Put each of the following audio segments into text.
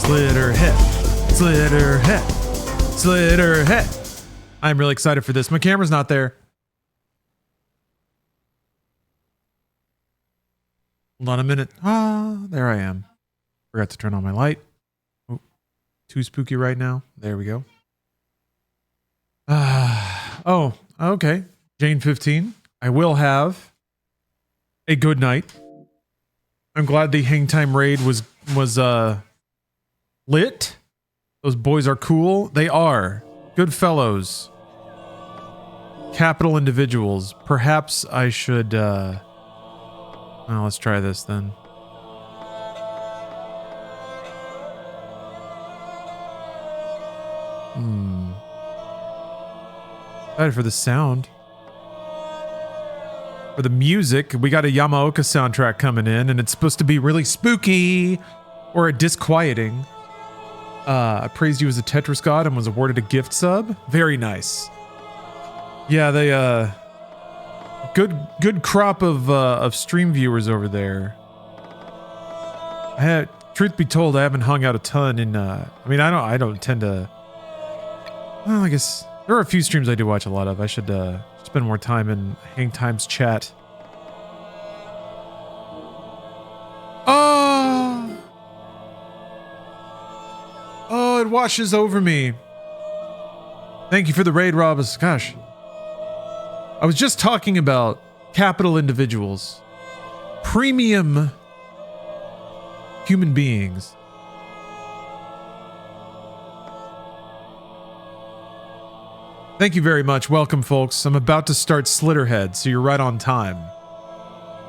Slitterhead. Slitterhead. Slitterhead. I'm really excited for this. My camera's not there. Hold on a minute. Ah, there I am. Forgot to turn on my light. Oh, too spooky right now. There we go. Oh, okay. Jane 15. I will have a good night. I'm glad the hang time raid was lit. Those boys are cool. They are good fellows. Capital individuals. Perhaps I should well, let's try this then. Excited for the sound. For the music, we got a Yamaoka soundtrack coming in, and it's supposed to be really spooky or disquieting. I praised you as a Tetris god and was awarded a gift sub. Very nice. Yeah, they good crop of stream viewers over there. Truth be told, I haven't hung out a ton in I mean, I don't tend to. Well, I guess there are a few streams I do watch a lot of. I should spend more time in Hang Time's chat. Oh, it washes over me. Thank you for the raid, Robus. Gosh. I was just talking about capital individuals. Premium human beings. Thank you very much. Welcome, folks. I'm about to start Slitterhead, so you're right on time.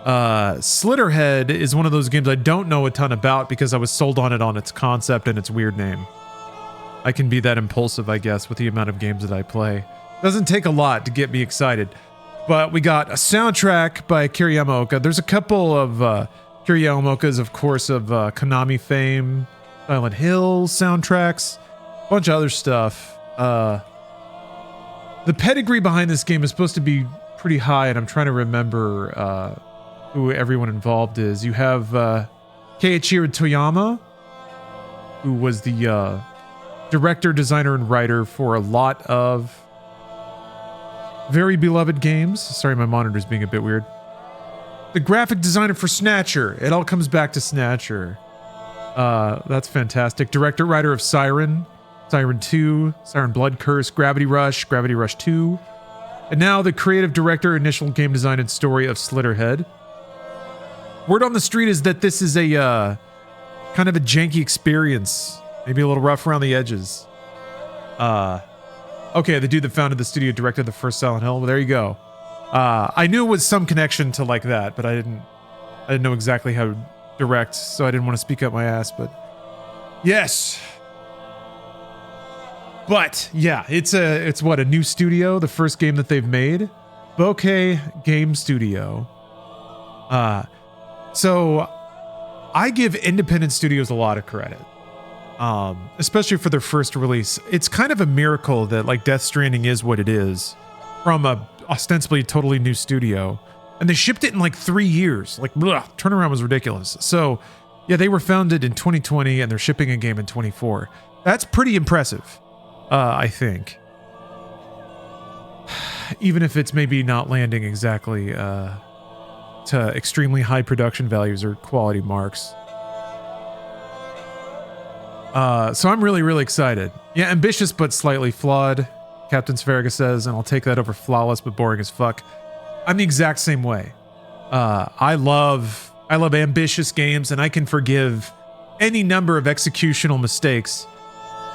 Slitterhead is one of those games I don't know a ton about because I was sold on it on its concept and its weird name. I can be that impulsive, I guess, with the amount of games that I play. Doesn't take a lot to get me excited. But we got a soundtrack by Akira Yamaoka. There's a couple of Akira Yamaoka's, of course, of Konami fame, Silent Hill soundtracks, a bunch of other stuff. The pedigree behind this game is supposed to be pretty high, and I'm trying to remember who everyone involved is. You have Keiichiro Toyama, who was the director, designer, and writer for a lot of very beloved games. Sorry, my monitor's being a bit weird. The graphic designer for Snatcher. It all comes back to Snatcher. That's fantastic. Director, writer of Siren, Siren 2, Siren Blood Curse, Gravity Rush 2. And now the creative director, initial game design and story of Slitterhead. Word on the street is that this is a kind of a janky experience. Maybe a little rough around the edges. Okay, the dude that founded the studio directed the first Silent Hill. Well, there you go. I knew it was some connection to like that, but I didn't know exactly how direct, so I didn't want to speak up my ass, but yes. But yeah, it's what, a new studio, the first game that they've made. Bokeh Game Studio. So I give independent studios a lot of credit. Especially for their first release. It's kind of a miracle that like Death Stranding is what it is from a ostensibly totally new studio, and they shipped it in like 3 years. Like, turnaround was ridiculous. So yeah, they were founded in 2020 and they're shipping a game in 24. That's pretty impressive, I think. Even if it's maybe not landing exactly to extremely high production values or quality marks. So I'm really, really excited. Yeah, ambitious but slightly flawed, Captain Sverga says, and I'll take that over flawless but boring as fuck. I'm the exact same way. I love ambitious games, and I can forgive any number of executional mistakes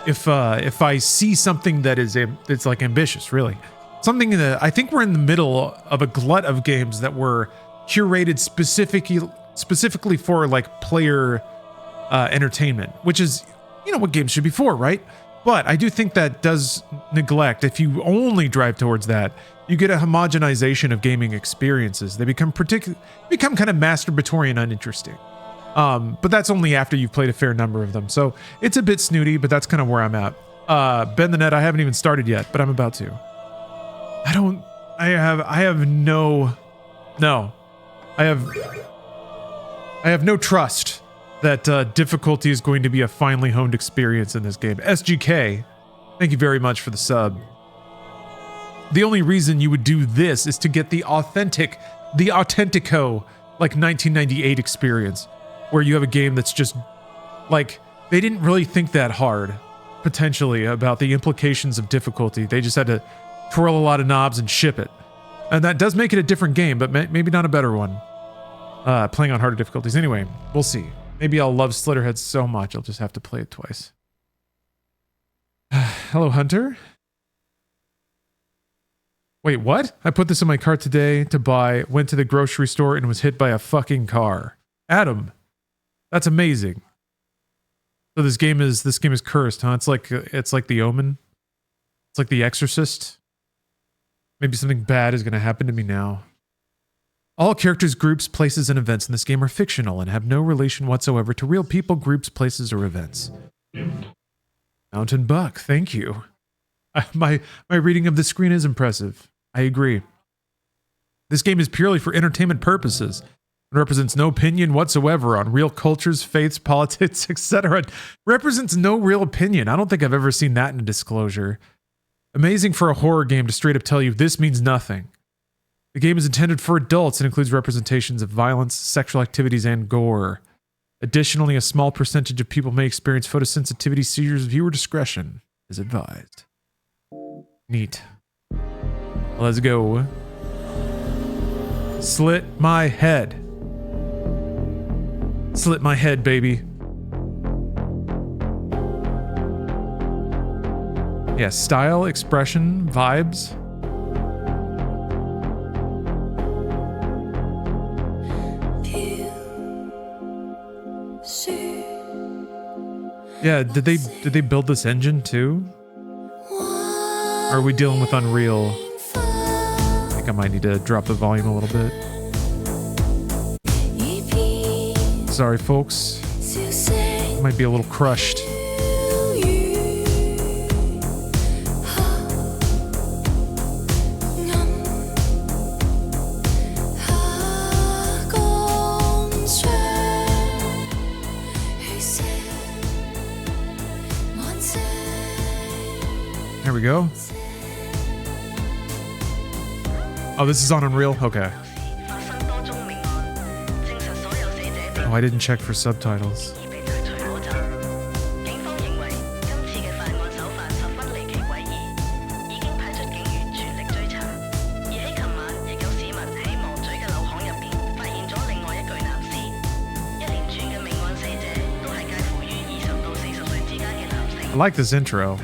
if I see something that is it's like ambitious, really. Something that I think we're in the middle of a glut of games that were curated specifically for like player entertainment, which is, you know, what games should be for, right? But I do think that does neglect. If you only drive towards that, you get a homogenization of gaming experiences. They become kind of masturbatory and uninteresting. But that's only after you've played a fair number of them. So it's a bit snooty, but that's kind of where I'm at. Ben the Net, I haven't even started yet, but I'm about to. I have no trust that difficulty is going to be a finely honed experience in this game. SGK, thank you very much for the sub. The only reason you would do this is to get the Authentico, like 1998 experience, where you have a game that's just, like, they didn't really think that hard, potentially, about the implications of difficulty. They just had to twirl a lot of knobs and ship it. And that does make it a different game, but maybe not a better one. Playing on harder difficulties. Anyway, we'll see. Maybe I'll love Slitterhead so much, I'll just have to play it twice. Hello, Hunter. Wait, what? I put this in my cart today to buy, went to the grocery store and was hit by a fucking car. Adam, that's amazing. So this game is cursed, huh? It's like The Omen. It's like The Exorcist. Maybe something bad is going to happen to me now. All characters, groups, places, and events in this game are fictional and have no relation whatsoever to real people, groups, places, or events. Mountain Buck, thank you. My reading of the screen is impressive. I agree. This game is purely for entertainment purposes. It represents no opinion whatsoever on real cultures, faiths, politics, etc. It represents no real opinion. I don't think I've ever seen that in a disclosure. Amazing for a horror game to straight up tell you this means nothing. The game is intended for adults and includes representations of violence, sexual activities, and gore. Additionally, a small percentage of people may experience photosensitivity seizures. Viewer discretion is advised. Neat. Let's go. Slit my head. Slit my head, baby. Yeah, style, expression, vibes. Yeah, did they build this engine too? Or are we dealing with Unreal? I think I might need to drop the volume a little bit. Sorry, folks. I might be a little crushed. There we go. Oh, this is on Unreal? Okay. Oh, I didn't check for subtitles. I like this intro.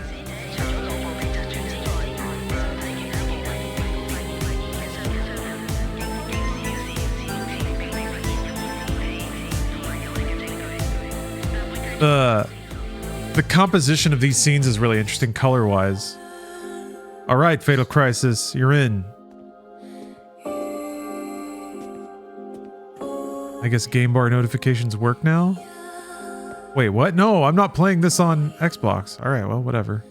The composition of these scenes is really interesting color-wise. All right, Fatal Crisis, you're in. I guess game bar notifications work now? Wait, what? No, I'm not playing this on Xbox. All right, well, whatever.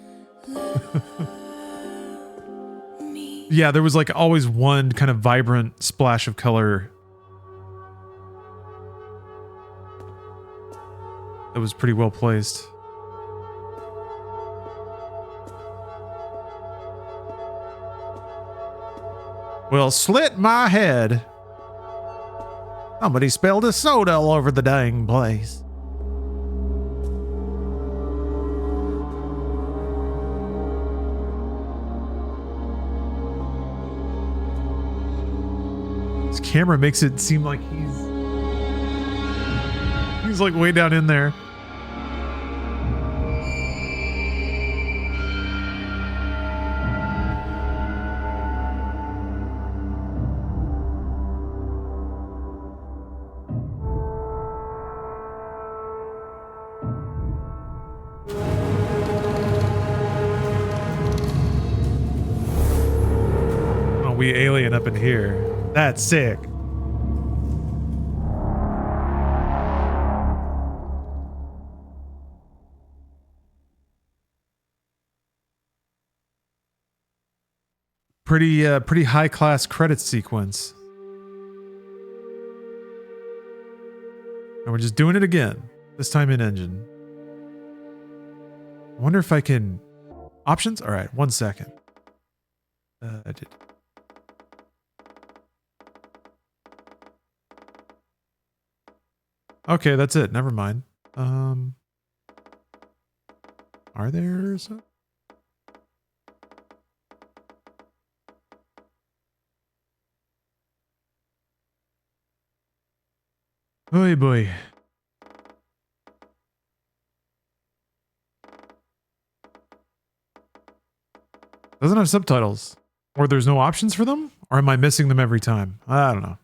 Yeah, there was like always one kind of vibrant splash of color that was pretty well placed. Well, slit my head. Somebody spilled a soda all over the dang place. This camera makes it seem like he's like way down in there. We alien up in here. That's sick. Pretty high class credit sequence. And we're just doing it again. This time in engine. I wonder if I can... Options? All right, 1 second. I did. Okay, that's it. Never mind. Are there some? Oy boy. Doesn't have subtitles. Or there's no options for them? Or am I missing them every time? I don't know.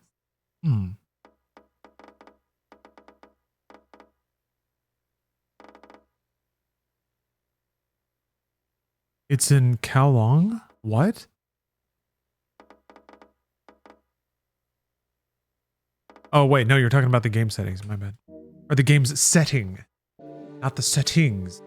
It's in Kowloon? What? Oh, wait. No, you're talking about the game settings. My bad. Or the game's setting. Not the settings.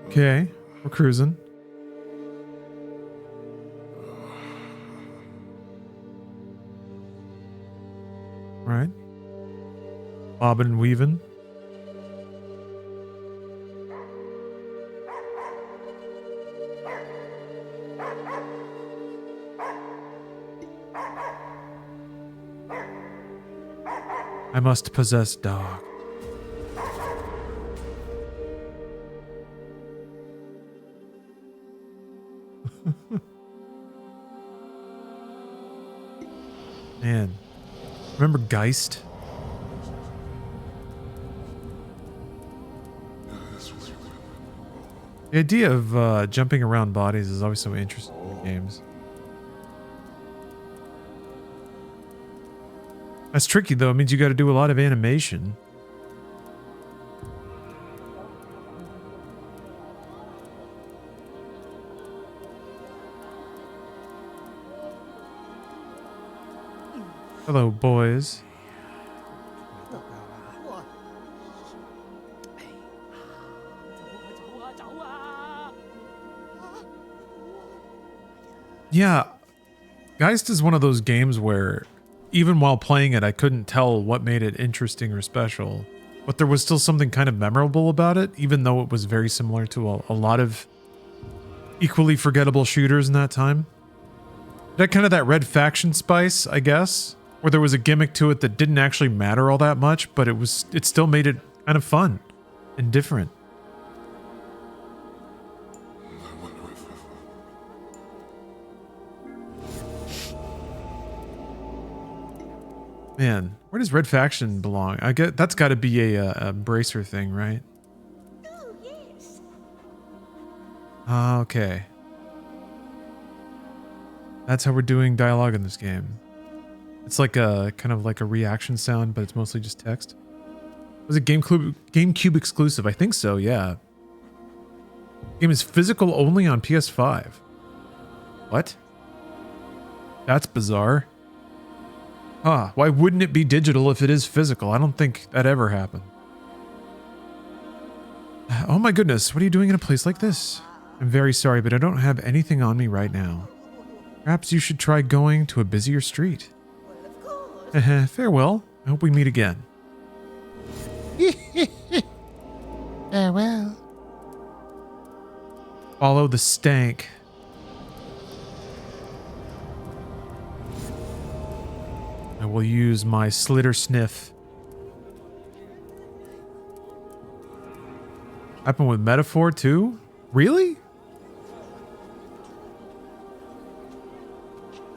Okay, we're cruising. All right. Bobbing and weaving. I must possess dog. Man, remember Geist? The idea of jumping around bodies is always so interesting in games. That's tricky though, it means you got to do a lot of animation. Hello, boys. Yeah, Geist is one of those games where even while playing it, I couldn't tell what made it interesting or special, but there was still something kind of memorable about it, even though it was very similar to a lot of equally forgettable shooters in that time. That kind of that Red Faction spice, I guess, where there was a gimmick to it that didn't actually matter all that much, but it still made it kind of fun and different. Man, where does Red Faction belong? I get that's got to be a Embracer thing, right? Oh, yes. Okay. That's how we're doing dialogue in this game. It's like a kind of like a reaction sound, but it's mostly just text. Was it GameCube exclusive? I think so, yeah. Game is physical only on PS5. What? That's bizarre. Huh, why wouldn't it be digital if it is physical? I don't think that ever happened. Oh my goodness, what are you doing in a place like this? I'm very sorry, but I don't have anything on me right now. Perhaps you should try going to a busier street. Well, of course. Farewell. I hope we meet again. Farewell. Follow the stank. I will use my slitter sniff. Happen with metaphor too? Really?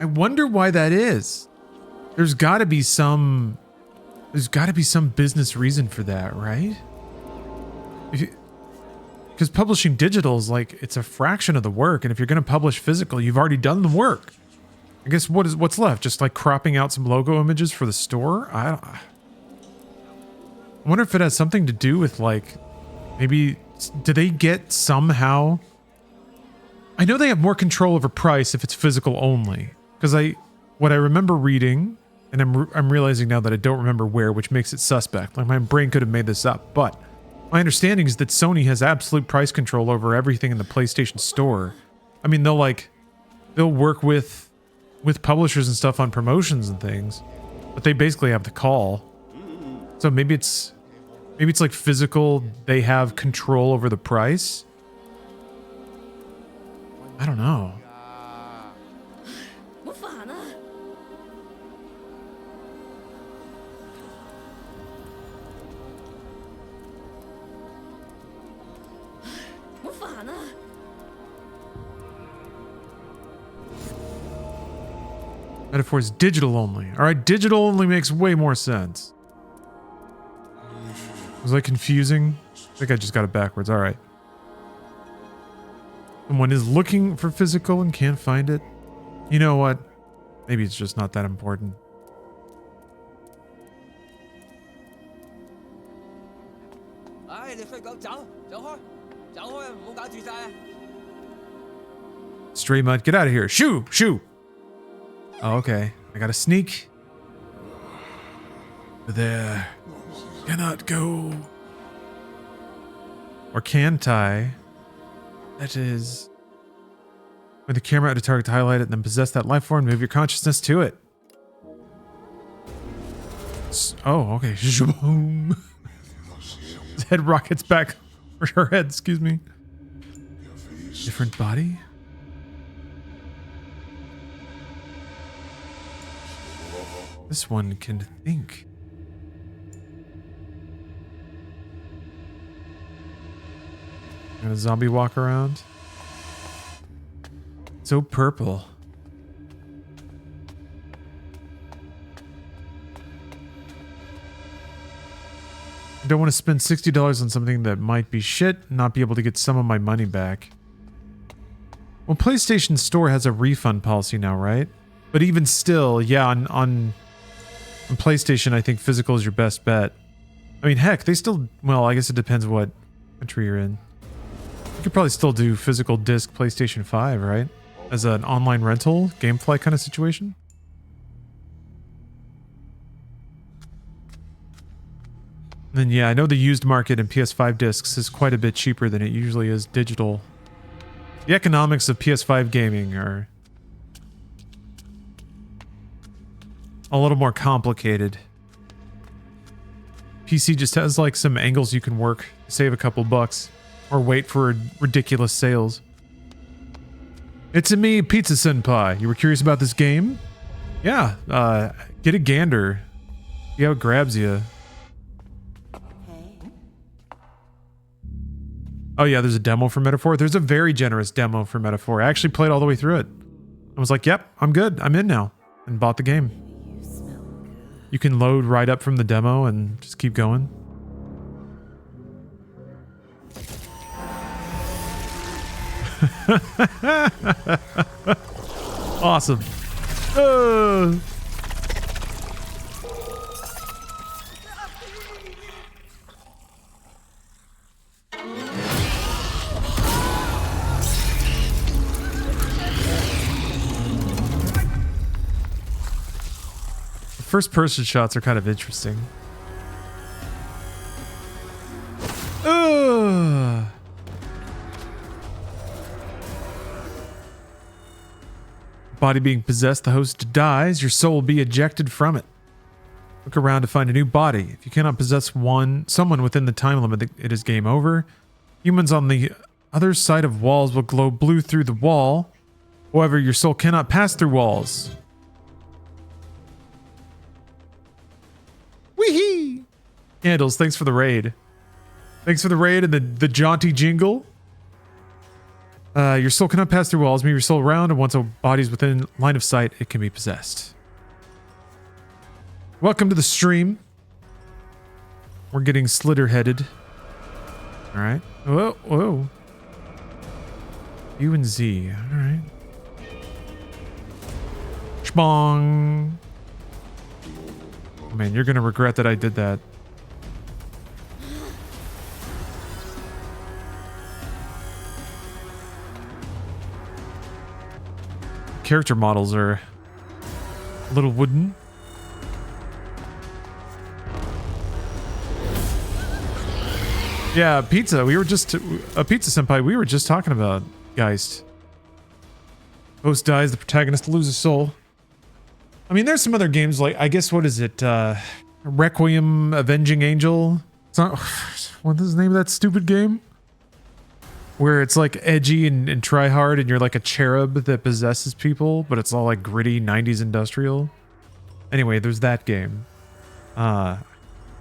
I wonder why that is. There's got to be some business reason for that, right? Because publishing digital is like, it's a fraction of the work. And if you're going to publish physical, you've already done the work. I guess what's left? Just like cropping out some logo images for the store? I wonder if it has something to do with like, maybe, do they get somehow? I know they have more control over price if it's physical only. Because what I remember reading, and I'm realizing now that I don't remember where, which makes it suspect. Like my brain could have made this up, but my understanding is that Sony has absolute price control over everything in the PlayStation Store. I mean, they'll work with publishers and stuff on promotions and things, but they basically have the call. So maybe it's like physical, they have control over the price. I don't know. Metaphor is digital only. All right, digital only makes way more sense. Was I confusing? I think I just got it backwards. All right. Someone is looking for physical and can't find it. You know what? Maybe it's just not that important. Stray mud, get out of here. Shoo! Shoo! Oh, okay. I gotta sneak. There. Cannot go. Or can't I? That is... With the camera at a target to highlight it and then possess that life form, move your consciousness to it. Oh, okay. His head rockets back. Or her head, excuse me. Different body? This one can think. Got a zombie walk around. So purple. I don't want to spend $60 on something that might be shit and not be able to get some of my money back. Well, PlayStation Store has a refund policy now, right? But even still, yeah, on PlayStation, I think physical is your best bet. I mean, heck, they still... Well, I guess it depends what country you're in. You could probably still do physical disc PlayStation 5, right? As an online rental, Gamefly kind of situation. And then, yeah, I know the used market in PS5 discs is quite a bit cheaper than it usually is digital. The economics of PS5 gaming are a little more complicated. PC just has like some angles you can work, save a couple bucks, or wait for ridiculous sales. It's a me, Pizza Senpai. You were curious about this game? Yeah, get a gander. See how it grabs you. Oh yeah, there's a demo for Metaphor. There's a very generous demo for Metaphor. I actually played all the way through it. I was like, yep, I'm good. I'm in now. And bought the game. You can load right up from the demo and just keep going. Awesome. First person shots are kind of interesting. Body being possessed, the host dies, your soul will be ejected from it. Look around to find a new body. If you cannot possess someone within the time limit, it is game over. Humans on the other side of walls will glow blue through the wall. However, your soul cannot pass through walls. Wee-hee! Candles, thanks for the raid. Thanks for the raid and the jaunty jingle. Your soul cannot pass through walls. Move your soul around, and once a body is within line of sight, it can be possessed. Welcome to the stream. We're getting slitterheaded. All right. Whoa, whoa. U and Z. All right. Shbong. Oh, man, you're gonna regret that I did that. Character models are a little wooden. Yeah, pizza. We were just a pizza senpai. We were just talking about Geist. Host dies, the protagonist loses soul. I mean, there's some other games like, I guess, what is it? Requiem, Avenging Angel. It's not, what is the name of that stupid game? Where it's like edgy and try hard, and you're like a cherub that possesses people, but it's all like gritty 90s industrial. Anyway, there's that game. I'm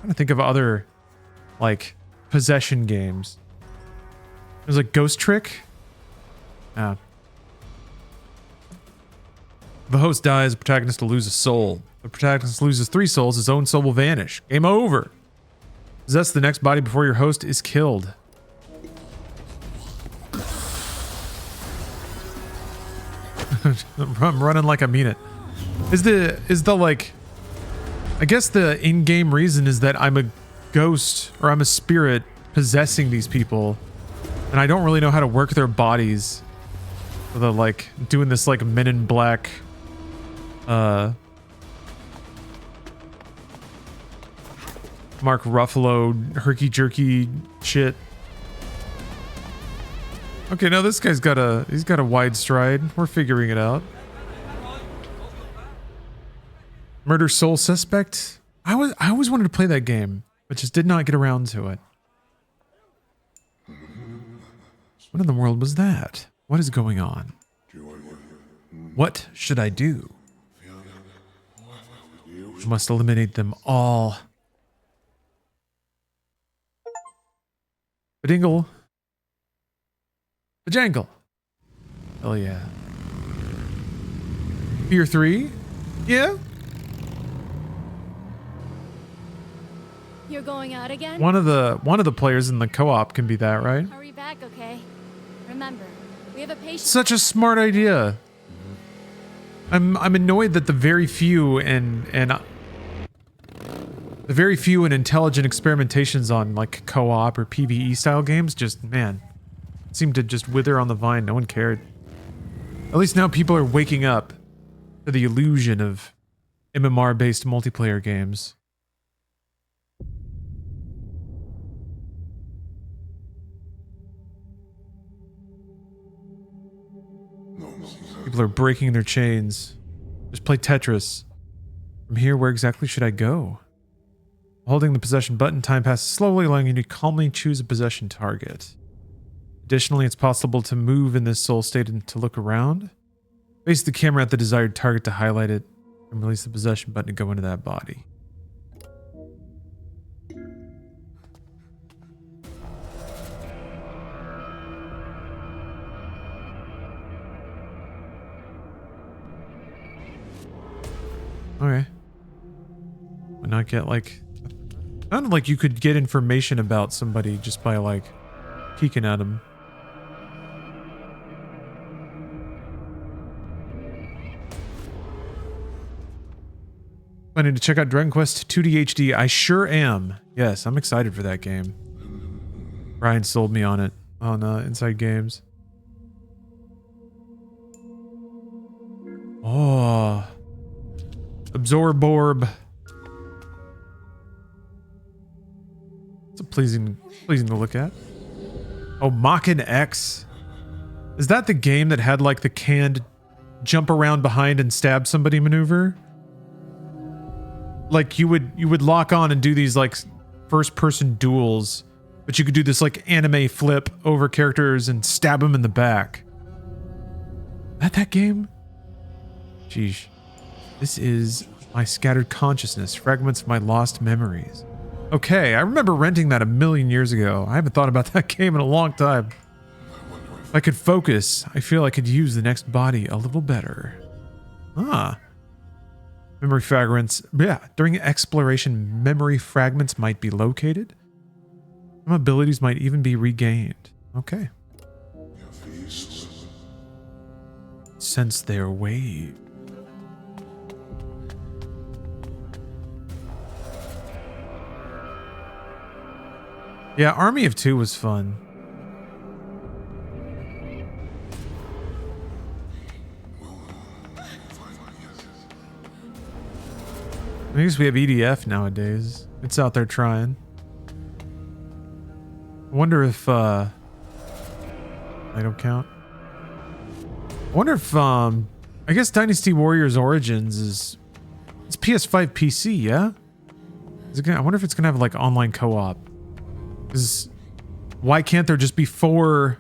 trying to think of other like possession games. There's like Ghost Trick. The host dies, the protagonist will lose a soul. The protagonist loses 3 souls, his own soul will vanish. Game over. Possess the next body before your host is killed. I'm running like I mean it. Is the like, I guess the in-game reason is that I'm a ghost or I'm a spirit possessing these people, and I don't really know how to work their bodies. So they're like doing this like Men in Black Mark Ruffalo herky jerky shit. Okay, now this guy's got a wide stride. We're figuring it out. Murder Soul Suspect. I always wanted to play that game, but just did not get around to it. What in the world was that? What is going on? What should I do? I must eliminate them all. Badingle. Bajangle. Hell yeah. Fear 3? Yeah? You're going out again? One of the players in the co-op can be that, right? Hurry back, okay? Remember, we have a patient. Such a smart idea. I'm annoyed that the very few and intelligent experimentations on like co-op or PvE style games just, man, seemed to just wither on the vine. No one cared. At least now people are waking up to the illusion of MMR based multiplayer games. People are breaking their chains. Just play Tetris. From here, where exactly should I go? Holding the possession button, time passes slowly, allowing you to calmly choose a possession target. Additionally, it's possible to move in this soul state and to look around. Face the camera at the desired target to highlight it, and release the possession button to go into that body. Okay. Would not get like... Sounded like you could get information about somebody just by like peeking at them. Planning to check out Dragon Quest 2D HD. I sure am. Yes, I'm excited for that game. Ryan sold me on it on Inside Games. Oh. Absorborb. It's a pleasing to look at. Oh, Machina X. Is that the game that had like the canned jump around behind and stab somebody maneuver? Like you would lock on and do these like first person duels, but you could do this like anime flip over characters and stab them in the back. That game? Jeez. This is my scattered consciousness, fragments of my lost memories. Okay, I remember renting that 1,000,000 years ago. I haven't thought about that game in a long time. If I could focus, I feel I could use the next body a little better. Ah. Memory fragments. Yeah, during exploration, memory fragments might be located. Some abilities might even be regained. Okay. Sense their wave. Yeah, Army of Two was fun. I guess we have EDF nowadays. It's out there trying. I wonder if I don't count. I wonder if I guess Dynasty Warriors Origins is it's PS5 PC, yeah? Is it gonna, I wonder if it's gonna have like online co-op. Because why can't there just be 4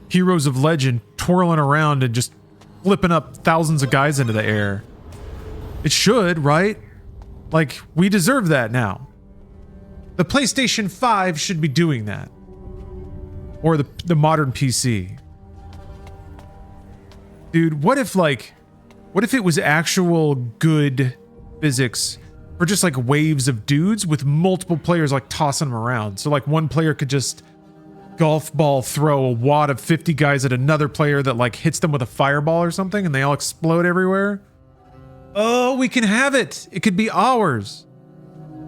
heroes of legend twirling around and just flipping up thousands of guys into the air? It should, right? Like, we deserve that now. The PlayStation 5 should be doing that. Or the modern PC. Dude, what if it was actual good physics for just like waves of dudes with multiple players like tossing them around? So like one player could just golf ball throw a wad of 50 guys at another player that like hits them with a fireball or something and they all explode everywhere. Oh, we can have it. It could be ours.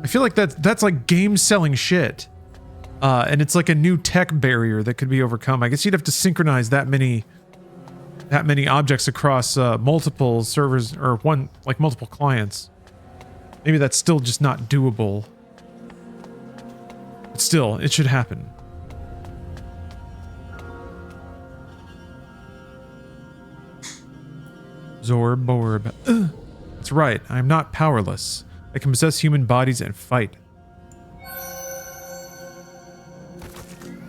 I feel like that's like game selling shit. And it's like a new tech barrier that could be overcome. I guess you'd have to synchronize that many objects across multiple servers or multiple clients. Maybe that's still just not doable. But still, it should happen. Zorborb. That's right. I am not powerless. I can possess human bodies and fight.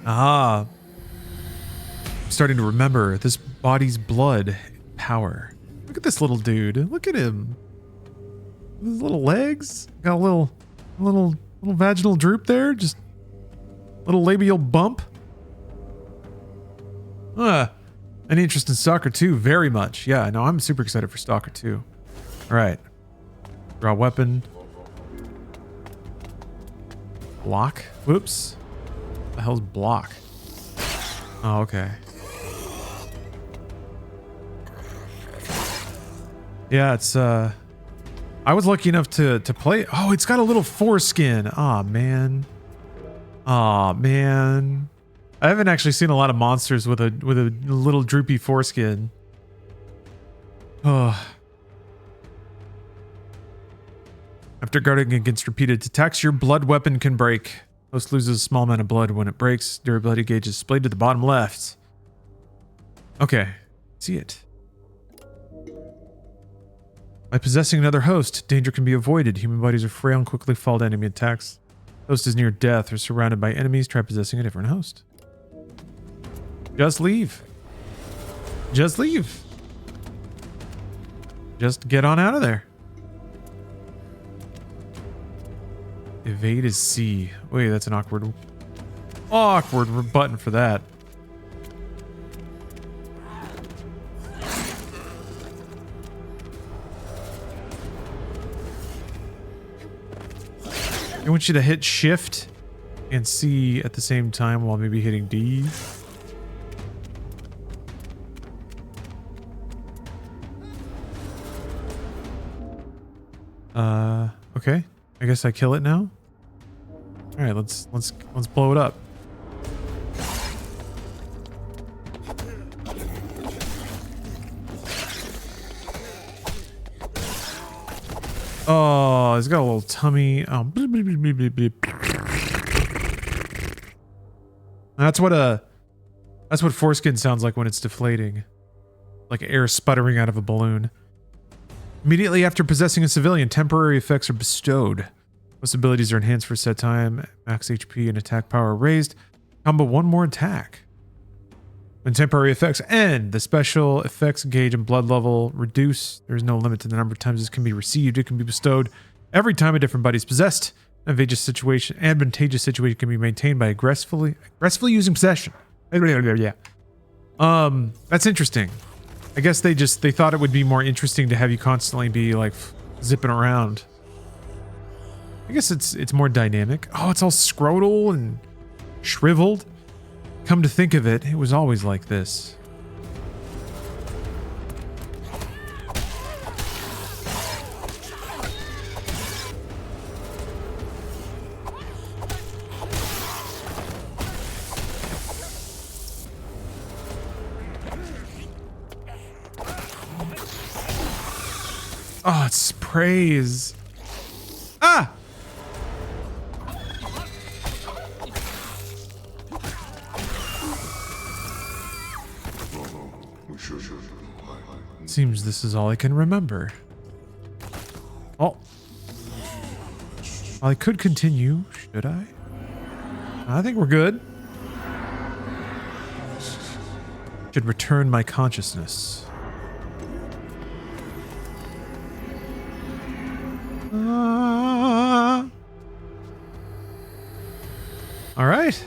Ah. I'm starting to remember this body's blood and power. Look at this little dude. Look at him. His little legs. Got a little vaginal droop there. Just a little labial bump. Any interest in Stalker 2? Very much. Yeah, no, I'm super excited for Stalker 2. Alright. Draw weapon. Block? Whoops. What the hell's block? Oh, okay. Yeah, it's I was lucky enough to play. Oh, it's got a little foreskin. Aw, man. Aw, man. I haven't actually seen a lot of monsters with a little droopy foreskin. Oh. After guarding against repeated attacks, your blood weapon can break. Host loses a small amount of blood when it breaks. Durability gauge is displayed to the bottom left. Okay, see it. By possessing another host, danger can be avoided. Human bodies are frail and quickly fall to enemy attacks. Host is near death or surrounded by enemies. Try possessing a different host. Just leave. Just leave. Just get on out of there. Evade is C. Wait, that's an awkward button for that. I want you to hit shift and C at the same time while maybe hitting D. Okay. I guess I kill it now. All right, let's blow it up. Oh, it's got a little tummy. Oh. That's what foreskin sounds like when it's deflating. Like air sputtering out of a balloon. Immediately after possessing a civilian, temporary effects are bestowed. Most abilities are enhanced for a set time. Max HP and attack power are raised. Combo one more attack. When temporary effects end, the special effects gauge and blood level reduce. There is no limit to the number of times this can be received. It can be bestowed every time a different body is possessed. Advantageous situation can be maintained by aggressively using possession. Yeah. That's interesting. I guess they thought it would be more interesting to have you constantly be like zipping around. I guess it's more dynamic. Oh, it's all scrotal and shriveled. Come to think of it, it was always like this. Oh, it sprays. Ah! Seems this is all I can remember. Oh. Well, I could continue, should I? I think we're good. Should return my consciousness. All right.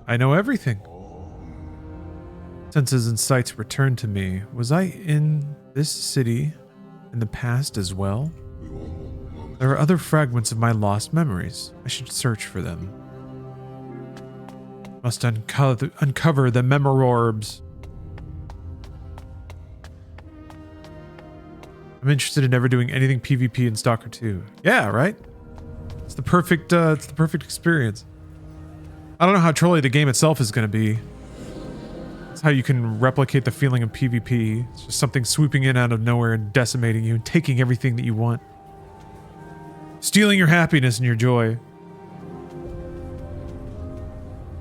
I know everything. Senses and sights returned to me. Was I in this city in the past as well? There are other fragments of my lost memories. I should search for them. Must uncover the memorbs. I'm interested in never doing anything PvP in Stalker 2. Yeah, right? It's the perfect experience. I don't know how trolly the game itself is going to be. It's how you can replicate the feeling of PvP. It's just something swooping in out of nowhere and decimating you and taking everything that you want. Stealing your happiness and your joy.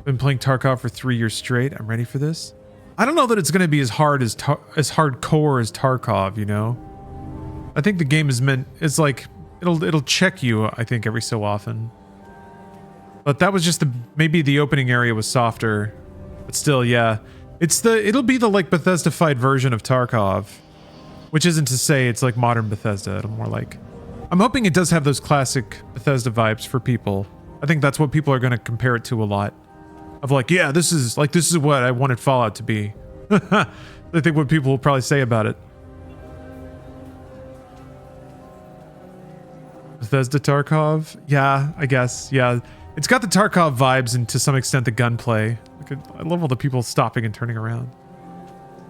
Been playing Tarkov for 3 years straight. I'm ready for this. I don't know that it's going to be as hard as hardcore as Tarkov, you know? I think the game is meant, it's like, it'll check you, I think, every so often. But that was just maybe the opening area was softer. But still, yeah. It'll be the like Bethesda-fied version of Tarkov. Which isn't to say it's like modern Bethesda. It'll more like, I'm hoping it does have those classic Bethesda vibes for people. I think that's what people are going to compare it to a lot. Of like, yeah, this is what I wanted Fallout to be. I think what people will probably say about it. Bethesda Tarkov? Yeah, I guess. Yeah. It's got the Tarkov vibes and to some extent the gunplay. I love all the people stopping and turning around.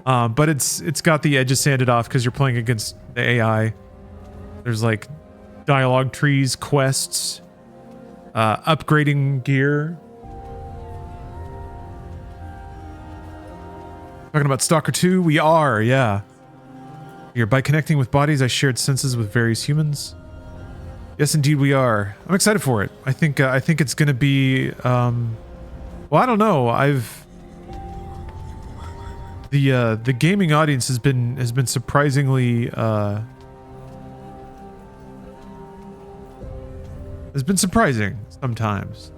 But it's got the edges sanded off because you're playing against the AI. There's like dialogue trees, quests, upgrading gear. Talking about Stalker 2? We are, yeah. Here, by connecting with bodies, I shared senses with various humans. Yes, indeed, we are. I'm excited for it. I think it's gonna be. Well, I don't know. The gaming audience has been surprisingly has been surprising sometimes,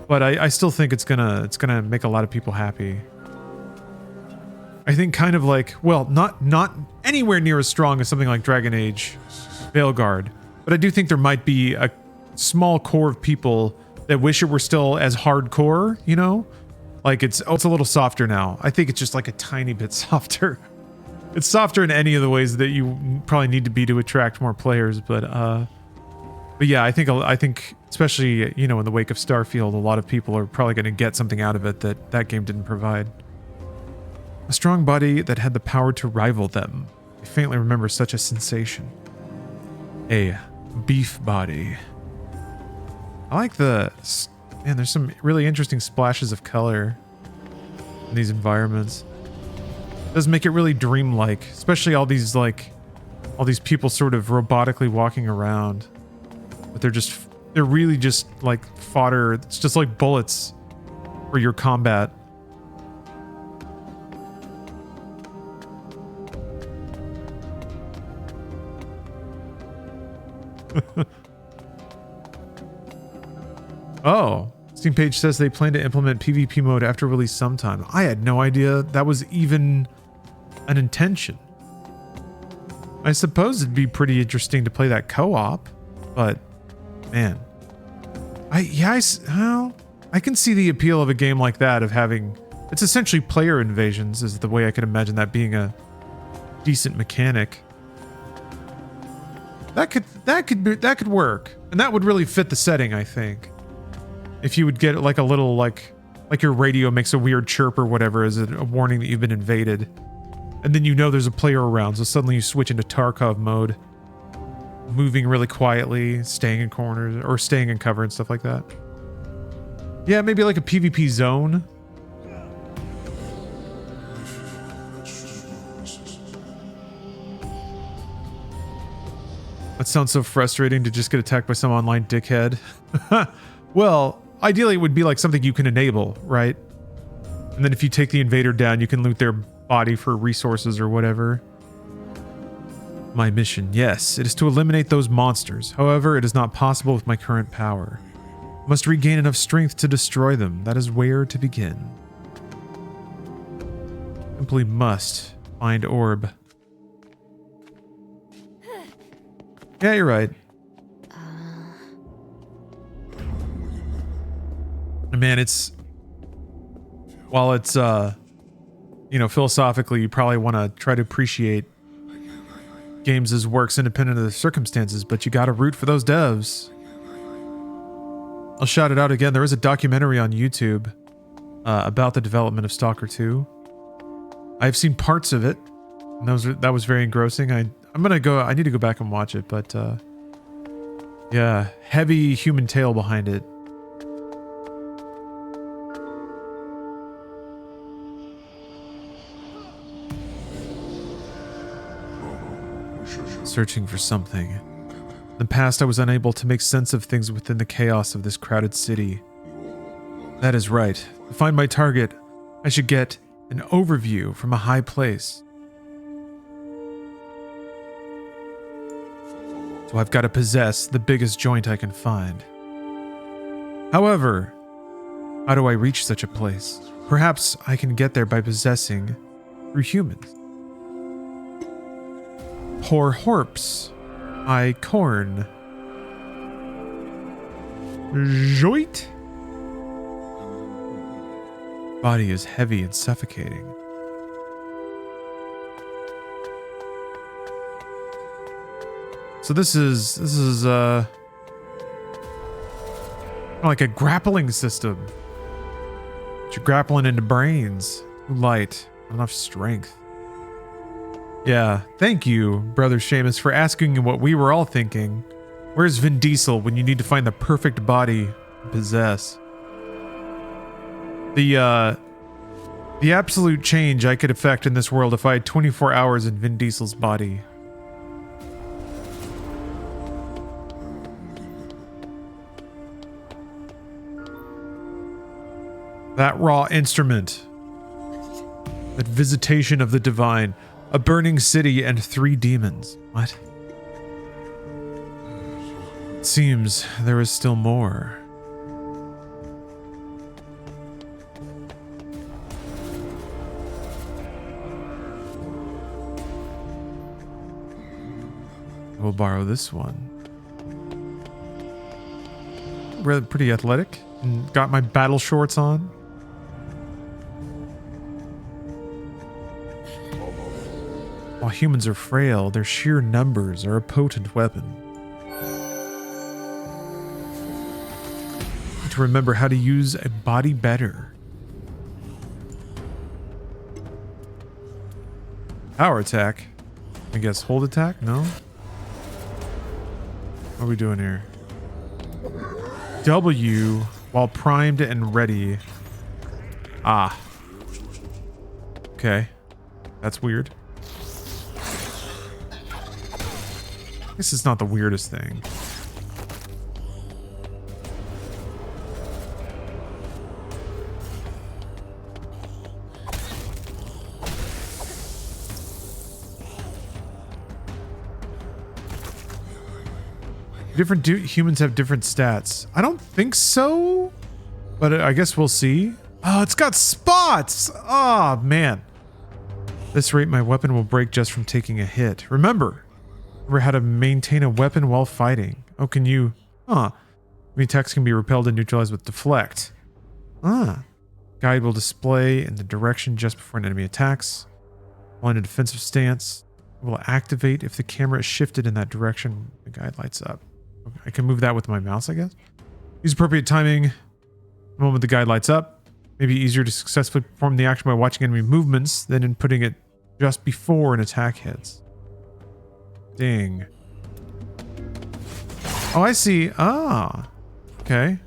but I still think it's gonna make a lot of people happy. I think kind of like, well, not anywhere near as strong as something like Dragon Age Veilguard. But I do think there might be a small core of people that wish it were still as hardcore, you know? Like it's a little softer now. I think it's just like a tiny bit softer. It's softer in any of the ways that you probably need to be to attract more players, but yeah, I think especially, you know, in the wake of Starfield, a lot of people are probably going to get something out of it that game didn't provide. A strong body that had the power to rival them. I faintly remember such a sensation. A beef body. I like there's some really interesting splashes of color in these environments. It does make it really dreamlike, especially all these people sort of robotically walking around. But they're really just like fodder. It's just like bullets for your combat. Oh, Steam page says they plan to implement PvP mode after release sometime. I had no idea that was even an intention. I suppose it'd be pretty interesting to play that co-op, but man, I can see the appeal of a game like that, of having, it's essentially player invasions is the way I could imagine that being a decent mechanic. That could work, and that would really fit the setting, I think. If you would get like a little like your radio makes a weird chirp or whatever as a warning that you've been invaded, and then you know there's a player around, so suddenly you switch into Tarkov mode, moving really quietly, staying in corners or staying in cover and stuff like that. Yeah, maybe like a PvP zone. That sounds so frustrating to just get attacked by some online dickhead. Well, ideally it would be like something you can enable, right? And then if you take the invader down, you can loot their body for resources or whatever. My mission, yes, it is to eliminate those monsters. However, it is not possible with my current power. I must regain enough strength to destroy them. That is where to begin. Simply must find orb. Yeah, you're right. Man, it's... While it's, you know, philosophically, you probably want to try to appreciate games as works independent of the circumstances, but you gotta root for those devs. I'll shout it out again. There is a documentary on YouTube about the development of Stalker 2. I've seen parts of it, and that was very engrossing. I need to go back and watch it, but yeah, heavy human tale behind it. Searching for something. In the past, I was unable to make sense of things within the chaos of this crowded city. That is right. To find my target, I should get an overview from a high place. So I've got to possess the biggest joint I can find. However, how do I reach such a place? Perhaps I can get there by possessing through humans. Poor horps. I corn. Joint? Body is heavy and suffocating. So this is like a grappling system. But you're grappling into brains. Light. Not enough strength. Yeah, thank you, Brother Seamus, for asking what we were all thinking. Where's Vin Diesel when you need to find the perfect body to possess? The absolute change I could effect in this world if I had 24 hours in Vin Diesel's body. That raw instrument. That visitation of the divine. A burning city and 3 demons. What? It seems there is still more. We'll borrow this one. Really pretty athletic. And got my battle shorts on. While humans are frail, their sheer numbers are a potent weapon. To remember how to use a body better. Power attack. I guess hold attack? No? What are we doing here? W while primed and ready. Ah. Okay. That's weird. This is not the weirdest thing. Different humans have different stats. I don't think so, but I guess we'll see. Oh, it's got spots. Oh, man. At this rate, my weapon will break just from taking a hit. Remember how to maintain a weapon while fighting. Oh, can you? Huh. Enemy attacks can be repelled and neutralized with deflect. Ah. Guide will display in the direction just before an enemy attacks. While in a defensive stance, it will activate if the camera is shifted in that direction. The guide lights up. Okay, I can move that with my mouse, I guess. Use appropriate timing. The moment the guide lights up, may be easier to successfully perform the action by watching enemy movements than in putting it just before an attack hits. Ding. Oh, I see. Ah. Okay.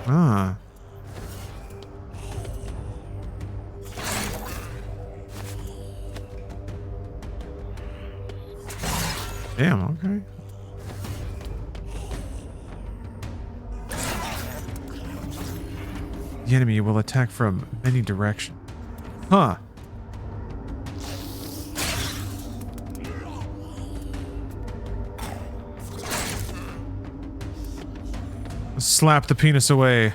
Ah. Damn, okay. The enemy will attack from many directions. Huh. Slap the penis away.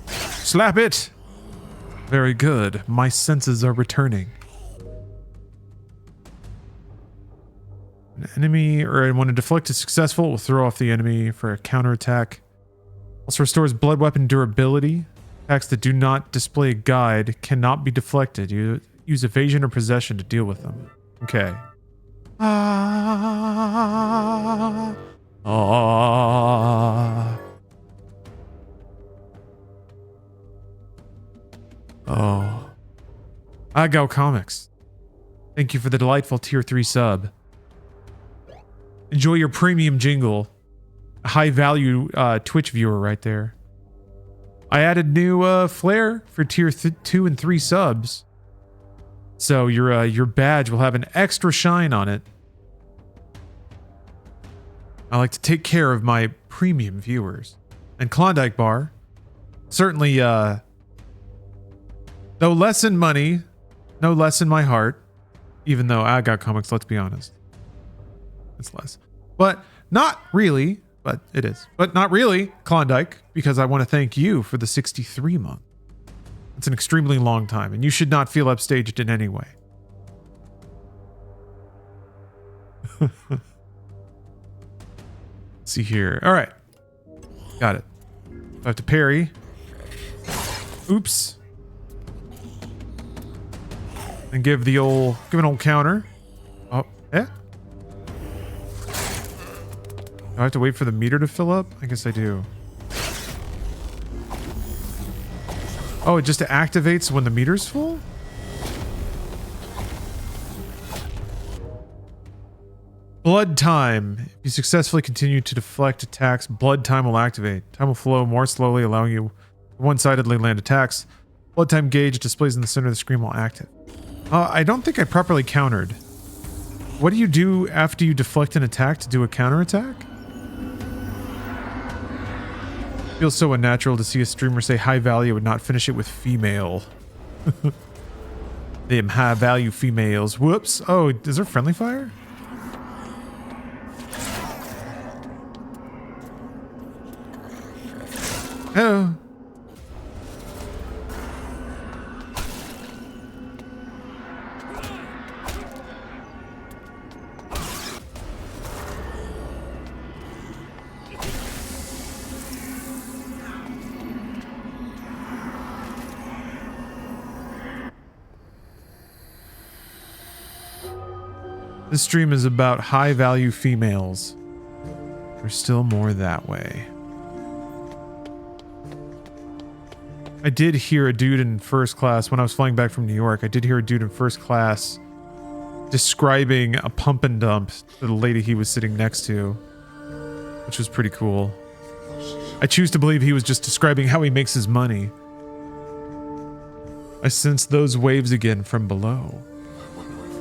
Slap it! Very good. My senses are returning. An enemy, or when a deflect is successful, it will throw off the enemy for a counterattack. Also restores blood weapon durability. Attacks that do not display a guide cannot be deflected. You use evasion or possession to deal with them. Okay. Ah. Ah. Oh. Hideout Comics. Thank you for the delightful tier 3 sub. Enjoy your premium jingle. A high value Twitch viewer right there. I added new flair for tier 2 and 3 subs. So your badge will have an extra shine on it. I like to take care of my premium viewers. And Klondike Bar. Certainly no less in money, no less in my heart. Even though I got comics, let's be honest. It's less. But not really. But it is. But not really, Klondike, because I want to thank you for the 63 month. It's an extremely long time, and you should not feel upstaged in any way. See here. All right. Got it. I have to parry. Oops. And give an old counter. Oh, eh? Do I have to wait for the meter to fill up? I guess I do. Oh, it just activates when the meter's full? Blood time. If you successfully continue to deflect attacks, blood time will activate. Time will flow more slowly, allowing you to one-sidedly land attacks. Blood time gauge displays in the center of the screen while active. I don't think I properly countered. What do you do after you deflect an attack to do a counterattack? Feels so unnatural to see a streamer say high value and not finish it with female. Them high value females. Whoops. Oh, is there friendly fire? Oh. This stream is about high value females. There's still more that way. I did hear a dude in first class when I was flying back from New York. I did hear a dude in first class describing a pump and dump to the lady he was sitting next to, which was pretty cool. I choose to believe he was just describing how he makes his money. I sense those waves again from below.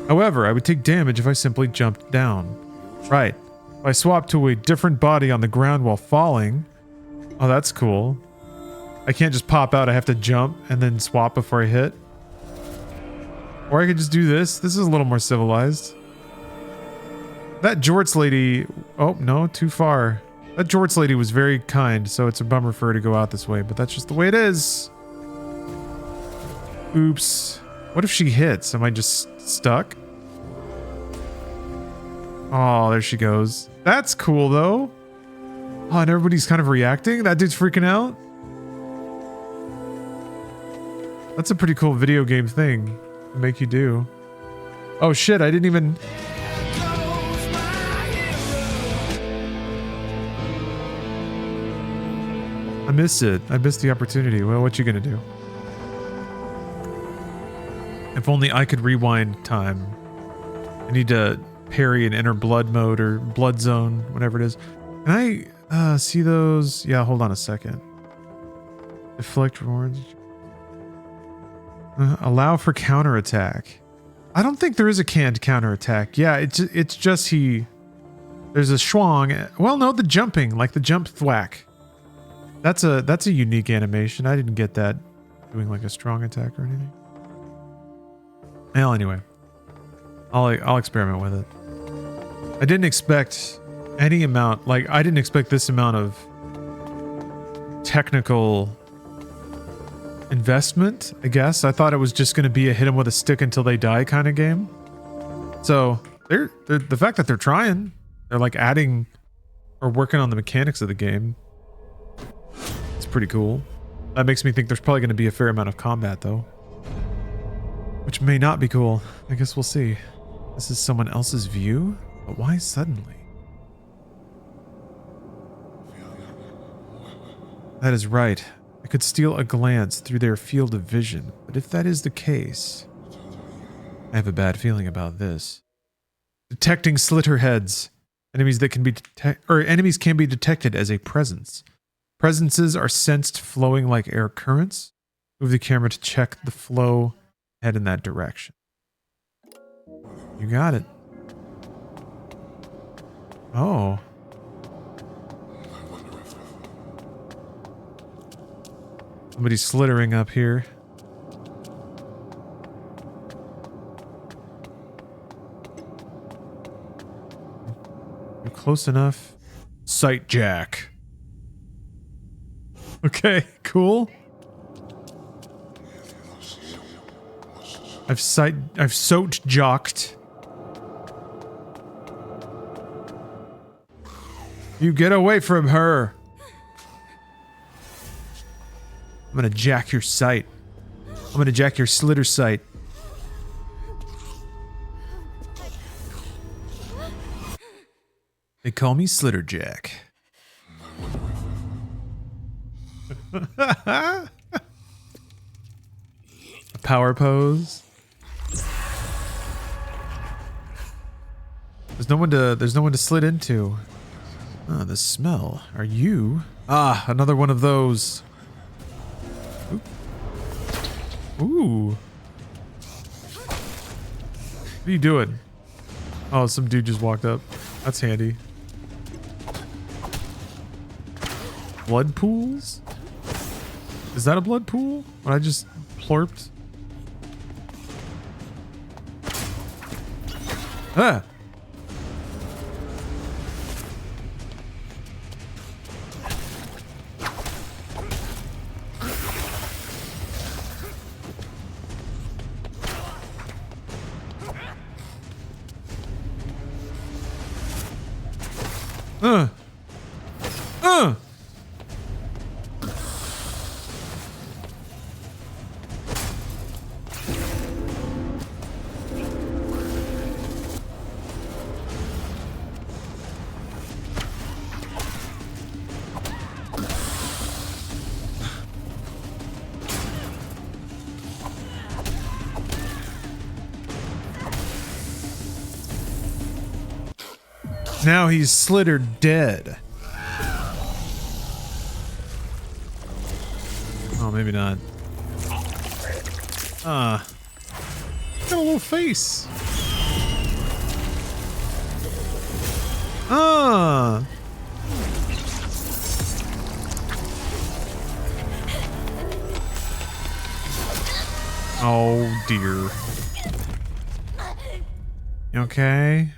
However, I would take damage if I simply jumped down. Right. If I swap to a different body on the ground while falling... Oh, that's cool. I can't just pop out, I have to jump and then swap before I hit. Or I could just do this. This is a little more civilized. That Jorts lady... Oh, no, too far. That Jorts lady was very kind, so it's a bummer for her to go out this way, but that's just the way it is. Oops. What if she hits? Am I just stuck? Oh, there she goes. That's cool, though. Oh, and everybody's kind of reacting? That dude's freaking out? That's a pretty cool video game thing to make you do. Oh shit, I didn't even... I missed it. I missed the opportunity. Well, what you gonna do? If only I could rewind time. I need to parry and enter blood mode or blood zone, whatever it is. Can I see those? Yeah, hold on a second. Deflect rewards. Allow for counterattack. I don't think there is a canned counterattack. Yeah, it's just he There's a schwang. Well, no, the jumping, like the jump thwack. That's a unique animation. I didn't get that doing like a strong attack or anything. Well, anyway, I'll experiment with it. I didn't expect any amount, like I didn't expect this amount of technical investment, I guess. I thought it was just going to be a hit them with a stick until they die kind of game. So they're the fact that they're trying, they're like adding or working on the mechanics of the game. It's pretty cool. That makes me think there's probably going to be a fair amount of combat though, which may not be cool. I guess we'll see. This is someone else's view, but why suddenly? That is right. I could steal a glance through their field of vision, but if that is the case, I have a bad feeling about this. Detecting slitterheads. Enemies can be detected as a presence. Presences are sensed flowing like air currents. Move the camera to check the flow. Head in that direction. You got it. Oh. Somebody's slittering up here. You're close enough. Sight jack. Okay, cool. I've soat jocked. You get away from her. I'm gonna jack your sight. I'm gonna jack your slitter sight. They call me Slitter Jack. A power pose. There's no one to slit into. Ah, the smell. Are you? Ah, another one of those. Ooh. What are you doing? Oh, some dude just walked up. That's handy. Blood pools? Is that a blood pool? What I just plurped? Ah! Now he's slittered dead. Oh, maybe not. Got a little face. Oh dear. You okay?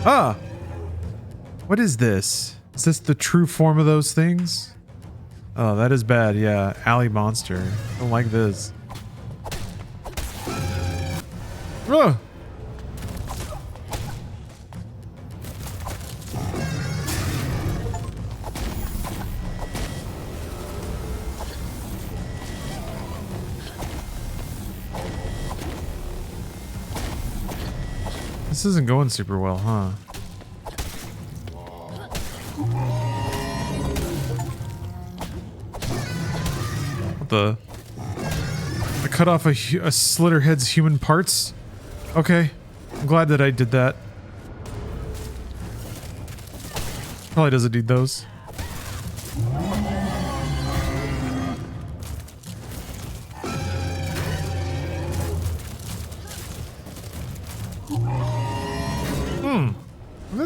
Ah! What is this? Is this the true form of those things? Oh, that is bad. Yeah, alley monster. Don't like this. Ugh! This isn't going super well, huh? What the? I cut off a Slitterhead's human parts? Okay. I'm glad that I did that. Probably doesn't need those.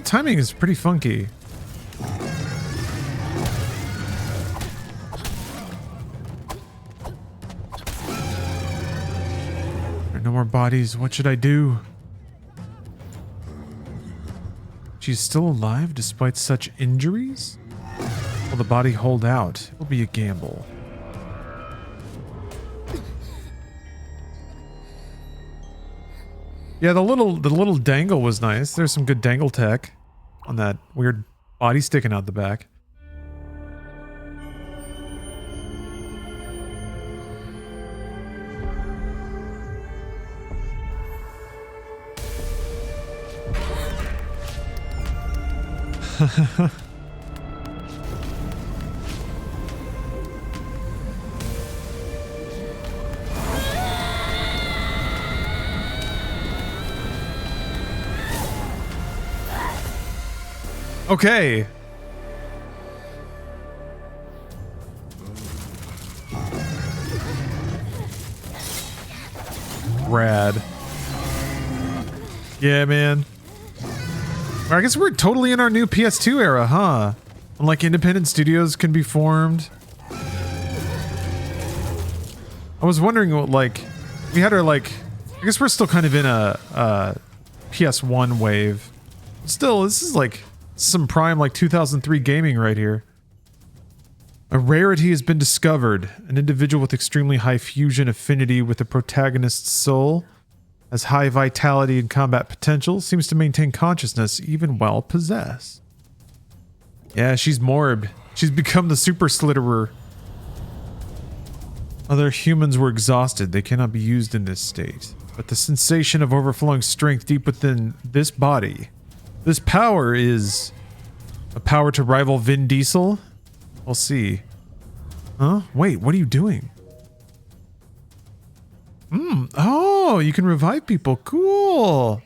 The timing is pretty funky. There are no more bodies. What should I do? She's still alive despite such injuries? Will the body hold out? It will be a gamble. Yeah, the little dangle was nice. There's some good dangle tech on that weird body sticking out the back. Okay. Rad. Yeah, man. I guess we're totally in our new PS2 era, huh? Unlike independent studios can be formed. I was wondering what, like, we had our, like, I guess we're still kind of in a PS1 wave. Still, this is like some prime, like, 2003 gaming right here. A rarity has been discovered. An individual with extremely high fusion affinity with the protagonist's soul, has high vitality and combat potential, seems to maintain consciousness even while possessed. Yeah, she's morbed. She's become the super slitterer. Other humans were exhausted. They cannot be used in this state. But the sensation of overflowing strength deep within this body, this power is a power to rival Vin Diesel? We'll see. Huh? Wait, what are you doing? Oh, you can revive people. Cool.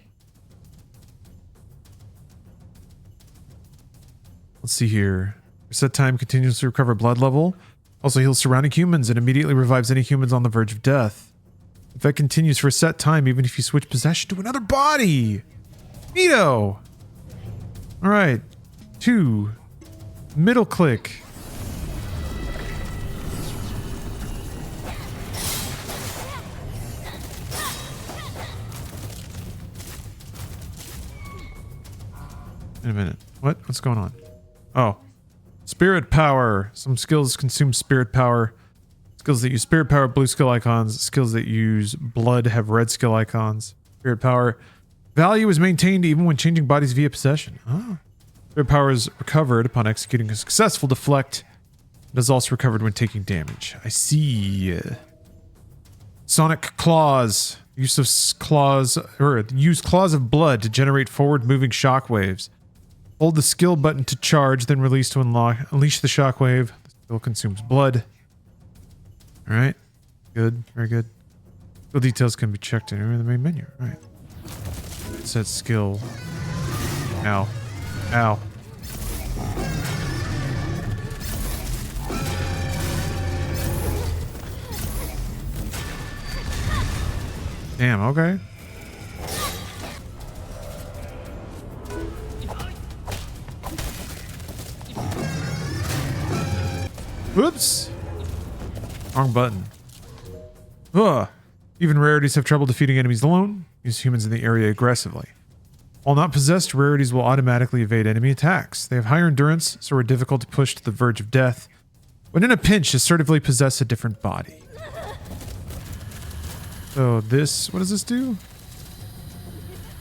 Let's see here. Reset time continues to recover blood level. Also heals surrounding humans and immediately revives any humans on the verge of death. Effect continues for a set time even if you switch possession to another body. Neato. Alright. 2. Middle click. In a minute. What? What's going on? Oh. Spirit power. Some skills consume spirit power. Skills that use spirit power have blue skill icons. Skills that use blood have red skill icons. Spirit power. Value is maintained even when changing bodies via possession. Oh. Spirit power is recovered upon executing a successful deflect. It is also recovered when taking damage. I see. Sonic claws. Use of claws, or use claws of blood to generate forward moving shockwaves. Hold the skill button to charge, then release to unleash the shockwave. The skill consumes blood. Alright. Good. Very good. Skill details can be checked anywhere in the main menu. Alright. Set skill. Ow. Ow. Damn, okay. Whoops! Wrong button. Ugh. Even rarities have trouble defeating enemies alone. Use humans in the area aggressively. While not possessed, rarities will automatically evade enemy attacks. They have higher endurance, so are difficult to push to the verge of death. When in a pinch, assertively possess a different body. So this, what does this do?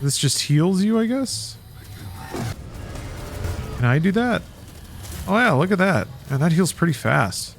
This just heals you, I guess? Can I do that? Oh yeah, look at that. Man, that heals pretty fast.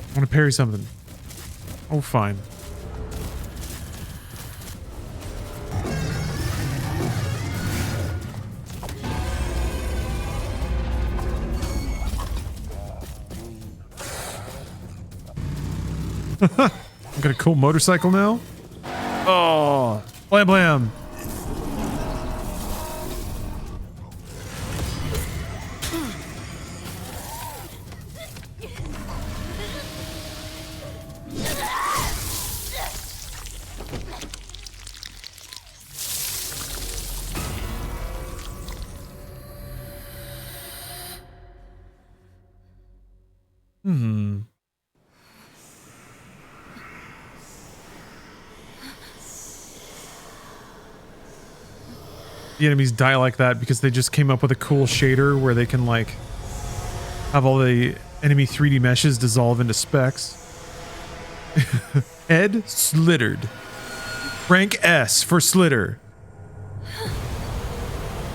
I want to parry something. Oh, fine. I've got a cool motorcycle now. Oh, blam blam. The enemies die like that because they just came up with a cool shader where they can like have all the enemy 3D meshes dissolve into specks. Ed Slittered. Rank S for Slitter.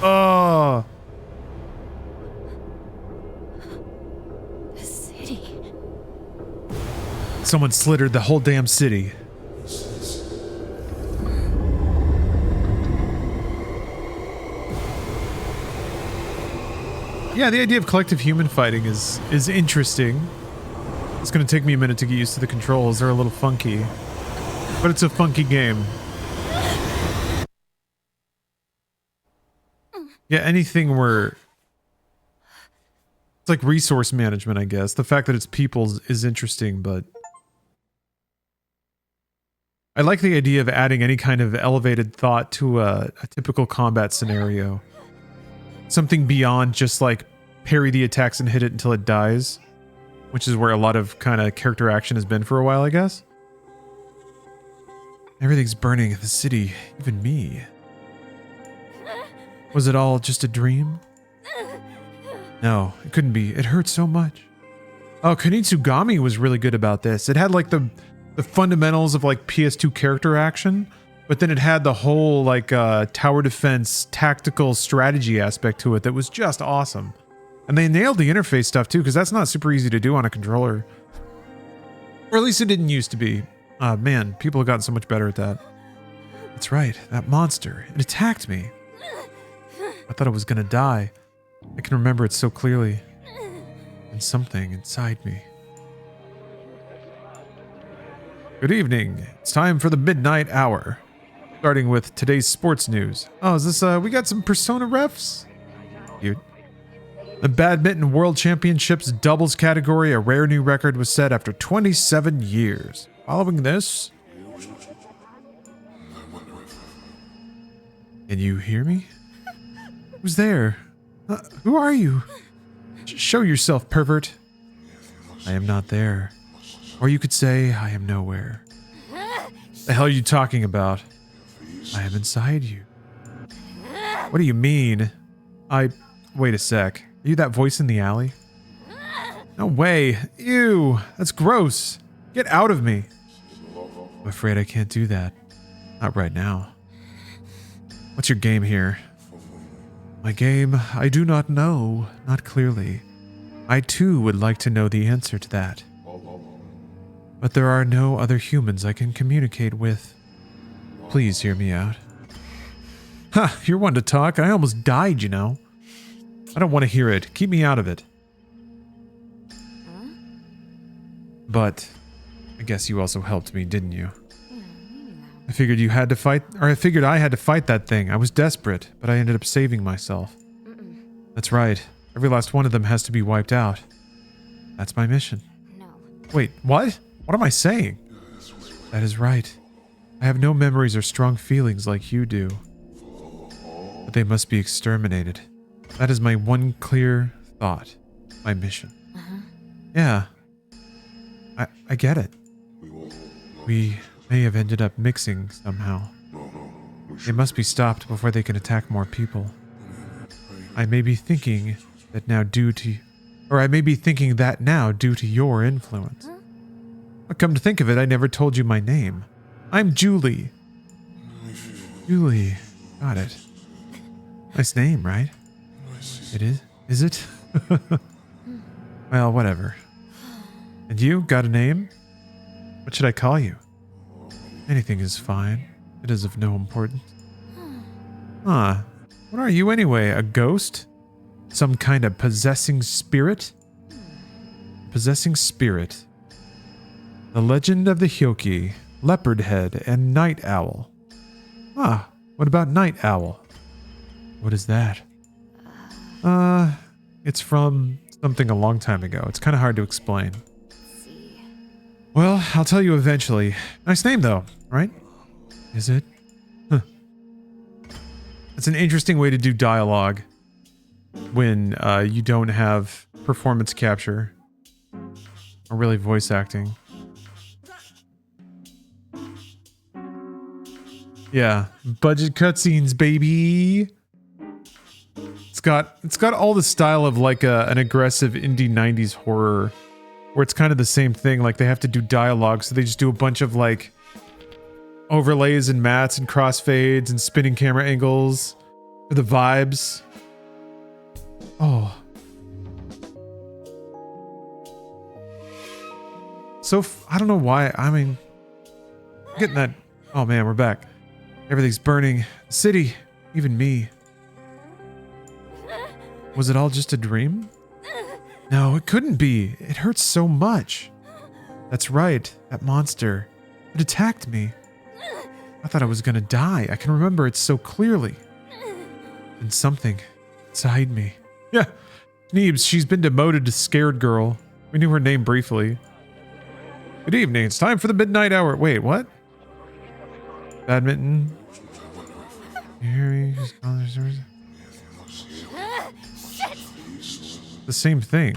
Oh. The city. Someone slittered the whole damn city. Yeah, the idea of collective human fighting is interesting. It's going to take me a minute to get used to the controls. They're a little funky. But it's a funky game. Yeah, anything where... It's like resource management, I guess. The fact that it's people's is interesting, but... I like the idea of adding any kind of elevated thought to a typical combat scenario. Something beyond just like parry the attacks and hit it until it dies, which is where a lot of kind of character action has been for a while, I guess. Everything's burning in the city, even me. Was it all just a dream? No, it couldn't be. It hurt so much. Oh, Kunitsugami was really good about this. It had like the fundamentals of like PS2 character action, but then it had the whole like tower defense tactical strategy aspect to it that was just awesome. And they nailed the interface stuff too, because that's not super easy to do on a controller. Or at least it didn't used to be. Man, people have gotten so much better at that. That's right, that monster. It attacked me. I thought I was gonna die. I can remember it so clearly. And something inside me. Good evening. It's time for the midnight hour. Starting with today's sports news. Oh, is this, we got some Persona refs? Cute. The Badminton World Championships doubles category, a rare new record was set after 27 years. Following this... Can you hear me? Who's there? Who are you? Show yourself, pervert. I am not there. Or you could say, I am nowhere. The hell are you talking about? I am inside you. What do you mean? Wait a sec. Are you that voice in the alley? No way. Ew. That's gross. Get out of me. I'm afraid I can't do that. Not right now. What's your game here? My game, I do not know. Not clearly. I too would like to know the answer to that. But there are no other humans I can communicate with. Please hear me out. Ha, you're one to talk. I almost died, you know. I don't want to hear it. Keep me out of it. But I guess you also helped me, didn't you? I figured you had to fight, or I figured I had to fight that thing. I was desperate, but I ended up saving myself. That's right. Every last one of them has to be wiped out. That's my mission. No. Wait, what? What am I saying? That is right. I have no memories or strong feelings like you do. But they must be exterminated. That is my one clear thought. My mission. Yeah. I get it. We may have ended up mixing somehow. They must be stopped before they can attack more people. I may be thinking that now due to your influence. But come to think of it, I never told you my name. I'm Julie. Julie. Got it. Nice name, right? It is? Is it? Well, whatever. And you? Got a name? What should I call you? Anything is fine. It is of no importance. Huh. What are you anyway? A ghost? Some kind of possessing spirit? Possessing spirit. The Legend of the Hyoki, Leopard Head, and Night Owl. Ah, what about Night Owl? What is that? It's from something a long time ago. It's kind of hard to explain. See. Well, I'll tell you eventually. Nice name though, right? Is it? Huh. It's an interesting way to do dialogue when you don't have performance capture or really voice acting. Yeah, budget cutscenes, baby. It's got all the style of like an aggressive indie 90s horror where it's kind of the same thing. Like they have to do dialogue, so they just do a bunch of like overlays and mats and crossfades and spinning camera angles for the vibes. Oh. So, I don't know why. I mean, getting that. Oh man, we're back. Everything's burning. The city, even me. Was it all just a dream? No, it couldn't be. It hurts so much. That's right, that monster. It attacked me. I thought I was gonna die. I can remember it so clearly. And something inside me. Yeah, Neebs, she's been demoted to Scared Girl. We knew her name briefly. Good evening, it's time for the midnight hour. Wait, what? Badminton. The same thing.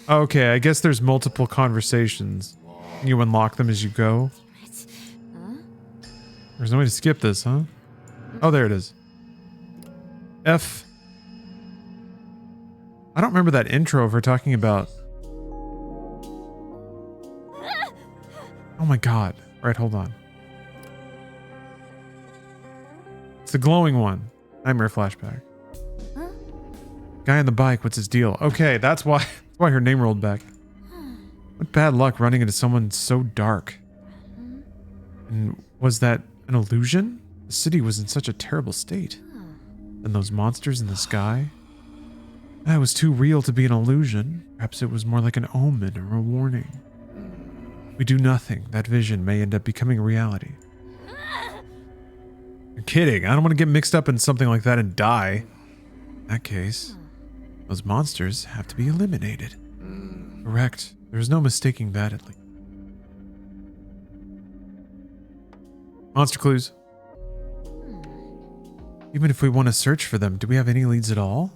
Okay, I guess there's multiple conversations. You unlock them as you go. There's no way to skip this, huh? Oh, there it is. F. I don't remember that intro of her talking about... Oh my god. Alright, hold on. It's the glowing one. Nightmare flashback. Guy on the bike, what's his deal? Okay, that's why her name rolled back. What bad luck running into someone so dark. And was that an illusion? The city was in such a terrible state. And those monsters in the sky? That was too real to be an illusion. Perhaps it was more like an omen or a warning. We do nothing. That vision may end up becoming reality. You're kidding. I don't want to get mixed up in something like that and die. In that case, those monsters have to be eliminated. Correct. There's no mistaking that at least. Monster clues. Even if we want to search for them, do we have any leads at all?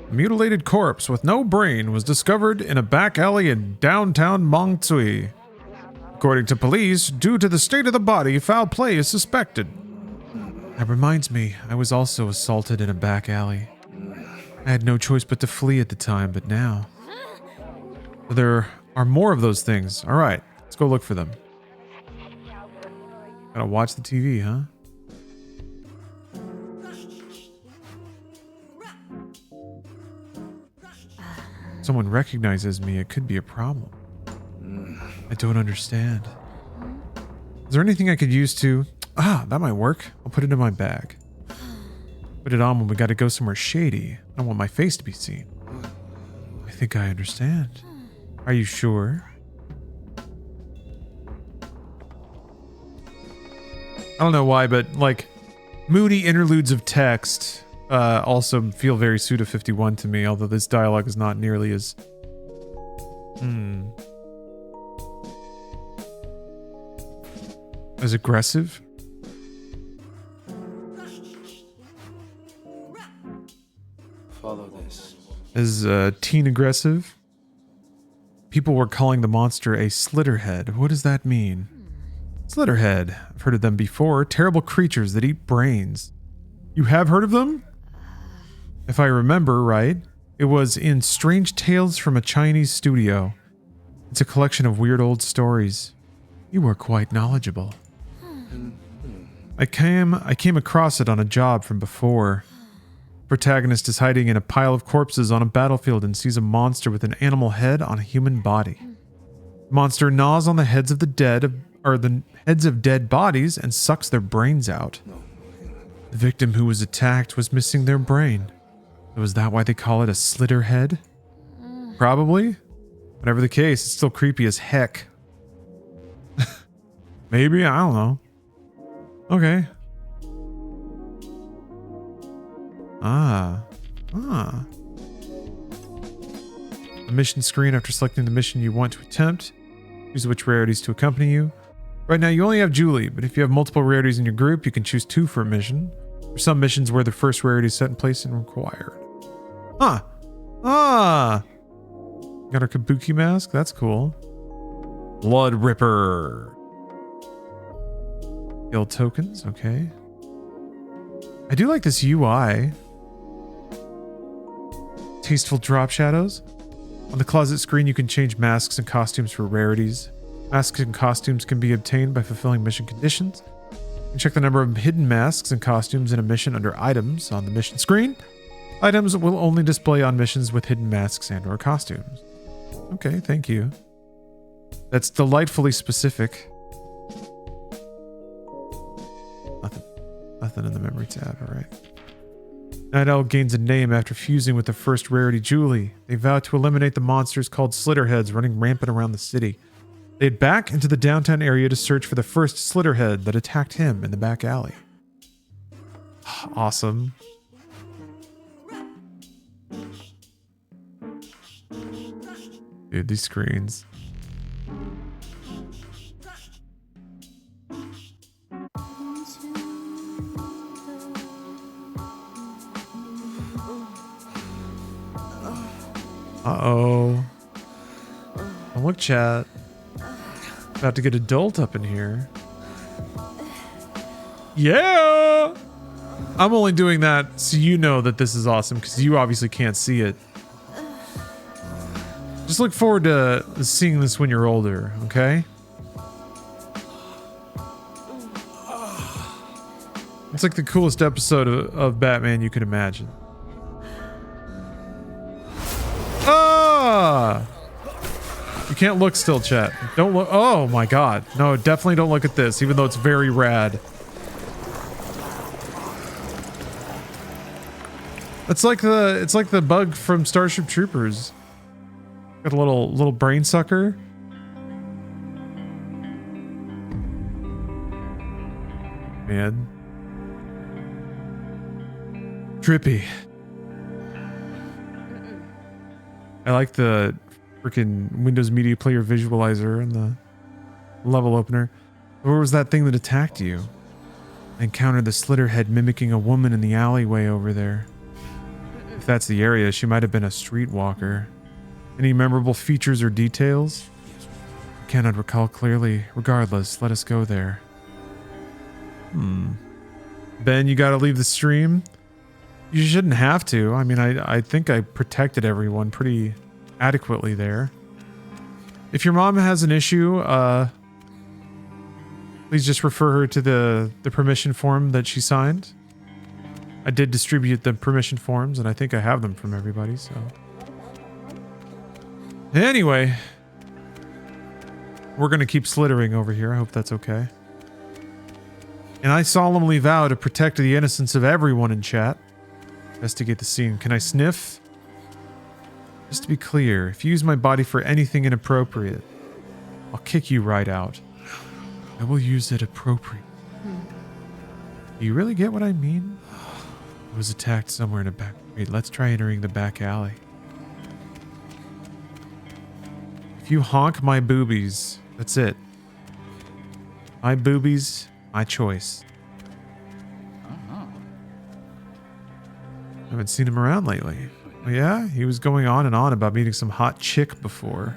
A mutilated corpse with no brain was discovered in a back alley in downtown Mongtsui. According to police, due to the state of the body, foul play is suspected. That reminds me, I was also assaulted in a back alley. I had no choice but to flee at the time, but now... There are more of those things. Alright, let's go look for them. Gotta watch the TV, huh? Someone recognizes me, it could be a problem. I don't understand. Is there anything I could use to... Ah, that might work. I'll put it in my bag. Put it on when we gotta go somewhere shady. I don't want my face to be seen. I think I understand. Are you sure? I don't know why, but like moody interludes of text also feel very Suda 51 to me, although this dialogue is not nearly as as aggressive. Follow this. As teen aggressive. People were calling the monster a Slitterhead. What does that mean? Slitterhead. I've heard of them before. Terrible creatures that eat brains. You have heard of them? If I remember right, it was in Strange Tales from a Chinese Studio. It's a collection of weird old stories. You were quite knowledgeable. I came across it on a job from before. Protagonist is hiding in a pile of corpses on a battlefield and sees a monster with an animal head on a human body. The monster gnaws on the heads of the dead, or the heads of dead bodies, and sucks their brains out. The victim who was attacked was missing their brain. So is that why they call it a Slitterhead? Probably. Whatever the case, it's still creepy as heck. Maybe, I don't know. Okay. Ah. A mission screen after selecting the mission you want to attempt. Choose which rarities to accompany you. Right now you only have Julie, but if you have multiple rarities in your group, you can choose 2 for a mission. For some missions where the first rarity is set in place and required. Got our Kabuki mask. That's cool. Blood Ripper. Guild tokens. Okay. I do like this UI. Tasteful drop shadows. On the closet screen, you can change masks and costumes for rarities. Masks and costumes can be obtained by fulfilling mission conditions. You can check the number of hidden masks and costumes in a mission under items on the mission screen. Items will only display on missions with hidden masks and or costumes. Okay, thank you. That's delightfully specific. Nothing in the memory tab, alright. Night Owl gains a name after fusing with the first rarity, Julie. They vow to eliminate the monsters called Slitterheads running rampant around the city. They head back into the downtown area to search for the first Slitterhead that attacked him in the back alley. Awesome. Dude, these screens. Uh-oh. Oh, look, chat. About to get adult up in here. Yeah! I'm only doing that so you know that this is awesome, because you obviously can't see it. Just look forward to seeing this when you're older, okay? It's like the coolest episode of Batman you could imagine. Ah! You can't look still, chat. Don't look. Oh my god. No, definitely don't look at this, even though it's very rad. It's like the bug from Starship Troopers. Got a little brain sucker. Man. Trippy. I like the freaking Windows Media Player visualizer and the level opener. Where was that thing that attacked you? I encountered the Slitterhead mimicking a woman in the alleyway over there. If that's the area, she might have been a streetwalker. Any memorable features or details? I cannot recall clearly. Regardless, let us go there. Ben, you gotta leave the stream? You shouldn't have to. I mean, I think I protected everyone pretty adequately there. If your mom has an issue, please just refer her to the permission form that she signed. I did distribute the permission forms, and I think I have them from everybody, so... Anyway. We're gonna keep slittering over here. I hope that's okay. And I solemnly vow to protect the innocence of everyone in chat. Investigate the scene. Can I sniff? Just to be clear, if you use my body for anything inappropriate, I'll kick you right out. I will use it appropriately. Do you really get what I mean? I was attacked somewhere in a back street. Let's try entering the back alley. If you honk my boobies, that's it. My boobies, my choice. I haven't seen him around lately. Oh, yeah? He was going on and on about meeting some hot chick before.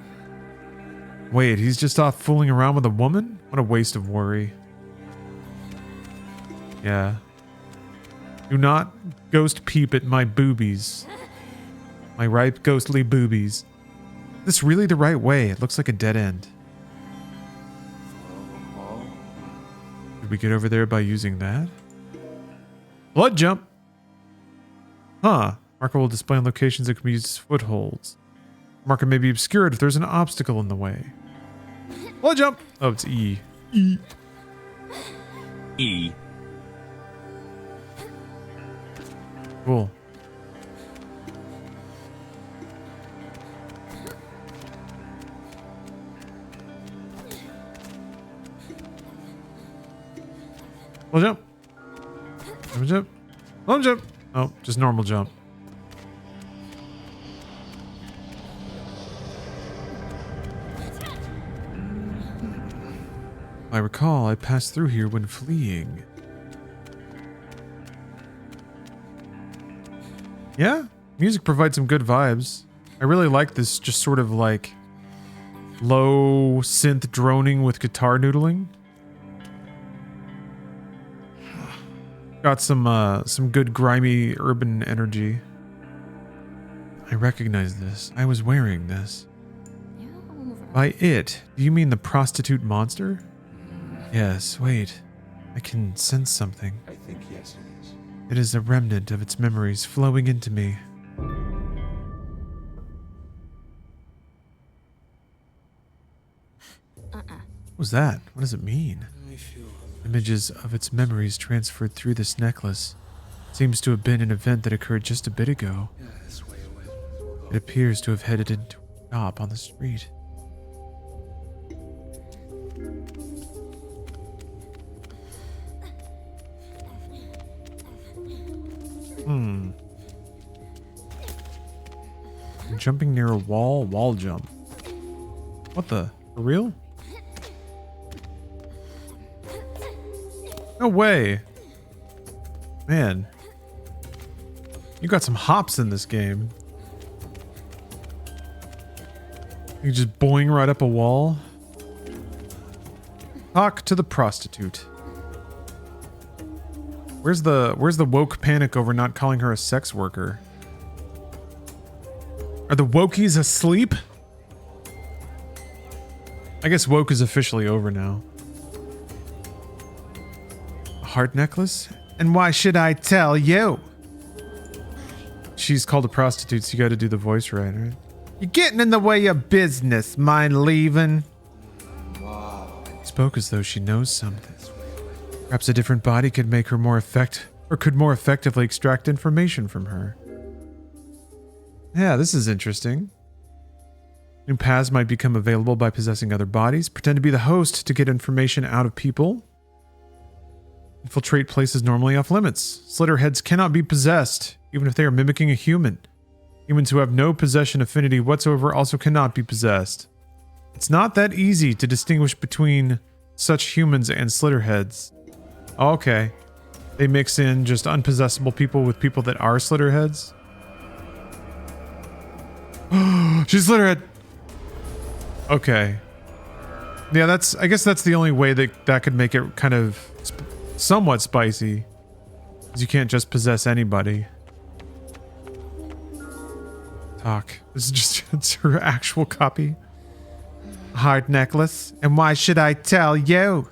Wait, he's just off fooling around with a woman? What a waste of worry. Yeah. Do not ghost peep at my boobies. My ripe ghostly boobies. Is this really the right way? It looks like a dead end. Did we get over there by using that? Blood jump! Huh. Marker will display on locations that can be used as footholds. Marker may be obscured if there's an obstacle in the way. Blood jump! Oh, it's E. E. E. Cool. Full jump. Normal jump. Long jump. Oh, just normal jump. I recall I passed through here when fleeing. Yeah, music provides some good vibes. I really like this just sort of like low synth droning with guitar noodling. Got some good grimy urban energy. I recognize this. I was wearing this. By it, do you mean the prostitute monster? Yes, wait. I can sense something. I think yes, it is. It is a remnant of its memories flowing into me. What was that? What does it mean? I feel Images of its memories transferred through this necklace. Seems to have been an event that occurred just a bit ago. yeah, this way away. It appears to have headed into a shop on the street. I'm jumping near a wall jump. What the? For real? No way. Man. You got some hops in this game. You just boing right up a wall. Talk to the prostitute. Where's the woke panic over not calling her a sex worker? Are the wokies asleep? I guess woke is officially over now. A heart necklace? And why should I tell you? She's called a prostitute, so you gotta do the voice right? You're getting in the way of business. Mind leaving? Wow. Spoke as though she knows something. Perhaps a different body could make her more could more effectively extract information from her. Yeah, this is interesting. New paths might become available by possessing other bodies. Pretend to be the host to get information out of people. Infiltrate places normally off limits. Slitterheads cannot be possessed, even if they are mimicking a human. Humans who have no possession affinity whatsoever also cannot be possessed. It's not that easy to distinguish between such humans and Slitterheads. Okay. They mix in just unpossessable people with people that are Slitterheads. She's Slitterhead. Okay. Yeah, I guess that's the only way that could make it kind of somewhat spicy. Because you can't just possess anybody. Talk. This is just it's her actual copy. Heart necklace. And why should I tell you?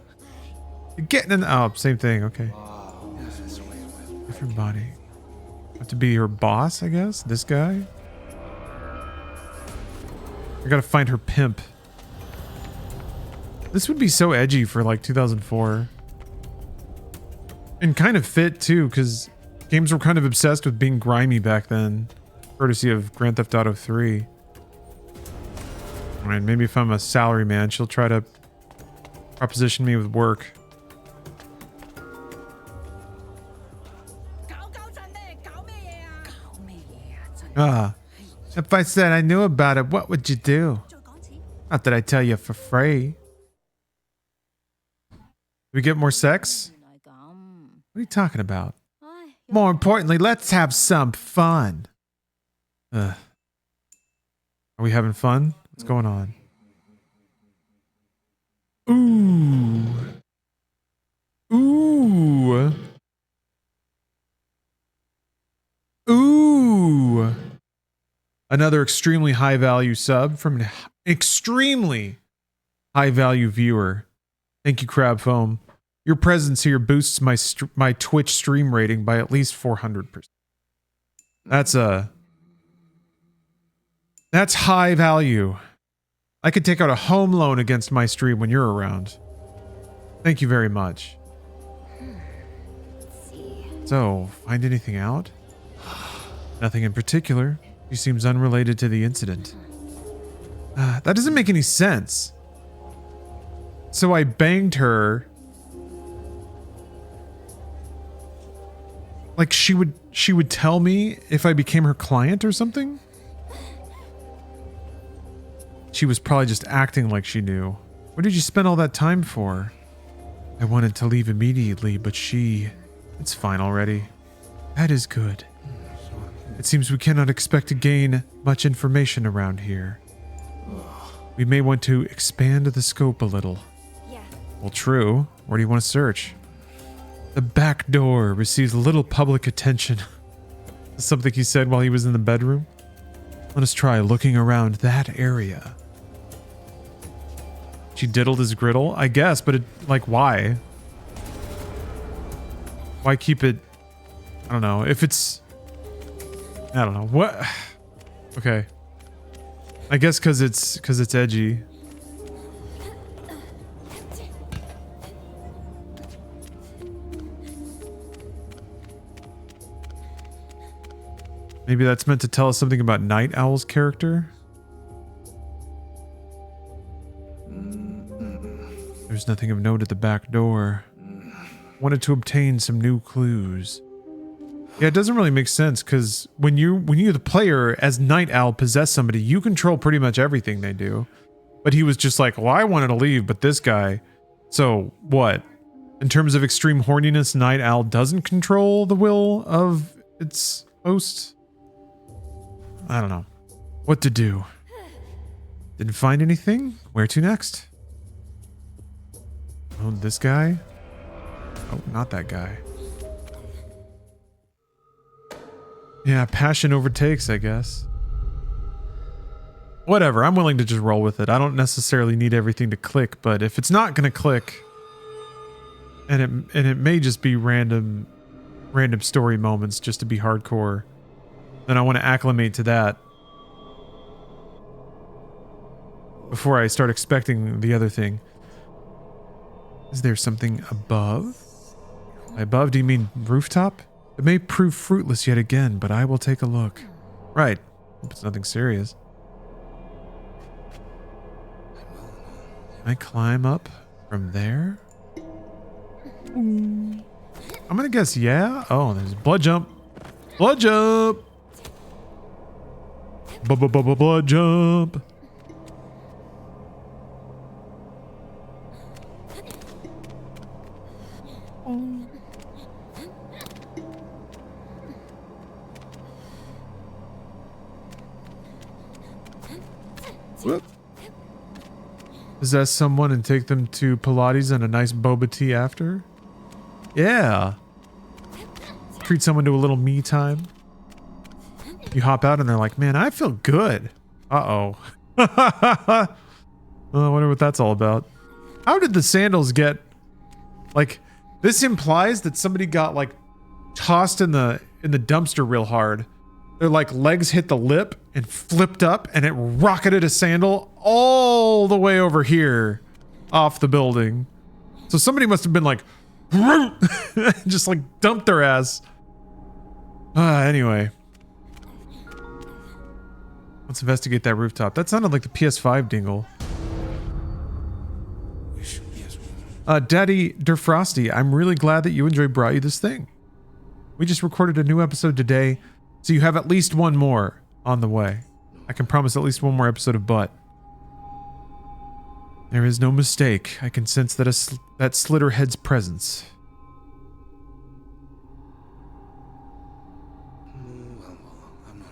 You're getting in. Oh, same thing. Okay. Wow. Yeah, this way away. Different body. Have to be her boss, I guess. This guy. I gotta find her pimp. This would be so edgy for like 2004. And kind of fit too, because games were kind of obsessed with being grimy back then. Courtesy of Grand Theft Auto 3. Alright, maybe if I'm a salary man, she'll try to proposition me with work. Ah, if I said I knew about it, what would you do? Not that I tell you for free. Do we get more sex? What are you talking about? More importantly, let's have some fun. Are we having fun? What's going on? Ooh. Ooh. Ooh. Another extremely high value sub from an extremely high value viewer. Thank you, Crab Foam. Your presence here boosts my Twitch stream rating by at least 400%. That's high value. I could take out a home loan against my stream when you're around. Thank you very much. So, find anything out? Nothing in particular. She seems unrelated to the incident. That doesn't make any sense. So I banged her Like she would tell me if I became her client or something? She was probably just acting like she knew. What did you spend all that time for? I wanted to leave immediately, but it's fine already. That is good. It seems we cannot expect to gain much information around here. We may want to expand the scope a little. Yeah. Well, true. Where do you want to search? The back door receives little public attention. Something he said while he was in the bedroom. Let us try looking around that area. She diddled his griddle, I guess, but why? Why keep it? I don't know. If it's, I don't know what. Okay. I guess because it's edgy. Maybe that's meant to tell us something about Night Owl's character. There's nothing of note at the back door. Wanted to obtain some new clues. Yeah, it doesn't really make sense because when you the player as Night Owl possess somebody, you control pretty much everything they do. But he was just like, well, I wanted to leave, but this guy. So what? In terms of extreme horniness, Night Owl doesn't control the will of its host? I don't know. What to do? Didn't find anything? Where to next? Oh, this guy? Oh, not that guy. Yeah, passion overtakes, I guess. Whatever, I'm willing to just roll with it. I don't necessarily need everything to click, but if it's not gonna click, and it may just be random story moments just to be hardcore, then I want to acclimate to that before I start expecting the other thing. Is there something above? By above, do you mean rooftop? It may prove fruitless yet again, but I will take a look. Right. Hope it's nothing serious. Can I climb up from there? I'm gonna guess yeah. Oh, there's blood jump. Blood jump. Blood jump. Whoop. Possess someone and take them to Pilates and a nice boba tea after? Yeah. Treat someone to a little me time. You hop out and they're like, man, I feel good. Uh-oh. Well, I wonder what that's all about. How did the sandals get... Like, this implies that somebody got, like, tossed in the dumpster real hard. Their, like, legs hit the lip and flipped up and it rocketed a sandal all the way over here off the building. So somebody must have been like... just, like, dumped their ass. Anyway. Let's investigate that rooftop. That sounded like the PS5 dingle. Daddy Derfrosty, I'm really glad that you enjoyed brought you this thing. We just recorded a new episode today, so you have at least one more on the way. I can promise at least one more episode of Butt. There is no mistake. I can sense that that Slitterhead's presence.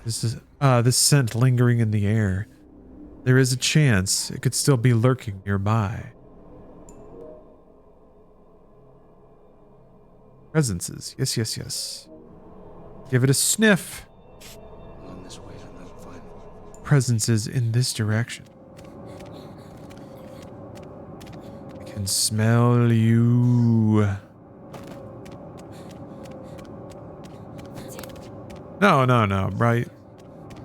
This scent lingering in the air. There is a chance it could still be lurking nearby. Presences. Yes, yes, yes. Give it a sniff. Along this way, then they'll find me. Presences in this direction. I can smell you. No, right?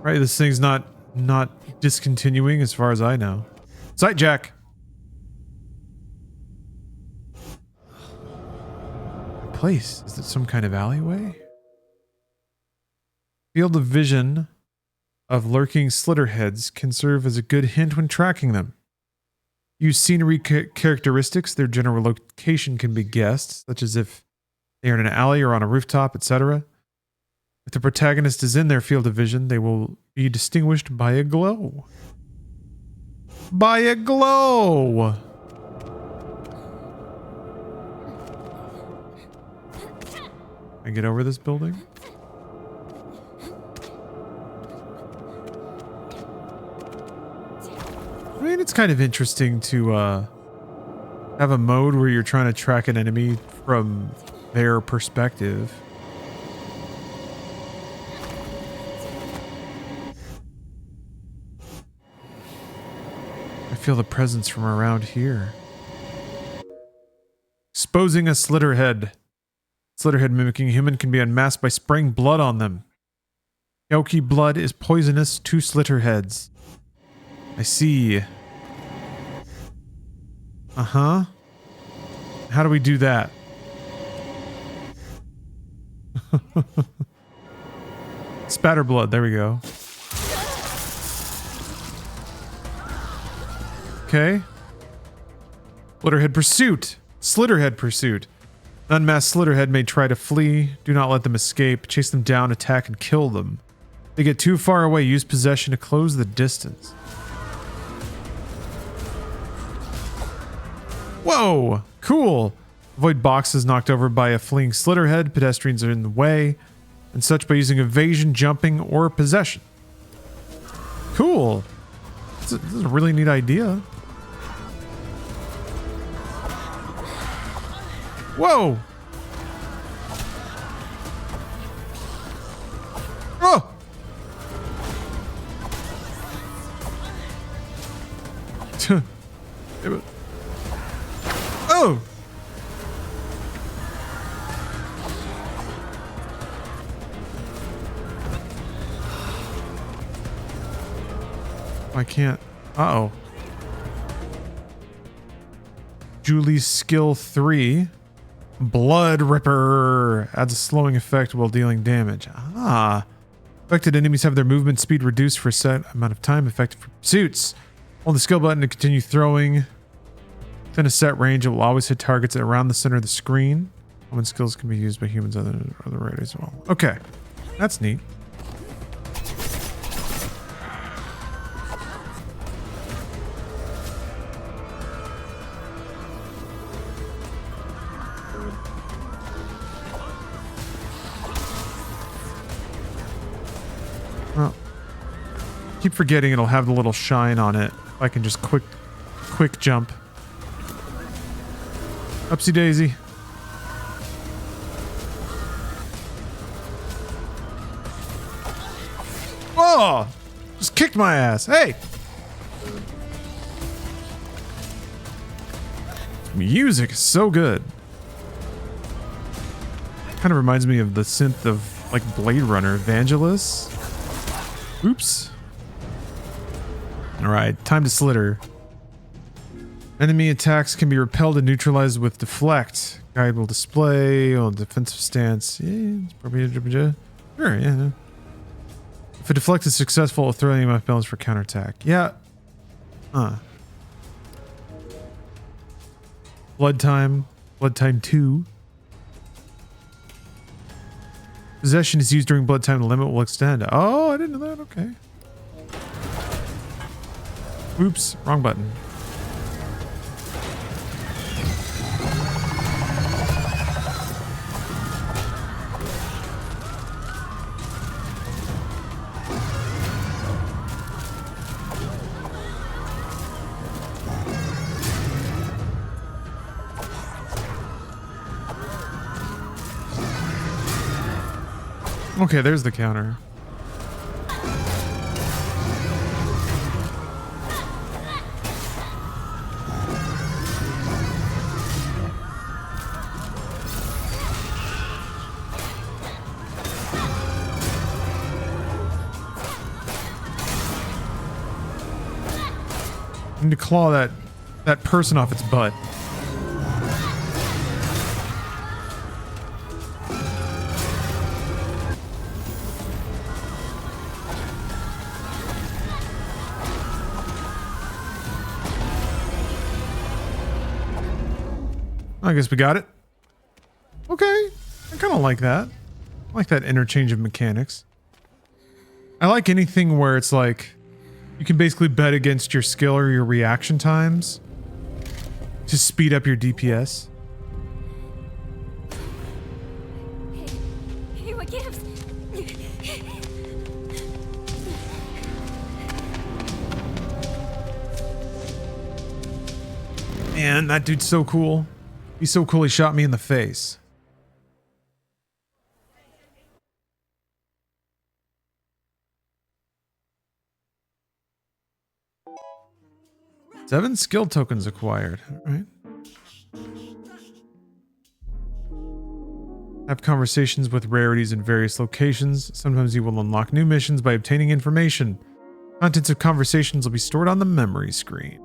Right, this thing's not discontinuing as far as I know. Sight jack. Place? Is it some kind of alleyway? Field of vision of lurking slitterheads can serve as a good hint when tracking them. Use scenery characteristics. Their general location can be guessed, such as if They are in an alley or on a rooftop, etc. If the protagonist is in their field of vision, they will be distinguished by a glow. By a glow! I get over this building? I mean, it's kind of interesting to have a mode where you're trying to track an enemy from their perspective. I feel the presence from around here. Exposing a Slitterhead. Slitterhead mimicking a human can be unmasked by spraying blood on them. Yoki blood is poisonous to Slitterheads. I see. Uh-huh. How do we do that? Spatter blood. There we go. Okay. Slitterhead pursuit. Slitterhead pursuit. An unmasked Slitterhead may try to flee. Do not let them escape. Chase them down, attack, and kill them. If they get too far away, use possession to close the distance. Whoa! Cool! Avoid boxes knocked over by a fleeing Slitterhead. Pedestrians are in the way. And such by using evasion, jumping, or possession. Cool! This is a really neat idea. Whoa! Oh! Oh! I can't. Uh-oh. Julie's skill 3. Blood Ripper adds a slowing effect while dealing damage. Ah. Affected enemies have their movement speed reduced for a set amount of time, effective for pursuits. Hold the skill button to continue throwing. Within a set range, it will always hit targets around the center of the screen. Common skills can be used by humans other raiders as well. Okay. That's neat. Well, keep forgetting it'll have the little shine on it. I can just quick jump. Upsie daisy. Oh! Just kicked my ass. Hey! Music is so good. Kind of reminds me of the synth of like Blade Runner, Vangelis. Oops. Alright, time to slitter. Enemy attacks can be repelled and neutralized with deflect. Guide will display on defensive stance. Yeah, it's probably sure, yeah. If a deflect is successful, it'll throw enemy balance for counterattack. Yeah. Blood time. Blood time 2. Possession is used during blood time. The limit will extend. Oh, I didn't know that. Okay. Oops. Wrong button. Okay, there's the counter. I need to claw that person off its butt. I guess we got it. Okay. kind of like that. I like that interchange of mechanics. I like anything where it's like you can basically bet against your skill or your reaction times to speed up your DPS. Hey, what gives? Man, that dude's so cool. He's so cool he shot me in the face. Seven skill tokens acquired. All right. Have conversations with rarities in various locations. Sometimes you will unlock new missions by obtaining information. Contents of conversations will be stored on the memory screen.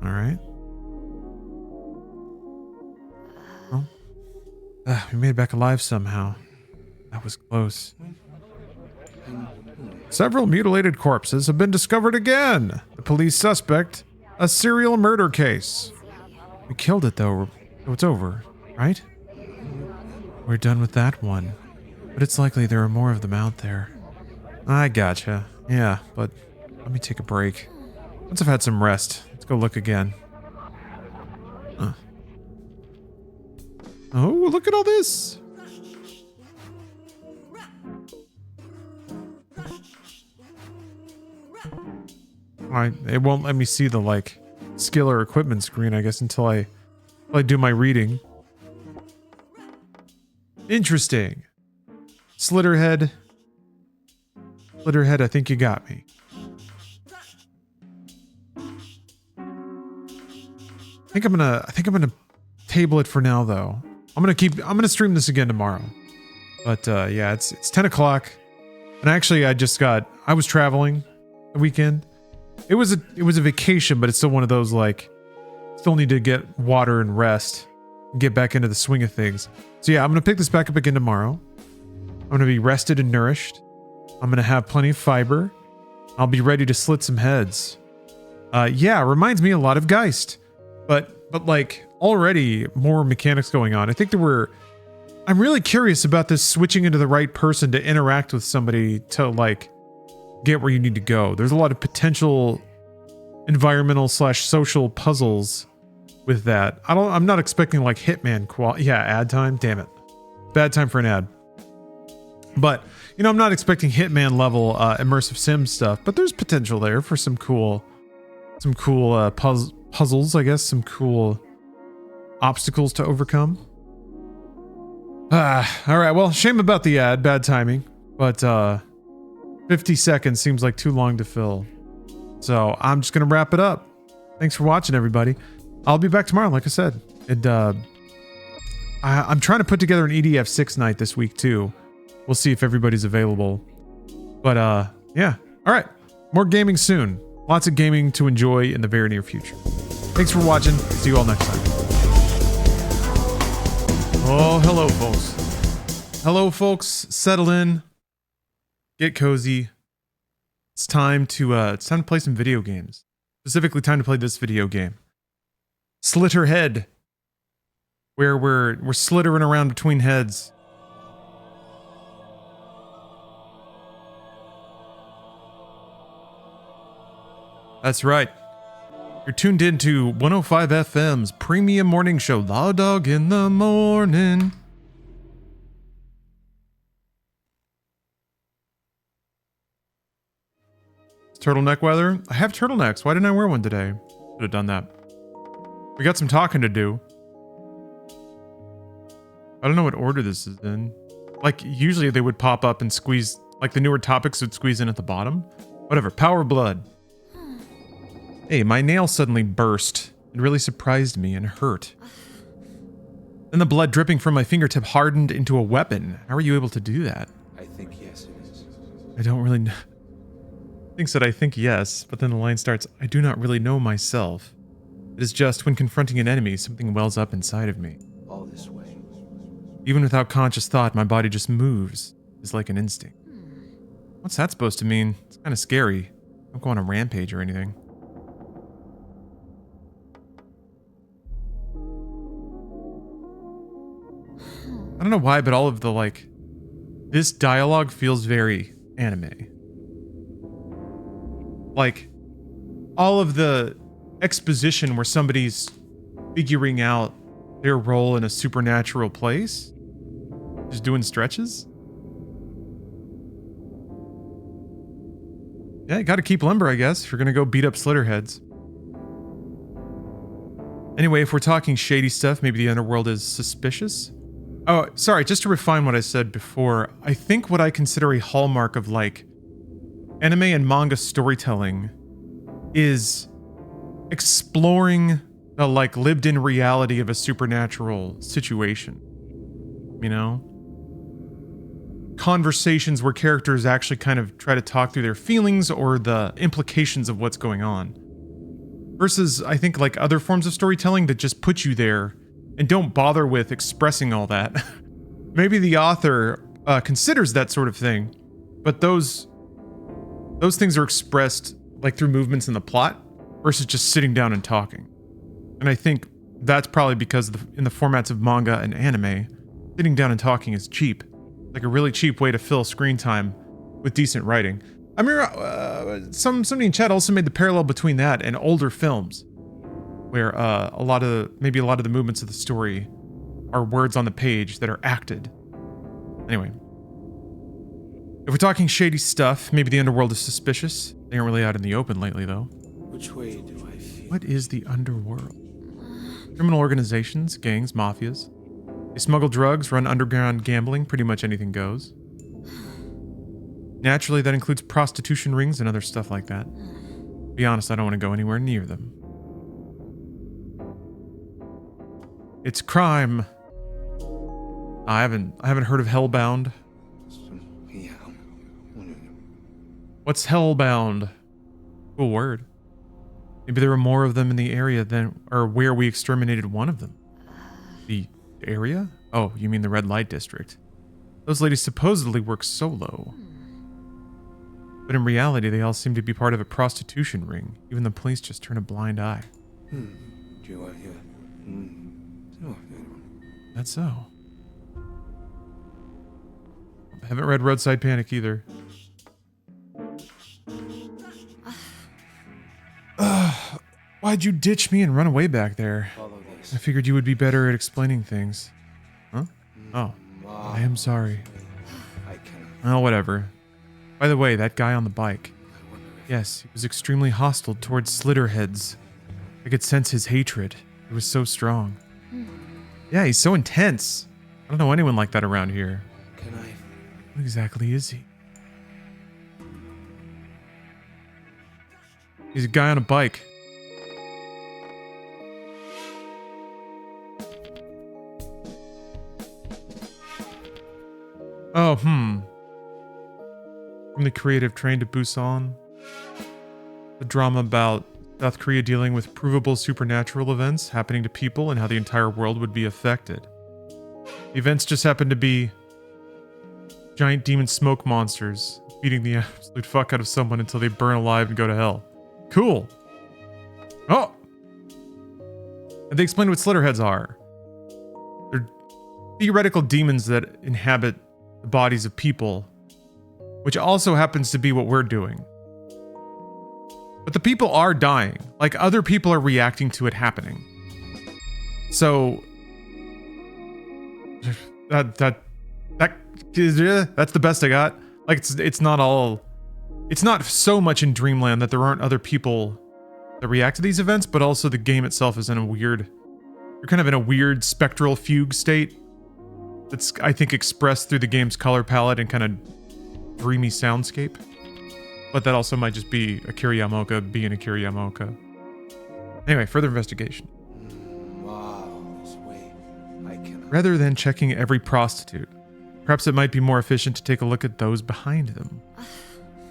All right. Well, we made it back alive somehow. That was close. Several mutilated corpses have been discovered again. The police suspect, a serial murder case. We killed it though, so it's over, right? We're done with that one. But it's likely there are more of them out there. I gotcha. Yeah, but let me take a break. Once I've had some rest, let's go look again. Oh, look at all this! It won't let me see the like skill or equipment screen, I guess, until I do my reading. Interesting. Slitterhead. Slitterhead, I think you got me. I think I'm gonna table it for now though. I'm gonna stream this again tomorrow. But yeah, it's 10 o'clock. And actually I was traveling the weekend. It was a vacation, but it's still one of those like still need to get water and rest and get back into the swing of things. So yeah, I'm gonna pick this back up again tomorrow. I'm gonna be rested and nourished. I'm gonna have plenty of fiber. I'll be ready to slit some heads. Yeah, reminds me a lot of Geist. But like already more mechanics going on. I think I'm really curious about this switching into the right person to interact with somebody to like get where you need to go. There's a lot of potential environmental / social puzzles with that. I'm not expecting like Hitman ad time. Damn it. Bad time for an ad. But, you know, I'm not expecting Hitman level immersive sim stuff, but there's potential there for some cool puzzles, I guess, some cool obstacles to overcome. All right, well, shame about the ad, bad timing, but 50 seconds seems like too long to fill. So I'm just going to wrap it up. Thanks for watching, everybody. I'll be back tomorrow, like I said. I'm trying to put together an EDF6 night this week, too. We'll see if everybody's available. But, yeah. All right. More gaming soon. Lots of gaming to enjoy in the very near future. Thanks for watching. See you all next time. Oh, hello, folks. Hello, folks. Settle in. Get cozy. It's time to play some video games. Specifically, time to play this video game. Slitterhead. Where we're slittering around between heads. That's right. You're tuned in to 105 FM's premium morning show, Law Dog in the Morning. Turtleneck weather? I have turtlenecks. Why didn't I wear one today? Should have done that. We got some talking to do. I don't know what order this is in. Like, usually they would pop up and squeeze, like the newer topics would squeeze in at the bottom. Whatever, power blood. Hey, my nail suddenly burst. It really surprised me and hurt. Then the blood dripping from my fingertip hardened into a weapon. How are you able to do that? I think yes, it is. I don't really know. Thinks that I think yes, but then the line starts, I do not really know myself. It is just when confronting an enemy, something wells up inside of me. All this way. Even without conscious thought, my body just moves. It's like an instinct. What's that supposed to mean? It's kind of scary. Don't go on a rampage or anything. don't know why, but all of the like, this dialogue feels very anime. Like, all of the exposition where somebody's figuring out their role in a supernatural place, just doing stretches. Yeah, you gotta keep limber, I guess, if you're gonna go beat up Slitterheads. Anyway, if we're talking shady stuff, maybe the underworld is suspicious. Oh, sorry, just to refine what I said before, I think what I consider a hallmark of, like, anime and manga storytelling is exploring the, like, lived-in reality of a supernatural situation. You know? Conversations where characters actually kind of try to talk through their feelings or the implications of what's going on. Versus, I think, like, other forms of storytelling that just put you there and don't bother with expressing all that. Maybe the author considers that sort of thing, but those things are expressed, like, through movements in the plot versus just sitting down and talking. And I think that's probably because in the formats of manga and anime, sitting down and talking is cheap. Like a really cheap way to fill screen time with decent writing. I mean, somebody in chat also made the parallel between that and older films, where a lot of the movements of the story are words on the page that are acted. Anyway, if we're talking shady stuff, maybe the underworld is suspicious. They aren't really out in the open lately, though. Which way do I feel? What is the underworld? Criminal organizations, gangs, mafias. They smuggle drugs, run underground gambling, pretty much anything goes. Naturally, that includes prostitution rings and other stuff like that. To be honest, I don't want to go anywhere near them. It's crime. I haven't heard of Hellbound. What's Hellbound? Cool word. Maybe there were more of them in the area than, or where we exterminated one of them. The area? Oh, you mean the red light district. Those ladies supposedly work solo. But in reality, they all seem to be part of a prostitution ring. Even the police just turn a blind eye. That's so. I haven't read Roadside Panic either. Why'd you ditch me and run away back there? I figured you would be better at explaining things. Huh? Oh. I am sorry. Oh, whatever. By the way, that guy on the bike. Yes, he was extremely hostile towards Slitterheads. I could sense his hatred. It was so strong. Yeah, he's so intense. I don't know anyone like that around here. What exactly is he? He's a guy on a bike. Oh, From the creative train to Busan. The drama about South Korea dealing with provable supernatural events happening to people and how the entire world would be affected. The events just happen to be giant demon smoke monsters beating the absolute fuck out of someone until they burn alive and go to hell. Cool. Oh! And they explain what Slitterheads are. They're theoretical demons that inhabit the bodies of people, which also happens to be what we're doing. But the people are dying. Like, other people are reacting to it happening. So that's the best I got. Like, it's not so much in Dreamland that there aren't other people that react to these events, but also the game itself is in a weird, you're kind of in a weird spectral fugue state that's, I think, expressed through the game's color palette and kind of dreamy soundscape. But that also might just be Akira Yamaoka being Akira Yamaoka. Anyway, further investigation. Rather than checking every prostitute, perhaps it might be more efficient to take a look at those behind them.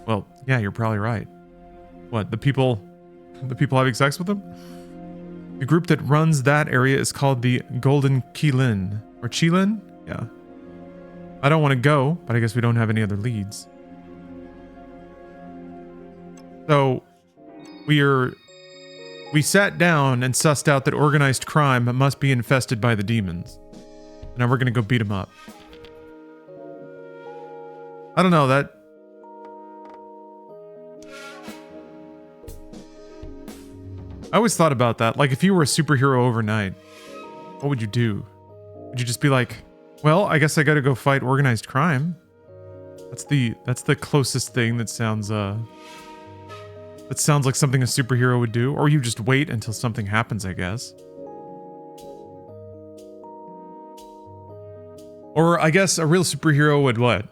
Well, yeah, you're probably right. What, the people having sex with them? The group that runs that area is called the Golden Qilin. Or Qilin? Yeah. I don't want to go, but I guess we don't have any other leads. So, we sat down and sussed out that organized crime must be infested by the demons. Now we're gonna go beat him up. I don't know, that... I always thought about that. Like, if you were a superhero overnight, what would you do? Would you just be like, well, I guess I gotta go fight organized crime? That's the closest thing that sounds like something a superhero would do. Or you just wait until something happens, I guess. Or I guess a real superhero would what?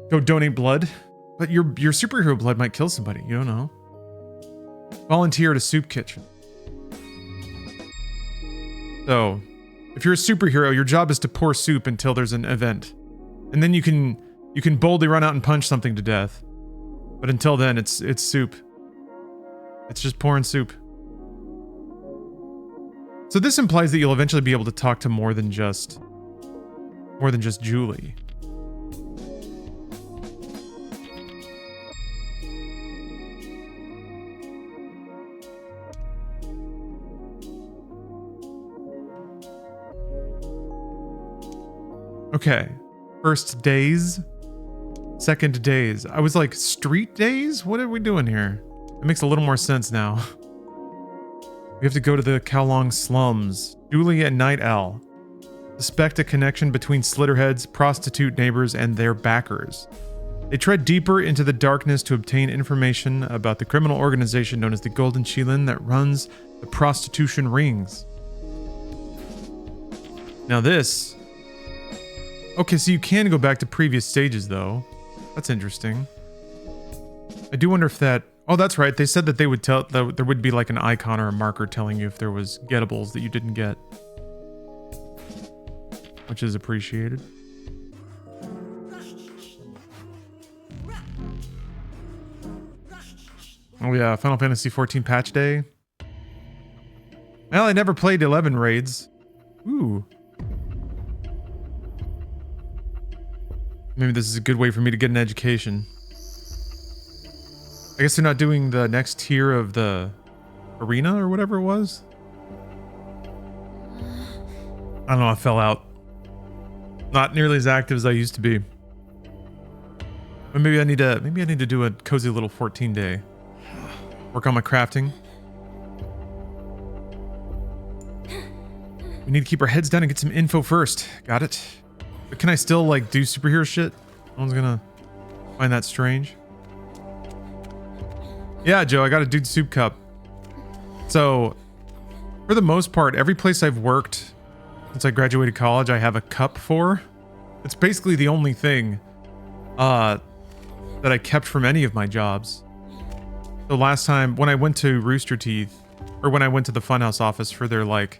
Go donate blood? But your superhero blood might kill somebody, you don't know. Volunteer at a soup kitchen. So, if you're a superhero, your job is to pour soup until there's an event. And then you can boldly run out and punch something to death. But until then, it's soup. It's just pouring soup. So this implies that you'll eventually be able to talk to more than just Julie. Okay. First days. Second days. I was like, street days? What are we doing here? It makes a little more sense now. We have to go to the Kowloon slums. Julie and Night Owl suspect a connection between Slitterhead's prostitute neighbors and their backers. They tread deeper into the darkness to obtain information about the criminal organization known as the Golden Shilin that runs the prostitution rings. Now this... Okay, so you can go back to previous stages, though. That's interesting. I do wonder if that... Oh, that's right. They said that they would tell... that there would be like an icon or a marker telling you if there was gettables that you didn't get. Which is appreciated. Oh yeah, Final Fantasy XIV patch day. Well, I never played 11 raids. Ooh. Maybe this is a good way for me to get an education. I guess they're not doing the next tier of the arena or whatever it was. I don't know, I fell out. Not nearly as active as I used to be. But maybe I need to do a cozy little 14 day. Work on my crafting. We need to keep our heads down and get some info first. Got it. But can I still, like, do superhero shit? No one's gonna find that strange. Yeah, Joe, I got a dude soup cup. So, for the most part, every place I've worked since I graduated college, I have a cup for. It's basically the only thing that I kept from any of my jobs. The last time, when I went to Rooster Teeth, or when I went to the Funhouse office for their, like,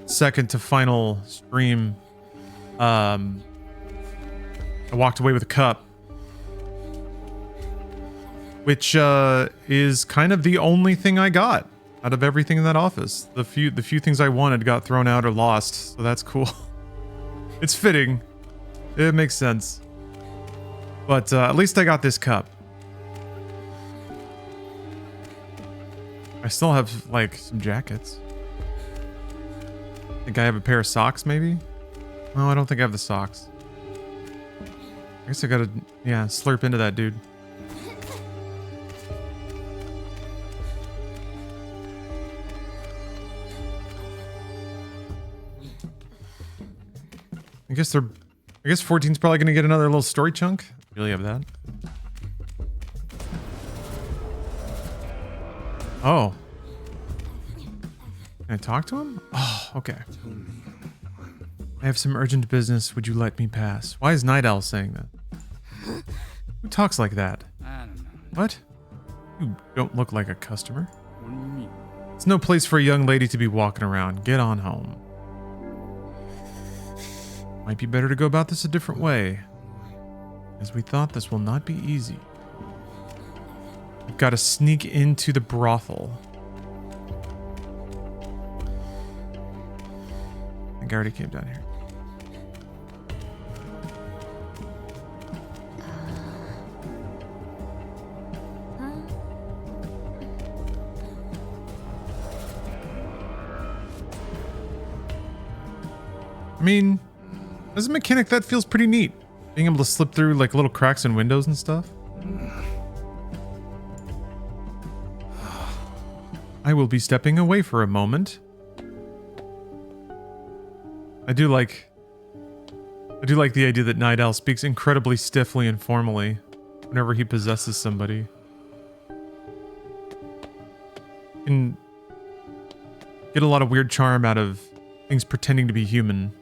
second to final stream, I walked away with a cup, which is kind of the only thing I got out of everything in that office. The few things I wanted got thrown out or lost, so that's cool. It's fitting. It makes sense. But at least I got this cup. I still have, like, some jackets. I think I have a pair of socks, maybe? No, I don't think I have the socks. I guess I gotta, yeah, slurp into that dude. I guess 14's probably gonna get another little story chunk. Really have that. Oh. Can I talk to him? Oh, okay. I have some urgent business. Would you let me pass? Why is Night Owl saying that? Who talks like that? What? You don't look like a customer. It's no place for a young lady to be walking around. Get on home. Might be better to go about this a different way. As we thought, this will not be easy. I've got to sneak into the brothel. I think I already came down here. I mean, as a mechanic, that feels pretty neat. Being able to slip through like little cracks in windows and stuff. I will be stepping away for a moment. I do like the idea that Night Owl speaks incredibly stiffly and formally whenever he possesses somebody. Can get a lot of weird charm out of things pretending to be human.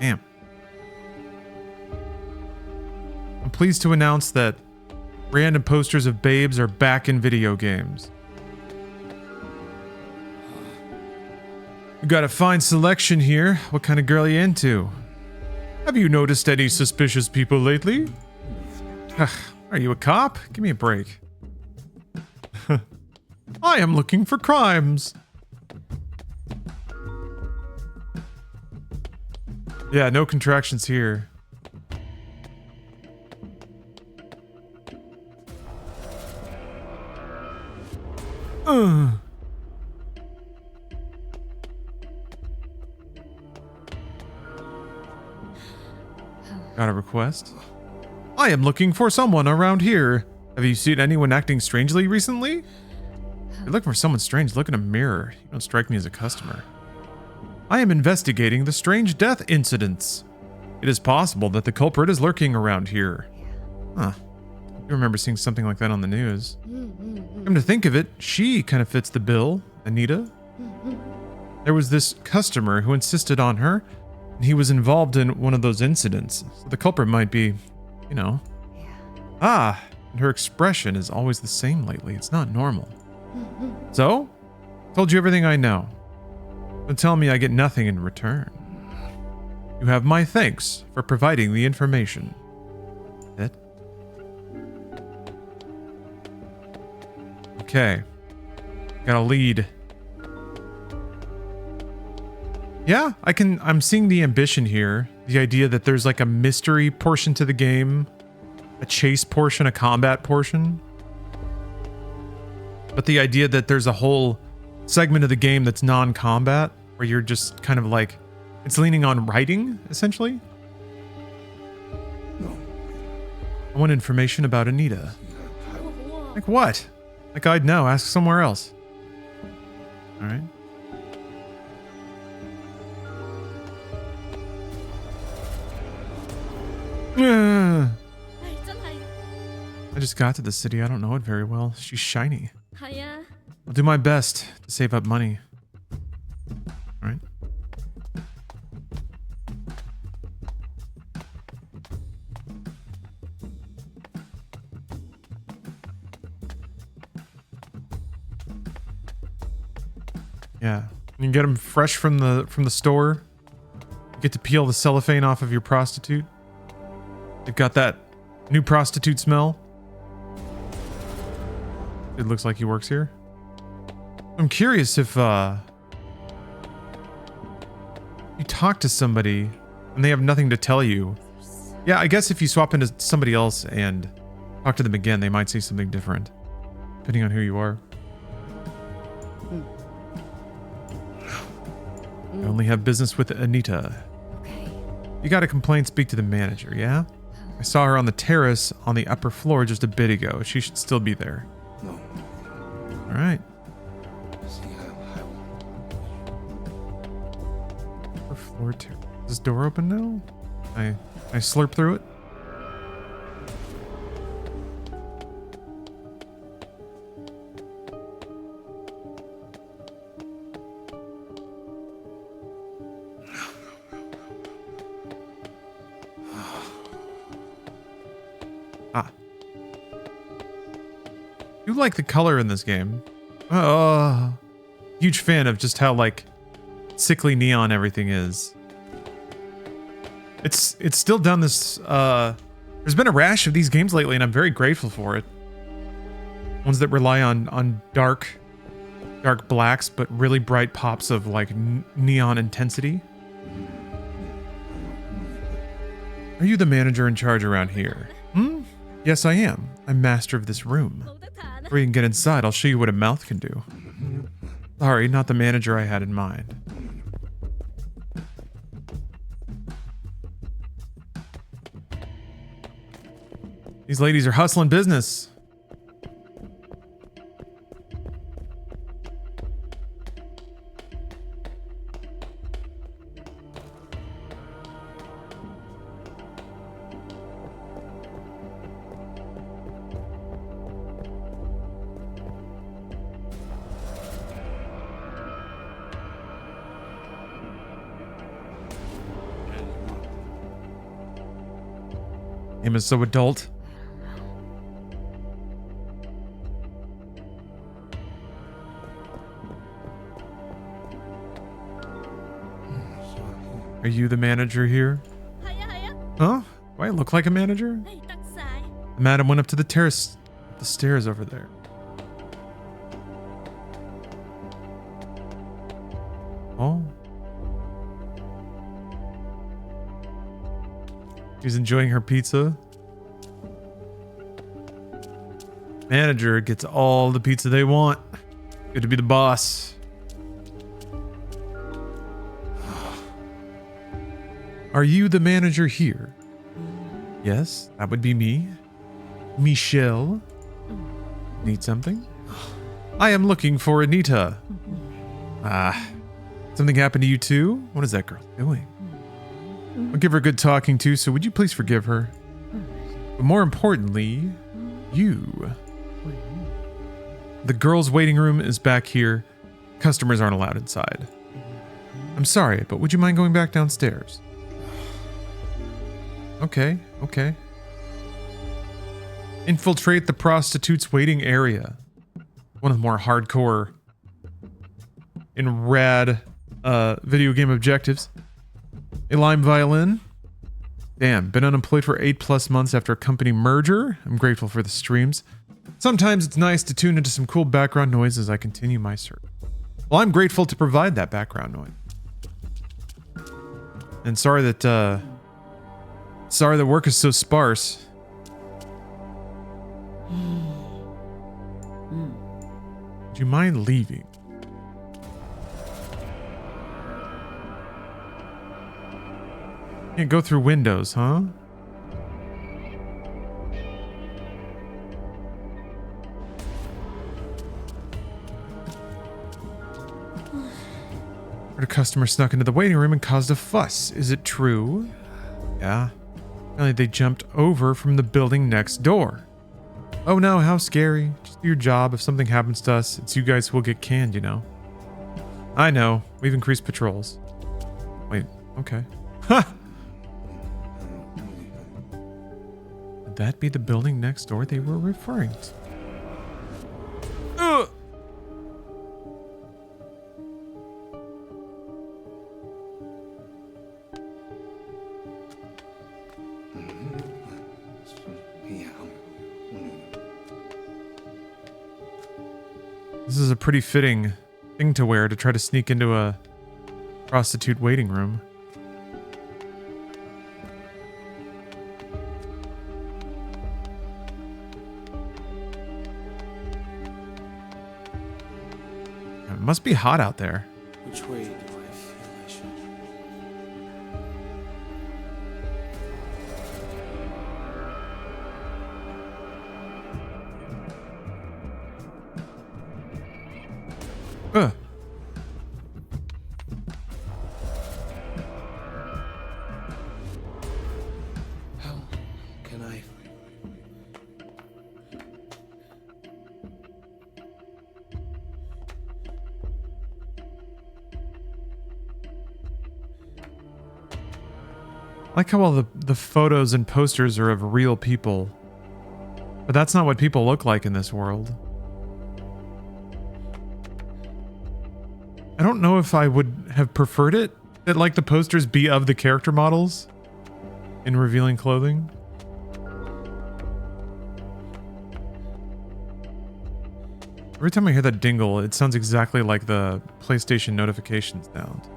Damn. I'm pleased to announce that random posters of babes are back in video games. We got a fine selection here. What kind of girl are you into? Have you noticed any suspicious people lately? Are you a cop? Give me a break. I am looking for crimes. Yeah, no contractions here. Got a request? I am looking for someone around here. Have you seen anyone acting strangely recently? If you're looking for someone strange, look in a mirror. You don't strike me as a customer. I am investigating the strange death incidents. It is possible that the culprit is lurking around here. Huh. I remember seeing something like that on the news. Come to think of it, she kind of fits the bill, Anita. There was this customer who insisted on her, and he was involved in one of those incidents. So the culprit might be, you know. Ah, and her expression is always the same lately. It's not normal. So, told you everything I know. Don't tell me I get nothing in return. You have my thanks for providing the information. It? Okay. Got a lead. Yeah, I'm seeing the ambition here. The idea that there's like a mystery portion to the game, a chase portion, a combat portion. But the idea that there's a whole segment of the game that's non-combat, where you're just kind of like, it's leaning on writing, essentially. I want information about Anita. Like what? Like I'd know, ask somewhere else. Alright. I just got to the city. I don't know it very well. She's shiny. I'll do my best to save up money. All right. Yeah. You can get them fresh from the store. You get to peel the cellophane off of your prostitute. They've got that new prostitute smell. It looks like he works here. I'm curious if you talk to somebody and they have nothing to tell you. Yeah, I guess if you swap into somebody else and talk to them again, they might say something different, depending on who you are. I only have business with Anita. You got a complaint, speak to the manager, yeah? I saw her on the terrace on the upper floor just a bit ago. She should still be there. All right. Upper floor terrace. Is this door open now? I slurp through it. You like the color in this game. Huge fan of just how like sickly neon everything is. It's still done this. There's been a rash of these games lately, and I'm very grateful for it. Ones that rely on dark blacks, but really bright pops of like neon intensity. Are you the manager in charge around here? Yes, I am. I'm master of this room. Before you can get inside, I'll show you what a mouth can do. Sorry, not the manager I had in mind. These ladies are hustling business. Him is so adult. Are you the manager here? Huh? Do I look like a manager? The madam went up to the terrace, the stairs over there. Oh. She's enjoying her pizza. Manager gets all the pizza they want. Good to be the boss. Are you the manager here? Yes, that would be me. Michelle. Need something? I am looking for Anita. Something happened to you too? What is that girl doing? I'll give her a good talking to, so would you please forgive her? But more importantly, you. The girls' waiting room is back here. Customers aren't allowed inside. I'm sorry, but would you mind going back downstairs? Okay. Infiltrate the prostitutes' waiting area. One of the more hardcore and rad video game objectives. A lime violin. Damn, been unemployed for 8+ months after a company merger. I'm grateful for the streams. Sometimes it's nice to tune into some cool background noise as I continue my search. Well, I'm grateful to provide that background noise. And sorry that work is so sparse. Would you mind leaving? Can't go through windows, huh? Heard a customer snuck into the waiting room and caused a fuss. Is it true? Yeah. Apparently they jumped over from the building next door. Oh no, how scary. Just do your job. If something happens to us, it's you guys who will get canned, you know. I know. We've increased patrols. Wait, okay. Ha! Would that be the building next door they were referring to? Ugh! This is a pretty fitting thing to wear to try to sneak into a prostitute waiting room. It must be hot out there. Which way do I feel I should? How can I? I like how all the photos and posters are of real people. But that's not what people look like in this world. I don't know if I would have preferred it, that like the posters be of the character models in revealing clothing. Every time I hear that dingle, it sounds exactly like the PlayStation notification sound.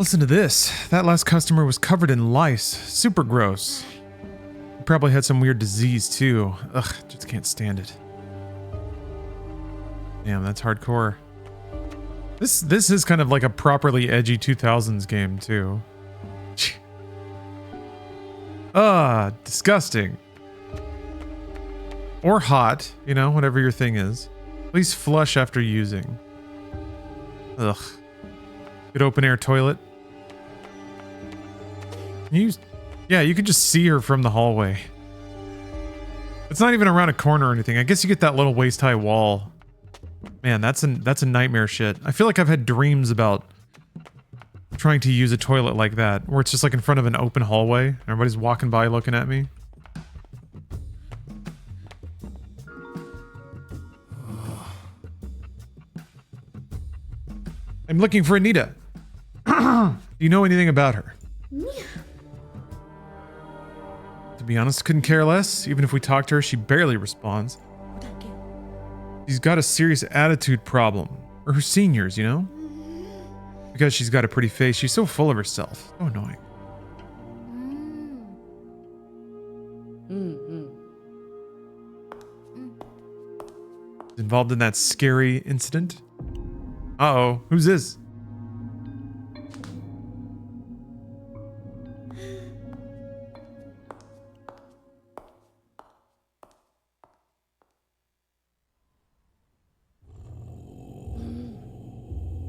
Listen to this. That last customer was covered in lice. Super gross. He probably had some weird disease too. Ugh, just can't stand it. Damn, that's hardcore. This is kind of like a properly edgy 2000s game too. Disgusting. Or hot, you know, whatever your thing is. Please flush after using. Ugh. Good open air toilet. Yeah, you can just see her from the hallway. It's not even around a corner or anything. I guess you get that little waist high wall. Man, that's a nightmare shit. I feel like I've had dreams about trying to use a toilet like that, where it's just like in front of an open hallway. Everybody's walking by looking at me. I'm looking for Anita. Do you know anything about her? To be honest, couldn't care less. Even if we talk to her, she barely responds. She's got a serious attitude problem. Or her seniors, you know? Because she's got a pretty face, she's so full of herself. So annoying. Involved in that scary incident? Uh-oh, who's this?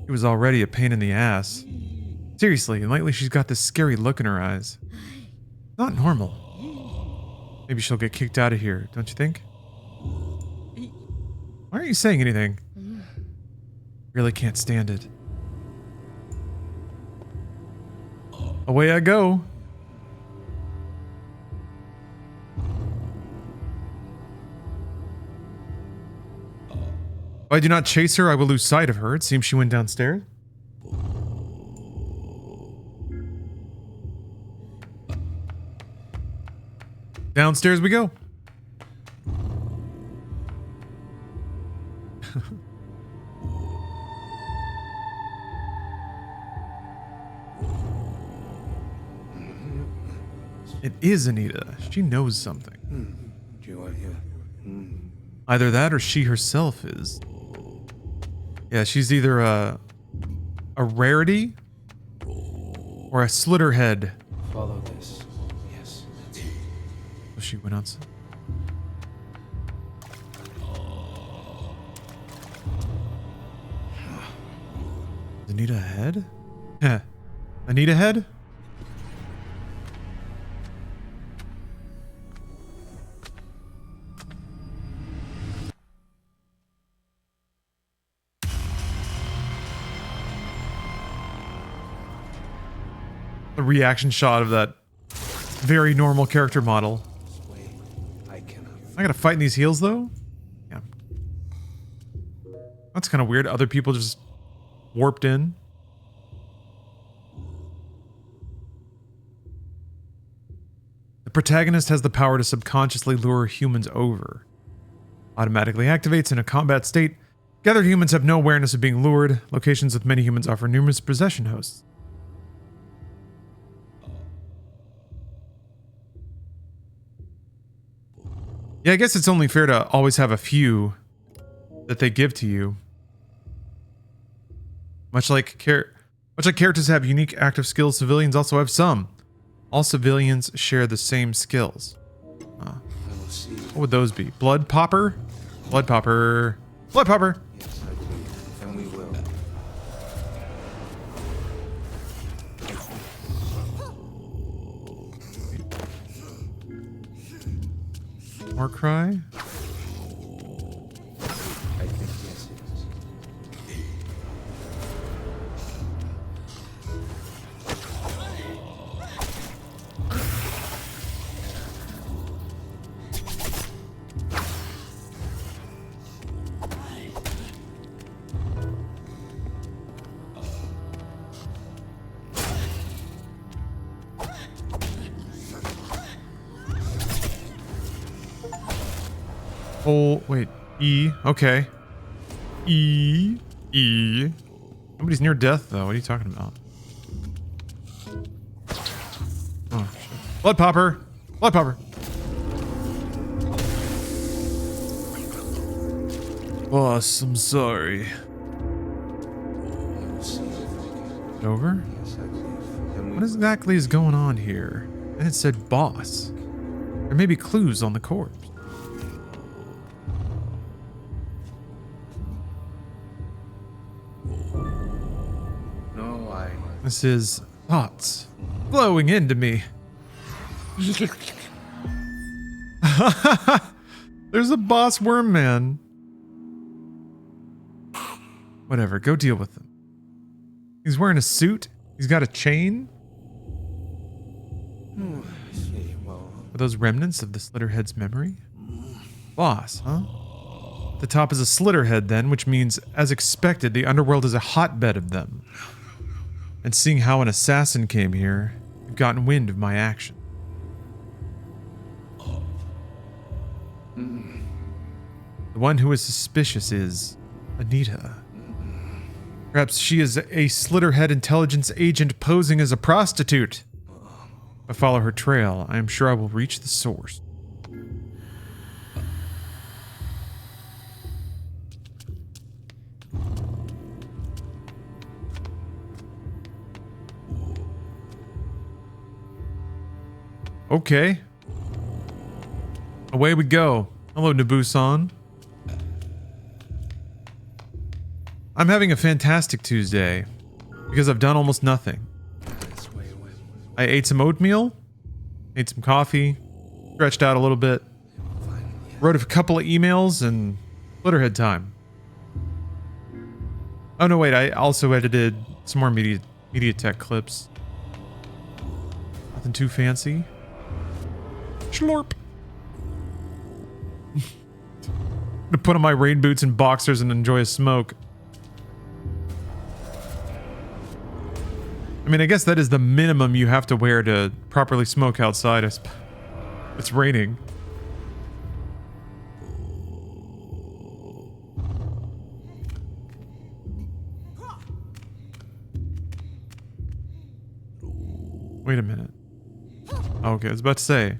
It was already a pain in the ass. Seriously, and lately she's got this scary look in her eyes. Not normal. Maybe she'll get kicked out of here, don't you think? Why aren't you saying anything? Really can't stand it. Away I go. If I do not chase her, I will lose sight of her. It seems she went downstairs. Downstairs we go. It is Anita. She knows something. Either that or she herself is. Yeah, she's either a rarity or a Slitterhead. Follow this. Yes. So she went outside. Is Anita ahead? Yeah. Anita head? The reaction shot of that very normal character model. I gotta fight in these heels though? Yeah. That's kind of weird. Other people just warped in. The protagonist has the power to subconsciously lure humans over. Automatically activates in a combat state. Gathered humans have no awareness of being lured. Locations with many humans offer numerous possession hosts. Yeah, I guess it's only fair to always have a few that they give to you. Much like characters have unique active skills, civilians also have some. All civilians share the same skills. What would those be? Blood popper? Blood popper. Blood popper! Yes, I do. And we will. War cry? I think yes, it is. Oh, wait. E. Okay. E. E. Nobody's near death, though. What are you talking about? Blood popper. Blood popper. Boss, I'm sorry. We'll see if I can. Over? Yes, I believe. And we What exactly is going on here? And it said boss. There may be clues on the corpse. No, I. This is thoughts flowing into me. There's a boss worm man. Whatever, go deal with him. He's wearing a suit. He's got a chain. I see. Well, Are those remnants of the Slitterhead's memory? Boss, huh? The top is a Slitterhead then, which means, as expected, the underworld is a hotbed of them. And seeing how an assassin came here, you've gotten wind of my action. The one who is suspicious is Anita. Perhaps she is a Slitterhead intelligence agent posing as a prostitute. If I follow her trail, I am sure I will reach the source. Okay. Away we go. Hello, Nabu-san. I'm having a fantastic Tuesday because I've done almost nothing. that's way away. I ate some oatmeal, ate some coffee, stretched out a little bit, wrote a couple of emails, and Slitterhead time. Oh no, wait, I also edited some more media tech clips. Nothing too fancy. Schlorp. I'm gonna put on my rain boots and boxers and enjoy a smoke. I mean, I guess that is the minimum you have to wear to properly smoke outside. It's raining. Wait a minute. Okay, I was about to say.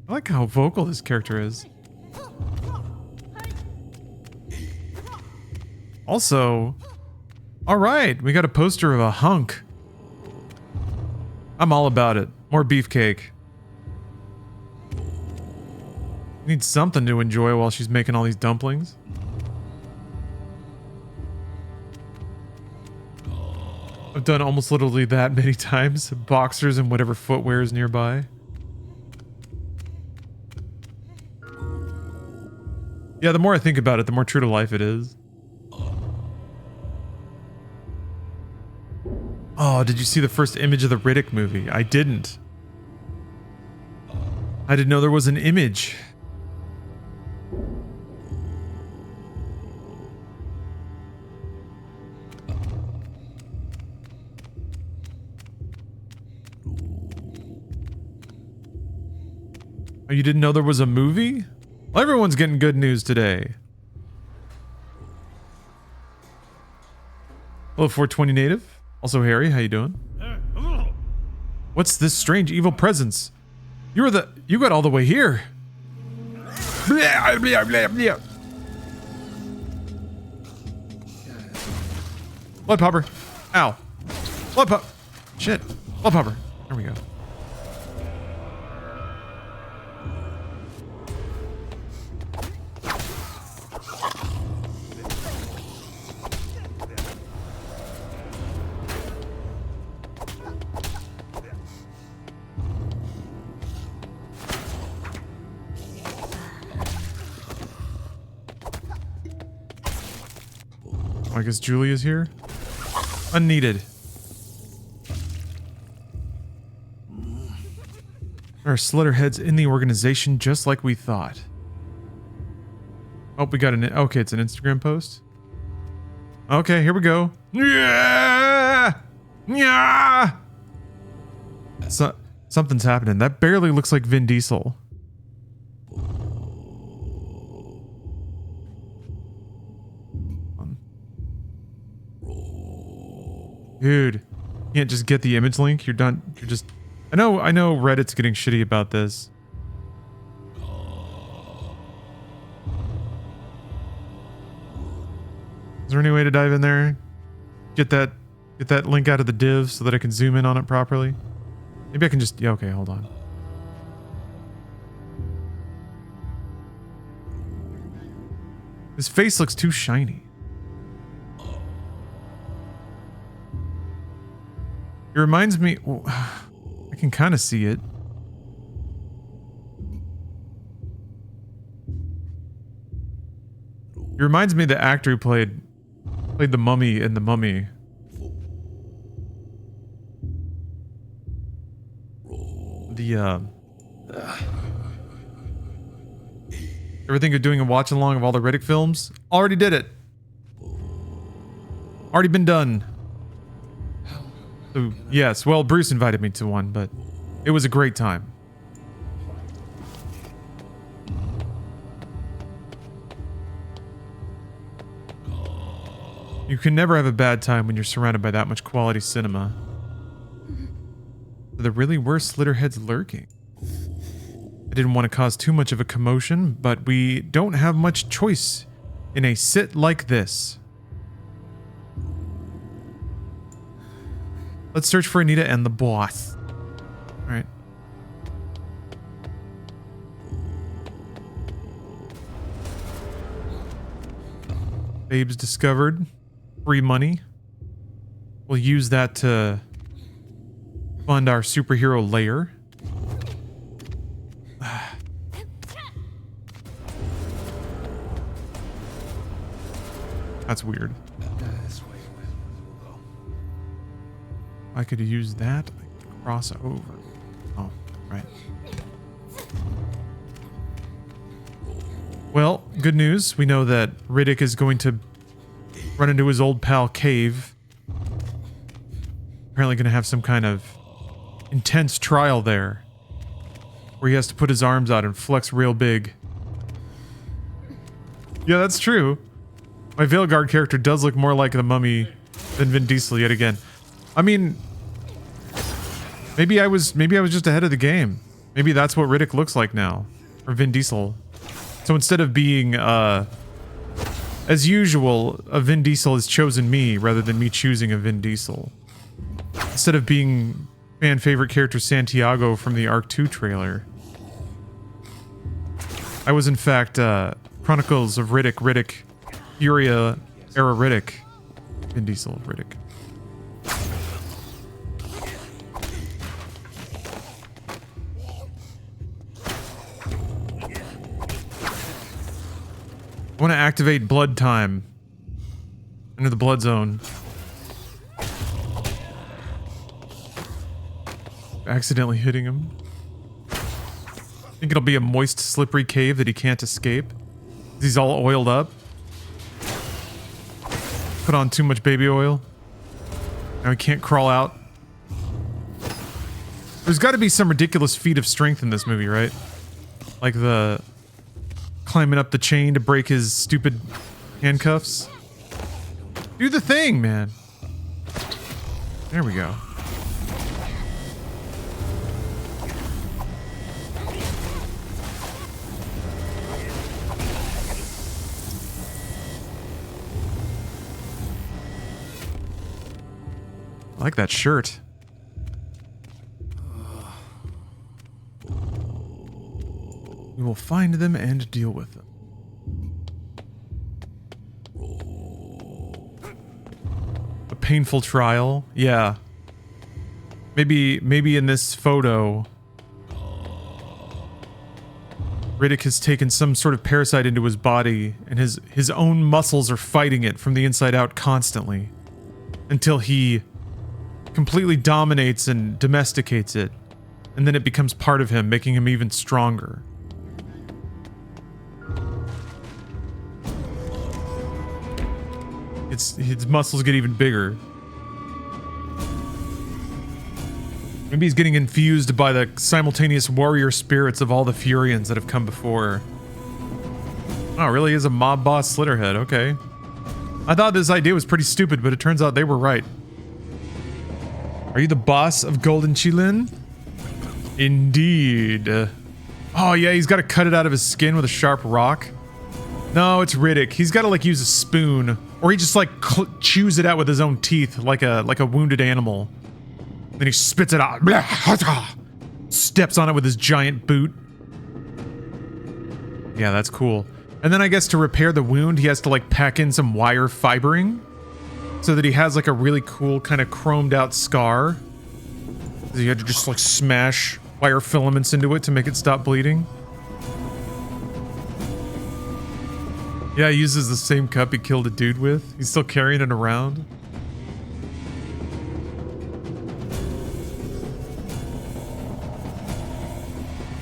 I like how vocal this character is. Also, alright, we got a poster of a hunk. I'm all about it. More beefcake. Need something to enjoy while she's making all these dumplings. I've done almost literally that many times. Boxers and whatever footwear is nearby. Yeah, the more I think about it, the more true to life it is. Oh, did you see the first image of the Riddick movie? I didn't. I didn't know there was an image. Oh, you didn't know there was a movie? Well, everyone's getting good news today. Hello, 420 native. Also, Harry, how you doing? What's this strange evil presence? You got all the way here. Blood popper. Ow. Blood pop. Shit. Blood popper. There we go. I guess Julia's here. Unneeded. There are Slitterheads in the organization just like we thought. Oh, we got okay, it's an Instagram post. Okay, here we go. Yeah! Yeah! Something's happening. That barely looks like Vin Diesel. Dude, can't just get the image link. You're done. You're just. I know Reddit's getting shitty about this. Is there any way to dive in there? Get that link out of the div so that I can zoom in on it properly? Maybe I can just, yeah, okay, hold on. His face looks too shiny. It reminds me, well, I can kind of see it. It reminds me of the actor who played the mummy in The Mummy. Ever think of doing a watch along of all the Riddick films? Already did it. Already been done. So, yes, well, Bruce invited me to one, but it was a great time. You can never have a bad time when you're surrounded by that much quality cinema. There really were Slitterheads lurking. I didn't want to cause too much of a commotion, but we don't have much choice in a sit like this. Let's search for Anita and the boss. Alright. Babes discovered. Free money. We'll use that to fund our superhero lair. That's weird. I could use that. I could cross over. Oh, right. Well, good news. We know that Riddick is going to run into his old pal Cave. Apparently going to have some kind of intense trial there, where he has to put his arms out and flex real big. Yeah, that's true. My Veilguard character does look more like the Mummy than Vin Diesel yet again. I mean, maybe I was just ahead of the game. Maybe that's what Riddick looks like now, or Vin Diesel. So instead of being, as usual, a Vin Diesel has chosen me rather than me choosing a Vin Diesel. Instead of being fan favorite character Santiago from the Arc 2 trailer, I was in fact Chronicles of Riddick, Furia era Riddick, Vin Diesel Riddick. I want to activate blood time. Into the blood zone. Accidentally hitting him. Think it'll be a moist, slippery cave that he can't escape. He's all oiled up. Put on too much baby oil. Now he can't crawl out. There's got to be some ridiculous feat of strength in this movie, right? Like the climbing up the chain to break his stupid handcuffs. Do the thing, man. There we go. I like that shirt. We will find them and deal with them. A painful trial? Yeah. Maybe in this photo, Riddick has taken some sort of parasite into his body, and his own muscles are fighting it from the inside out constantly, until he completely dominates and domesticates it, and then it becomes part of him, making him even stronger. His muscles get even bigger. Maybe he's getting infused by the simultaneous warrior spirits of all the Furians that have come before. Oh, it really is a mob boss Slitterhead, okay. I thought this idea was pretty stupid, but it turns out they were right. Are you the boss of Golden Chilin? Indeed. Oh yeah, he's got to cut it out of his skin with a sharp rock. No, it's Riddick. He's got to like use a spoon, or he just like chews it out with his own teeth, like a wounded animal. Then he spits it out. Steps on it with his giant boot. Yeah, that's cool. And then I guess to repair the wound, he has to like pack in some wire fibering, so that he has like a really cool kind of chromed out scar. So you had to just like smash wire filaments into it to make it stop bleeding. Yeah, he uses the same cup he killed a dude with. He's still carrying it around.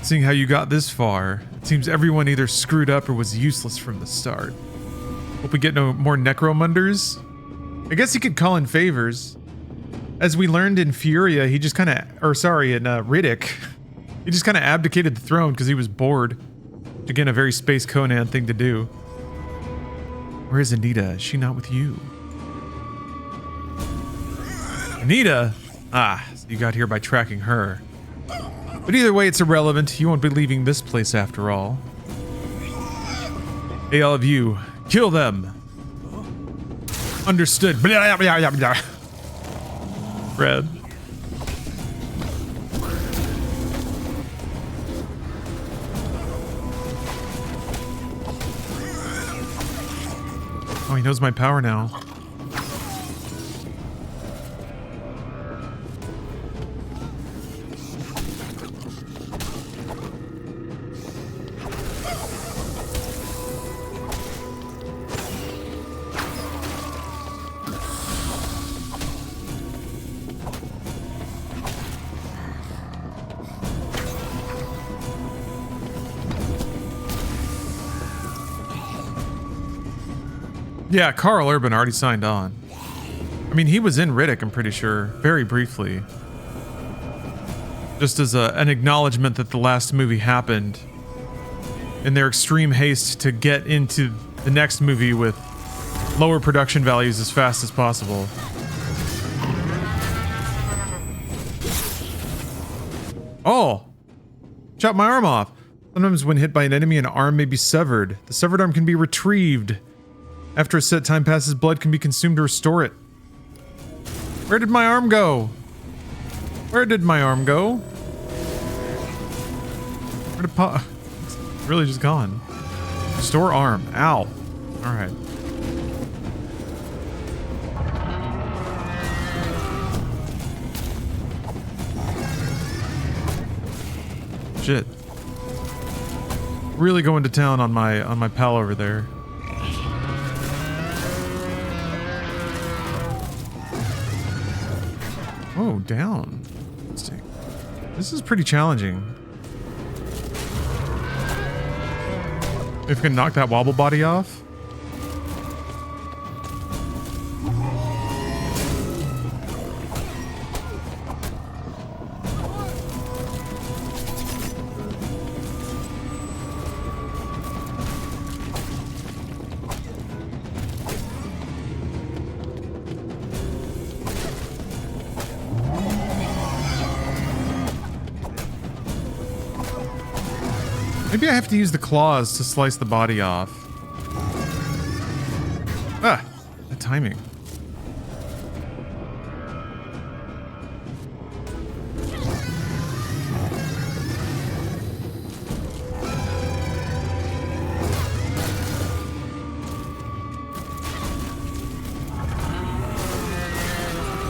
Seeing how you got this far, it seems everyone either screwed up or was useless from the start. Hope we get no more necromunders. I guess he could call in favors. As we learned in Furia, he just kind of, or sorry, in Riddick, he just kind of abdicated the throne because he was bored. Again, a very Space Conan thing to do. Where is Anita? Is she not with you? Anita? Ah, so you got here by tracking her. But either way, it's irrelevant. You won't be leaving this place after all. Hey, all of you, kill them. Understood. Blah, blah, blah, blah. Red. Oh, he knows my power now. Yeah, Carl Urban already signed on. I mean, he was in Riddick, I'm pretty sure, very briefly. Just as an acknowledgement that the last movie happened in their extreme haste to get into the next movie with lower production values as fast as possible. Oh! Chop my arm off! Sometimes when hit by an enemy, an arm may be severed. The severed arm can be retrieved. After a set time passes, blood can be consumed to restore it. Where did my arm go? Where did my arm go? Where did it's really just gone. Restore arm. Ow. Alright. Shit. Really going to town on my pal over there. Oh, down. Interesting. This is pretty challenging. If we can knock that wobble body off. Maybe I have to use the claws to slice the body off. Ah, the timing.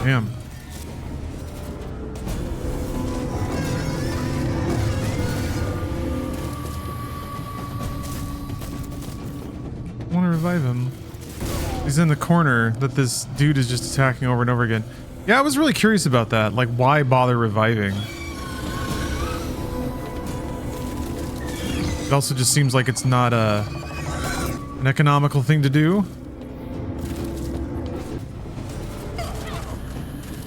Damn. I want to revive him. He's in the corner that this dude is just attacking over and over again. Yeah, I was really curious about that. Like, why bother reviving? It also just seems like it's not an economical thing to do.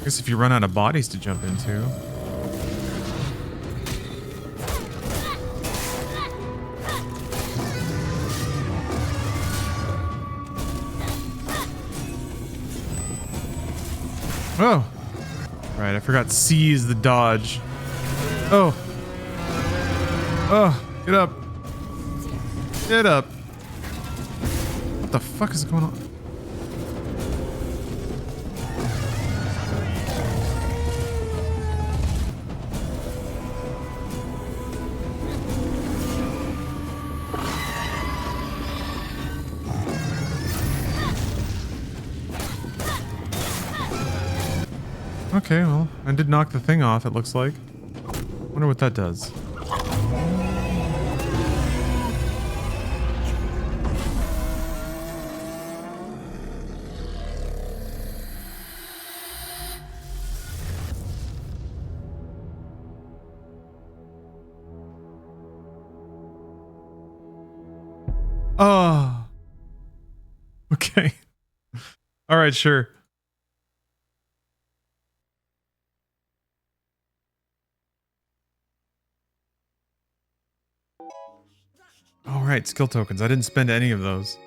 I guess if you run out of bodies to jump into. Oh, right. Alright, I forgot C is the dodge. Oh. Oh, get up. Get up. What the fuck is going on? Okay, well, I did knock the thing off, it looks like. Wonder what that does. Oh. Okay. All right, sure. All right, skill tokens. I didn't spend any of those.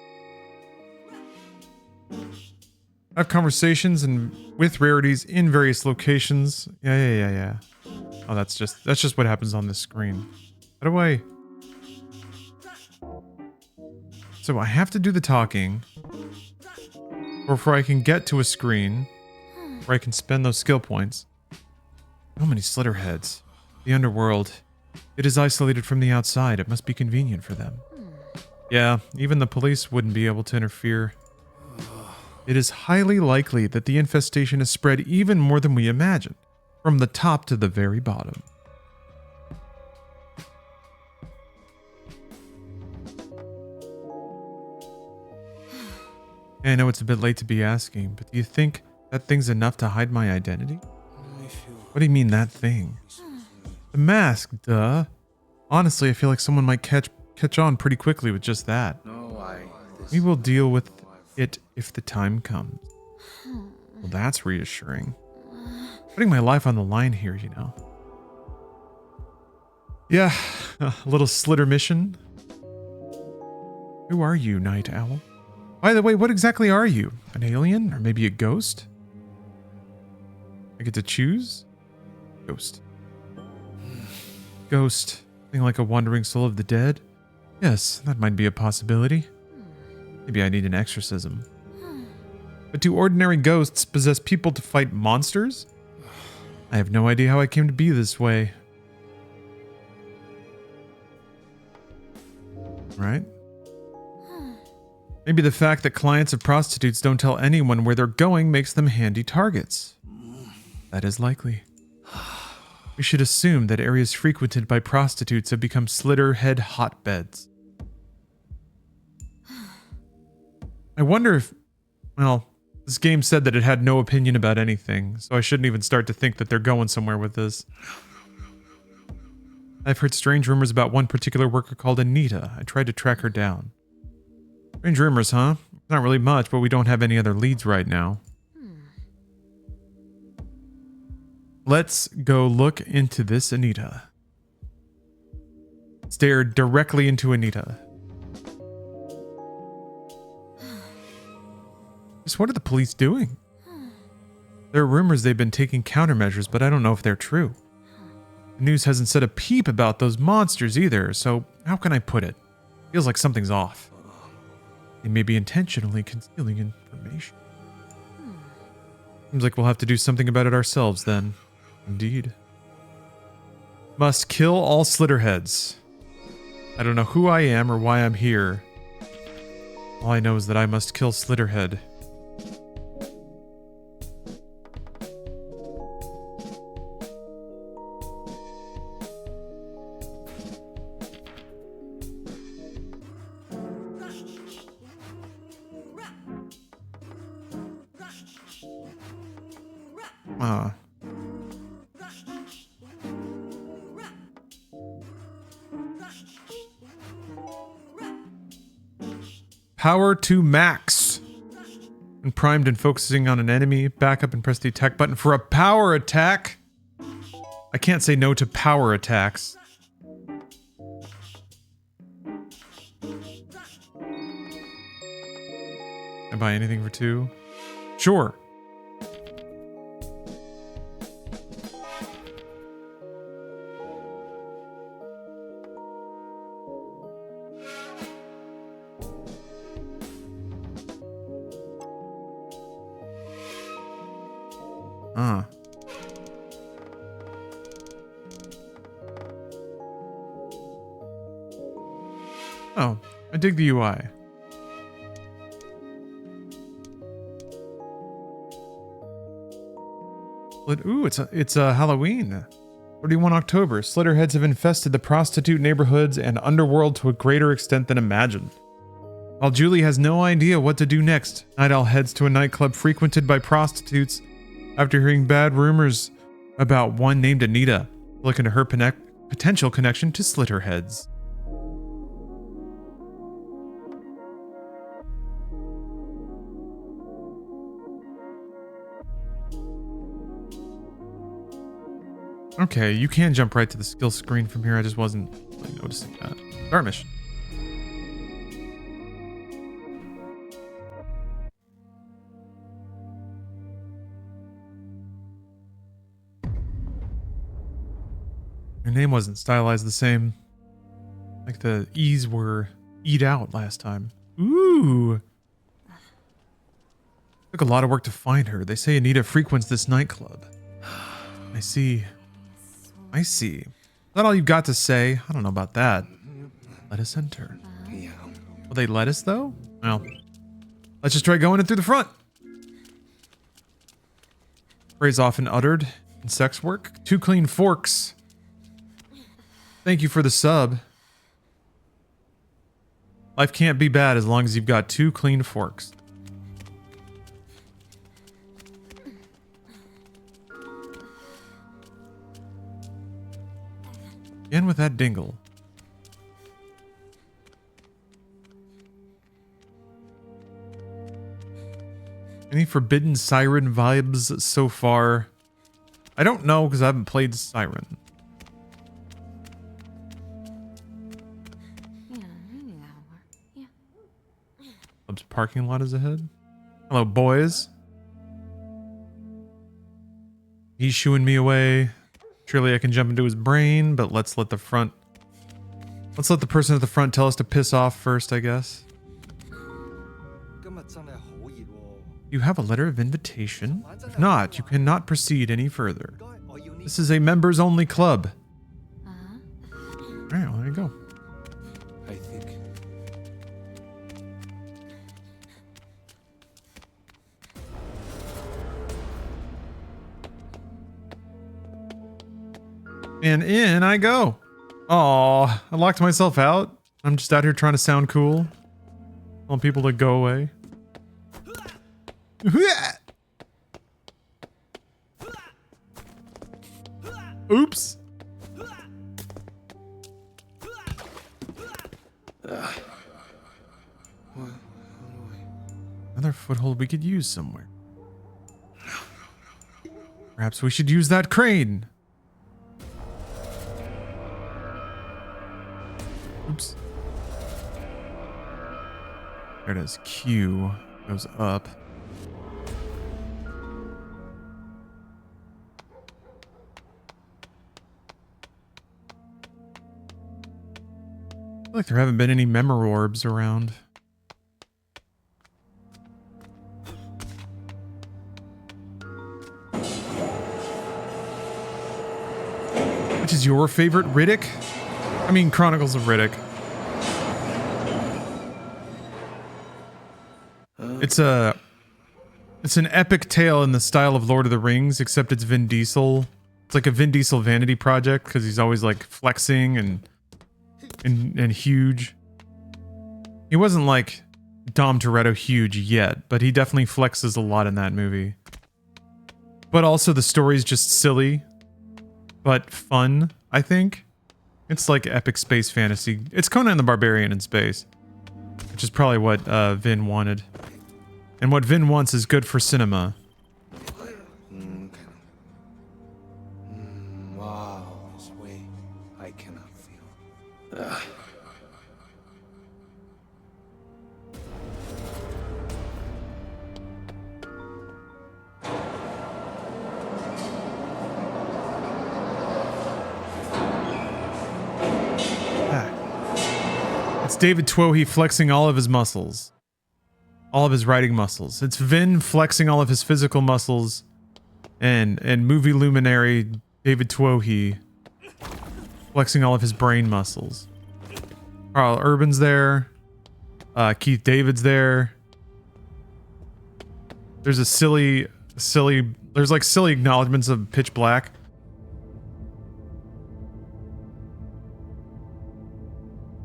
Have conversations and with rarities in various locations. Yeah. Oh, that's just what happens on this screen. How do I? So I have to do the talking before I can get to a screen where I can spend those skill points. How many Slitterheads? The underworld. It is isolated from the outside. It must be convenient for them. Yeah, even the police wouldn't be able to interfere. It is highly likely that the infestation has spread even more than we imagine, from the top to the very bottom. I know it's a bit late to be asking, but do you think that thing's enough to hide my identity? What do you mean, that thing? The mask, duh. Honestly, I feel like someone might catch on pretty quickly with just that. We will deal with it if the time comes. Well, that's reassuring. Putting my life on the line here, you know. Yeah, a little Slitter mission. Who are you, Night Owl? By the way, what exactly are you? An alien? Or maybe a ghost? I get to choose? Ghost. Ghost. Something like a wandering soul of the dead? Yes, that might be a possibility. Maybe I need an exorcism. But do ordinary ghosts possess people to fight monsters? I have no idea how I came to be this way. Right? Maybe the fact that clients of prostitutes don't tell anyone where they're going makes them handy targets. That is likely. We should assume that areas frequented by prostitutes have become Slitterhead hotbeds. I wonder if... Well, this game said that it had no opinion about anything, so I shouldn't even start to think that they're going somewhere with this. I've heard strange rumors about one particular worker called Anita. I tried to track her down. Strange rumors, huh? Not really much, but we don't have any other leads right now. Let's go look into this Anita. Stare directly into Anita. Just what are the police doing? There are rumors they've been taking countermeasures, but I don't know if they're true. The news hasn't said a peep about those monsters either, so how can I put it? Feels like something's off. They may be intentionally concealing information. Seems like we'll have to do something about it ourselves then. Indeed. Must kill all Slitterheads. I don't know who I am or why I'm here. All I know is that I must kill Slitterhead. Power to max. When primed and focusing on an enemy, back up and press the attack button for a power attack. I can't say no to power attacks. Can I buy anything for 2? Sure. Huh. Oh, I dig the UI. Ooh, it's a Halloween. 31 October. Slitterheads have infested the prostitute neighborhoods and underworld to a greater extent than imagined. While Julie has no idea what to do next, Night Owl heads to a nightclub frequented by prostitutes after hearing bad rumors about one named Anita, looking to her potential connection to Slitterheads. Okay, you can jump right to the skill screen from here. I just wasn't really noticing that. Start mission. Your name wasn't stylized the same. Like the E's were Eat Out last time. Ooh. Took a lot of work to find her. They say Anita frequents this nightclub. I see. I see. Is that all you got to say? I don't know about that. Let us enter. Yeah. Will they let us though? Well, let's just try going in through the front. Phrase often uttered in sex work. 2 clean forks. Thank you for the sub. Life can't be bad as long as you've got 2 clean forks. Again with that dingle. Any forbidden Siren vibes so far? I don't know because I haven't played Siren. Club's parking lot is ahead. Hello, boys. He's shooing me away. Surely I can jump into his brain, but let's let the person at the front tell us to piss off first, I guess. You have a letter of invitation? If not, you cannot proceed any further. This is a members only club. Alright, well, there you go. I think. And in I go. Aw, I locked myself out. I'm just out here trying to sound cool. Telling people to go away. Oops. Another foothold we could use somewhere. Perhaps we should use that crane. Oops. There it is. Q goes up. I feel like there haven't been any memory orbs around. Which is your favorite Riddick? I mean, Chronicles of Riddick. It's an epic tale in the style of Lord of the Rings, except it's Vin Diesel. It's like a Vin Diesel vanity project because he's always like flexing and huge. He wasn't like Dom Toretto huge yet, but he definitely flexes a lot in that movie. But also the story's just silly, but fun, I think. It's like epic space fantasy. It's Conan the Barbarian in space, which is probably what Vin wanted. And what Vin wants is good for cinema. Wow, this way I cannot feel. It's David Twohy flexing all of his muscles. All of his writing muscles. It's Vin flexing all of his physical muscles and movie luminary David Twohy flexing all of his brain muscles. Carl Urban's there. Keith David's there. There's a silly, there's like silly acknowledgements of Pitch Black.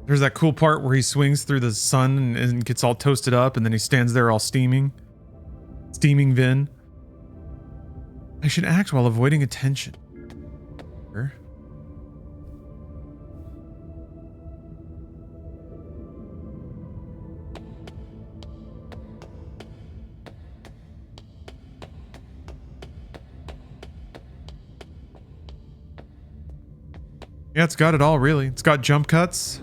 There's that cool part where he swings through the sun and gets all toasted up, and then he stands there all steaming Vin. I should act while avoiding attention. Sure. Yeah, it's got it all, really. It's got jump cuts.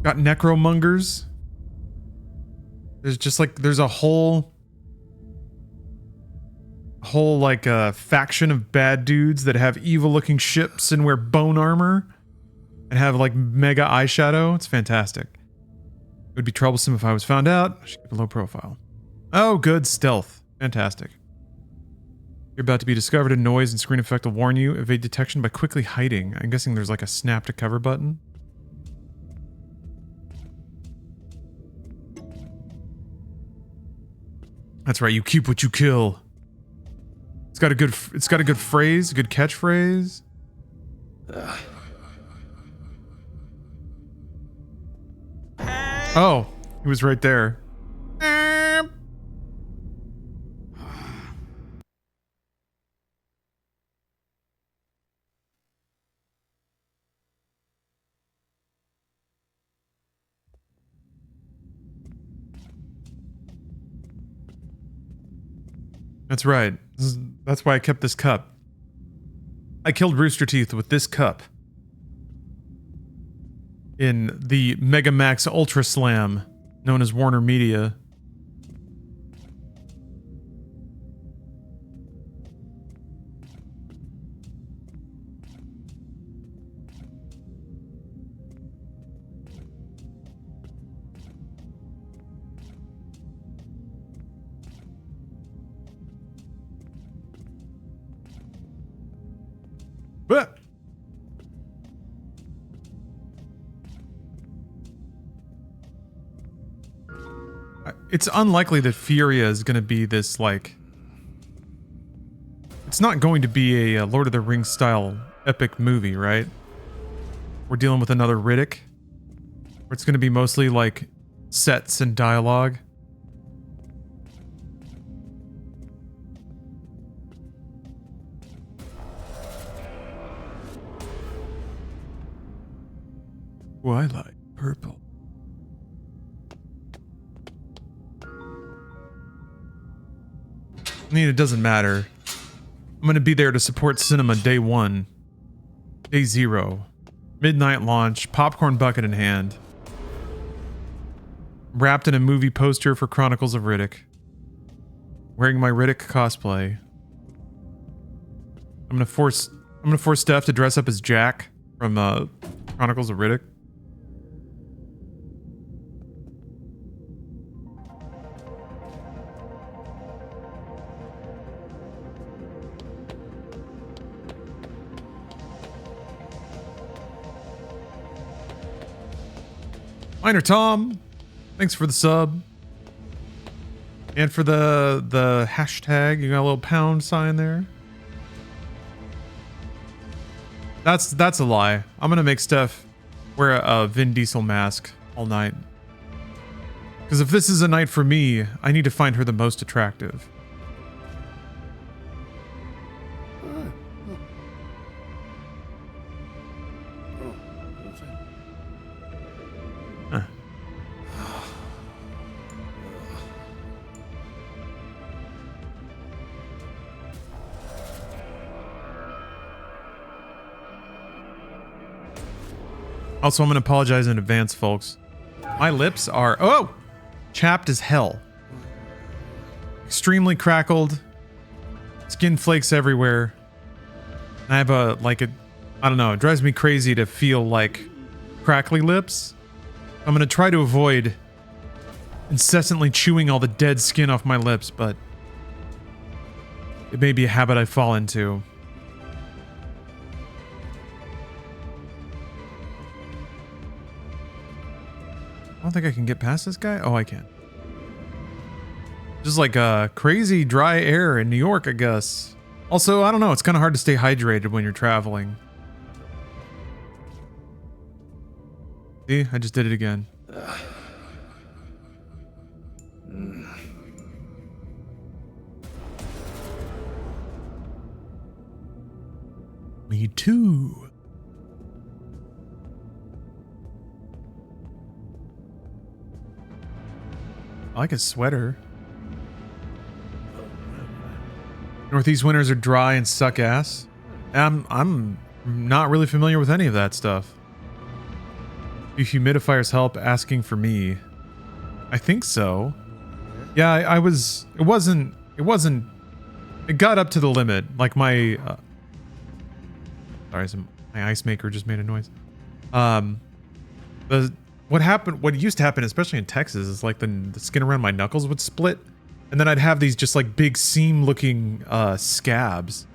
Got necromongers. There's just like, there's a whole like faction of bad dudes that have evil looking ships and wear bone armor and have like mega eyeshadow. It's fantastic. It would be troublesome if I was found out. I should keep a low profile. Oh, good. Stealth. Fantastic. You're about to be discovered. A noise and screen effect will warn you. Evade detection by quickly hiding. I'm guessing there's like a snap to cover button. That's right. You keep what you kill. It's got a good phrase, a good catchphrase. Oh, he was right there. That's right. That's why I kept this cup. I killed Rooster Teeth with this cup. In the Mega Max Ultra Slam, known as Warner Media. But it's unlikely that Furia is going to be this, like... It's not going to be a Lord of the Rings style epic movie, right? We're dealing with another Riddick. Where it's going to be mostly, like, sets and dialogue. Oh, I like purple. I mean, it doesn't matter. I'm going to be there to support cinema day one. Day zero. Midnight launch, popcorn bucket in hand. Wrapped in a movie poster for Chronicles of Riddick. Wearing my Riddick cosplay. I'm gonna force Steph to dress up as Jack from Chronicles of Riddick. Minor Tom, thanks for the sub. And for the hashtag, you got a little pound sign there. That's a lie. I'm gonna make Steph wear a Vin Diesel mask all night. Because if this is a night for me, I need to find her the most attractive. Huh. Also, I'm going to apologize in advance, folks. My lips are, chapped as hell. Extremely crackled. Skin flakes everywhere. I have I don't know, it drives me crazy to feel like crackly lips. I'm going to try to avoid incessantly chewing all the dead skin off my lips, but It may be a habit I fall into. I don't think I can get past this guy. Oh, I can. Just like crazy dry air in New York, I guess. Also, I don't know. It's kind of hard to stay hydrated when you're traveling. See, I just did it again. Me too. I like his sweater. Northeast winters are dry and suck ass. I'm not really familiar with any of that stuff. Do humidifiers help? Asking for me. I think so. Yeah, I was. It wasn't. It got up to the limit. Like my. Sorry, my ice maker just made a noise. What happened? What used to happen, especially in Texas, is like the skin around my knuckles would split, and then I'd have these just like big seam-looking scabs.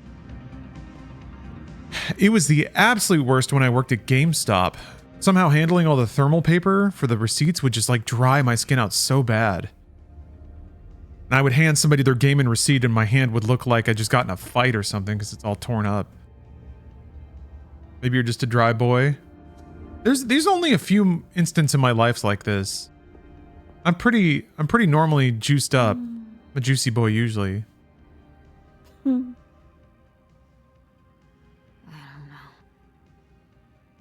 It was the absolute worst when I worked at GameStop. Somehow handling all the thermal paper for the receipts would just like dry my skin out so bad. And I would hand somebody their gaming receipt and my hand would look like I just got in a fight or something because it's all torn up. Maybe you're just a dry boy. There's only a few instances in my life like this. I'm pretty normally juiced up. I'm a juicy boy usually. I don't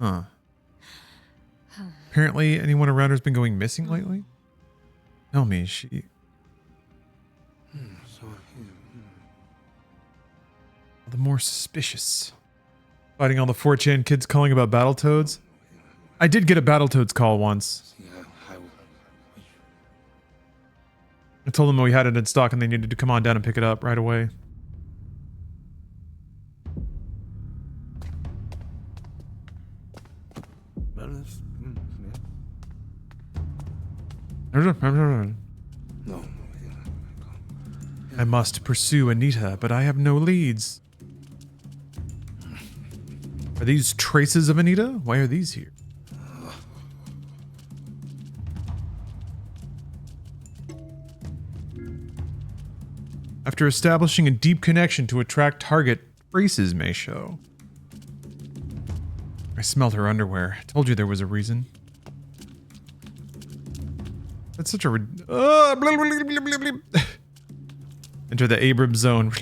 know. Huh. Apparently, anyone around her has been going missing lately? Tell me, is she... All the more suspicious. Fighting all the 4chan kids calling about Battletoads? I did get a Battletoads call once. I told them we had it in stock and they needed to come on down and pick it up right away. No. I must pursue Anita, but I have no leads. Are these traces of Anita? Why are these here? After establishing a deep connection to attract target, traces may show. I smelled her underwear. Told you there was a reason. That's such a... blah, blah, blah, blah, blah. Enter the Abrams zone.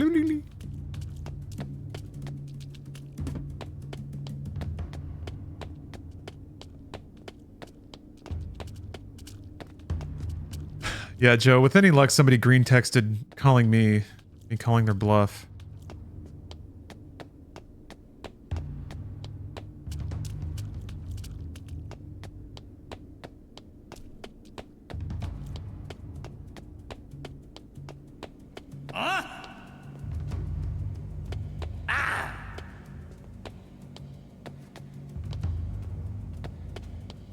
Yeah, Joe, with any luck, somebody green texted calling me calling their bluff.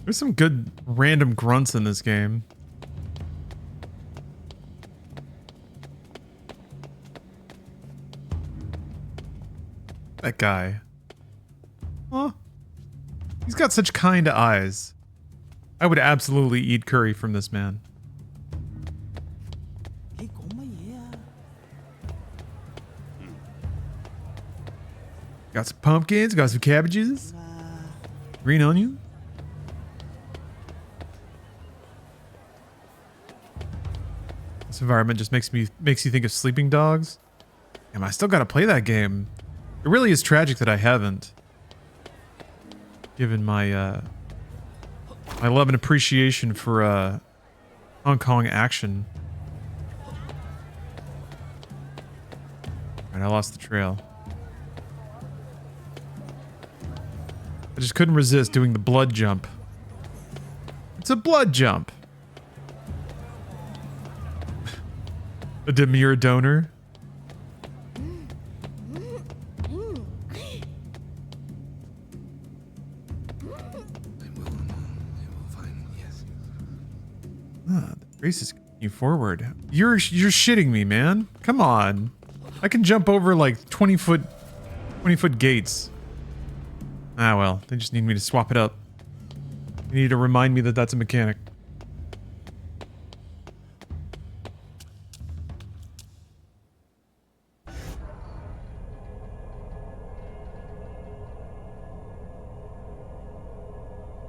There's some good random grunts in this game. That guy. Huh? He's got such kind eyes. I would absolutely eat curry from this man. Got some pumpkins, got some cabbages, green onion. This environment just makes you think of Sleeping Dogs. Damn, I still gotta play that game. It really is tragic that I haven't. Given my my love and appreciation for Hong Kong action. Alright, I lost the trail. I just couldn't resist doing the blood jump. It's a blood jump. A demure donor. The race is you forward. You're shitting me, man. Come on. I can jump over like 20 foot gates. Ah, well, they just need me to swap it up. You need to remind me that that's a mechanic.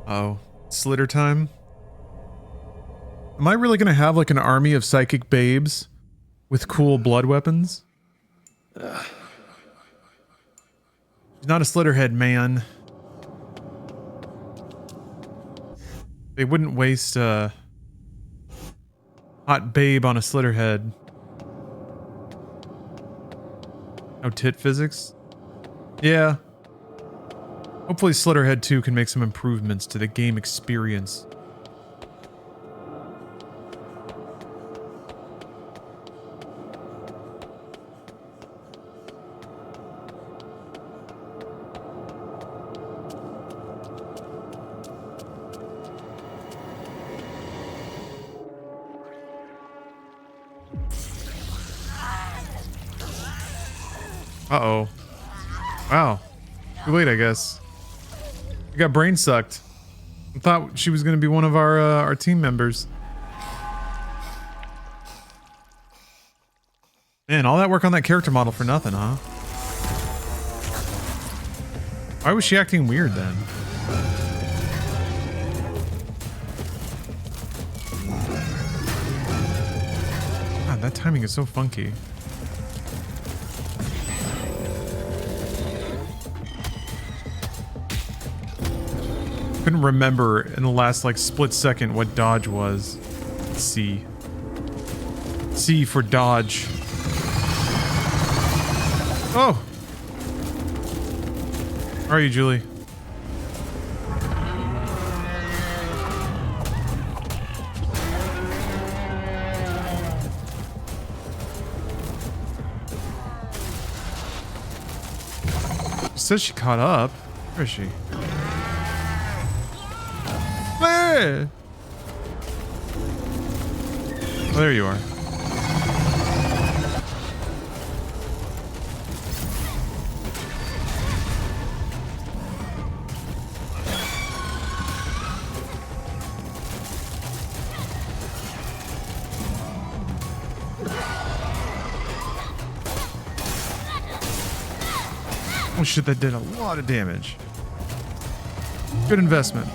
Oh, Slitter time. Am I really gonna have like an army of psychic babes with cool blood weapons? He's not a Slitterhead, man. They wouldn't waste a hot babe on a Slitterhead. No tit physics? Yeah. Hopefully Slitterhead 2 can make some improvements to the game experience. Uh-oh. Wow. Too late, I guess. We got brain sucked. I thought she was going to be one of our team members. Man, all that work on that character model for nothing, huh? Why was she acting weird then? God, that timing is so funky. Couldn't remember in the last like split second what dodge was. C. C for dodge. Oh! How are you, Julie? She says she caught up. Where is she? Where? Oh, there you are. Oh shit, that did a lot of damage. Good investment.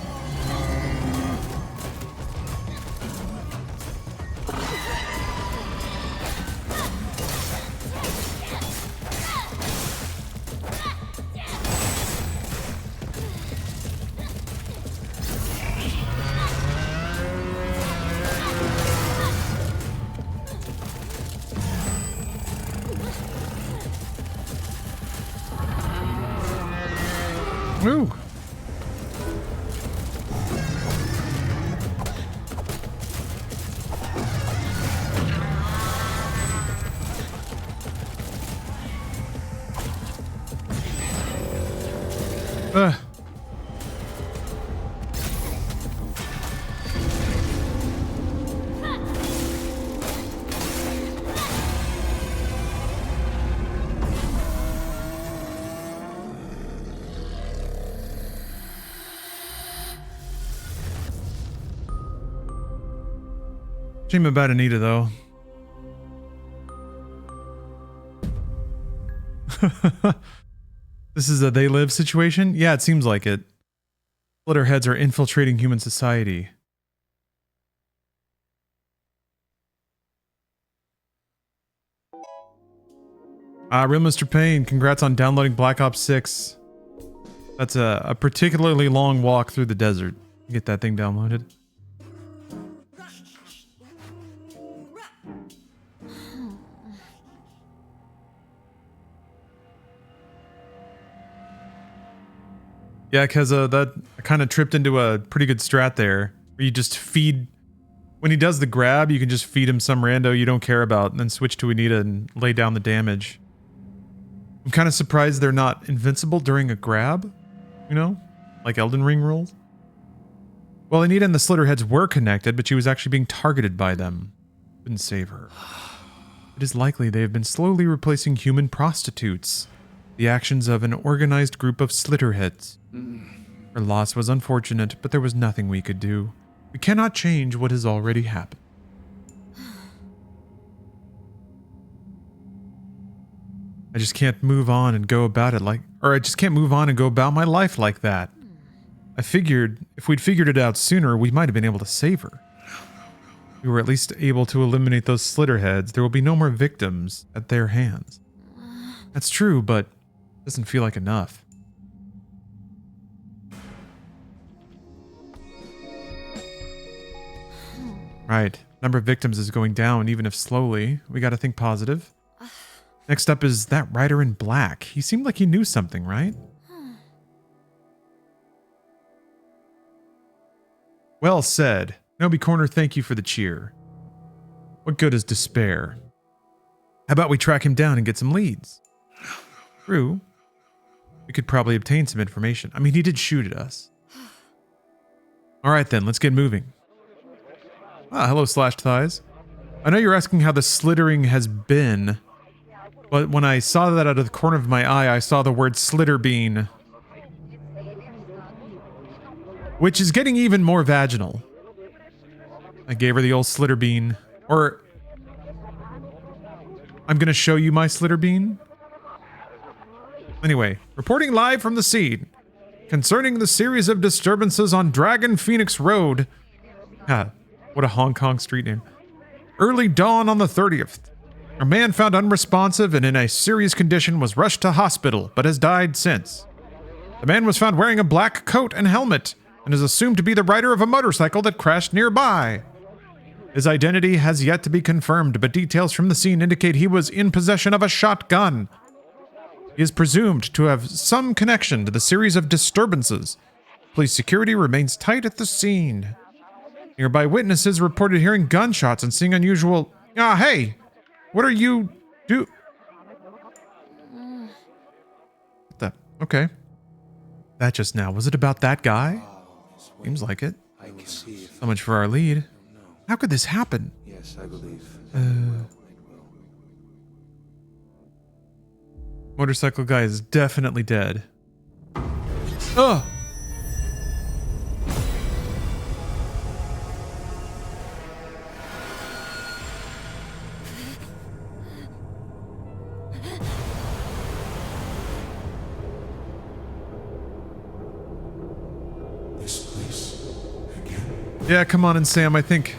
Woo! Shame about Anita, though. This is a they live situation? Yeah, it seems like it. Slitterheads are infiltrating human society. Real Mr. Payne, congrats on downloading Black Ops 6. That's a particularly long walk through the desert. Get that thing downloaded. Yeah, because that kind of tripped into a pretty good strat there. Where you just feed... When he does the grab, you can just feed him some rando you don't care about, and then switch to Anita and lay down the damage. I'm kind of surprised they're not invincible during a grab, you know? Like Elden Ring rules. Well, Anita and the Slitterheads were connected, but she was actually being targeted by them. Couldn't save her. It is likely they have been slowly replacing human prostitutes, the actions of an organized group of slitterheads. Her loss was unfortunate, but there was nothing we could do. We cannot change what has already happened. I just can't move on and go about it I just can't move on and go about my life like that. I figured if we'd figured it out sooner, we might have been able to save her. We were at least able to eliminate those slitterheads. There will be no more victims at their hands. That's true, but it doesn't feel like enough. Right. Number of victims is going down, even if slowly. We gotta think positive. Next up is that rider in black. He seemed like he knew something, right? Well said. Nobi Corner, thank you for the cheer. What good is despair? How about we track him down and get some leads? True. We could probably obtain some information. I mean, he did shoot at us. Alright then, let's get moving. Ah, hello Slashed Thighs. I know you're asking how the slittering has been, but when I saw that out of the corner of my eye, I saw the word slitterbean, which is getting even more vaginal. I gave her the old slitterbean, or I'm gonna show you my slitterbean. Anyway, reporting live from the scene concerning the series of disturbances on Dragon Phoenix Road. Ah, what a Hong Kong street name. Early dawn on the 30th. A man found unresponsive and in a serious condition was rushed to hospital, but has died since. The man was found wearing a black coat and helmet, and is assumed to be the rider of a motorcycle that crashed nearby. His identity has yet to be confirmed, but details from the scene indicate he was in possession of a shotgun. He is presumed to have some connection to the series of disturbances. Police security remains tight at the scene. Nearby witnesses reported hearing gunshots and seeing unusual... Ah, hey! What are you... Okay. That just now. Was it about that guy? Seems like it. I can see if So much for our lead. no. How could this happen? Yes, I believe. Motorcycle guy is definitely dead. Ugh! This place again. Yeah, come on and Sam, I think...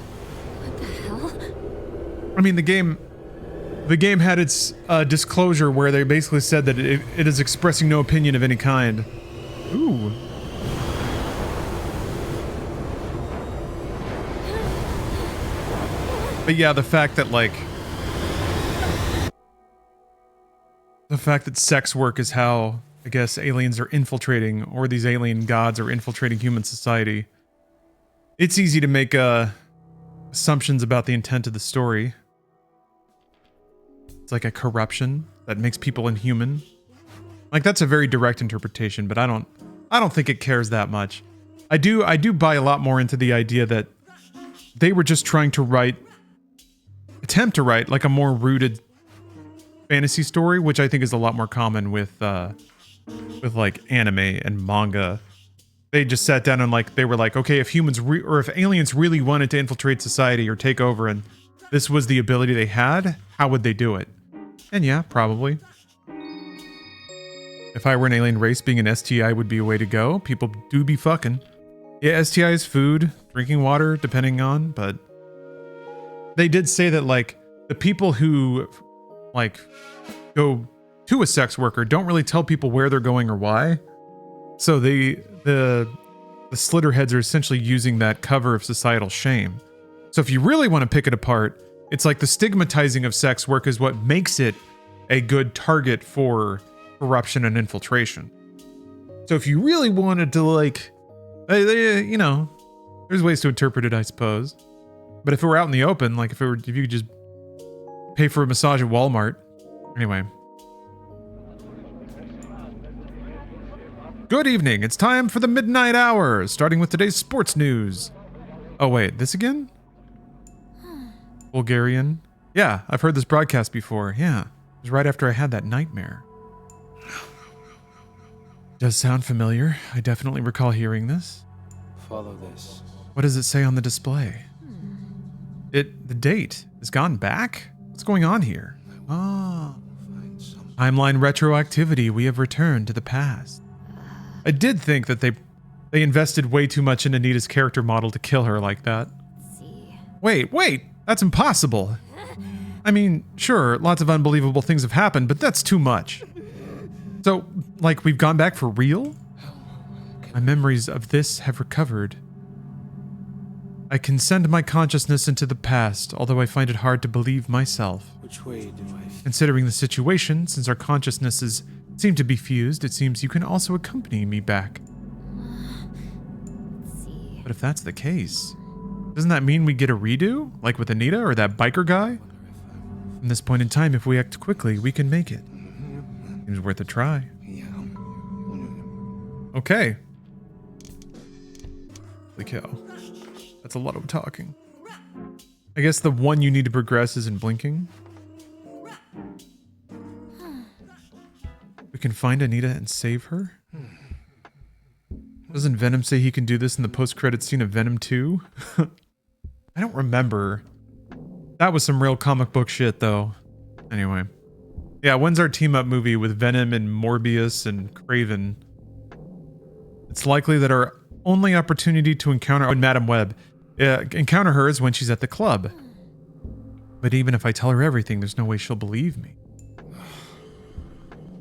What the hell? I mean, the game had its disclosure where they basically said that it is expressing no opinion of any kind. Ooh. But yeah, the fact that sex work is how, I guess, aliens are infiltrating, or these alien gods are infiltrating human society. It's easy to make assumptions about the intent of the story. It's like a corruption that makes people inhuman. Like, that's a very direct interpretation, but I don't think it cares that much. I do buy a lot more into the idea that they were just trying to attempt to write like a more rooted fantasy story, which I think is a lot more common with like anime and manga. They just sat down and they were like, okay, if humans or if aliens really wanted to infiltrate society or take over, and this was the ability they had, how would they do it? And yeah, probably. If I were an alien race, being an STI would be a way to go. People do be fucking. Yeah, STI is food, drinking water, depending on, but they did say that the people who go to a sex worker don't really tell people where they're going or why. So the slitterheads are essentially using that cover of societal shame. So if you really want to pick it apart, it's like the stigmatizing of sex work is what makes it a good target for corruption and infiltration. So if you really wanted to there's ways to interpret it, I suppose. But if it were out in the open, if you could just pay for a massage at Walmart. Anyway. Good evening. It's time for the midnight hour, starting with today's sports news. Oh wait, this again? Bulgarian. Yeah, I've heard this broadcast before. Yeah, it was right after I had that nightmare. Does sound familiar. I definitely recall hearing this. Follow this. What does it say on the display? The date has gone back? What's going on here? Ah, Find some. timeline retroactivity. We have returned to the past. I did think that they invested way too much in Anita's character model to kill her like that. See. Wait, that's impossible. I mean, sure, lots of unbelievable things have happened, but that's too much. So, like, we've gone back for real? My memories of this have recovered. I can send my consciousness into the past, although I find it hard to believe myself. Which way do I? Considering the situation, since our consciousnesses seem to be fused, it seems you can also accompany me back. See. But if that's the case, doesn't that mean we get a redo? Like with Anita or that biker guy? From this point in time, if we act quickly, we can make it. Seems worth a try. Yeah. Okay. Holy cow. That's a lot of talking. I guess the one you need to progress is in blinking. We can find Anita and save her? Doesn't Venom say he can do this in the post-credit scene of Venom 2? I don't remember. That was some real comic book shit, though. Anyway. Yeah, when's our team-up movie with Venom and Morbius and Kraven? It's likely that our only opportunity to encounter Madam Web, encounter her is when she's at the club. But even if I tell her everything, there's no way she'll believe me.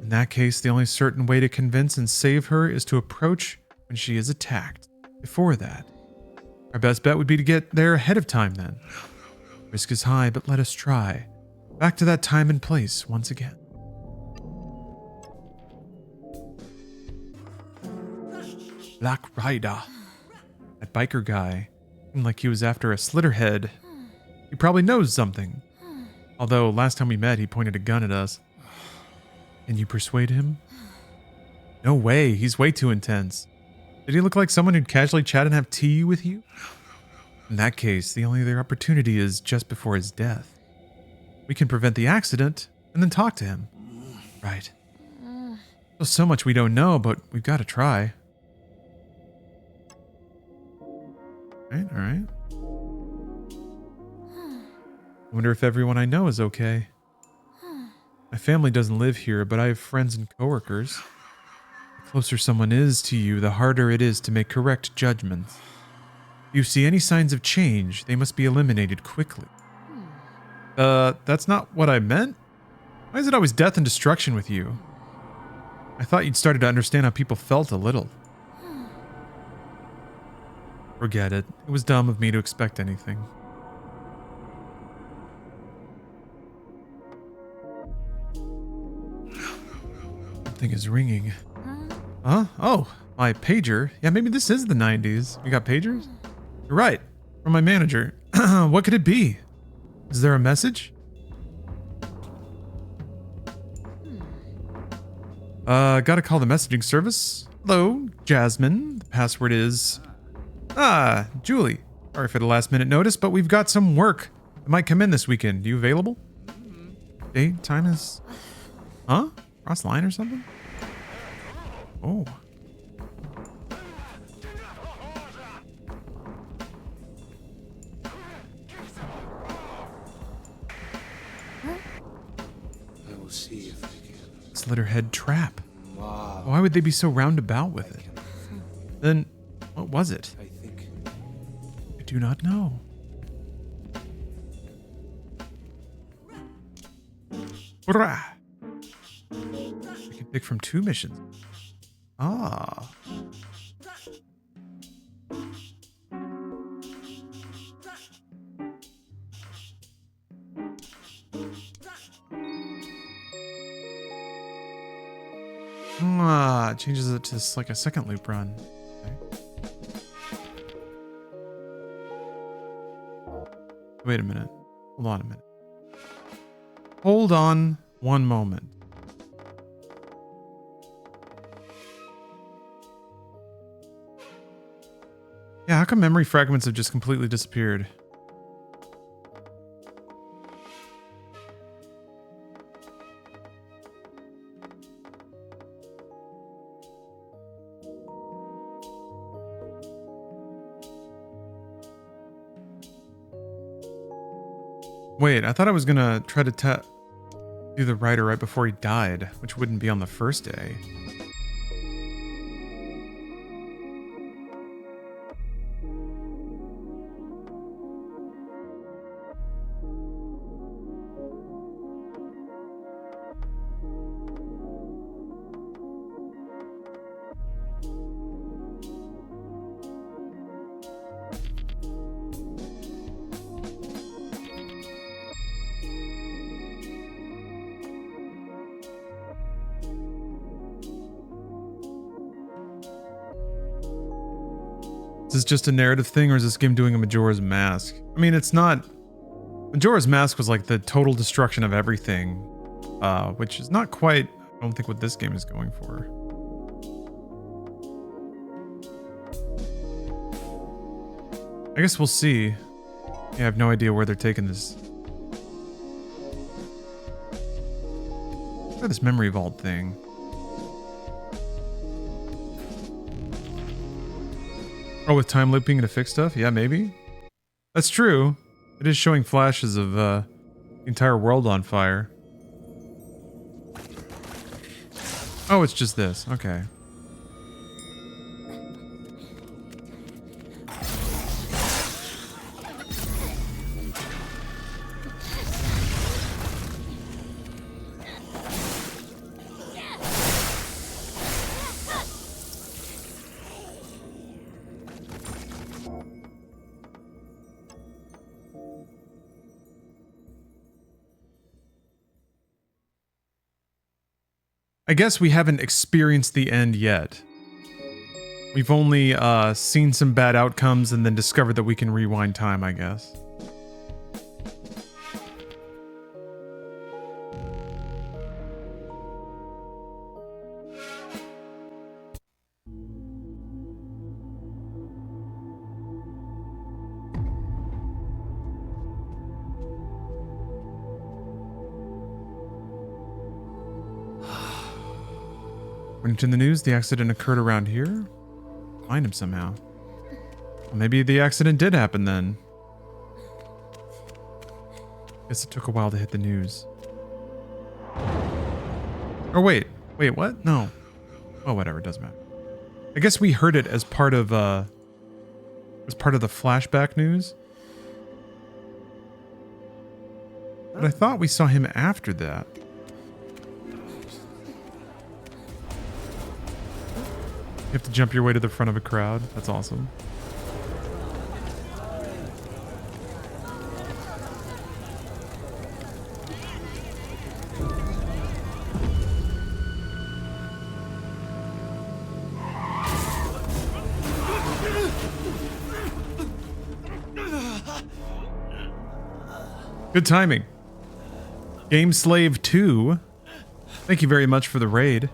In that case, the only certain way to convince and save her is to approach when she is attacked. Before that, our best bet would be to get there ahead of time then. Risk is high, but let us try. Back to that time and place once again. Black Rider. That biker guy seemed like he was after a Slitterhead. He probably knows something. Although last time we met, he pointed a gun at us. Can you persuade him? No way, he's way too intense. Did he look like someone who'd casually chat and have tea with you? In that case, the only other opportunity is just before his death. We can prevent the accident and then talk to him. Right. There's so much we don't know, but we've got to try. All right. I wonder if everyone I know is okay. My family doesn't live here, but I have friends and coworkers. The closer someone is to you, the harder it is to make correct judgments. If you see any signs of change, they must be eliminated quickly. That's not what I meant? Why is it always death and destruction with you? I thought you'd started to understand how people felt a little. Forget it. It was dumb of me to expect anything. Something is ringing. Huh? Oh, my pager. Yeah, maybe this is the 90s. You got pagers? You're right. From my manager. What could it be? Is there a message? Gotta call the messaging service. Hello, Jasmine. The password is... Julie. Sorry for the last minute notice, but we've got some work that might come in this weekend. You available? Date, time is... Huh? Cross line or something? Oh. I will see if I can. Slitterhead trap. Wow. Why would they be so roundabout with it? Then, what was it? I think. I do not know. Hurrah! I can pick from 2 missions. Ah. It changes it to like a second loop run. Okay. Wait a minute. Hold on a minute. Hold on one moment. Yeah, how come memory fragments have just completely disappeared? Wait, I thought I was gonna try to do the writer right before he died, which wouldn't be on the first day. Is this just a narrative thing, or is this game doing a Majora's Mask? I mean, it's not. Majora's Mask was like the total destruction of everything, which is not quite, I don't think, what this game is going for. I guess we'll see. Yeah, I have no idea where they're taking this. Look at this memory vault thing. Oh, with time looping to fix stuff? Yeah, maybe. That's true. It is showing flashes of the entire world on fire. Oh, it's just this. Okay. I guess we haven't experienced the end yet. We've only seen some bad outcomes and then discovered that we can rewind time, I guess. According to the news, the accident occurred around here. Find him somehow. Well, maybe the accident did happen then. Guess it took a while to hit the news. Oh wait, what? No. Oh, whatever, it doesn't matter. I guess we heard it as part of the flashback news. But I thought we saw him after that. You have to jump your way to the front of a crowd. That's awesome. Good timing. Game Slave 2. Thank you very much for the raid.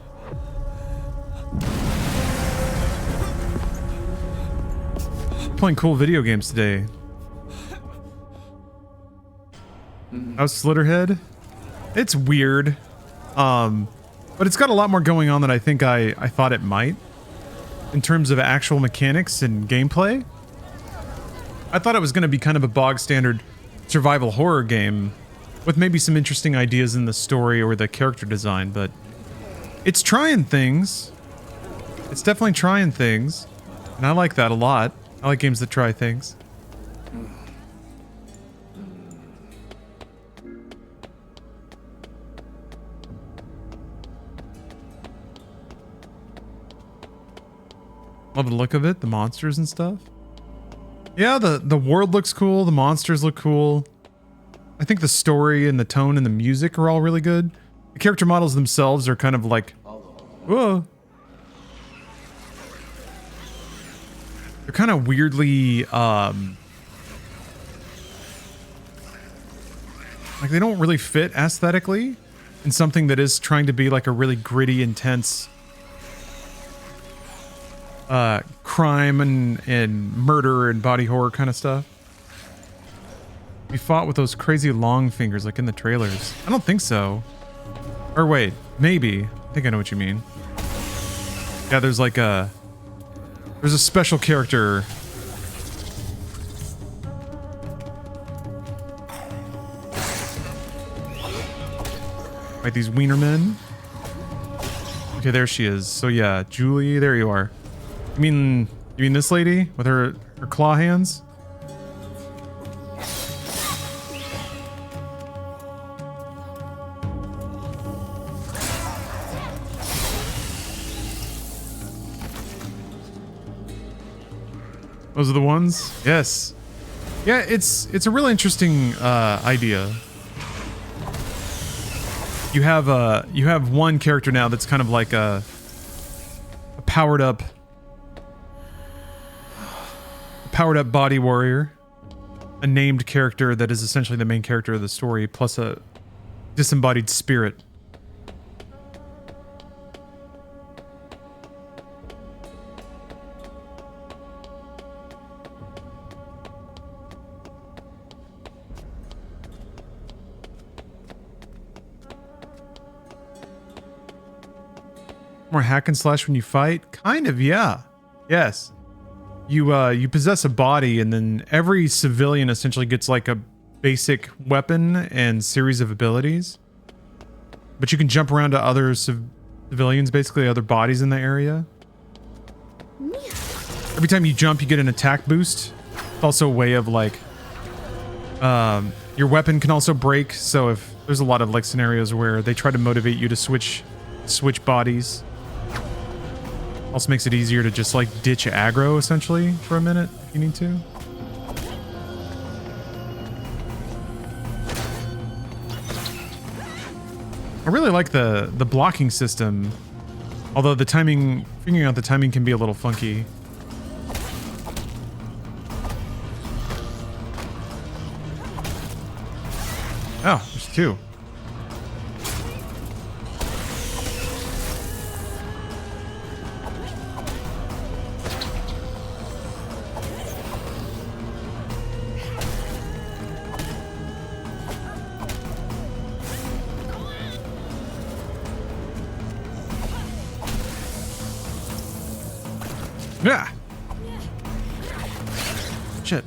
Playing cool video games today. How's Slitterhead? It's weird. But it's got a lot more going on than I think I thought it might. In terms of actual mechanics and gameplay. I thought it was going to be kind of a bog standard survival horror game with maybe some interesting ideas in the story or the character design, but it's trying things. It's definitely trying things. And I like that a lot. I like games that try things. Love the look of it, the monsters and stuff. Yeah, the world looks cool, the monsters look cool. I think the story and the tone and the music are all really good. The character models themselves are kind of like, whoa. They're kind of weirdly, like they don't really fit aesthetically in something that is trying to be like a really gritty, intense crime and murder and body horror kind of stuff. We fought with those crazy long fingers like in the trailers. I don't think so. Or wait, maybe. I think I know what you mean. Yeah, there's like a special character. Fight these wiener men. Okay, there she is. So yeah, Julie, there you are. You mean this lady with her claw hands? Those are the ones? Yes. Yeah, it's a really interesting idea. You have one character now that's kind of like a powered up body warrior, a named character that is essentially the main character of the story, plus a disembodied spirit. More hack and slash when you fight? Kind of, yeah. Yes. You possess a body, and then every civilian essentially gets like a basic weapon and series of abilities. But you can jump around to other civilians, basically other bodies in the area. Every time you jump, you get an attack boost. It's also a way of like, your weapon can also break. So if there's a lot of like scenarios where they try to motivate you to switch bodies. Also makes it easier to just like ditch aggro essentially for a minute if you need to. I really like the blocking system, although the timing, figuring out the timing can be a little funky. Oh, there's two. Yeah. Shit.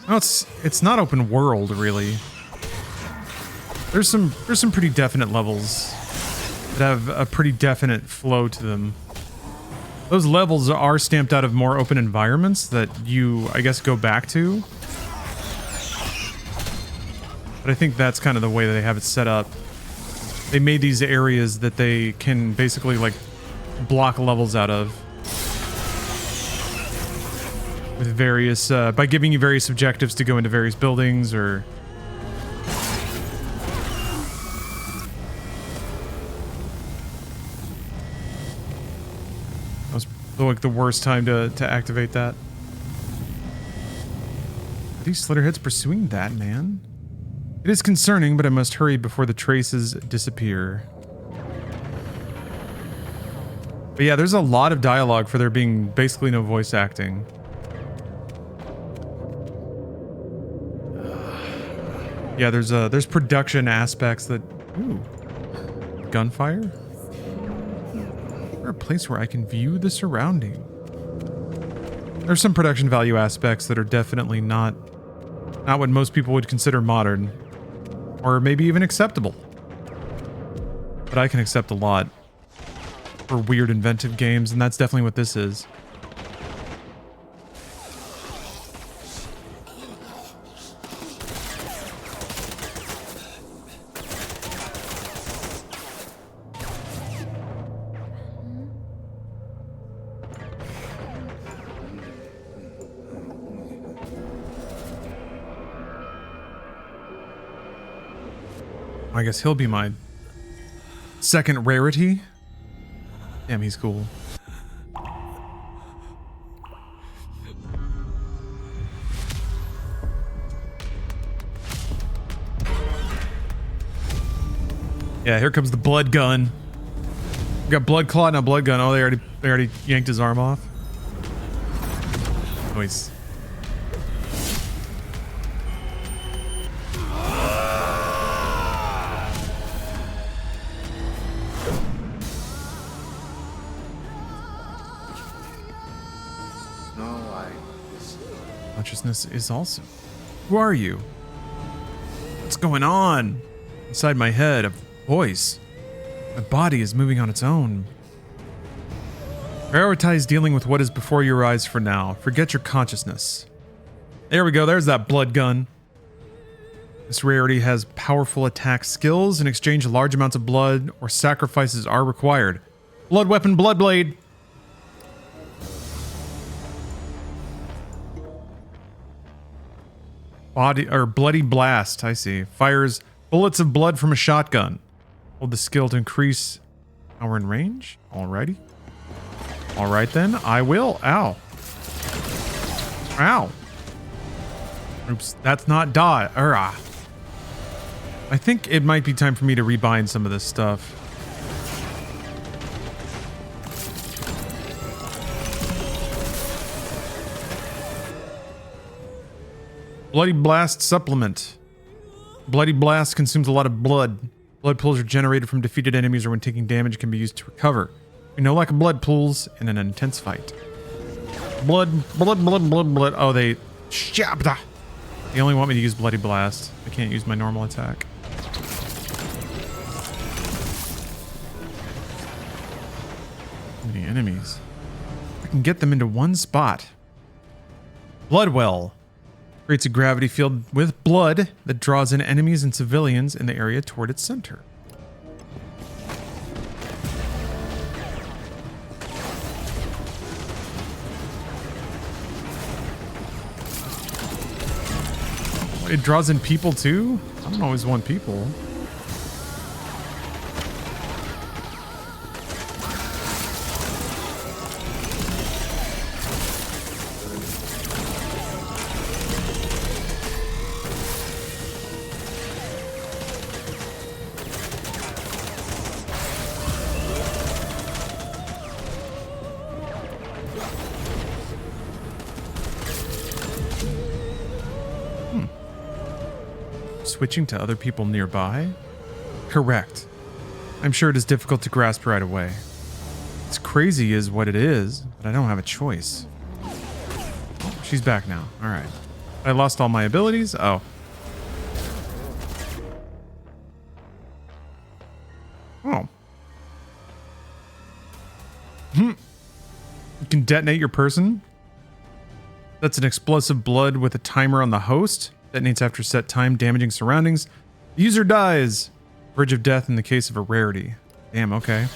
No, it's not open world really. There's some pretty definite levels that have a pretty definite flow to them. Those levels are stamped out of more open environments that you, I guess, go back to. But I think that's kind of the way that they have it set up. They made these areas that they can basically like block levels out of with various by giving you various objectives to go into various buildings or that was like the worst time to activate that. Are these Slitterheads pursuing that man? It is concerning, but I must hurry before the traces disappear. But yeah, there's a lot of dialogue for there being basically no voice acting. Yeah, there's production aspects that... Ooh. Gunfire? Is there a place where I can view the surrounding? There's some production value aspects that are definitely not what most people would consider modern. Or maybe even acceptable. But I can accept a lot. For weird inventive games, and that's definitely what this is. I guess he'll be my second rarity. Damn, he's cool. Yeah, here comes the blood gun. We got blood claw and a blood gun. Oh, they already yanked his arm off. Nice. Consciousness is also. Who are you? What's going on? Inside my head, a voice. My body is moving on its own. Prioritize dealing with what is before your eyes for now. Forget your consciousness. There we go. There's that blood gun. This rarity has powerful attack skills. In exchange, large amounts of blood or sacrifices are required. Blood weapon, blood blade. Body or bloody blast. I see. Fires bullets of blood from a shotgun. Hold the skill to increase our in range. Alrighty. All right then. I will. Ow. Ow. Oops. That's not die. I think it might be time for me to rebind some of this stuff. Bloody Blast supplement. Bloody Blast consumes a lot of blood. Blood pools are generated from defeated enemies or when taking damage can be used to recover. We know like blood pools in an intense fight. Blood. Oh, they only want me to use Bloody Blast. I can't use my normal attack. Many enemies. I can get them into one spot. Bloodwell. Creates a gravity field with blood that draws in enemies and civilians in the area toward its center. It draws in people too? I don't always want people. Switching to other people nearby? Correct. I'm sure it is difficult to grasp right away. It's crazy is what it is, but I don't have a choice. Oh, she's back now. All right. I lost all my abilities? Oh. Oh. You can detonate your person? That's an explosive blood with a timer on the host. Detonates after set time, damaging surroundings. The user dies. Verge of death in the case of a rarity. Damn, okay.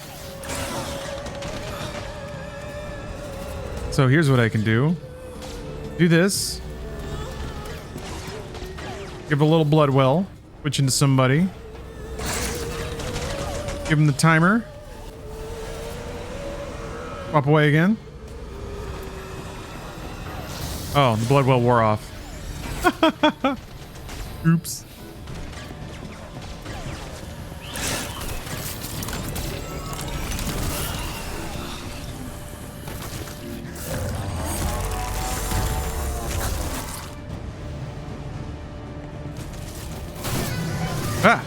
So here's what I can do. Do this. Give a little blood well. Switch into somebody. Give him the timer. Swap away again. Oh, the blood well wore off. Oops. Ah.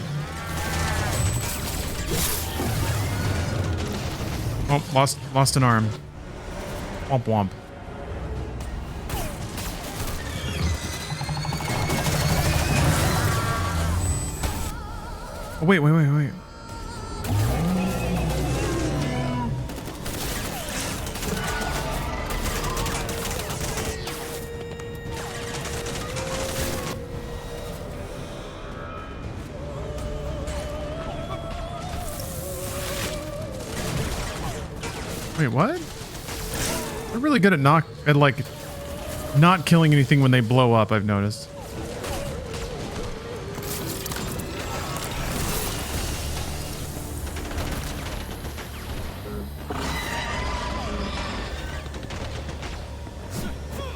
Oh, lost an arm. Womp womp. Oh, wait. Wait, what? They're really good at not killing anything when they blow up, I've noticed.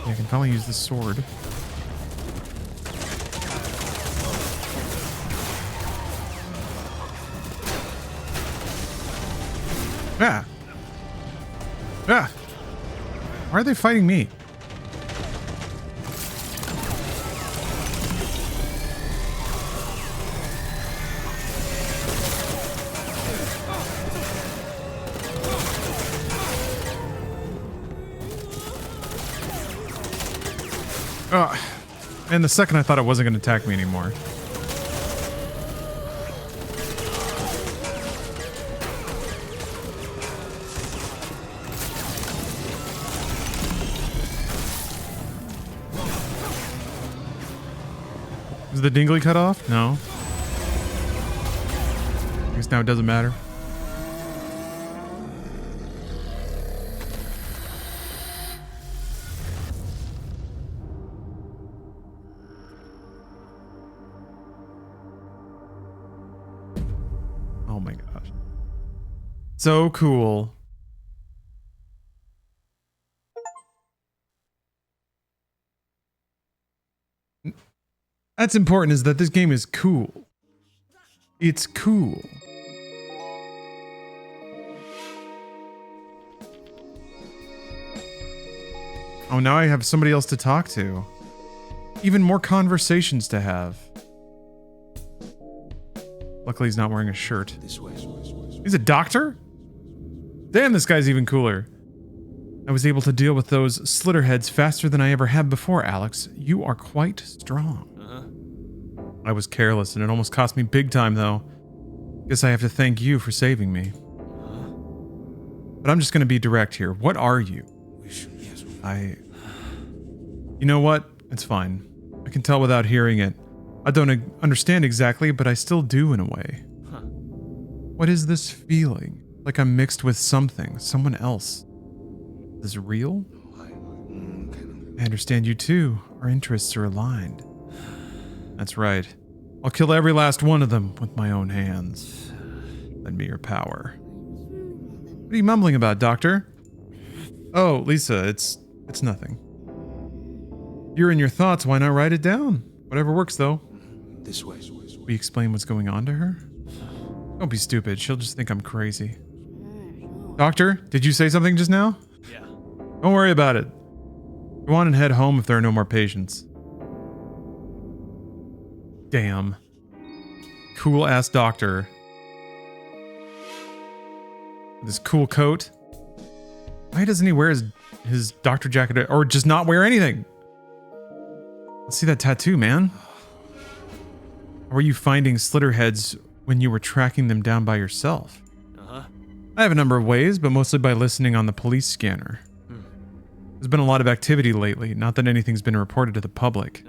I can probably use the sword. Ah. Ah. Why are they fighting me? And the second I thought it wasn't going to attack me anymore. Is the dingly cut off? No. I guess now it doesn't matter. Oh my gosh. So cool. That's important, is that this game is cool. It's cool. Oh, now I have somebody else to talk to. Even more conversations to have. Luckily, he's not wearing a shirt. This way. He's a doctor? Damn, this guy's even cooler. I was able to deal with those slitterheads faster than I ever have before, Alex. You are quite strong. I was careless, and it almost cost me big time, though. Guess I have to thank you for saving me. But I'm just going to be direct here. What are you? You know what? It's fine. I can tell without hearing it. I don't understand exactly, but I still do in a way. What is this feeling? Like I'm mixed with something, someone else. Is this real? I understand you too. Our interests are aligned. That's right. I'll kill every last one of them with my own hands. Lend me your power. What are you mumbling about, Doctor? Oh, Lisa, it's nothing. You're in your thoughts, why not write it down? Whatever works, though. This way. Will you explain what's going on to her? Don't be stupid, she'll just think I'm crazy. Doctor, did you say something just now? Yeah. Don't worry about it. Go on and head home if there are no more patients. Damn. Cool ass doctor. This cool coat. Why doesn't he wear his doctor jacket or just not wear anything? Let's see that tattoo, man. How were you finding slitterheads when you were tracking them down by yourself? I have a number of ways, but mostly by listening on the police scanner. There's been a lot of activity lately, not that anything's been reported to the public.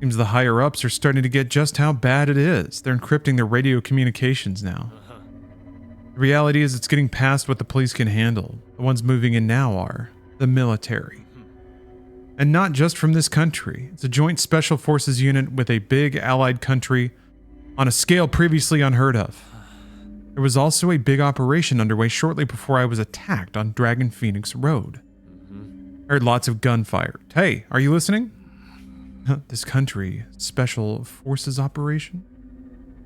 Seems the higher-ups are starting to get just how bad it is. They're encrypting their radio communications now. The reality is it's getting past what the police can handle. The ones moving in now are the military. And not just from this country. It's a joint special forces unit with a big allied country on a scale previously unheard of. There was also a big operation underway shortly before I was attacked on Dragon Phoenix Road. I heard lots of gunfire. Hey, are you listening? This country, special forces operation?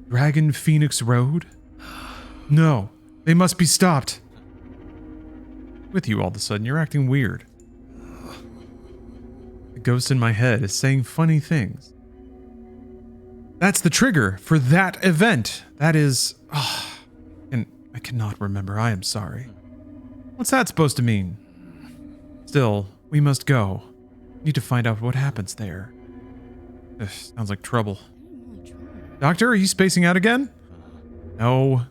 Dragon Phoenix Road? No, they must be stopped. With you all of a sudden, you're acting weird. The ghost in my head is saying funny things. That's the trigger for that event. That is... and I cannot remember. I am sorry. What's that supposed to mean? Still, we must go. Need to find out what happens there. Ugh, sounds like trouble. Doctor, are you spacing out again? No.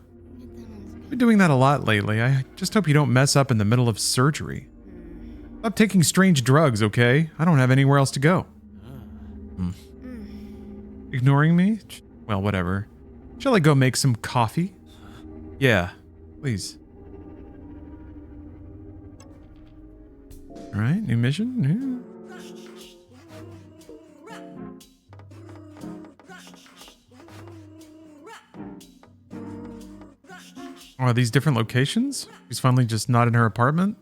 I've been doing that a lot lately. I just hope you don't mess up in the middle of surgery. Stop taking strange drugs, okay? I don't have anywhere else to go. Ignoring me? Well, whatever. Shall I go make some coffee? Yeah, please. Alright, new mission? Yeah. Oh, are these different locations? She's finally just not in her apartment?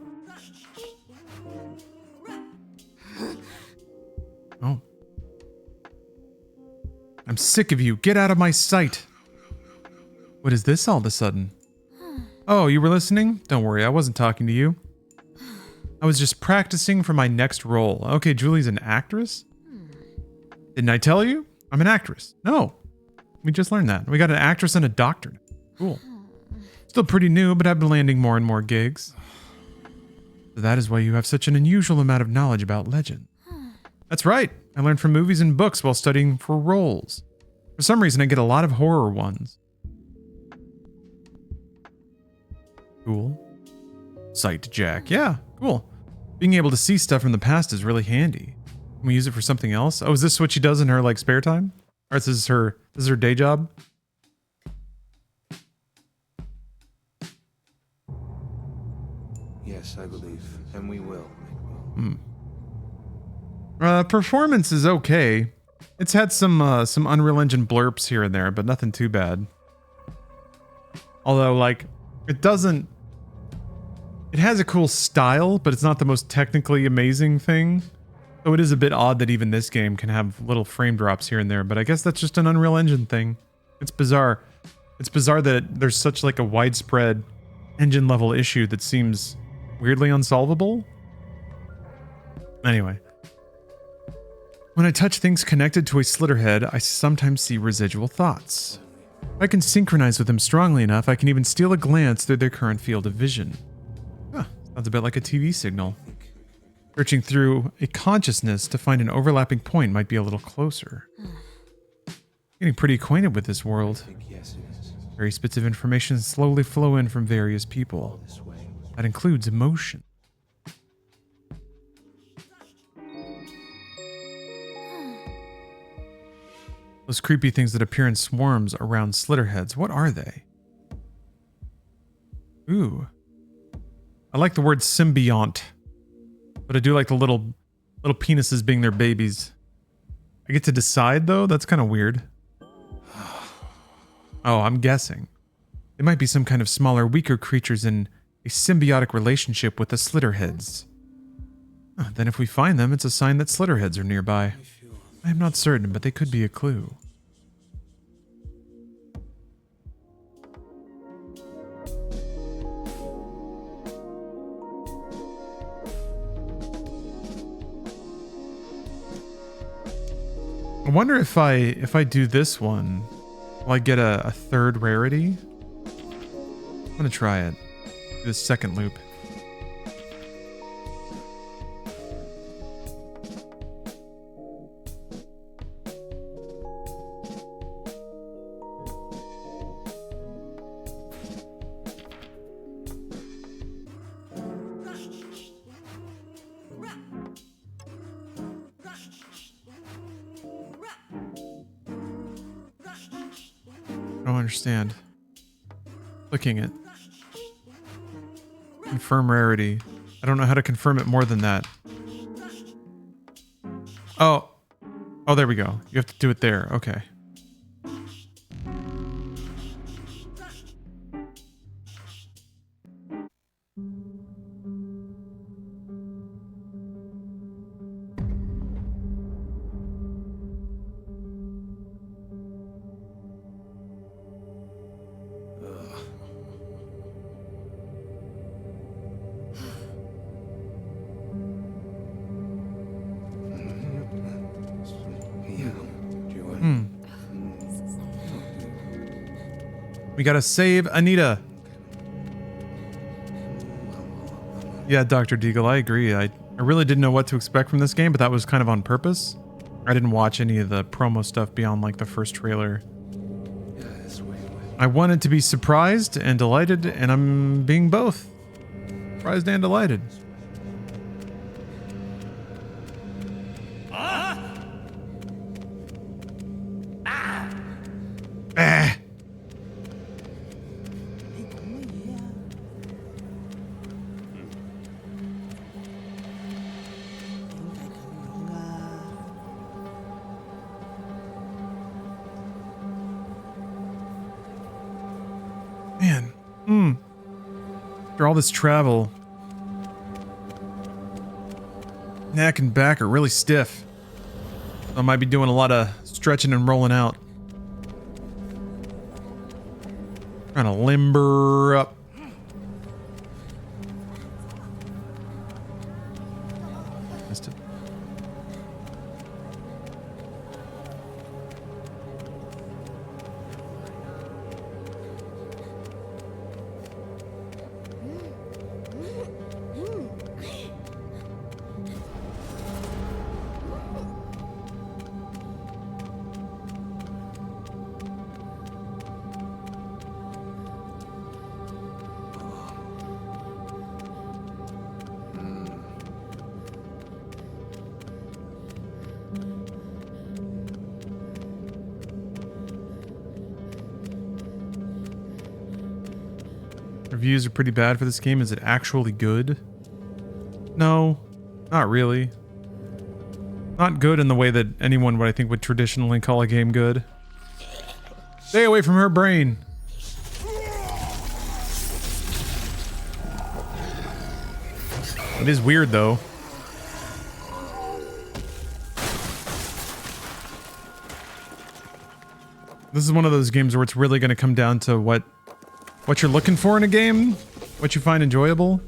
Oh. I'm sick of you. Get out of my sight. What is this all of a sudden? Oh, you were listening? Don't worry, I wasn't talking to you. I was just practicing for my next role. Okay, Julie's an actress? Didn't I tell you? I'm an actress. No. We just learned that. We got an actress and a doctor. Cool. Still pretty new, but I've been landing more and more gigs. So that is why you have such an unusual amount of knowledge about legend. That's right. I learned from movies and books while studying for roles. For some reason, I get a lot of horror ones. Cool. Sight Jack. Yeah, cool. Being able to see stuff from the past is really handy. Can we use it for something else? Oh, is this what she does in her like spare time? Or this is her day job? Yes, I believe. And we will. Performance is okay. It's had some Unreal Engine blurps here and there, but nothing too bad. Although, like, it has a cool style, but it's not the most technically amazing thing. So it is a bit odd that even this game can have little frame drops here and there, but I guess that's just an Unreal Engine thing. It's bizarre. It's bizarre that there's such like a widespread engine level issue that seems weirdly unsolvable. Anyway. When I touch things connected to a Slitterhead, I sometimes see residual thoughts. If I can synchronize with them strongly enough, I can even steal a glance through their current field of vision. Huh, sounds a bit like a TV signal. Searching through a consciousness to find an overlapping point might be a little closer. Getting pretty acquainted with this world. Yes, it is. Various bits of information slowly flow in from various people. This way. That includes emotion. Those creepy things that appear in swarms around Slitterheads, what are they? Ooh. I like the word symbiont. But I do like the little penises being their babies. I get to decide, though? That's kind of weird. Oh, I'm guessing. They might be some kind of smaller, weaker creatures in a symbiotic relationship with the Slitterheads. Then if we find them, it's a sign that Slitterheads are nearby. I am not certain, but they could be a clue. I wonder if I do this one, will I get a third rarity? I'm gonna try it. Do the second loop. I don't understand. Clicking it. Confirm rarity. I don't know how to confirm it more than that. Oh. Oh, there we go. You have to do it there. Okay. We gotta save Anita. Yeah, Dr. Deagle, I agree. I really didn't know what to expect from this game, but that was kind of on purpose. I didn't watch any of the promo stuff beyond like the first trailer. I wanted to be surprised and delighted, and I'm being both. Surprised and delighted. Man, after all this travel, neck and back are really stiff. I might be doing a lot of stretching and rolling out. Trying to limber up. Missed it. Reviews are pretty bad for this game. Is it actually good? No, not really. Not good in the way that anyone would, I think, would traditionally call a game good. Stay away from her brain. It is weird, though. This is one of those games where it's really going to come down to what you're looking for in a game, what you find enjoyable.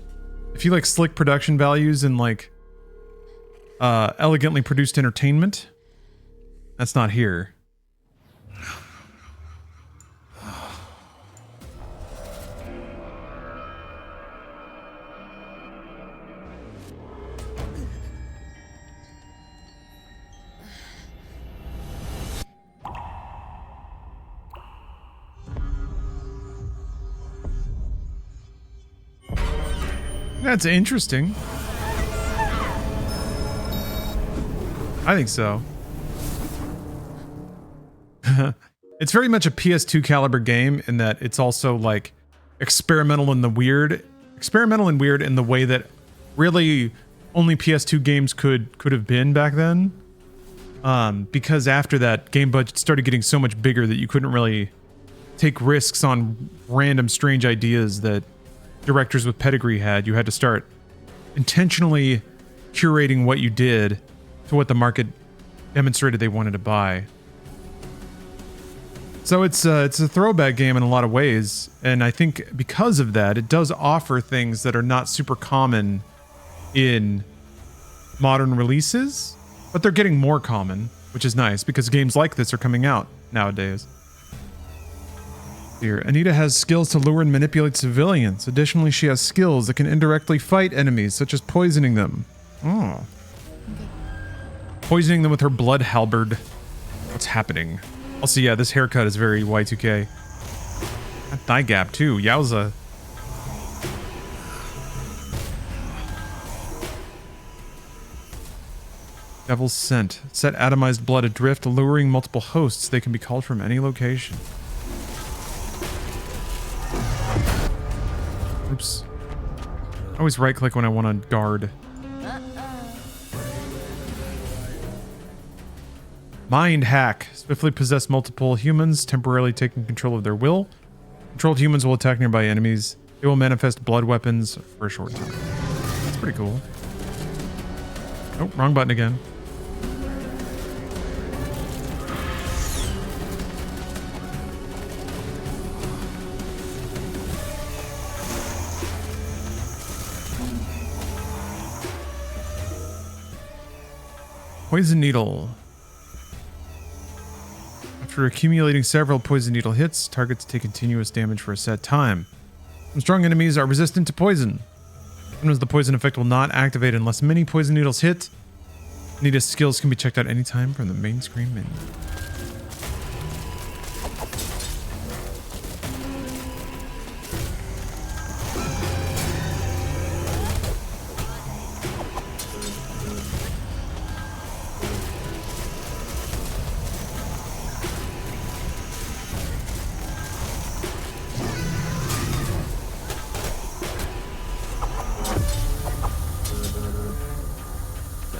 If you like slick production values and like elegantly produced entertainment, that's not here. That's interesting. I think so. It's very much a PS2 caliber game in that it's also like experimental and weird in the way that really only PS2 games could have been back then. Because after that, game budgets started getting so much bigger that you couldn't really take risks on random strange ideas that directors with pedigree had. You had to start intentionally curating what you did to what the market demonstrated they wanted to buy. So it's a throwback game in a lot of ways, and I think because of that, it does offer things that are not super common in modern releases, but they're getting more common, which is nice because games like this are coming out nowadays. Here, Anita has skills to lure and manipulate civilians. Additionally, she has skills that can indirectly fight enemies, such as poisoning them. Oh. Poisoning them with her blood halberd. What's happening? Also, yeah, this haircut is very Y2K. That thigh gap, too. Yowza. Devil's Scent. Set atomized blood adrift, luring multiple hosts. They can be called from any location. Oops. I always right-click when I want to guard. Mind hack. Swiftly possess multiple humans, temporarily taking control of their will. Controlled humans will attack nearby enemies. They will manifest blood weapons for a short time. That's pretty cool. Oh, wrong button again. Poison needle. After accumulating several poison needle hits, targets take continuous damage for a set time. Some strong enemies are resistant to poison. Sometimes the poison effect will not activate unless many poison needles hit. Anita's skills can be checked out anytime from the main screen menu.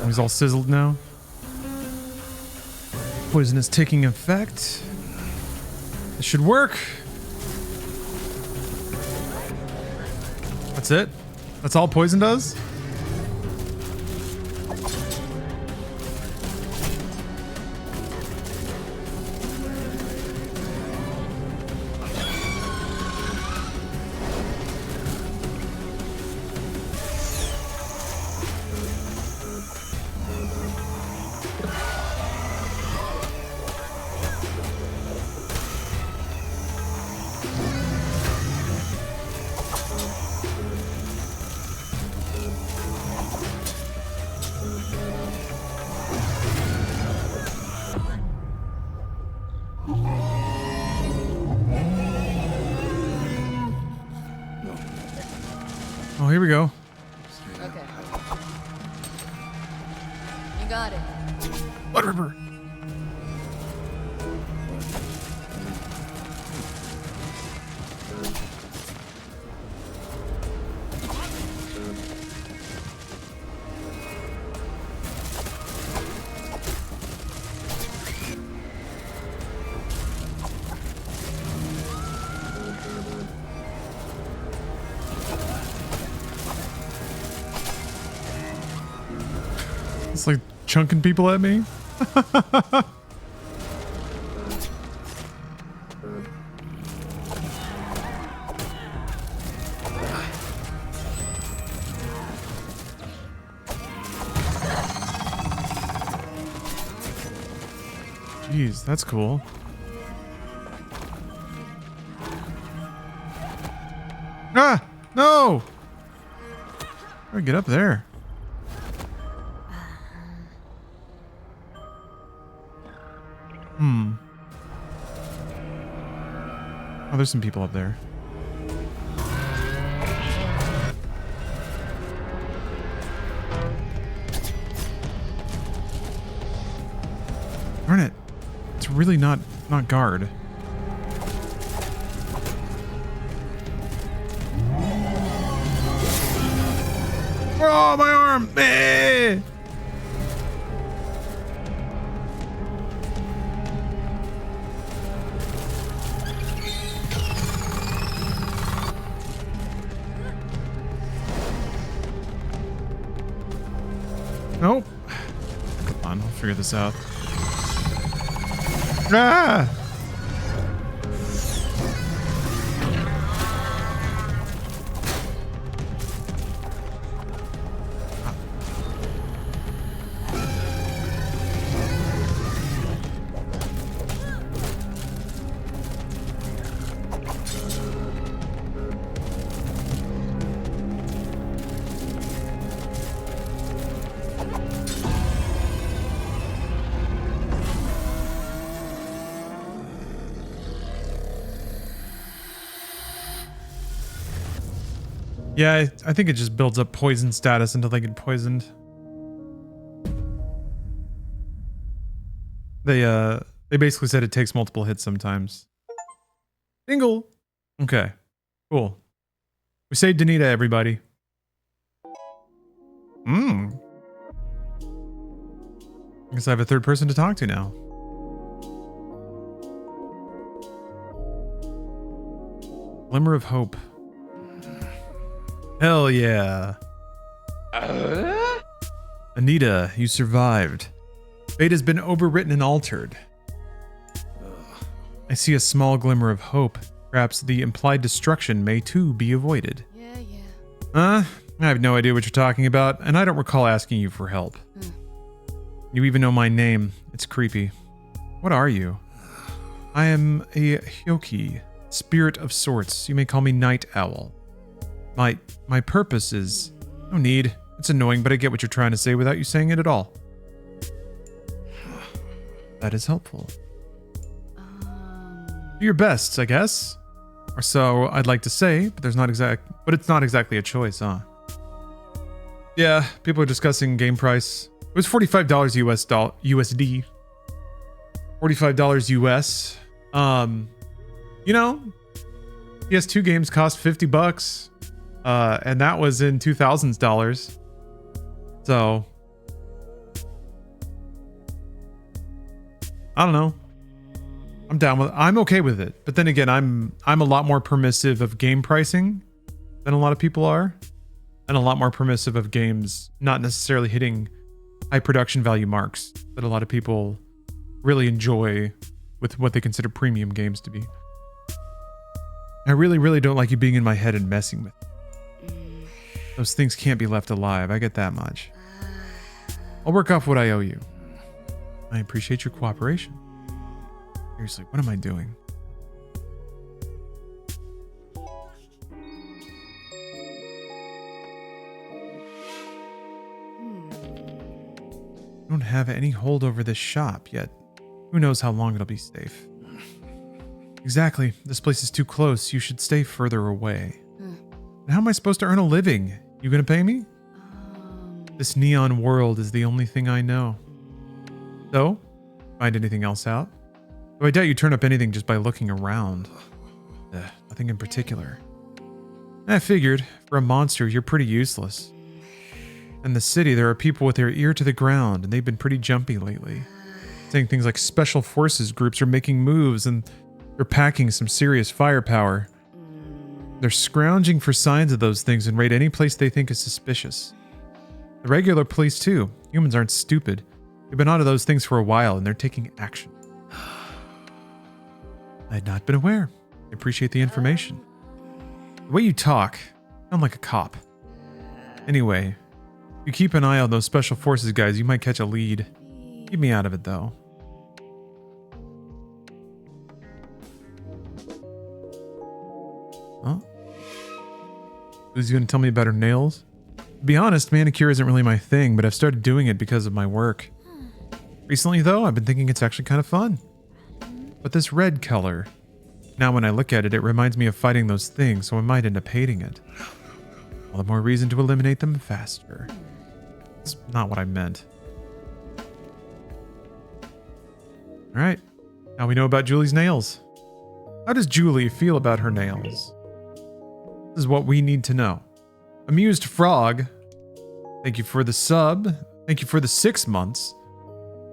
He's all sizzled now. Poison is taking effect. This should work. That's it? That's all poison does? Oh, here we go. Okay. You got it. Blood Ripper. It's like chunking people at me. Jeez, that's cool. Ah! No! How do I get up there? Oh, there's some people up there. Darn it. It's really not guard. Oh, my arm! Eh! Nope. Come on, I'll figure this out. Ah! Yeah, I think it just builds up poison status until they get poisoned. They basically said it takes multiple hits sometimes. Dingle. Okay, cool. We saved Danita, everybody. I guess I have a third person to talk to now. Glimmer of hope. Hell yeah. Anita, you survived. Fate has been overwritten and altered. I see a small glimmer of hope. Perhaps the implied destruction may too be avoided. Yeah. I have no idea what you're talking about, and I don't recall asking you for help. You even know my name. It's creepy. What are you? I am a Hyoki, spirit of sorts. You may call me Night Owl. My purpose is... No need. It's annoying, but I get what you're trying to say without you saying it at all. That is helpful. Do your best, I guess. Or so I'd like to say, but it's not exactly a choice, huh? Yeah, people are discussing game price. It was $45 USD. $45 US. You know, PS2 games cost $50. And that was in 2000s dollars. So I don't know. I'm down with it. I'm okay with it. But then again, I'm a lot more permissive of game pricing than a lot of people are. And a lot more permissive of games not necessarily hitting high production value marks that a lot of people really enjoy with what they consider premium games to be. I really, really don't like you being in my head and messing with it. Those things can't be left alive. I get that much. I'll work off what I owe you. I appreciate your cooperation. Seriously, what am I doing? I don't have any hold over this shop yet. Who knows how long it'll be safe. Exactly. This place is too close. You should stay further away. How am I supposed to earn a living? You gonna pay me? This neon world is the only thing I know. So, find anything else out? Though I doubt you turn up anything just by looking around. Nothing in particular. I figured, for a monster, you're pretty useless. In the city, there are people with their ear to the ground, and they've been pretty jumpy lately. Saying things like special forces groups are making moves, and they're packing some serious firepower. They're scrounging for signs of those things and raid any place they think is suspicious. The regular police too. Humans aren't stupid. They've been onto those things for a while and they're taking action. I had not been aware. I appreciate the information. The way you talk, you sound like a cop. Anyway, if you keep an eye on those special forces guys, you might catch a lead. Keep me out of it though. Huh? Who's gonna tell me about her nails? To be honest, manicure isn't really my thing, but I've started doing it because of my work. Recently though, I've been thinking it's actually kind of fun. But this red color, now when I look at it, it reminds me of fighting those things, so I might end up hating it. All the more reason to eliminate them faster. It's not what I meant. Alright, now we know about Julie's nails. How does Julie feel about her nails? This is what we need to know. Amused Frog, thank you for the sub. Thank you for the 6 months.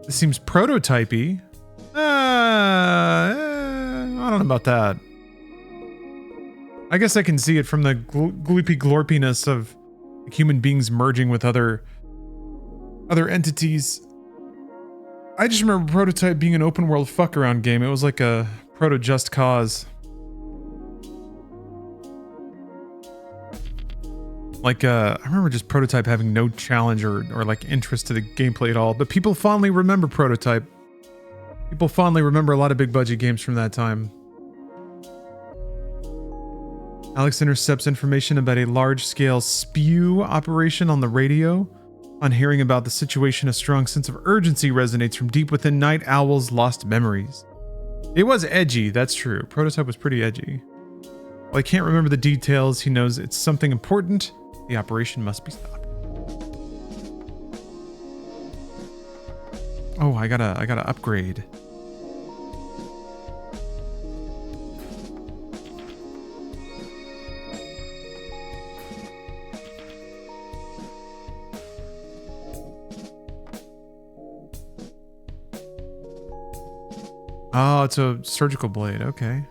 This seems prototypey. I don't know about that. I guess I can see it from the gloopy glorpiness of human beings merging with other entities. I just remember Prototype being an open world fuck around game. It was like a proto Just Cause. Like, I remember just Prototype having no challenge or like interest to the gameplay at all, but people fondly remember Prototype. People fondly remember a lot of big budget games from that time. Alex intercepts information about a large-scale spew operation on the radio. On hearing about the situation, a strong sense of urgency resonates from deep within Night Owl's lost memories. It was edgy, that's true. Prototype was pretty edgy. While he can't remember the details, he knows it's something important. The operation must be stopped. Oh, I gotta upgrade. Oh, it's a surgical blade. Okay.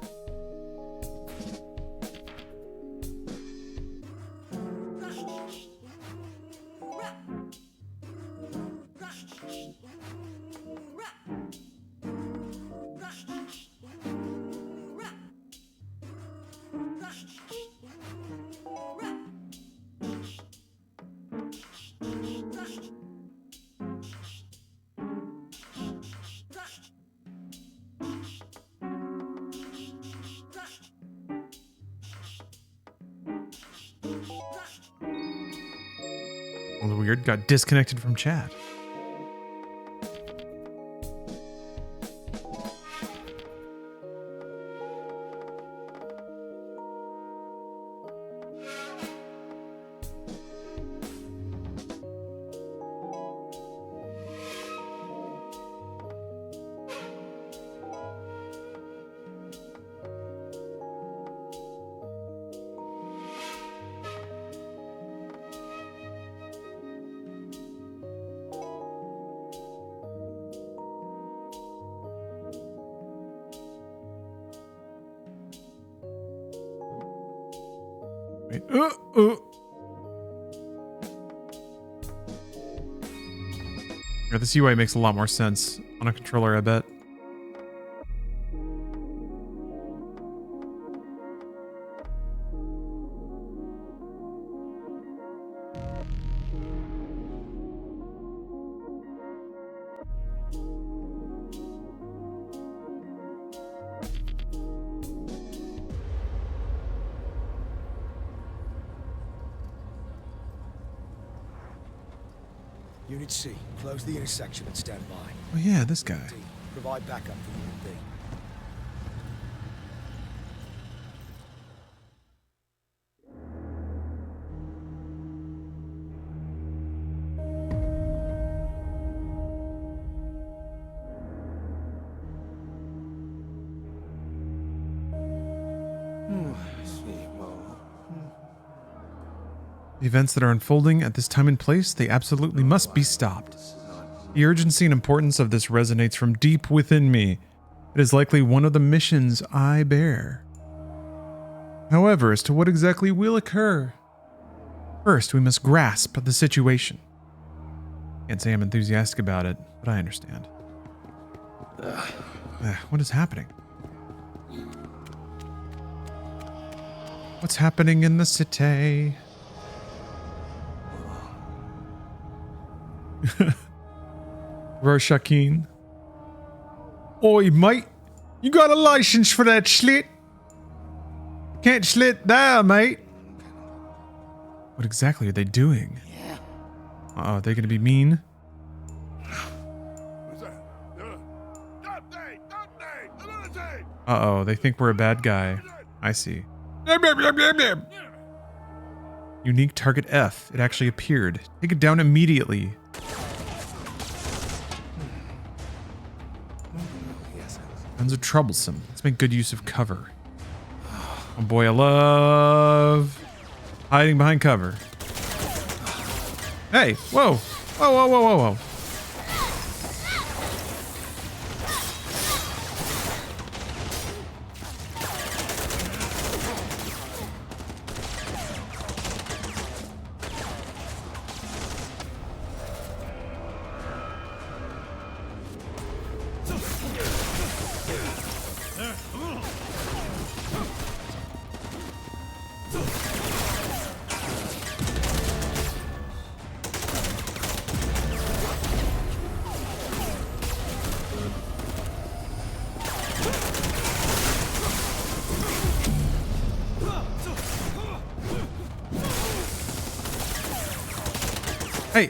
Weird, got disconnected from chat. Yeah, this UI makes a lot more sense on a controller, I bet. Unit C, close the intersection and stand by. Oh yeah, this guy. D, provide backup for Unit B. The events that are unfolding at this time and place, they absolutely must be stopped. The urgency and importance of this resonates from deep within me. It is likely one of the missions I bear. However, as to what exactly will occur, first we must grasp the situation. Can't say I'm enthusiastic about it, but I understand. What is happening? What's happening in the city? Rorschachine. Oi, mate. You got a license for that slit? Can't slit there, mate. What exactly are they doing? Uh-oh, are they gonna be mean? Uh-oh, they think we're a bad guy. I see. Unique target F. It actually appeared. Take it down immediately. Guns are troublesome. Let's make good use of cover. Oh boy, I love hiding behind cover. Hey, whoa. Whoa, whoa, whoa, whoa, whoa. Hey.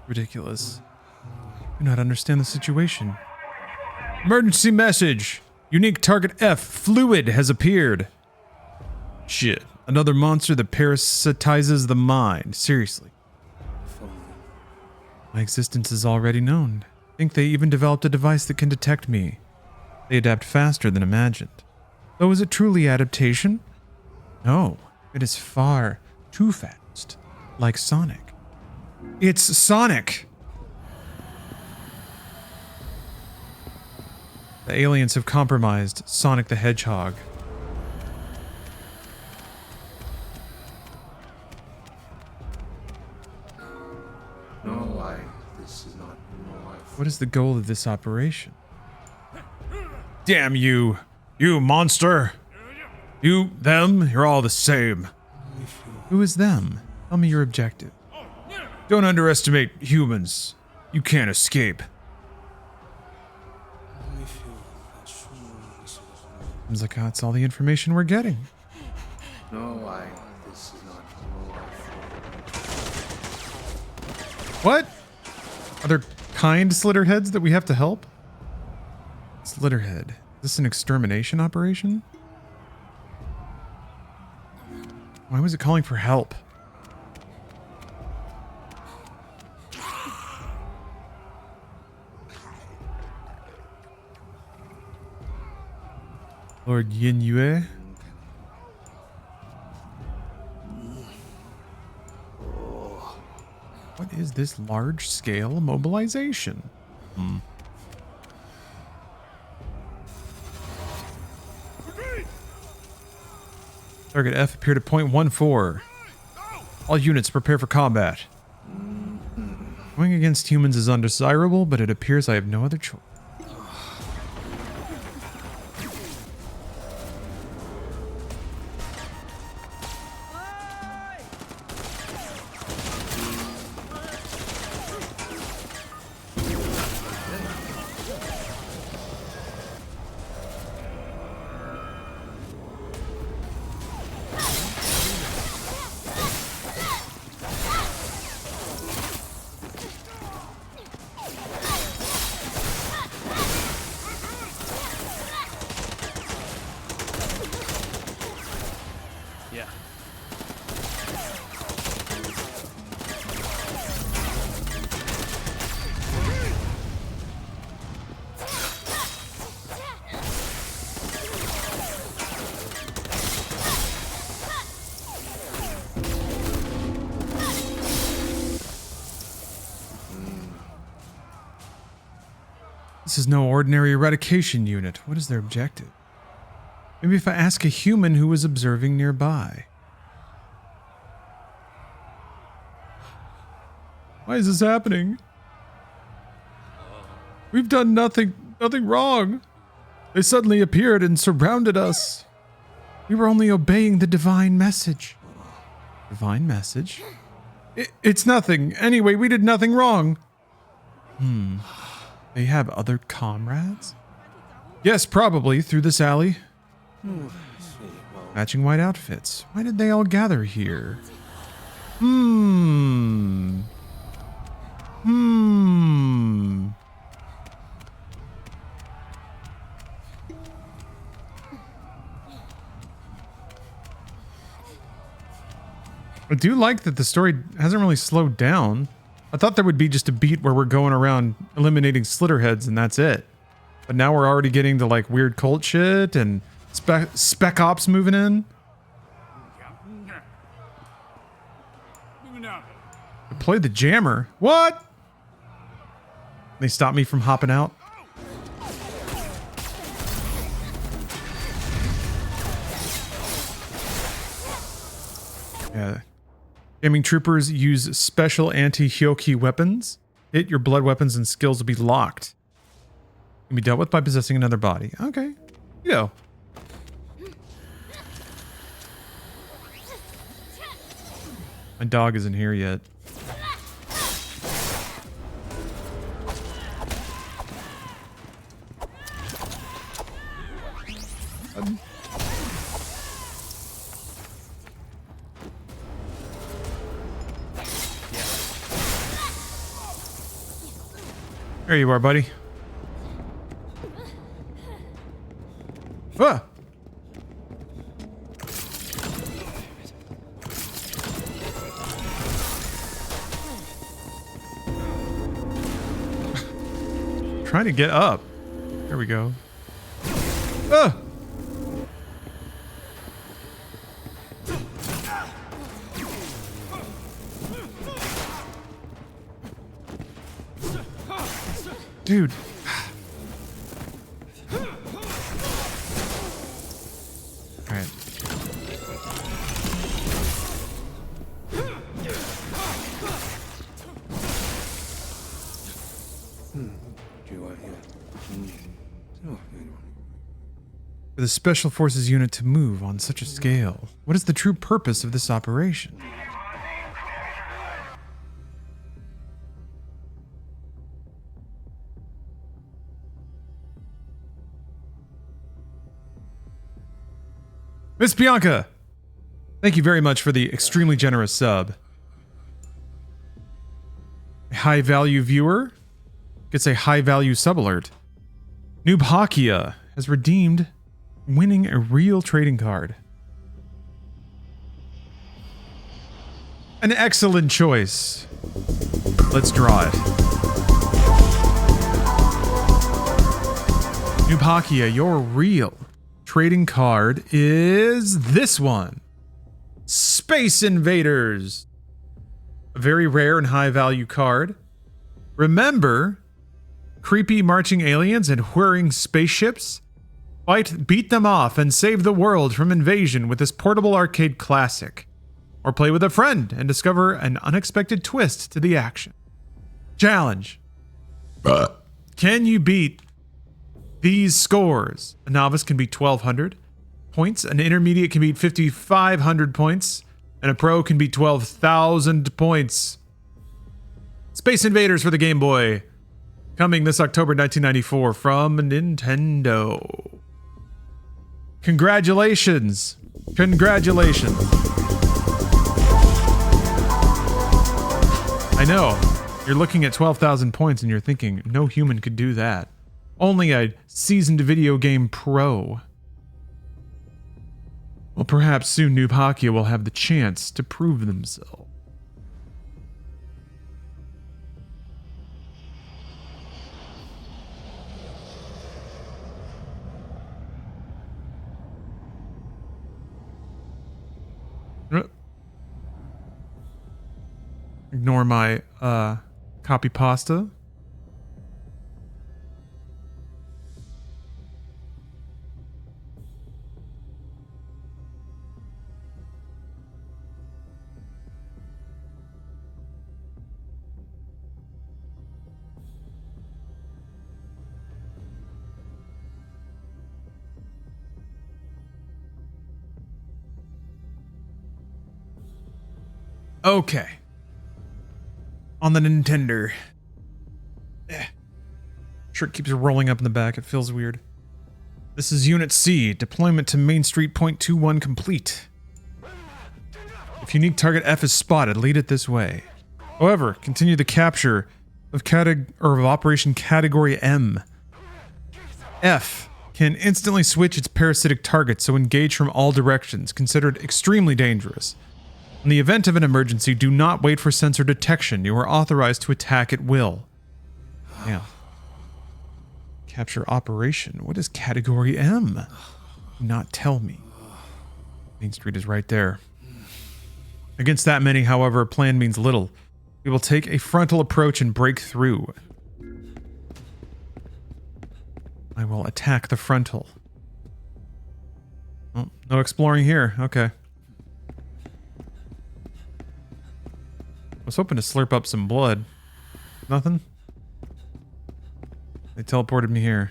Ridiculous. Do not understand the situation. Emergency message. Unique target F. Fluid has appeared. Shit. Another monster that parasitizes the mind. Seriously. My existence is already known. I think they even developed a device that can detect me. They adapt faster than imagined. Though is it truly adaptation? No, it is far too fast. Like Sonic. It's Sonic! The aliens have compromised Sonic the Hedgehog. What is the goal of this operation? Damn you! You monster! You, them, you're all the same. Who is them? Tell me your objective. Don't underestimate humans. You can't escape. Seems like that's all the information we're getting. What? Are there kind Slitterheads that we have to help? Slitterhead. Is this an extermination operation? Why was it calling for help? Lord Yin Yue? What is this large-scale mobilization? Target F appeared at .14. All units prepare for combat. Going against humans is undesirable, but it appears I have no other choice. This is no ordinary eradication unit. What is their objective? Maybe if I ask a human who was observing nearby. Why is this happening? We've done nothing wrong. They suddenly appeared and surrounded us. We were only obeying the divine message. Divine message? It's nothing. Anyway, we did nothing wrong. They have other comrades? Yes, probably through this alley. Matching white outfits. Why did they all gather here? I do like that the story hasn't really slowed down. I thought there would be just a beat where we're going around eliminating Slitterheads and that's it. But now we're already getting to like weird cult shit and spec ops moving in. I played the jammer. What? They stopped me from hopping out. Yeah. Gaming troopers use special anti-Hyoki weapons. Hit your blood weapons and skills will be locked. Can be dealt with by possessing another body. Okay. Go. My dog isn't here yet. There you are, buddy. Ah! Trying to get up. There we go. Ah! Dude. Alright. For the Special Forces unit to move on such a scale, what is the true purpose of this operation? Miss Bianca, thank you very much for the extremely generous sub. A high value viewer gets a high value sub alert. Noob Hakia has redeemed winning a real trading card. An excellent choice. Let's draw it. Noob Hakia, your real trading card is this one. Space Invaders. A very rare and high value card. Remember, creepy marching aliens and whirring spaceships? Beat them off and save the world from invasion with this portable arcade classic. Or play with a friend and discover an unexpected twist to the action. Challenge. Can you beat these scores? A novice can beat 1,200 points, an intermediate can beat 5,500 points, and a pro can beat 12,000 points. Space Invaders for the Game Boy. Coming this October 1994 from Nintendo. Congratulations. Congratulations. I know. You're looking at 12,000 points and you're thinking, no human could do that. Only a seasoned video game pro. Well, perhaps soon Noob Hakia will have the chance to prove themselves. Ignore my copy pasta. Okay. On the Nintendo. Sure, it keeps rolling up in the back. It feels weird. This is Unit C. Deployment to Main Street Point 21 complete. If unique target F is spotted, lead it this way. However, continue the capture of Operation Category M. F can instantly switch its parasitic target, so engage from all directions, considered extremely dangerous. In the event of an emergency, do not wait for sensor detection. You are authorized to attack at will. Yeah. Capture operation. What is Category M? Do not tell me. Main Street is right there. Against that many, however, a plan means little. We will take a frontal approach and break through. I will attack the frontal. Oh, no exploring here. Okay. I was hoping to slurp up some blood. Nothing? They teleported me here.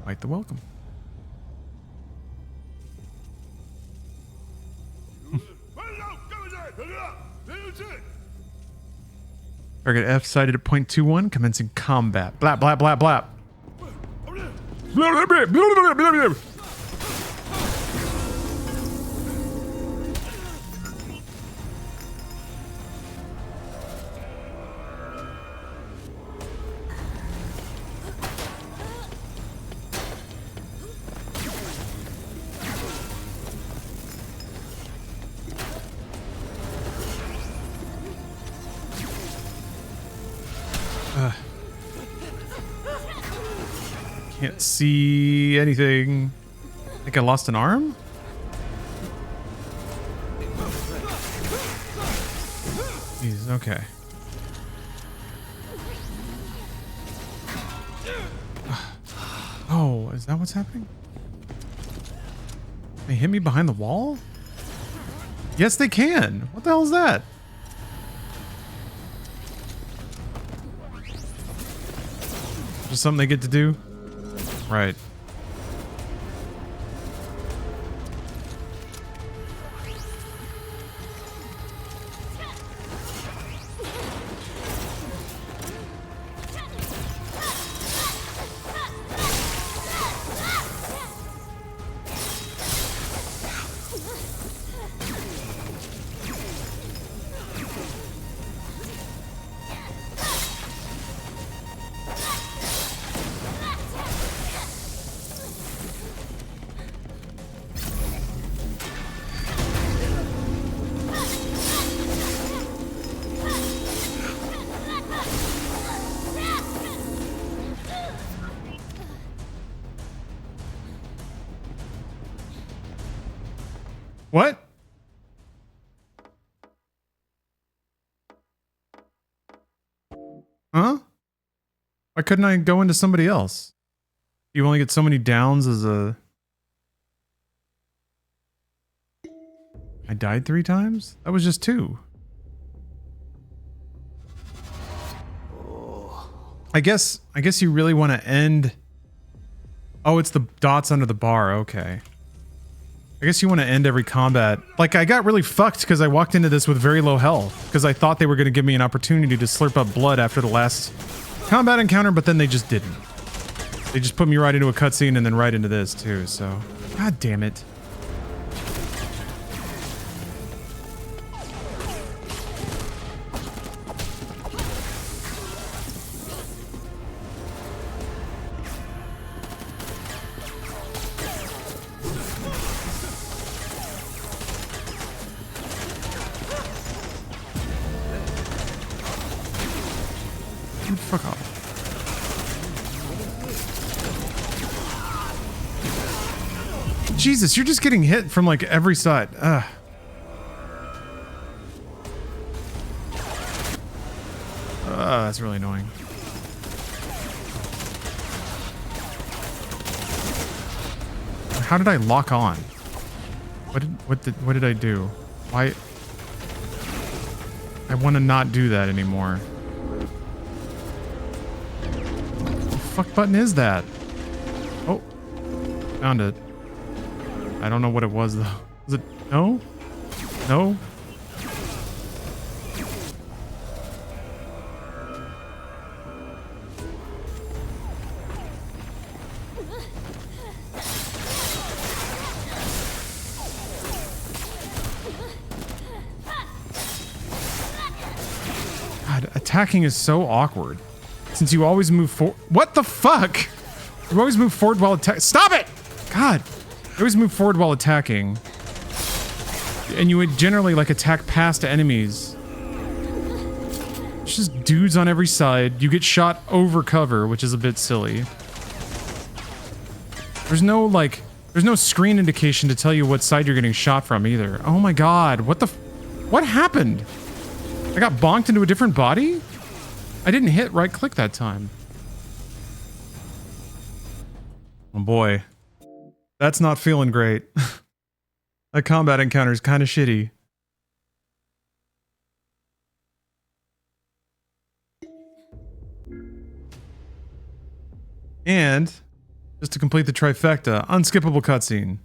Quite the welcome. Target F sighted at point 21, commencing combat. Blap, blap, blap, blap. Blah, blah, blah, blah, blah, blah, blah. Can't see anything. I think I lost an arm? Jeez, okay. Oh, is that what's happening? They hit me behind the wall? Yes, they can. What the hell is that? Just something they get to do? Right. What? Huh? Why couldn't I go into somebody else? You only get so many downs as a... I died 3 times? That was just 2. I guess you really want to end... Oh, it's the dots under the bar. Okay. I guess you want to end every combat. Like, I got really fucked because I walked into this with very low health because I thought they were going to give me an opportunity to slurp up blood after the last combat encounter, but then they just didn't. They just put me right into a cutscene and then right into this too, so... God damn it. Fuck off. Jesus, you're just getting hit from like every side. That's really annoying. How did I lock on? What did I do? Why? I want to not do that anymore. fuck button is that? Oh, found it. I don't know what it was though. Was it? No? No? God, attacking is so awkward. Since you always move forward. What the fuck? You always move forward while attacking. Stop it! God. You always move forward while attacking. And you would generally like attack past enemies. It's just dudes on every side. You get shot over cover, which is a bit silly. There's no like, there's no screen indication to tell you what side you're getting shot from either. Oh my god, what the what happened? I got bonked into a different body? I didn't hit right click that time. Oh boy. That's not feeling great. That combat encounter is kind of shitty. And, just to complete the trifecta, unskippable cutscene.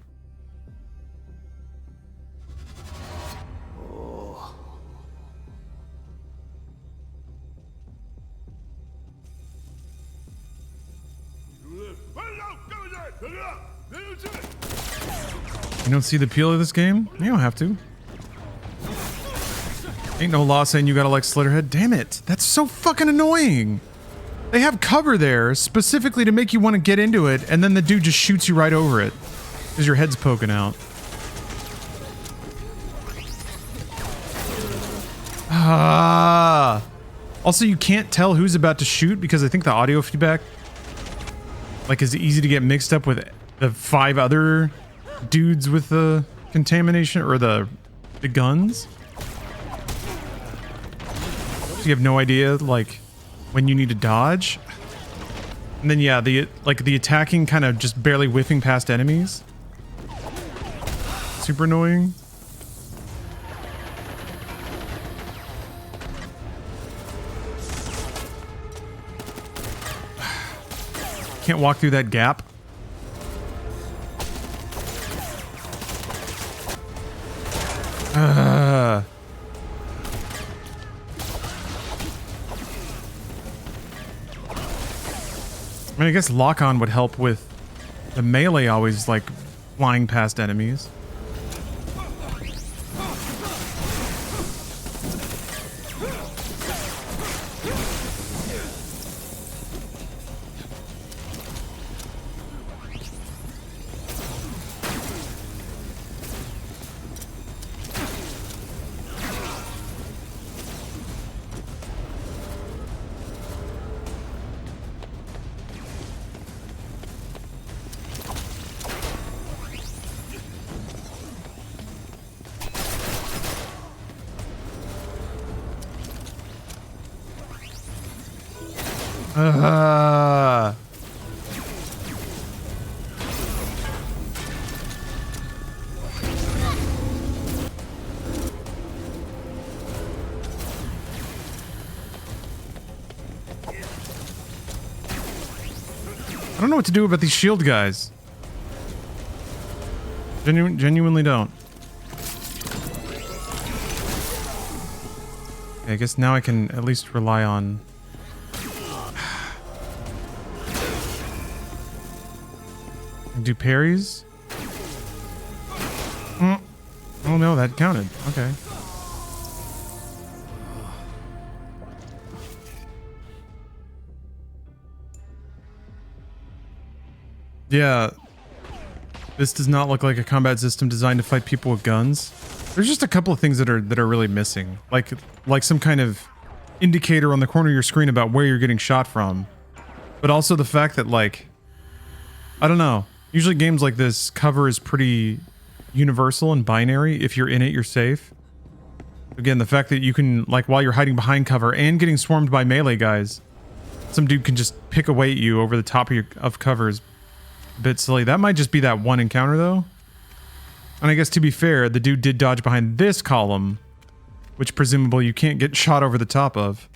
You don't see the appeal of this game? You don't have to. Ain't no law saying you gotta like Slitterhead. Damn it, that's so fucking annoying. They have cover there specifically to make you want to get into it, and then the dude just shoots you right over it because your head's poking out. Ah. Also, you can't tell who's about to shoot because I think the audio feedback like is easy to get mixed up with the 5 other dudes with the contamination or the guns. So you have no idea like when you need to dodge. And then yeah, the attacking kind of just barely whiffing past enemies. Super annoying. Can't walk through that gap. I mean, I guess lock-on would help with the melee always, like, flying past enemies. I don't know what to do about these shield guys. Genuinely don't. Okay, I guess now I can at least rely on... do parries? Oh no, that counted. Okay. Yeah, this does not look like a combat system designed to fight people with guns. There's just a couple of things that are really missing, like some kind of indicator on the corner of your screen about where you're getting shot from, but also the fact that like, I don't know. Usually games like this, cover is pretty universal and binary. If you're in it, you're safe. Again, the fact that you can like while you're hiding behind cover and getting swarmed by melee guys, some dude can just pick away at you over the top of covers. Bit silly. That might just be that one encounter though. And I guess to be fair, the dude did dodge behind this column, which presumably you can't get shot over the top of.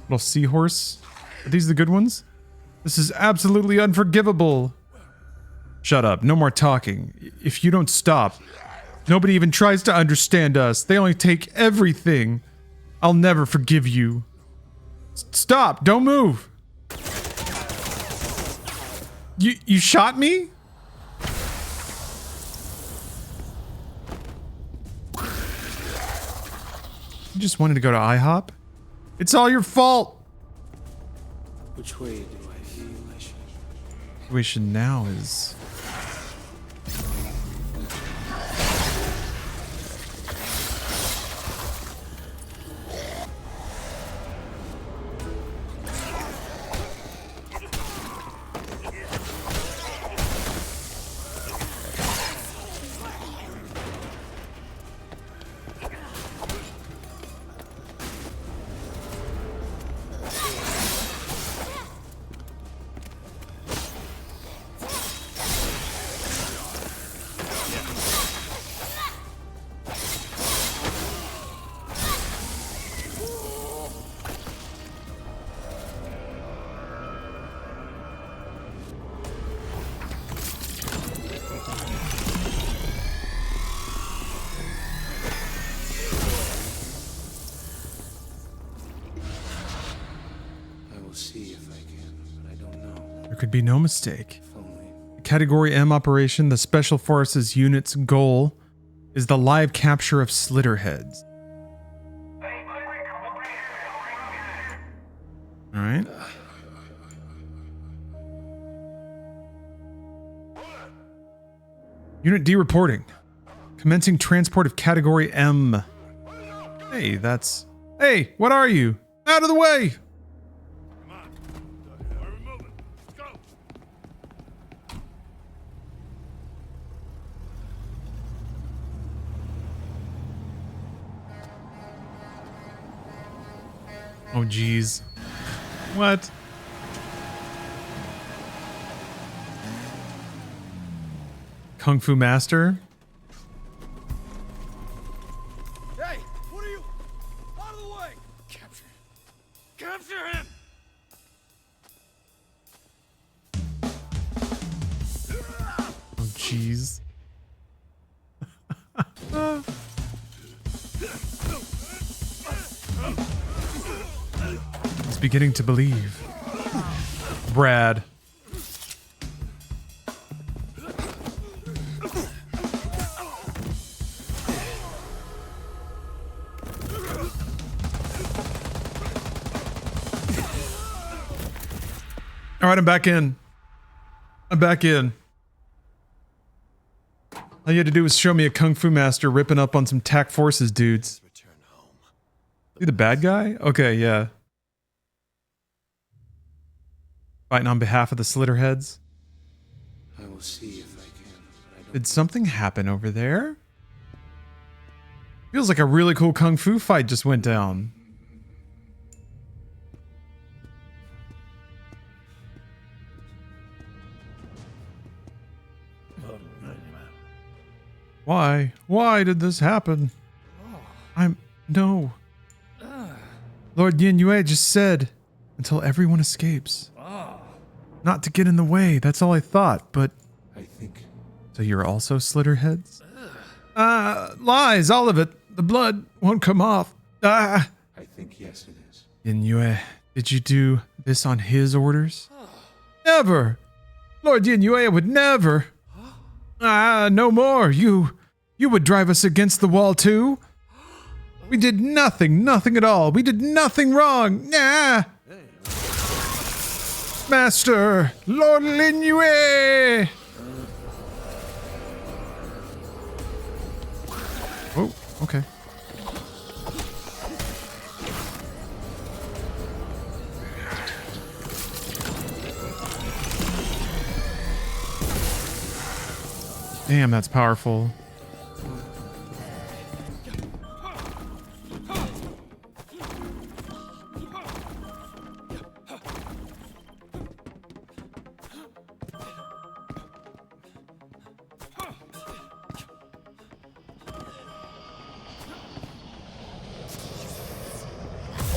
Little seahorse. Are these the good ones? This is absolutely unforgivable. Shut up. No more talking. If you don't stop, nobody even tries to understand us. They only take everything. I'll never forgive you. Stop. Don't move. You shot me? You just wanted to go to IHOP? It's all your fault. Which way do I feel I should? Situation now is... See if I can, but I don't know. There could be no mistake. If only. Category M operation, the Special Forces unit's goal is the live capture of Slitterheads. Alright. Unit D reporting. Commencing transport of Category M. Hey, that's... Hey, what are you? Out of the way! Oh, geez. What? Kung Fu Master? Hey, what are you? Out of the way! Capture him! Oh, jeez. He's beginning to believe. Brad. All right, I'm back in. I'm back in. All you had to do was show me a Kung Fu Master ripping up on some TAC Forces dudes. Return home. You the bad guy? Okay, yeah. Fighting on behalf of the Slitterheads. I will see if I can, but I don't. Did something happen over there? Feels like a really cool Kung Fu fight just went down. Why? Why did this happen? No. Lord Yin Yue just said, until everyone escapes. Not to get in the way, that's all I thought, but... I think. So you're also Slitterheads? Lies, all of it. The blood won't come off. I think yes, it is. Yin Yue, did you do this on his orders? Never! Lord Yin Yue would never! No more. You would drive us against the wall too? We did nothing at all. We did nothing wrong. Nah. Master, Lord Lin Yue! Oh, okay. Damn, that's powerful.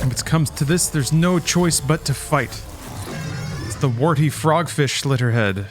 If it comes to this, there's no choice but to fight. It's the warty frogfish Slitterhead.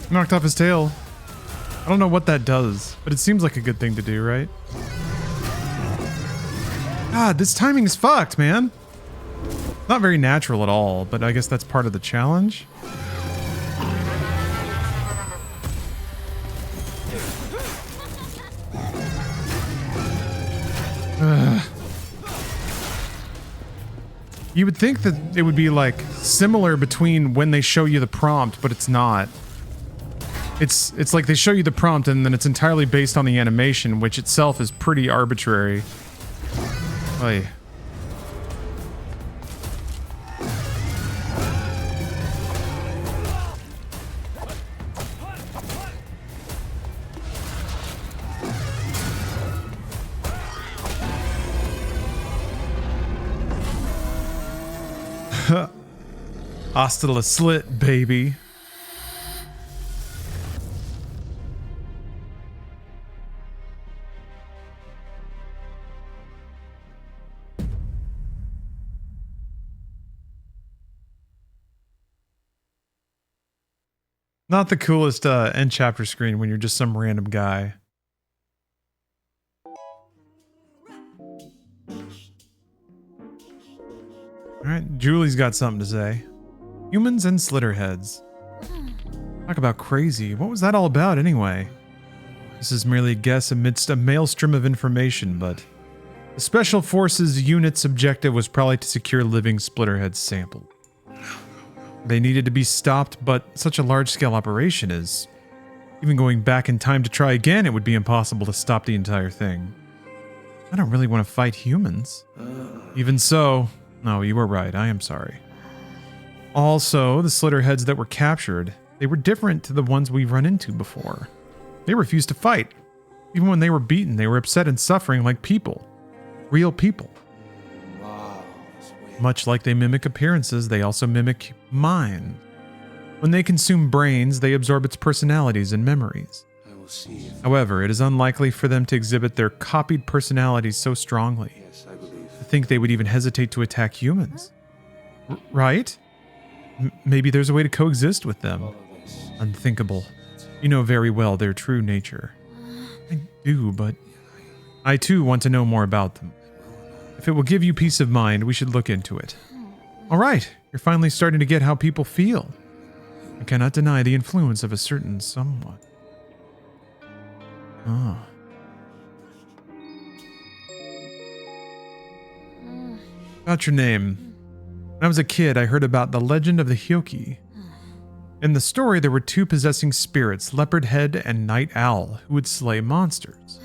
Knocked off his tail. I don't know what that does, but it seems like a good thing to do, right? God, this timing is fucked, man. Not very natural at all, but I guess that's part of the challenge. Ugh. You would think that it would be like similar between when they show you the prompt, but it's not. It's like they show you the prompt and then it's entirely based on the animation, which itself is pretty arbitrary. Oy. Hasta la slit, baby. Not the coolest end chapter screen when you're just some random guy. Alright, Julie's got something to say. Humans and Slitterheads. Talk about crazy. What was that all about anyway? This is merely a guess amidst a maelstrom of information, but the Special Forces unit's objective was probably to secure living Slitterhead sample. They needed to be stopped, but such a large-scale operation is... Even going back in time to try again, it would be impossible to stop the entire thing. I don't really want to fight humans. Even so... No, you were right, I am sorry. Also, the Slitterheads that were captured, they were different to the ones we've run into before. They refused to fight. Even when they were beaten, they were upset and suffering like people. Real people. Much like they mimic appearances, they also mimic mind. When they consume brains, they absorb its personalities and memories. However, it is unlikely for them to exhibit their copied personalities so strongly. To think they would even hesitate to attack humans. Right? Maybe there's a way to coexist with them. Unthinkable. You know very well their true nature. I do, but I too want to know more about them. If it will give you peace of mind, we should look into it. All right, you're finally starting to get how people feel. I cannot deny the influence of a certain someone. Ah. About your name. When I was a kid, I heard about the legend of the Hyoki. In the story, there were two possessing spirits, Leopardhead and Night Owl, who would slay monsters.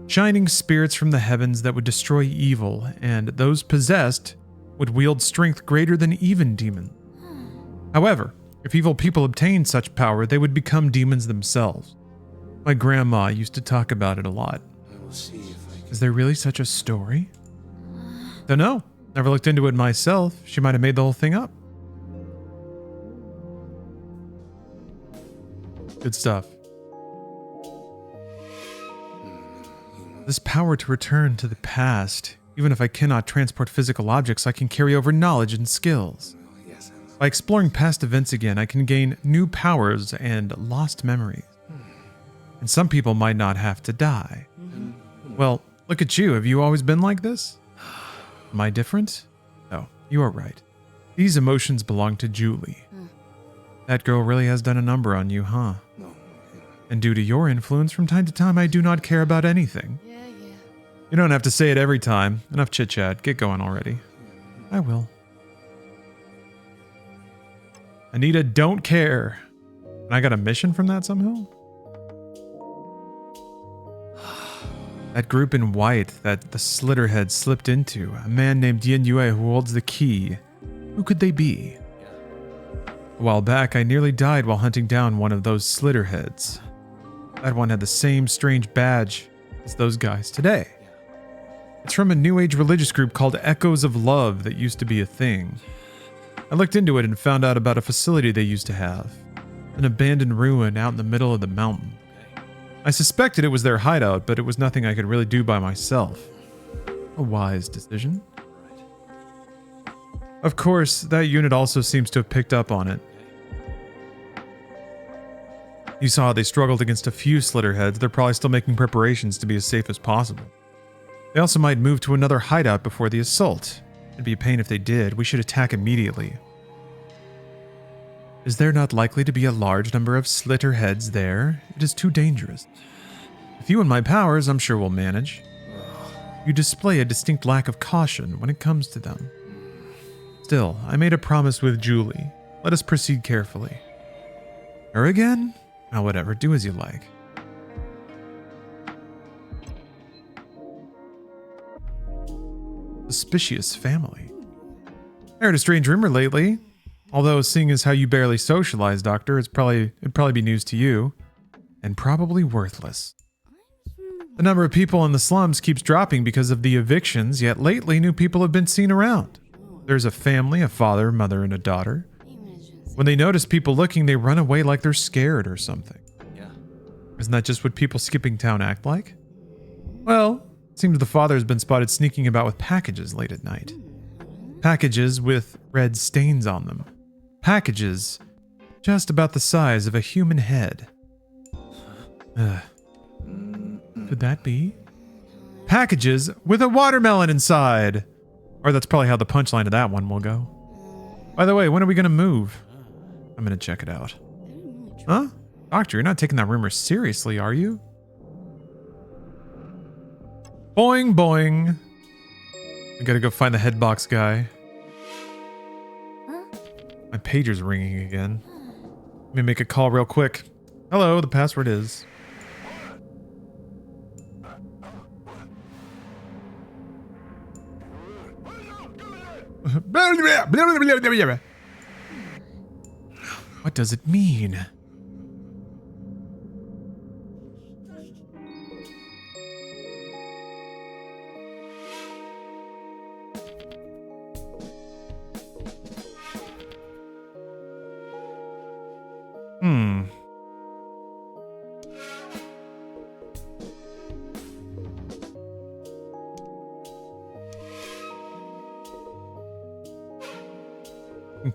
Shining spirits from the heavens that would destroy evil, and those possessed would wield strength greater than even demons. However, if evil people obtained such power, they would become demons themselves. My grandma used to talk about it a lot. Is there really such a story? Don't know. Never looked into it myself. She might have made the whole thing up. Good stuff. This power to return to the past. Even if I cannot transport physical objects, I can carry over knowledge and skills. By exploring past events again, I can gain new powers and lost memories. And some people might not have to die. Well, look at you. Have you always been like this? Am I different? No, you are right. These emotions belong to Julie. That girl really has done a number on you, huh? And due to your influence, from time to time, I do not care about anything. You don't have to say it every time. Enough chit-chat. Get going already. I will. Anita, don't care. And I got a mission from that somehow? That group in white that the Slitterhead slipped into. A man named Yin Yue who holds the key. Who could they be? A while back, I nearly died while hunting down one of those Slitterheads. That one had the same strange badge as those guys today. It's from a New Age religious group called Echoes of Love that used to be a thing. I looked into it and found out about a facility they used to have. An abandoned ruin out in the middle of the mountain. I suspected it was their hideout, but it was nothing I could really do by myself. A wise decision. Of course, that unit also seems to have picked up on it. You saw how they struggled against a few Slitterheads. They're probably still making preparations to be as safe as possible. They also might move to another hideout before the assault. It'd be a pain if they did. We should attack immediately. Is there not likely to be a large number of Slitterheads there? It is too dangerous. With you and my powers, I'm sure we'll manage. You display a distinct lack of caution when it comes to them. Still, I made a promise with Julie. Let us proceed carefully. Her again? Oh, whatever. Do as you like. Suspicious family. I heard a strange rumor lately. Although, seeing as how you barely socialize, Doctor, it'd probably be news to you. And probably worthless. The number of people in the slums keeps dropping because of the evictions, yet lately new people have been seen around. There's a family, a father, mother, and a daughter. When they notice people looking, they run away like they're scared or something. Yeah. Isn't that just what people skipping town act like? Well, it seems the father has been spotted sneaking about with packages late at night. Packages with red stains on them. Packages just about the size of a human head. Could that be? Packages with a watermelon inside! Or that's probably how the punchline of that one will go. By the way, when are we going to move? I'm going to check it out. Huh? Doctor, you're not taking that rumor seriously, are you? Boing, boing. I gotta go find the headbox guy. My pager's ringing again. Let me make a call real quick. Hello, the password is... What does it mean?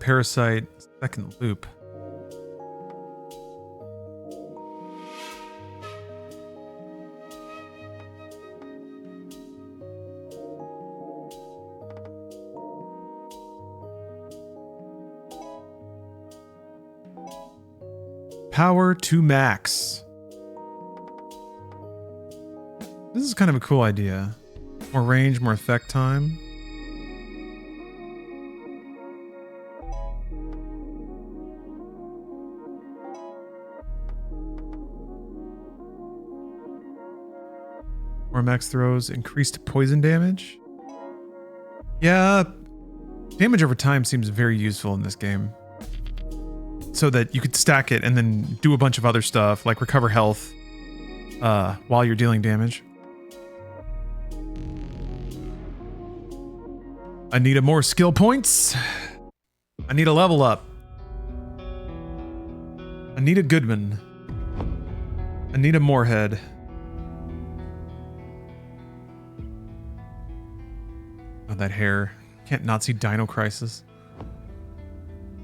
Parasite, second loop. Power to max. This is kind of a cool idea. More range, more effect time. More max throws, increased poison damage. Yeah, damage over time seems very useful in this game. So that you could stack it and then do a bunch of other stuff, like recover health while you're dealing damage. I need more skill points. I need a level up. I need a Goodman. I need a Moorhead. Oh, that hair. Can't not see Dino Crisis.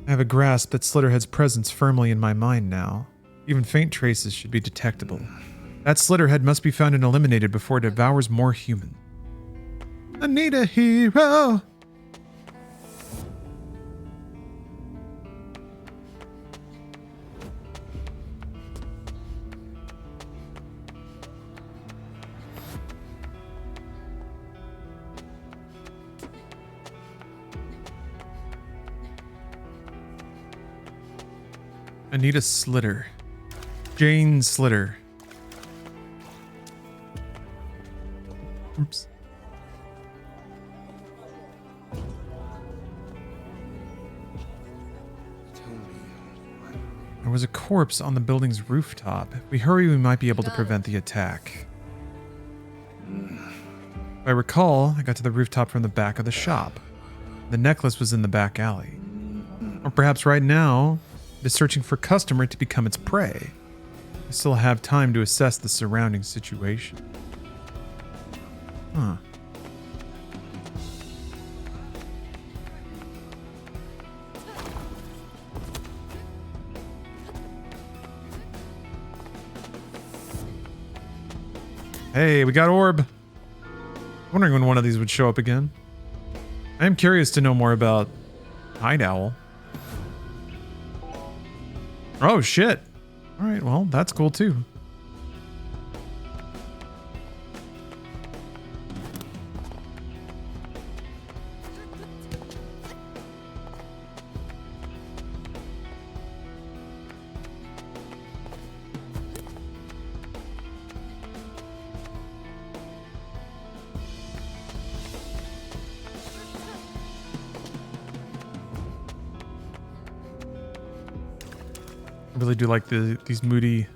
I have a grasp that Slitterhead's presence firmly in my mind now. Even faint traces should be detectable. That Slitterhead must be found and eliminated before it devours more human. I need a hero! Anita Slitter. Jane Slitter. Oops. Tell me what. There was a corpse on the building's rooftop. If we hurry, we might be able to prevent the attack. If I recall, I got to the rooftop from the back of the shop. The necklace was in the back alley. Or perhaps right now, it is searching for a customer to become its prey. I still have time to assess the surrounding situation. Huh. Hey, we got orb. Wondering when one of these would show up again. I am curious to know more about Hideout. Oh shit. Alright, well, that's cool too. I really do like these moody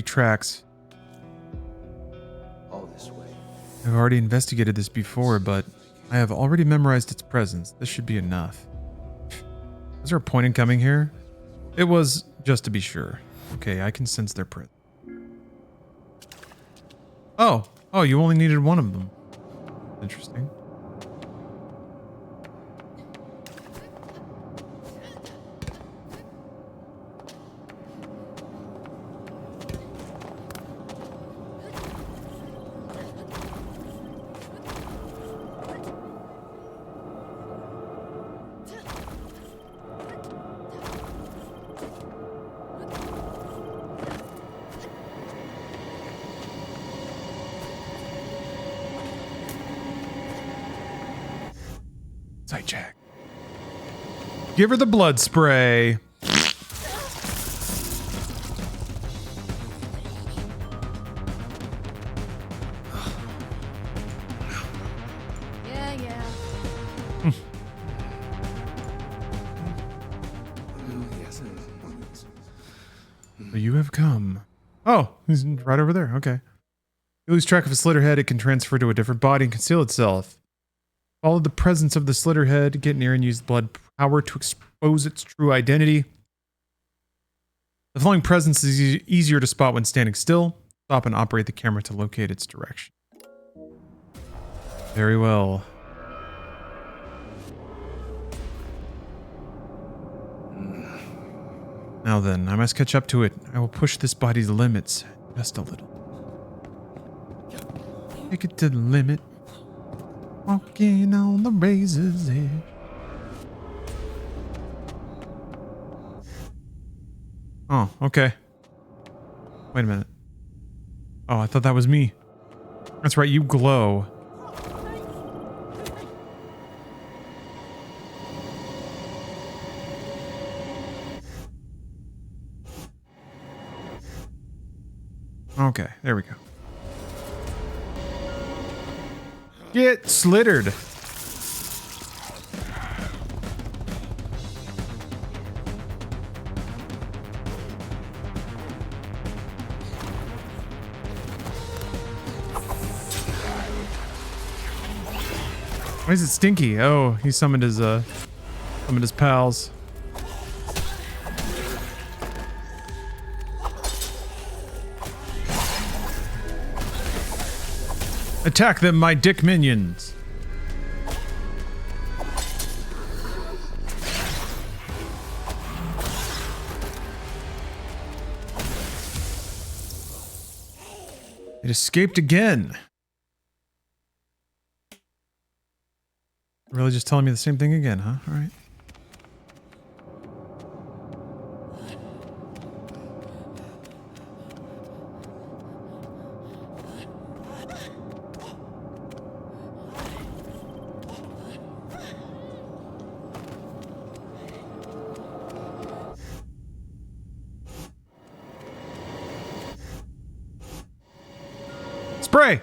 tracks. All this way. I've already investigated this before, but I have already memorized its presence. This should be enough. Was there a point in coming here? It was just to be sure. Okay, I can sense their presence. Oh, you only needed one of them. Interesting. Sidecheck. Give her the blood spray. Yeah. Yes. So you have come. Oh, he's right over there. Okay. You lose track of a Slitterhead, it can transfer to a different body and conceal itself. Follow the presence of the Slitterhead, get near and use blood power to expose its true identity. The flowing presence is easier to spot when standing still. Stop and operate the camera to locate its direction. Very well. Now then, I must catch up to it. I will push this body's limits just a little. Take it to the limit. Walking on the razor's edge. Oh, okay. Wait a minute. Oh, I thought that was me. That's right, you glow. Okay, there we go. Get slittered. Why is it stinky? Oh, he summoned his pals. Attack them, my dick minions. It escaped again. Really just telling me the same thing again, huh? All right. Spray!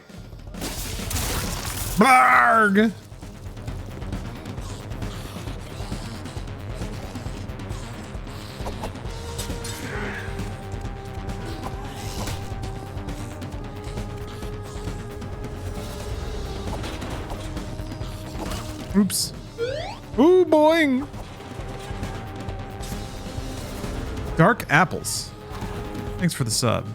Blarg! Oops. Ooh, boing! Dark apples. Thanks for the sub.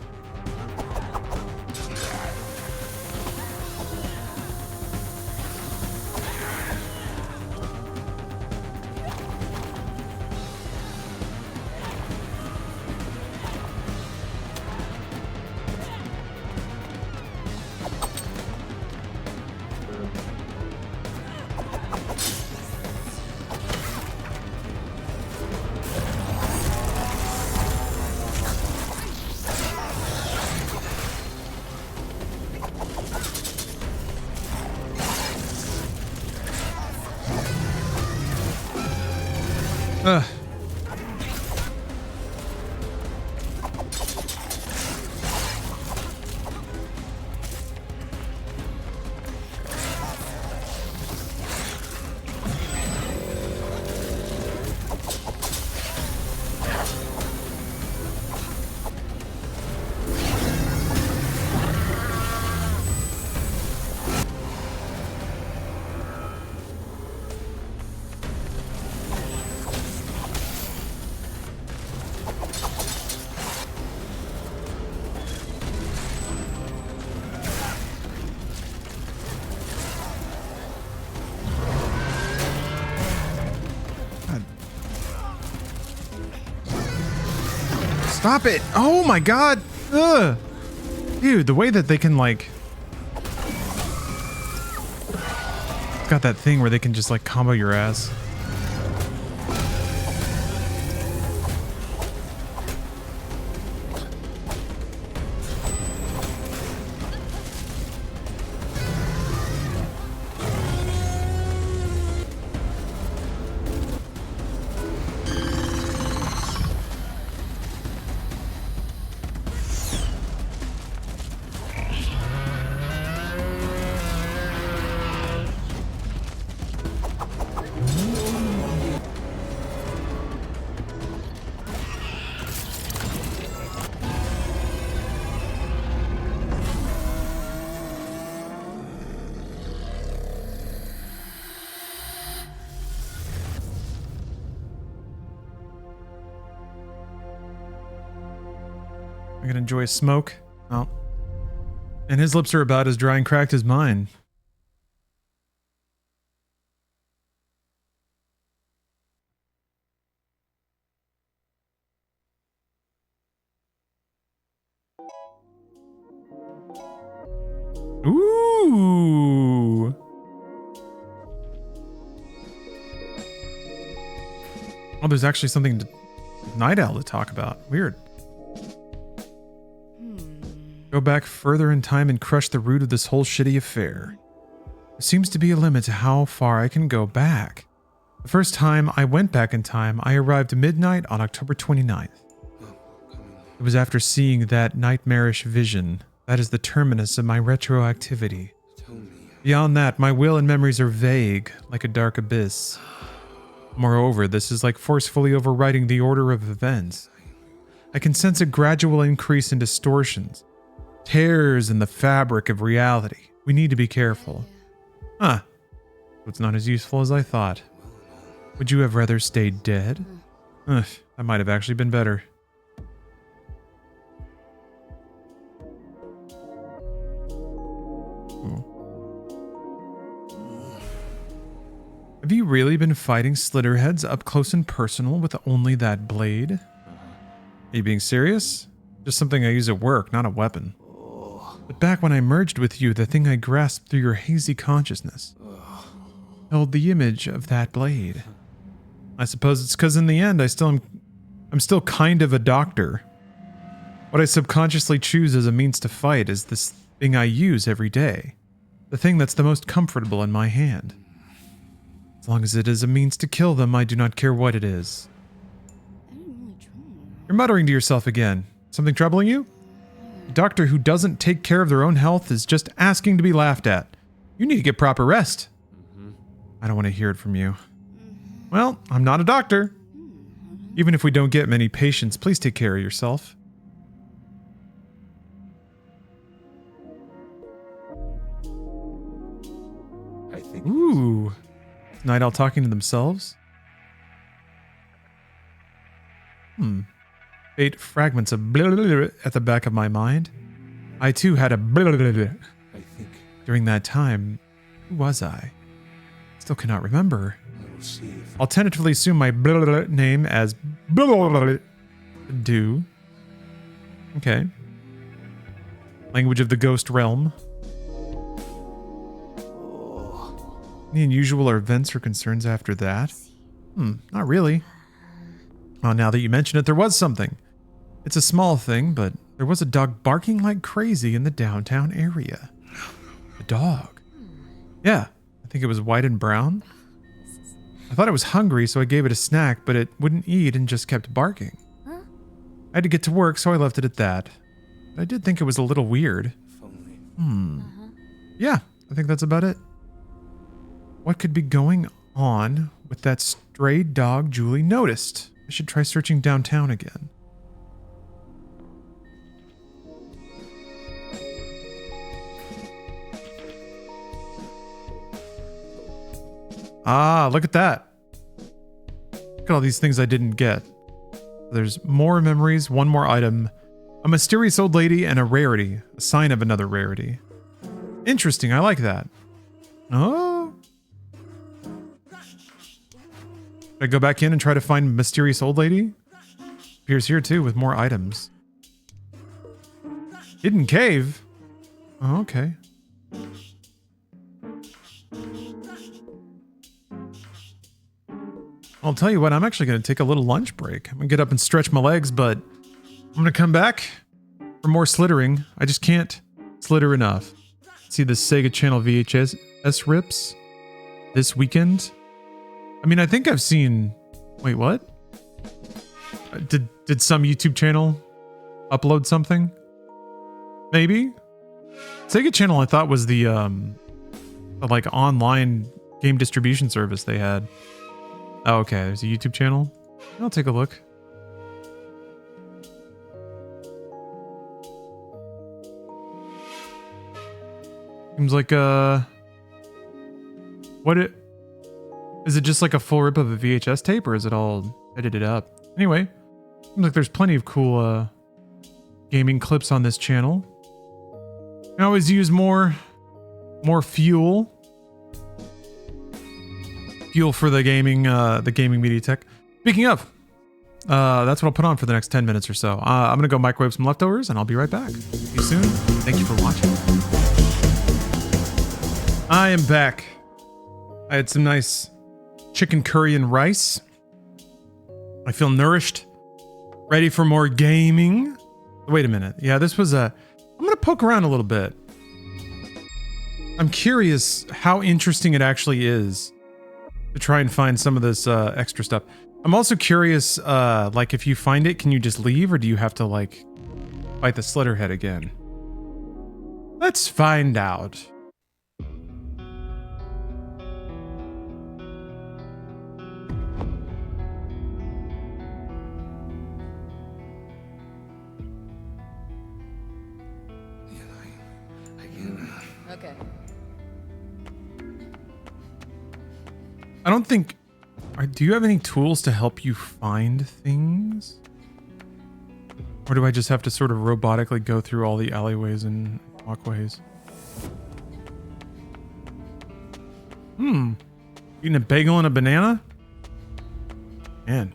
Ugh. Stop it! Oh my god! Ugh! Dude, the way that they can like... Got that thing where they can just like combo your ass. I can enjoy a smoke. Oh. And his lips are about as dry and cracked as mine. Ooh. Oh, there's actually something to Night Owl to talk about. Weird. Go back further in time and crush the root of this whole shitty affair. There seems to be a limit to how far I can go back. The first time I went back in time, I arrived midnight on October 29th. It was after seeing that nightmarish vision. That is the terminus of my retroactivity. Beyond that, my will and memories are vague, like a dark abyss. Moreover, this is like forcefully overriding the order of events. I can sense a gradual increase in distortions. Tears in the fabric of reality. We need to be careful. Huh. It's not as useful as I thought. Would you have rather stayed dead? Ugh, that might have actually been better. Have you really been fighting Slitterheads up close and personal with only that blade? Are you being serious? Just something I use at work, not a weapon. But back when I merged with you, the thing I grasped through your hazy consciousness held the image of that blade. I suppose it's because in the end I'm still kind of a doctor. What I subconsciously choose as a means to fight is this thing I use every day. The thing that's the most comfortable in my hand. As long as it is a means to kill them, I do not care what it is. You're muttering to yourself again. Something troubling you? A doctor who doesn't take care of their own health is just asking to be laughed at. You need to get proper rest. I don't want to hear it from you. Well, I'm not a doctor. Even if we don't get many patients, please take care of yourself. I think. Ooh. Night Owl talking to themselves? 8 fragments of blah, blah, blah at the back of my mind. I too had a blah, blah, blah, blah. I think During that time, who was I? Still cannot remember. I will see if I'll tentatively assume my blah, blah, blah name as blah, blah, blah, blah, do. Okay. Language of the ghost realm. Any unusual events or concerns after that? Not really. Oh, now that you mention it, there was something. It's a small thing, but there was a dog barking like crazy in the downtown area. A dog. Yeah, I think it was white and brown. I thought it was hungry, so I gave it a snack, but it wouldn't eat and just kept barking. I had to get to work, so I left it at that. But I did think it was a little weird. if only. Yeah, I think that's about it. What could be going on with that stray dog Julie noticed? I should try searching downtown again. Ah, look at that. Look at all these things I didn't get. There's more memories, one more item, a mysterious old lady, and a rarity, a sign of another rarity. Interesting, I like that. Oh. Should I go back in and try to find mysterious old lady? Appears here too with more items. Hidden cave? Oh, okay. I'll tell you what, I'm actually going to take a little lunch break. I'm going to get up and stretch my legs, but I'm going to come back for more slittering. I just can't slitter enough. See the Sega Channel VHS rips this weekend. I mean, I think I've seen... Wait, what? Did some YouTube channel upload something? Maybe? Sega Channel I thought was the like online game distribution service they had. Oh, okay, there's a YouTube channel. I'll take a look. Seems like is it just like a full rip of a VHS tape, or is it all edited up? Anyway, seems like there's plenty of cool gaming clips on this channel. I always use more fuel for the gaming media tech. Speaking of, that's what I'll put on for the next 10 minutes or so. I'm gonna go microwave some leftovers, and I'll be right back. See you soon. Thank you for watching. I am back. I had some nice chicken curry and rice. I feel nourished, ready for more gaming. Wait a minute. Yeah, this was I'm gonna poke around a little bit. I'm curious how interesting it actually is to try and find some of this extra stuff. I'm also curious, like if you find it, can you just leave, or do you have to like fight the Slitterhead again? Let's find out. Okay. I don't think... Do you have any tools to help you find things? Or do I just have to sort of robotically go through all the alleyways and walkways? Eating a bagel and a banana? Man.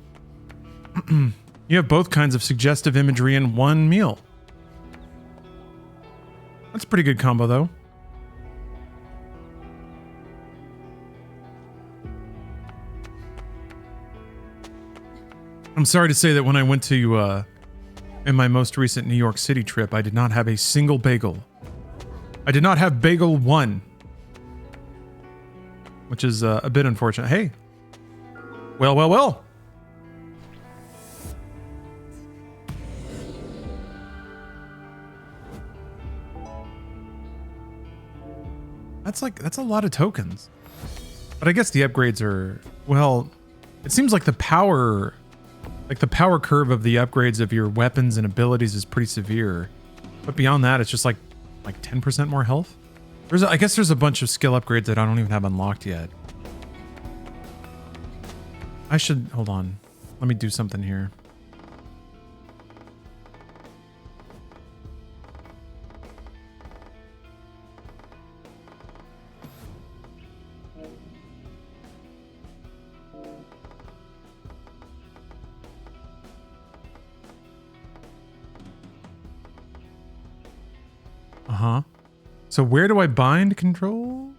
You have both kinds of suggestive imagery in one meal. That's a pretty good combo, though. I'm sorry to say that when I went to, in my most recent New York City trip, I did not have a single bagel. I did not have bagel 1. Which is a bit unfortunate. Hey. Well, well, well. That's a lot of tokens. But I guess the upgrades are, well, it seems like the power curve of the upgrades of your weapons and abilities is pretty severe. But beyond that, it's just like 10% more health. I guess there's a bunch of skill upgrades that I don't even have unlocked yet. I should, hold on. Let me do something here. Uh-huh. So where do I bind control?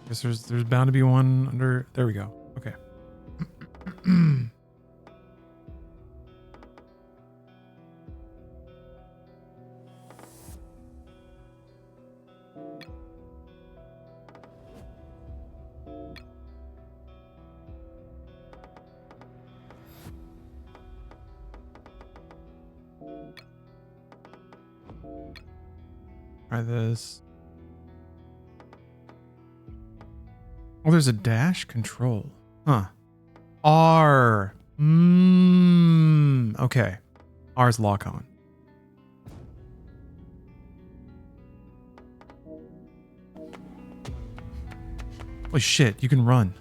Guess there's bound to be one under, there we go. Okay. Try this. Oh, there's a dash control. Huh. R. Okay. R's lock on. Holy shit, you can run.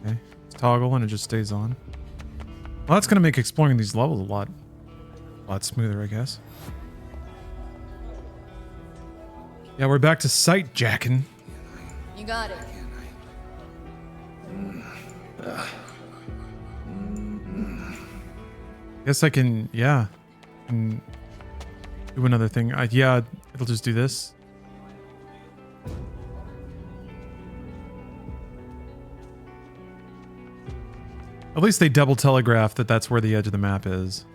Okay. It's toggle and it just stays on. Well, that's going to make exploring these levels a lot smoother, I guess. Yeah, we're back to sight jacking. You got it. Guess I can, yeah. And do another thing. Yeah, it'll just do this. At least they double telegraph that that's where the edge of the map is.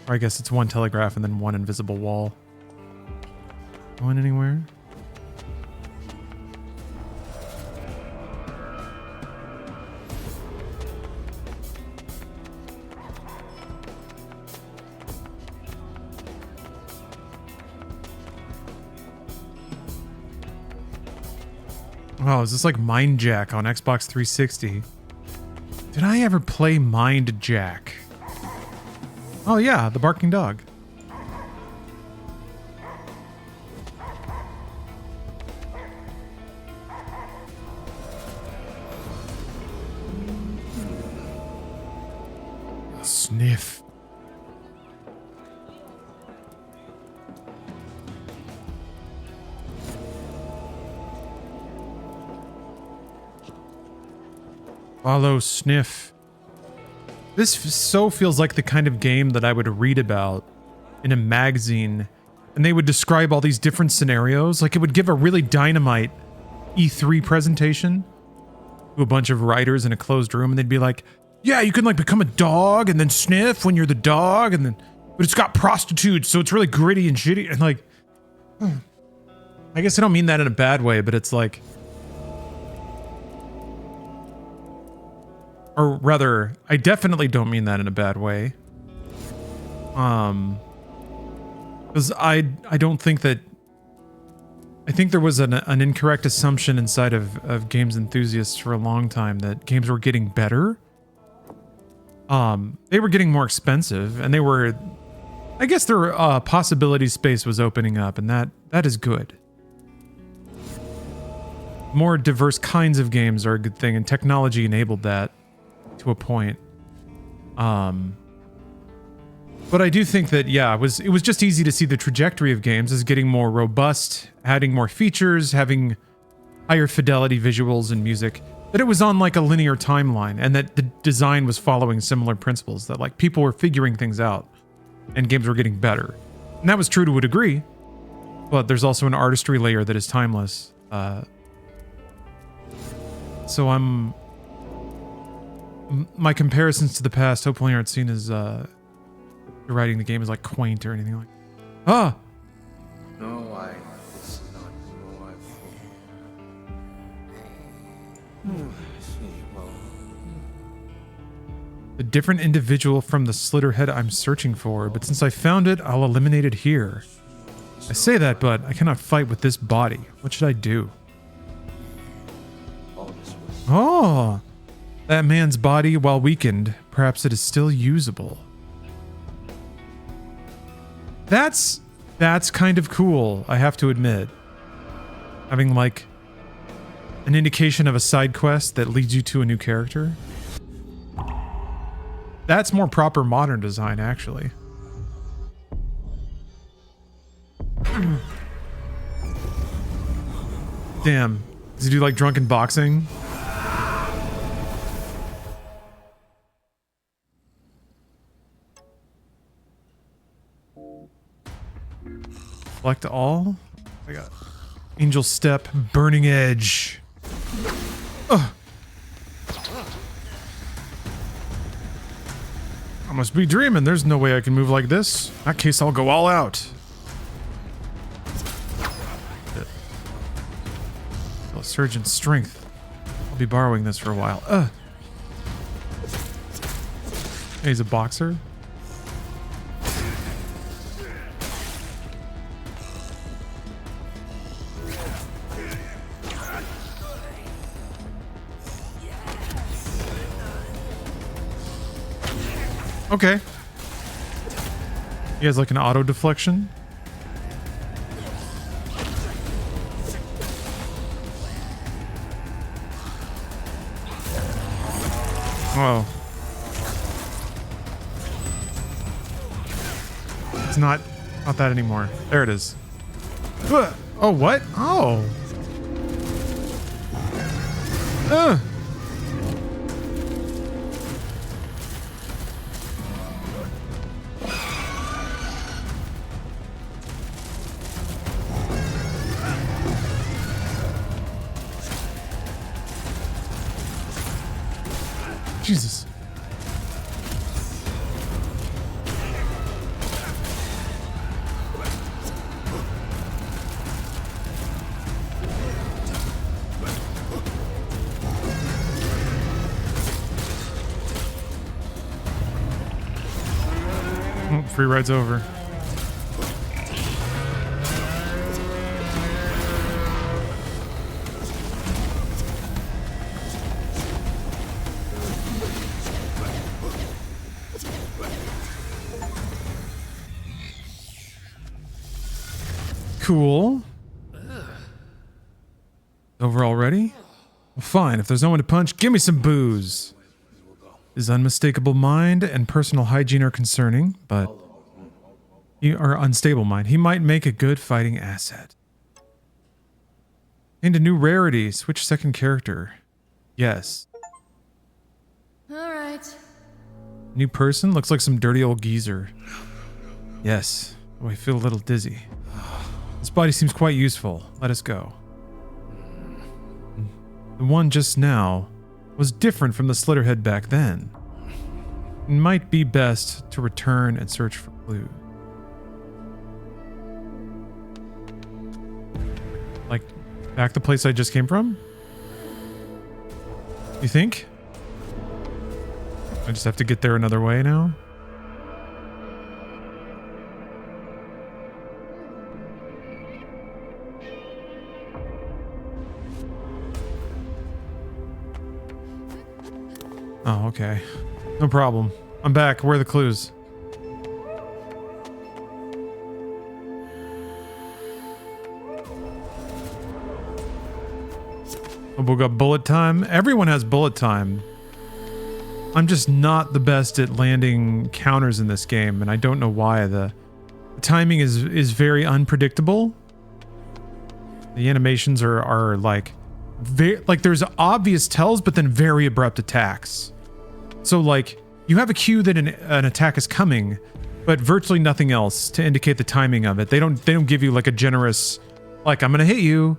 Or I guess it's one telegraph and then one invisible wall. Going anywhere? Wow, is this like Mind Jack on Xbox 360? Did I ever play Mind Jack? Oh yeah, the barking dog. Sniff. Follow, sniff. This so feels like the kind of game that I would read about in a magazine, and they would describe all these different scenarios. Like it would give a really dynamite E3 presentation to a bunch of writers in a closed room, and they'd be like, yeah, you can like become a dog and then sniff when you're the dog, and then, but it's got prostitutes, so it's really gritty and shitty. And like, I guess I don't mean that in a bad way, but it's like, or rather, I definitely don't mean that in a bad way. Because I don't think that, I think there was an incorrect assumption inside of games enthusiasts for a long time that games were getting better. They were getting more expensive, and they were, I guess their possibility space was opening up, and that is good. More diverse kinds of games are a good thing, and technology enabled that to a point. But I do think that, yeah, it was just easy to see the trajectory of games as getting more robust, adding more features, having higher fidelity visuals and music, that it was on like a linear timeline, and that the design was following similar principles, that like people were figuring things out and games were getting better. And that was true to a degree, but there's also an artistry layer that is timeless. So my comparisons to the past hopefully aren't seen as writing the game as like quaint or anything like that. Ah! No, I was not A different individual from the Slitterhead I'm searching for, but since I found it, I'll eliminate it here. I say that, but I cannot fight with this body. What should I do? Oh, that man's body, while weakened, perhaps it is still usable. That's kind of cool, I have to admit. Having like an indication of a side quest that leads you to a new character. That's more proper modern design, actually. Damn. Does he do like drunken boxing? Select all. I got Angel Step, Burning Edge. Ugh. I must be dreaming. There's no way I can move like this. In that case, I'll go all out. A surge in strength. I'll be borrowing this for a while. Hey, he's a boxer. Okay. He has like an auto deflection. Whoa. It's not that anymore. There it is. Oh, what? Oh. Jesus. Oh, free ride's over. Cool. Over already? Well, fine. If there's no one to punch, give me some booze. His unmistakable mind and personal hygiene are concerning, but unstable mind. He might make a good fighting asset. Gained a new rarity. Switch second character. Yes. All right. New person? Looks like some dirty old geezer. Yes. Oh, I feel a little dizzy. This body seems quite useful. Let us go. The one just now was different from the Slitterhead back then. It might be best to return and search for clues. Like, back the place I just came from? You think? I just have to get there another way now? Oh, okay. No problem. I'm back. Where are the clues? Oh, we got bullet time. Everyone has bullet time. I'm just not the best at landing counters in this game, and I don't know why. The timing is very unpredictable. The animations are like there's obvious tells, but then very abrupt attacks. So like you have a cue that an attack is coming, but virtually nothing else to indicate the timing of it. They don't give you like a generous, like, I'm gonna hit you,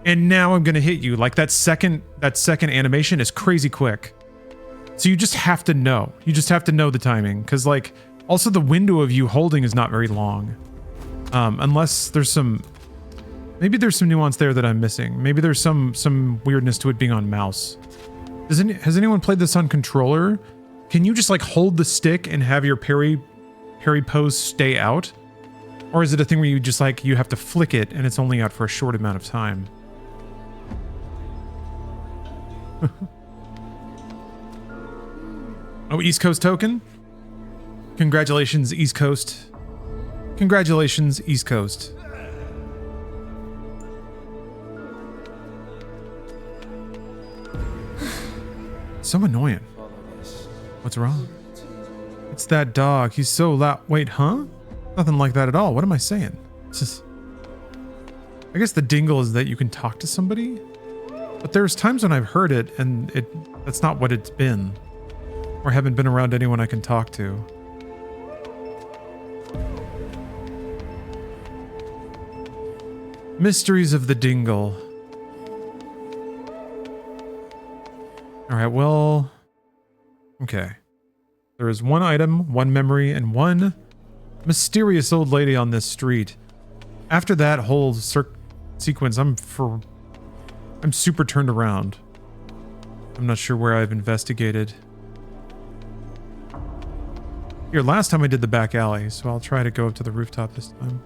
and now I'm gonna hit you. Like that second animation is crazy quick. So you just have to know. You just have to know the timing, because like also the window of you holding is not very long, unless there's some. Maybe there's some nuance there that I'm missing. Maybe there's some weirdness to it being on mouse. Has anyone played this on controller? can you just like hold the stick and have your parry pose stay out? Or is it a thing where you just like, you have to flick it and it's only out for a short amount of time? Oh, East Coast token? Congratulations, East Coast. Congratulations, East Coast. So annoying. What's wrong? It's that dog. He's so loud. Wait, huh? Nothing like that at all. What am I saying? It's just... I guess the dingle is that you can talk to somebody, but there's times when I've heard it and that's not what it's been, or haven't been around anyone I can talk to. Mysteries of the dingle. All right, well, okay. There is one item, one memory, and one mysterious old lady on this street. After that whole sequence, I'm super turned around. I'm not sure where I've investigated. Here, last time I did the back alley, so I'll try to go up to the rooftop this time.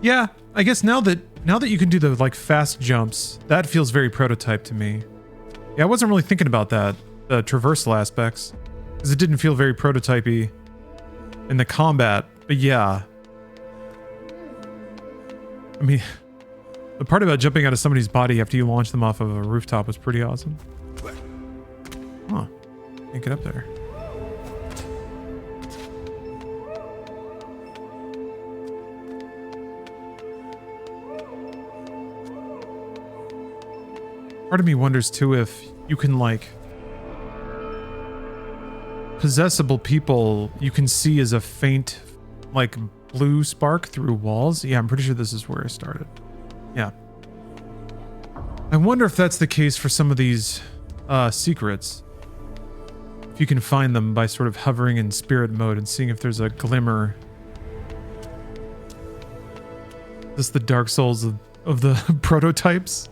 Yeah, I guess now that you can do the like fast jumps, that feels very prototype to me. Yeah, I wasn't really thinking about that, the traversal aspects, because it didn't feel very prototypey in the combat, but yeah. I mean, the part about jumping out of somebody's body after you launch them off of a rooftop was pretty awesome. Huh. Can't get up there. Part of me wonders too if you can like possessible people you can see as a faint like blue spark through walls. Yeah, I'm pretty sure this is where I started. Yeah. I wonder if that's the case for some of these secrets. If you can find them by sort of hovering in spirit mode and seeing if there's a glimmer. Is this the Dark Souls of the prototypes?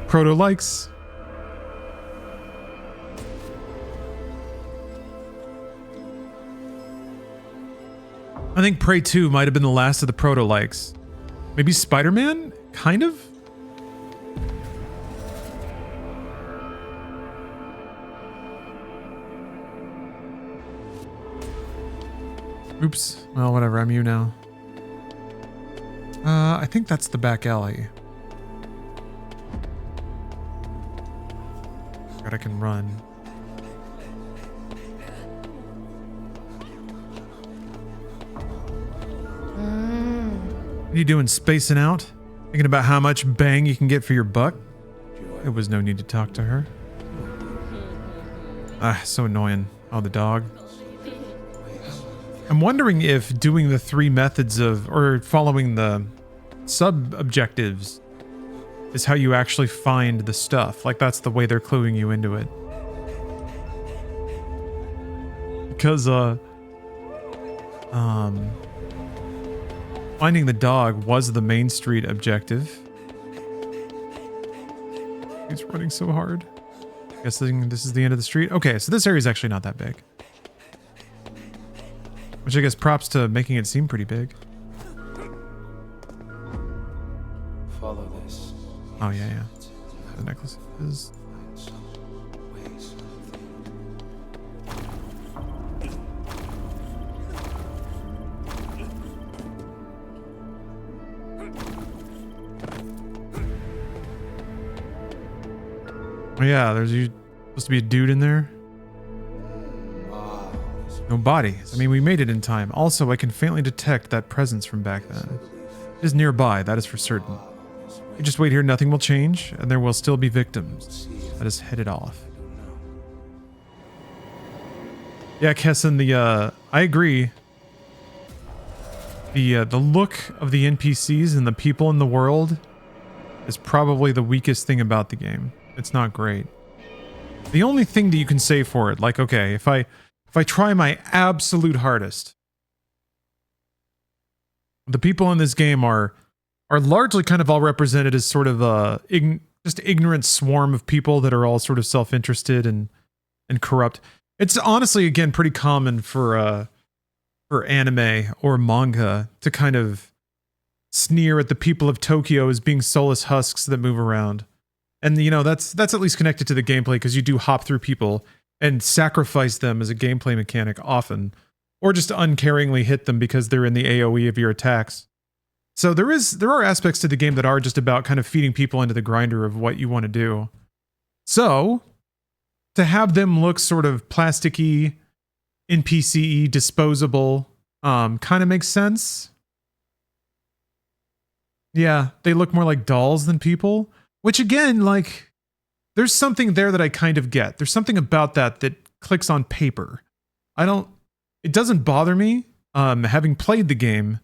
Proto-likes. I think Prey 2 might have been the last of the proto-likes. Maybe Spider-Man? Kind of? Oops. Well, whatever. I'm you now. I think that's the back alley. God, I can run. What are you doing, spacing out? Thinking about how much bang you can get for your buck? There was no need to talk to her. Ah, so annoying. Oh, the dog. I'm wondering if doing the 3 methods of, or following the sub-objectives is how you actually find the stuff. Like that's the way they're cluing you into it. Because, finding the dog was the main street objective. He's running so hard. Guessing this is the end of the street. Okay, so this area is actually not that big. Which I guess props to making it seem pretty big. Follow this. Oh yeah, yeah. The necklace is. Oh yeah, there's supposed to be a dude in there. No body. I mean, we made it in time. Also, I can faintly detect that presence from back then. It is nearby, that is for certain. You just wait here, nothing will change, and there will still be victims. Let us head it off. Yeah, Kesson, I agree. The look of the NPCs and the people in the world is probably the weakest thing about the game. It's not great. The only thing that you can say for it, like, okay, if I try my absolute hardest, the people in this game are largely kind of all represented as sort of just ignorant swarm of people that are all sort of self-interested and and corrupt. It's honestly, again, pretty common for anime or manga to kind of sneer at the people of Tokyo as being soulless husks that move around. And, you know, that's at least connected to the gameplay because you do hop through people and sacrifice them as a gameplay mechanic often, or just uncaringly hit them because they're in the AoE of your attacks. So there are aspects to the game that are just about kind of feeding people into the grinder of what you want to do. So to have them look sort of plasticky, NPC-y, disposable, kind of makes sense. Yeah, they look more like dolls than people, which again, like, there's something there that I kind of get. There's something about that clicks on paper. It doesn't bother me, having played the game,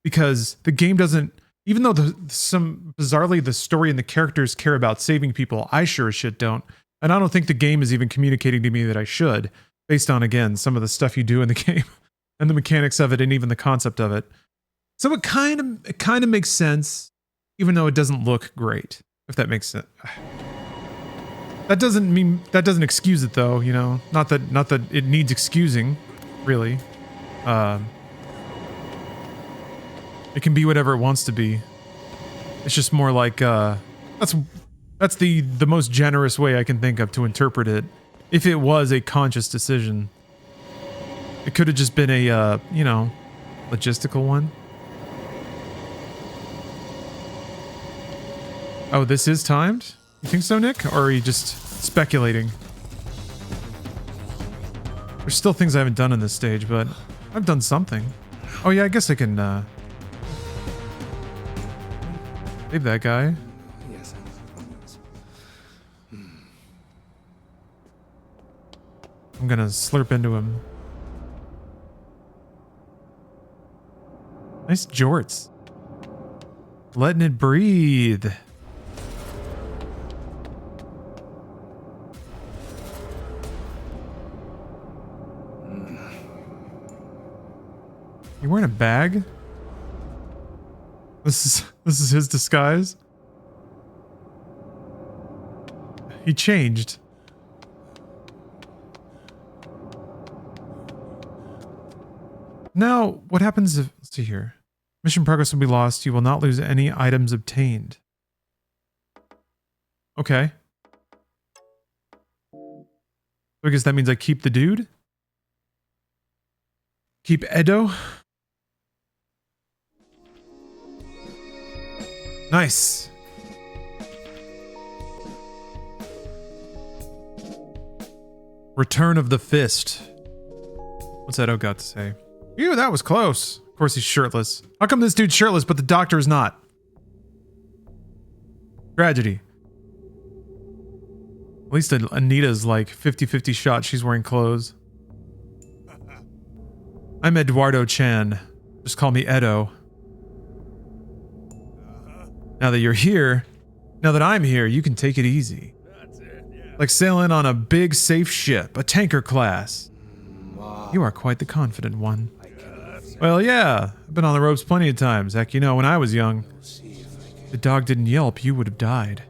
because the game doesn't, even though bizarrely the story and the characters care about saving people, I sure as shit don't. And I don't think the game is even communicating to me that I should, based on, again, some of the stuff you do in the game and the mechanics of it and even the concept of it. So it kind of makes sense, even though it doesn't look great, if that makes sense. That doesn't excuse it though, you know. Not that it needs excusing, really. It can be whatever it wants to be. It's just more like that's the most generous way I can think of to interpret it. If it was a conscious decision, it could have just been a you know, logistical one. Oh, this is timed? You think so, Nick? Or are you just speculating? There's still things I haven't done in this stage, but I've done something. Oh yeah, I guess I can save that guy. Yes, I'm gonna slurp into him. Nice jorts. Letting it breathe. You wearing a bag? This is his disguise. He changed. Now, what happens if, let's see here. Mission progress will be lost. You will not lose any items obtained. Okay. So I guess that means I keep the dude? Keep Edo? Nice. Return of the Fist. What's Edo got to say? Ew, that was close. Of course he's shirtless. How come this dude's shirtless but the doctor is not? Tragedy. At least Anita's like 50-50 shot she's wearing clothes. I'm Eduardo Chan. Just call me Edo. Now that you're here, now that I'm here, you can take it easy. Like sailing on a big, safe ship, a tanker class. Wow. You are quite the confident one. Well, yeah, I've been on the ropes plenty of times. Heck, you know, when I was young, if the dog didn't yelp, you would have died.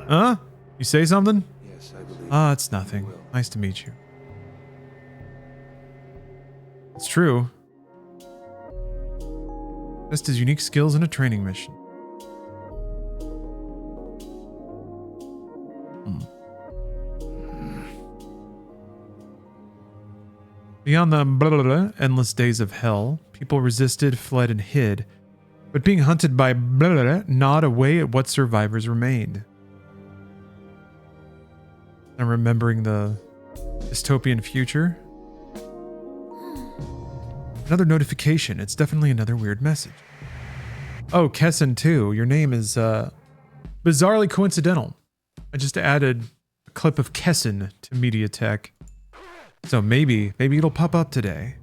Huh? You say something? Yes, I believe. Ah, it's nothing. Nice to meet you. It's true. Just his unique skills in a training mission. Beyond the blah, blah, blah, endless days of hell, people resisted, fled, and hid. But being hunted by blah, blah, blah, gnawed away at what survivors remained. I'm remembering the dystopian future. Another notification. It's definitely another weird message. Oh, Kessin too. Your name is bizarrely coincidental. I just added a clip of Kessin to MediaTek. So maybe it'll pop up today.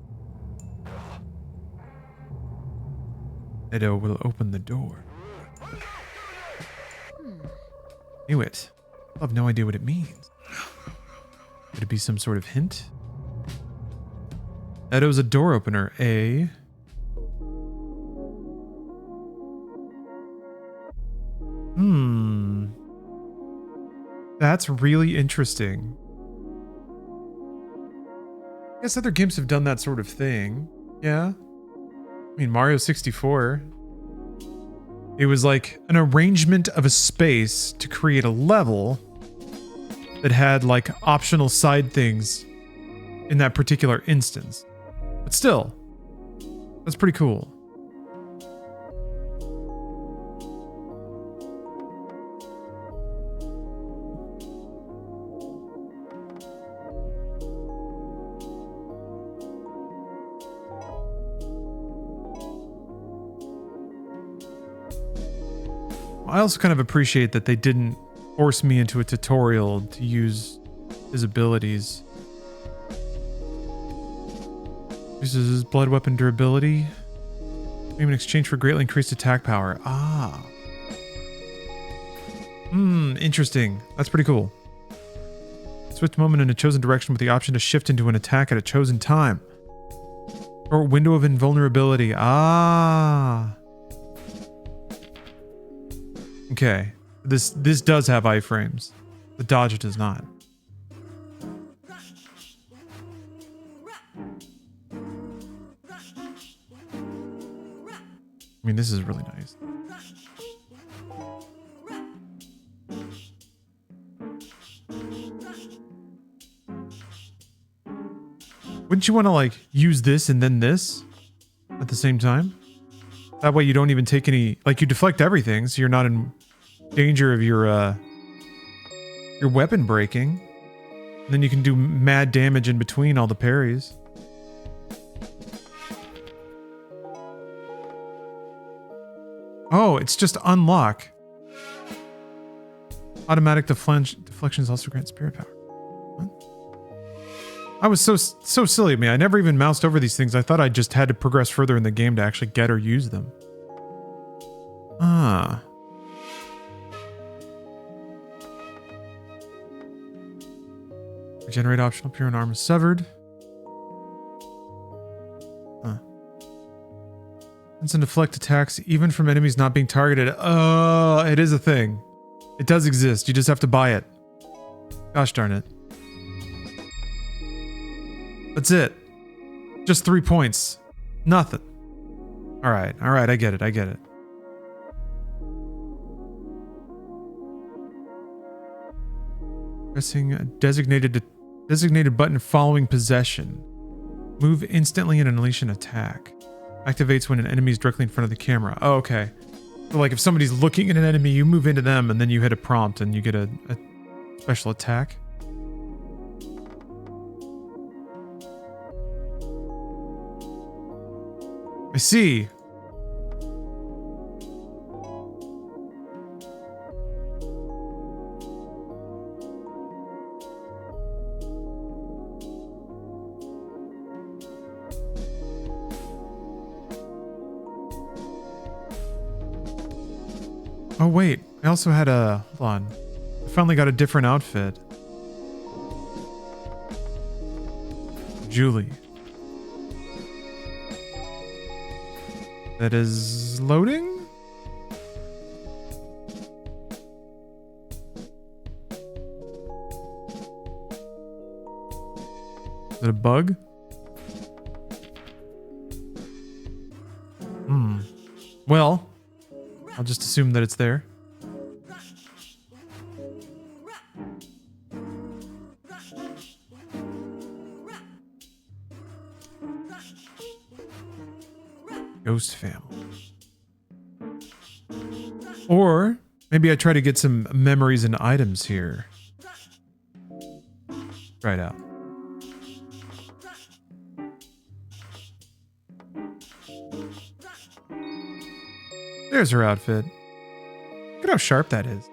Edo will open the door. Knew it. I have no idea what it means. Could it be some sort of hint? Edo's a door opener, eh? That's really interesting. guess other games have done that sort of thing. Yeah. I mean, Mario 64. It was like an arrangement of a space to create a level that had like optional side things in that particular instance. But still, that's pretty cool. I also kind of appreciate that they didn't force me into a tutorial to use his abilities. Uses his blood weapon durability. Maybe in exchange for greatly increased attack power. Ah. Interesting. That's pretty cool. Swift moment in a chosen direction with the option to shift into an attack at a chosen time. Or window of invulnerability. Ah. Okay. This does have iframes. The dodge does not. I mean, this is really nice. Wouldn't you want to like use this and then this at the same time? That way you don't even take any, like you deflect everything, so you're not in danger of your weapon breaking. And then you can do mad damage in between all the parries. Oh, it's just unlock. Automatic deflections also grant spirit power. What? I was so silly of me. I never even moused over these things. I thought I just had to progress further in the game to actually get or use them. Ah. Regenerate optional pure and arm is severed. And deflect attacks even from enemies not being targeted. Oh, it is a thing. It does exist. You just have to buy it. Gosh darn it. That's it. Just 3 points. Nothing. All right. I get it. Pressing a designated button following possession. Move instantly and unleash an attack. Activates when an enemy is directly in front of the camera. Oh, okay. So like if somebody's looking at an enemy, you move into them and then you hit a prompt and you get a special attack. I see. Oh wait, I also had a, hold on. I finally got a different outfit. Julie. That is loading? Is it a bug? Well, I'll just assume that it's there. Ghost family. Or maybe I try to get some memories and items here. Try it out. There's her outfit. Look at how sharp that is.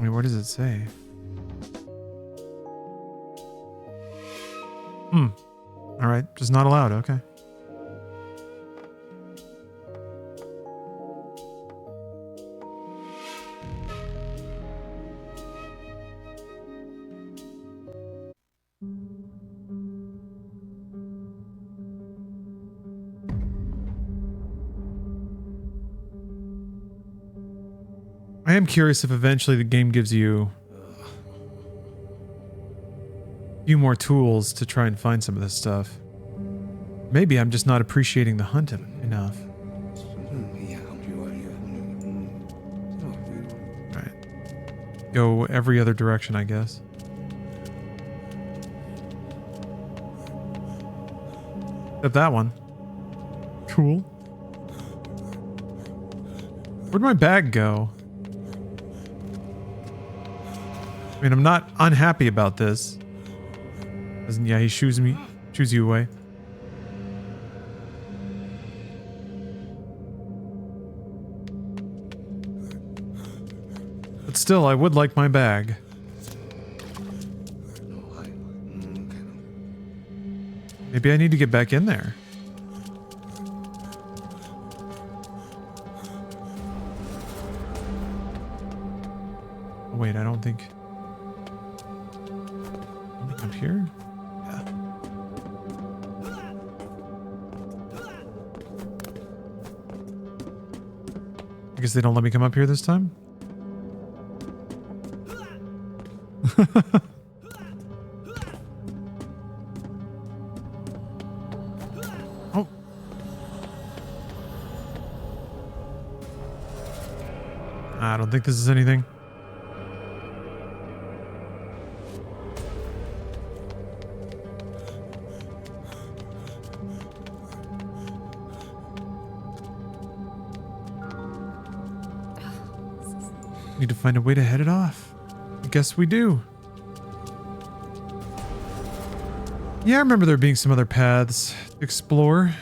Wait, what does it say? All right, just not allowed. Okay. I am curious if eventually the game gives you a few more tools to try and find some of this stuff. Maybe I'm just not appreciating the hunt enough. Right. Go every other direction, I guess. Except that one. Cool. Where'd my bag go? I mean, I'm not unhappy about this. Yeah, he shoos you away. But still, I would like my bag. Maybe I need to get back in there. Oh, wait, I don't think up here? Yeah. I guess they don't let me come up here this time? Oh. I don't think this is anything. Need to find a way to head it off. I guess we do. Yeah, I remember there being some other paths to explore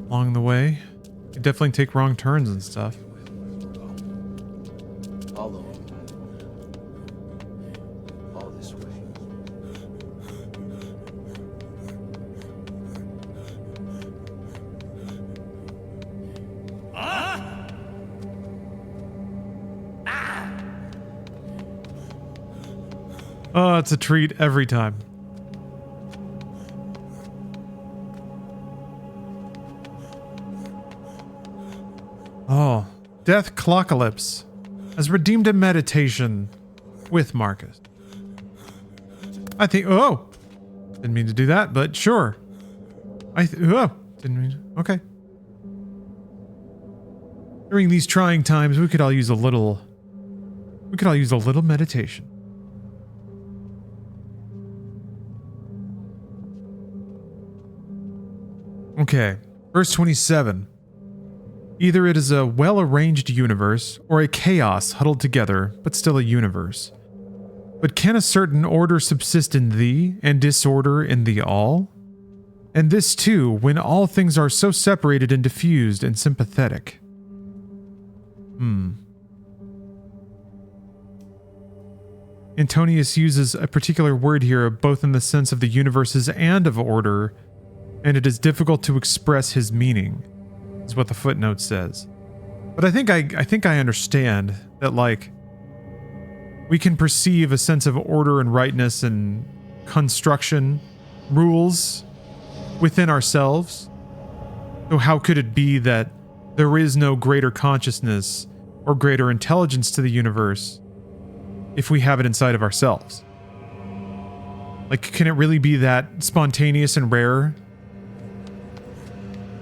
along the way. You definitely take wrong turns and stuff. All this way. Oh, it's a treat every time. Oh, Death Clockalypse has redeemed a meditation with Marcus. I think, oh, didn't mean to do that, but sure. Didn't mean, okay. During these trying times, we could all use a little meditation. Okay, verse 27. Either it is a well-arranged universe, or a chaos huddled together, but still a universe. But can a certain order subsist in thee, and disorder in thee all? And this too, when all things are so separated and diffused and sympathetic. Antonius uses a particular word here, both in the sense of the universes and of order, and it is difficult to express his meaning, is what the footnote says. But I think I understand that, like, we can perceive a sense of order and rightness and construction, rules within ourselves. So how could it be that there is no greater consciousness or greater intelligence to the universe if we have it inside of ourselves? Like, can it really be that spontaneous and rare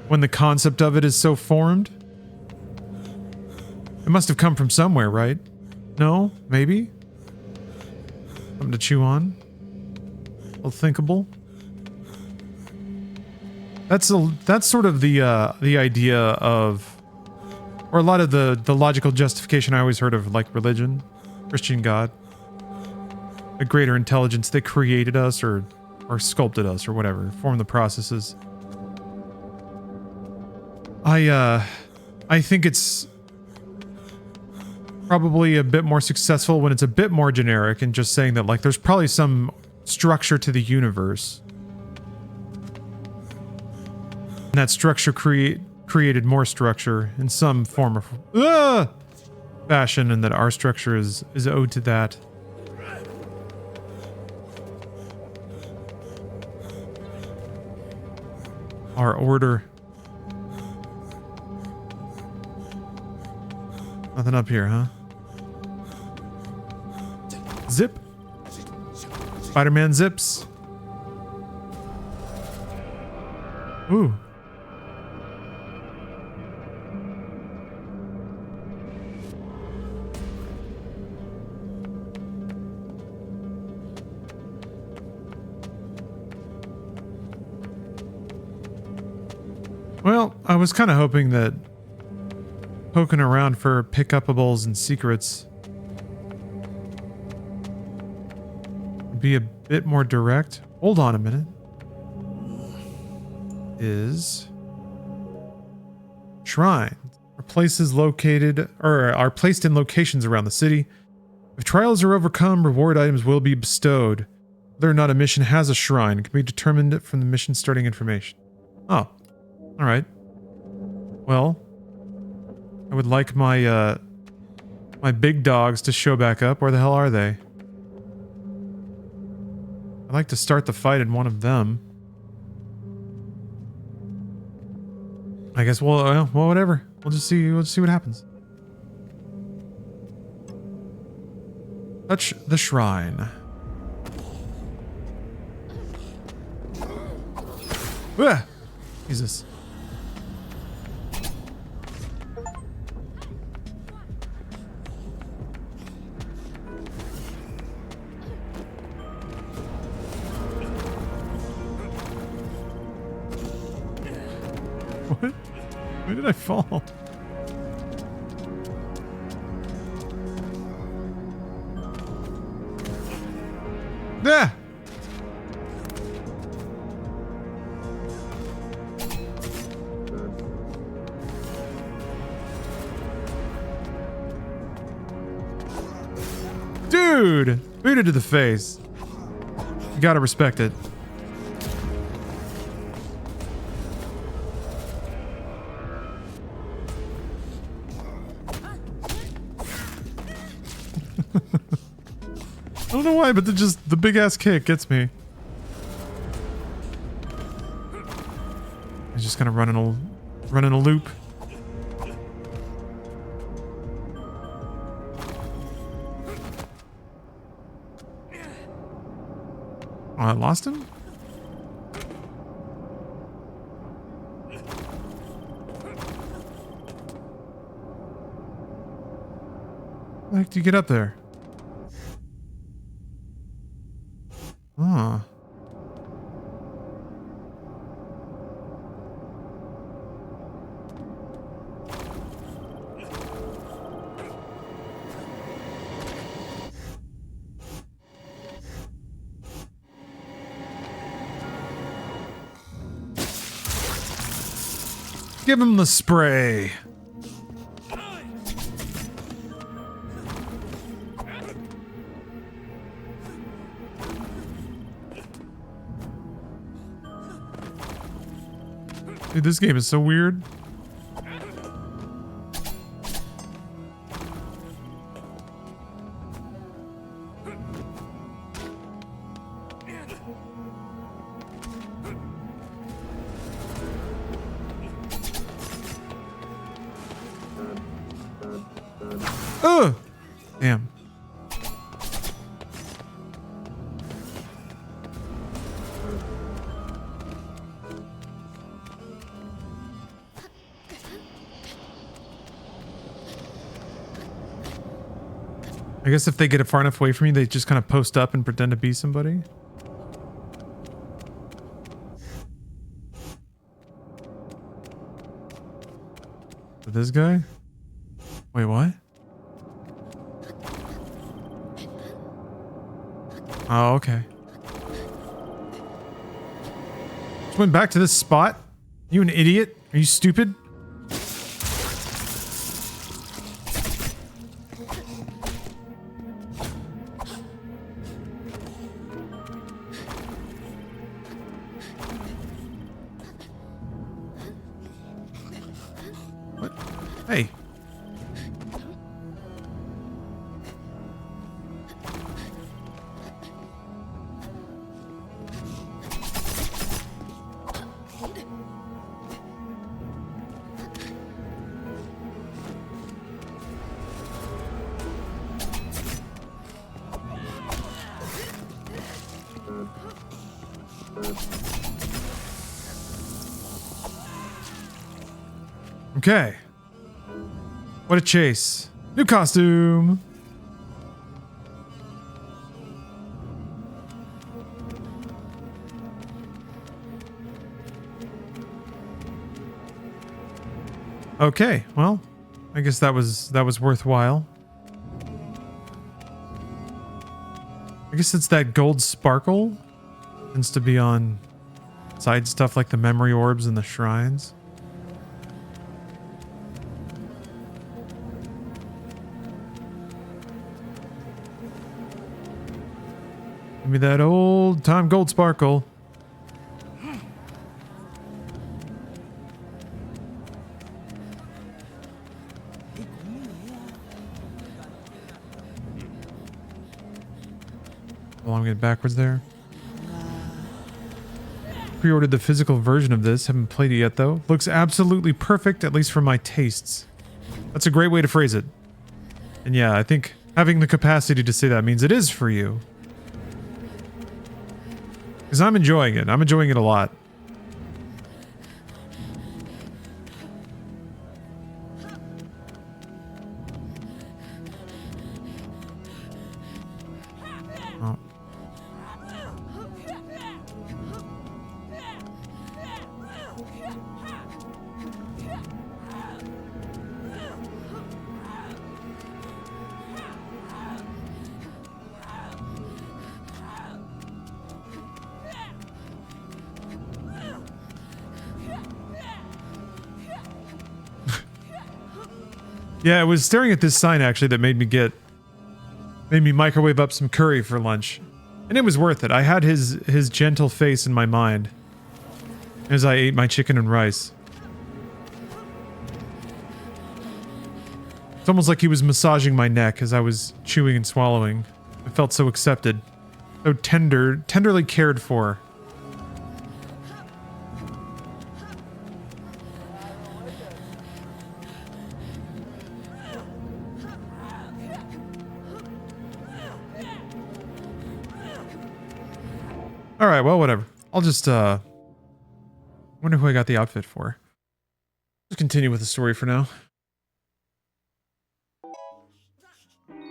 when the concept of it is so formed? It must have come from somewhere, right? No? Maybe? Something to chew on? A little thinkable? That's sort of the idea of, or a lot of the logical justification I always heard of, like religion, Christian God, a greater intelligence that created us or sculpted us or whatever, formed the processes. I think it's probably a bit more successful when it's a bit more generic and just saying that, like, there's probably some structure to the universe. And that structure created more structure in some form of fashion, and that our structure is owed to that. Our order. Nothing up here, huh? Zip. Spider-Man zips. Ooh. Well, I was kind of hoping that poking around for pick-upables and secrets would be a bit more direct. Hold on a minute. Is shrines are places located or are placed in locations around the city. If trials are overcome, reward items will be bestowed. Whether or not a mission has a shrine can be determined from the mission starting information. Oh. All right. Well, I would like my my big dogs to show back up. Where the hell are they? I'd like to start the fight in one of them. I guess well, whatever. We'll just see what happens. Touch the shrine. Ah! Jesus. What? Where did I fall? Ah! Dude! Booted to the face. You gotta respect it. I don't know why, but the big ass kick gets me. He's just gonna run in a loop. Oh, I lost him? How the heck do you get up there? Oh. Give him the spray. Dude, this game is so weird. Oh, damn. I guess if they get it far enough away from you, they just kind of post up and pretend to be somebody. This guy? Wait, what? Oh, okay. Just went back to this spot? You an idiot? Are you stupid? What? Hey. Okay. What a chase. New costume. Okay, well, I guess that was worthwhile. I guess it's that gold sparkle. Tends to be on side stuff like the memory orbs and the shrines. Give me that old time gold sparkle. Well, I'm getting backwards there. Pre-ordered the physical version of this. Haven't played it yet though. Looks absolutely perfect, at least for my tastes. That's a great way to phrase it. And yeah, I think having the capacity to say that means it is for you. Because I'm enjoying it. I'm enjoying it a lot. Oh. Yeah, it was staring at this sign actually that made me microwave up some curry for lunch. And it was worth it. I had his gentle face in my mind as I ate my chicken and rice. It's almost like he was massaging my neck as I was chewing and swallowing. I felt so accepted, so tenderly cared for. All right, well, whatever. I'll just wonder who I got the outfit for. Just continue with the story for now.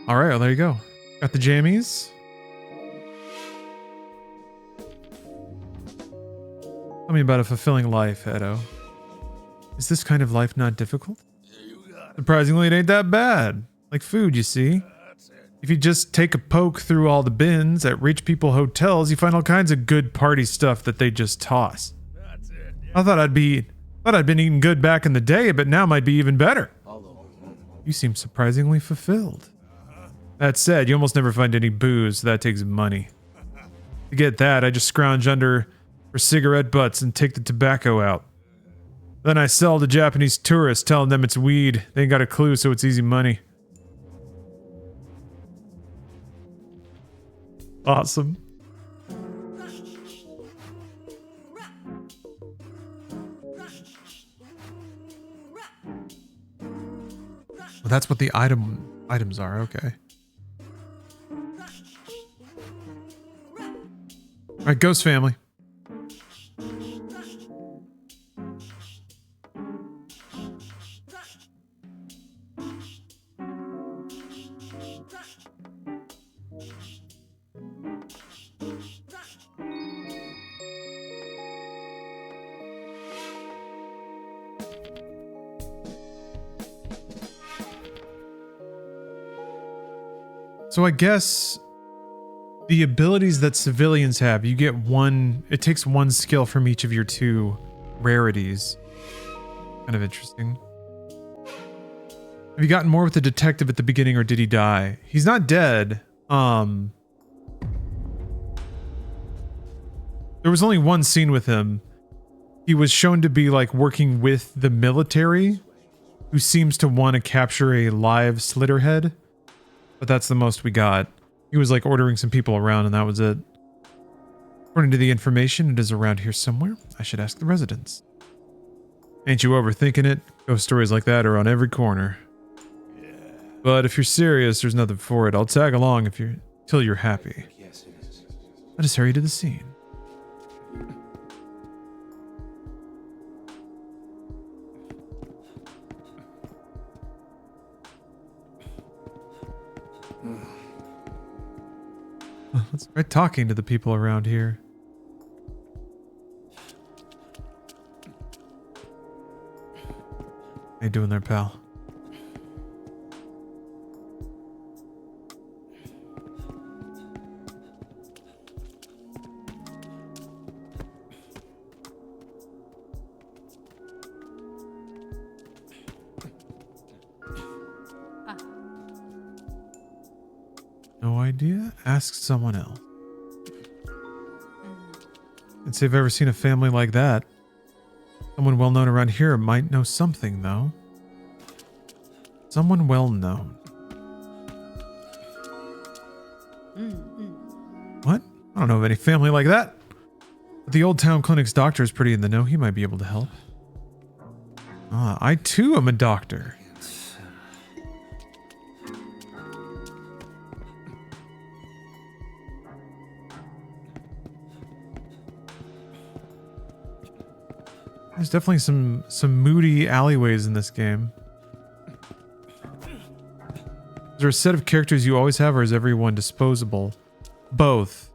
All right, well, there you go. Got the jammies. Tell me about a fulfilling life, Edo. Is this kind of life not difficult? Surprisingly, it ain't that bad. Like food, you see. If you just take a poke through all the bins at rich people hotels, you find all kinds of good party stuff that they just toss. I thought I'd been eating good back in the day, but now might be even better. You seem surprisingly fulfilled. That said, you almost never find any booze, so that takes money. To get that, I just scrounge under for cigarette butts and take the tobacco out. Then I sell to Japanese tourists, telling them it's weed. They ain't got a clue, so it's easy money. Awesome. Well, that's what the items are, okay. Alright, Ghost Family. So I guess the abilities that civilians have, you get one, it takes one skill from each of your two rarities. Kind of interesting. Have you gotten more with the detective at the beginning or did he die? He's not dead. There was only one scene with him. He was shown to be like working with the military who seems to want to capture a live Slitterhead. But that's the most we got. He was like ordering some people around and that was it. According to the information, it is around here somewhere. I should ask the residents. Ain't you overthinking it? Ghost stories like that are on every corner. But if you're serious, there's nothing for it. I'll tag along till you're happy. Let us hurry to the scene. Let's try talking to the people around here. How you doing there, pal? No idea? Ask someone else. I'd say I've ever seen a family like that. Someone well known around here might know something, though. Someone well known. What? I don't know of any family like that. But the old town clinic's doctor is pretty in the know. He might be able to help. Ah, I too am a doctor. There's definitely some moody alleyways in this game. Is there a set of characters you always have, or is everyone disposable? Both.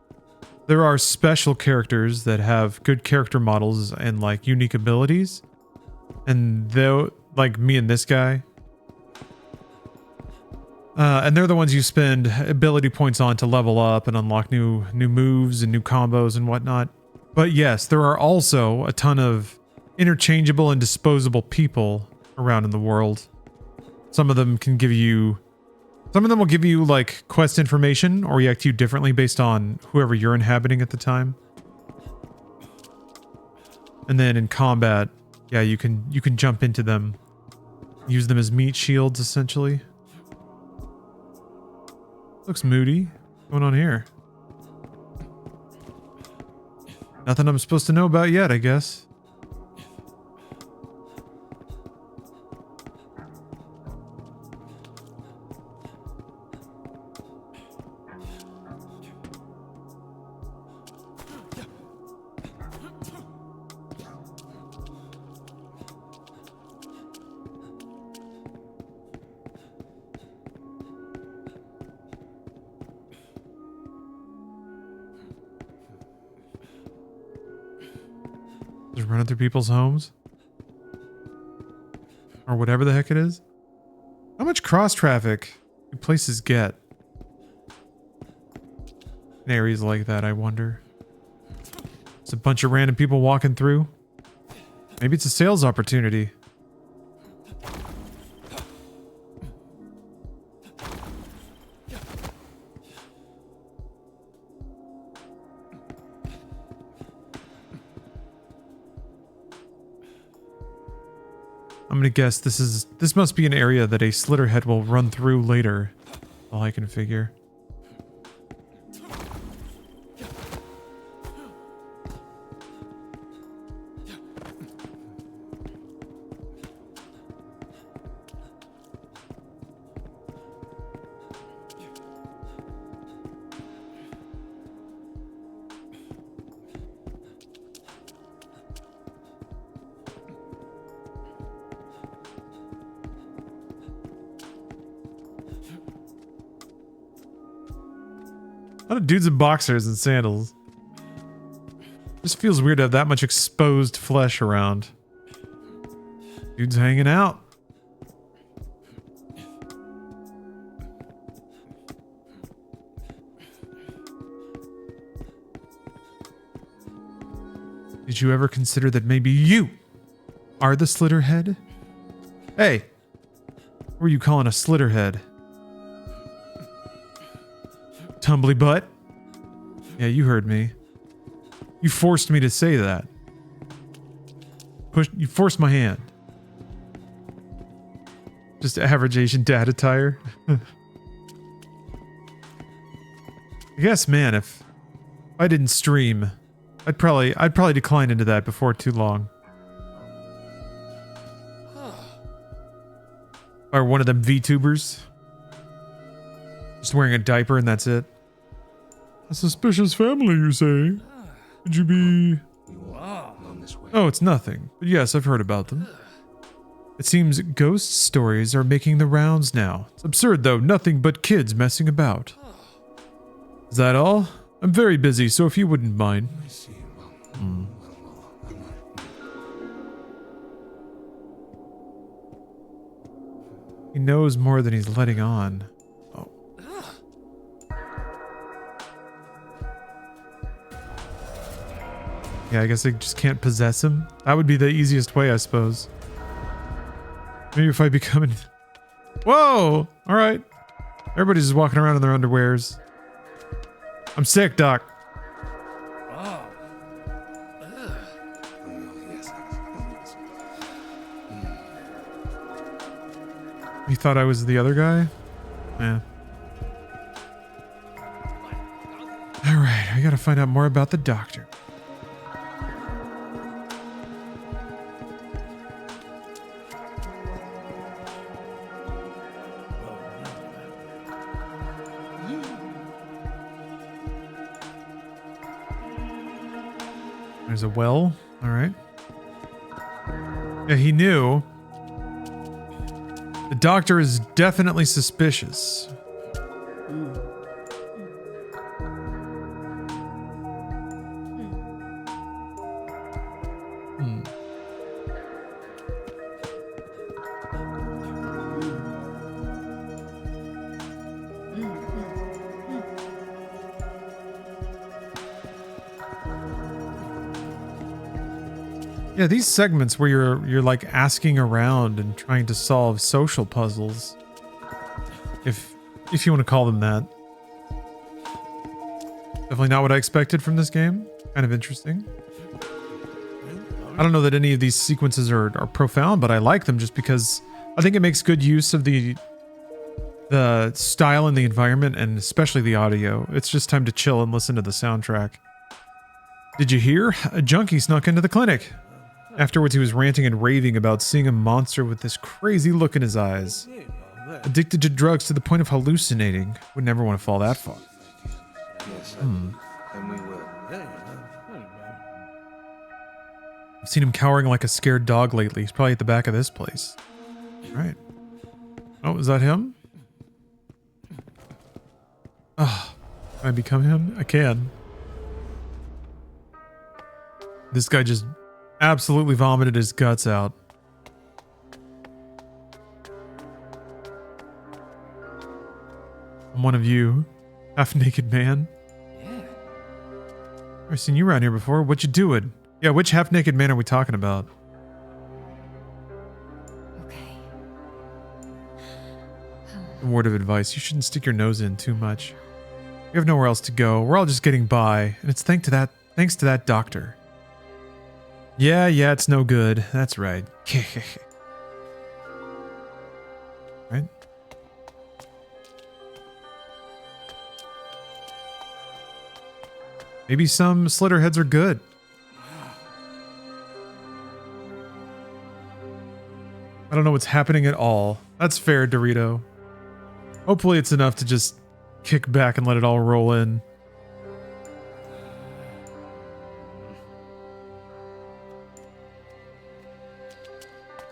There are special characters that have good character models and like unique abilities. And though, like me and this guy. And they're the ones you spend ability points on to level up and unlock new moves and new combos and whatnot. But yes, there are also a ton of interchangeable and disposable people around in the world. Some of them will give you like quest information or react to you differently based on whoever you're inhabiting at the time. And then in combat, yeah, you can jump into them, use them as meat shields essentially. Looks moody. What's going on here? Nothing I'm supposed to know about yet, I guess. Just running through people's homes. Or whatever the heck it is. How much cross traffic do places get? In areas like that, I wonder. It's a bunch of random people walking through. Maybe it's a sales opportunity. I'm gonna guess this must be an area that a Slitterhead will run through later. All I can figure. A lot of dudes in boxers and sandals. Just feels weird to have that much exposed flesh around. Dudes hanging out. Did you ever consider that maybe you are the Slitterhead? Hey, what were you calling a Slitterhead? Tumbly butt? Yeah, you heard me. You forced me to say that. You forced my hand. Just average Asian dad attire. I guess, man, if I didn't stream, I'd probably decline into that before too long. Or one of them VTubers. Just wearing a diaper and that's it. A suspicious family, you say? Could you be... On this way. Oh, it's nothing. But yes, I've heard about them. It seems ghost stories are making the rounds now. It's absurd though, nothing but kids messing about. Is that all? I'm very busy, so if you wouldn't mind. I see. He knows more than he's letting on. Oh. Yeah, I guess I just can't possess him. That would be the easiest way, I suppose. Maybe if I become an... Whoa! Alright. Everybody's just walking around in their underwears. I'm sick, Doc. You thought I was the other guy? Yeah. Alright, I gotta find out more about the doctor. There's a well. Alright. Yeah, he knew. The doctor is definitely suspicious. Yeah, these segments where you're like asking around and trying to solve social puzzles, if you want to call them that. Definitely not what I expected from this game. Kind of interesting. I don't know that any of these sequences are profound, but I like them just because I think it makes good use of the style and the environment, and especially the audio. It's just time to chill and listen to the soundtrack. Did you hear? A junkie snuck into the clinic. Afterwards, he was ranting and raving about seeing a monster with this crazy look in his eyes. Addicted to drugs to the point of hallucinating. Would never want to fall that far. Yes, and we will. I've seen him cowering like a scared dog lately. He's probably at the back of this place. All right. Oh, is that him? Oh, can I become him? I can. This guy just absolutely vomited his guts out. I'm one of you, half-naked man. Yeah. I've seen you around here before. What you doing? Yeah, which half-naked man are we talking about? Okay. A word of advice: you shouldn't stick your nose in too much. We have nowhere else to go. We're all just getting by, and it's thanks to that doctor. Yeah, it's no good. That's right. Right? Maybe some Slitterheads are good. I don't know what's happening at all. That's fair, Dorito. Hopefully it's enough to just kick back and let it all roll in.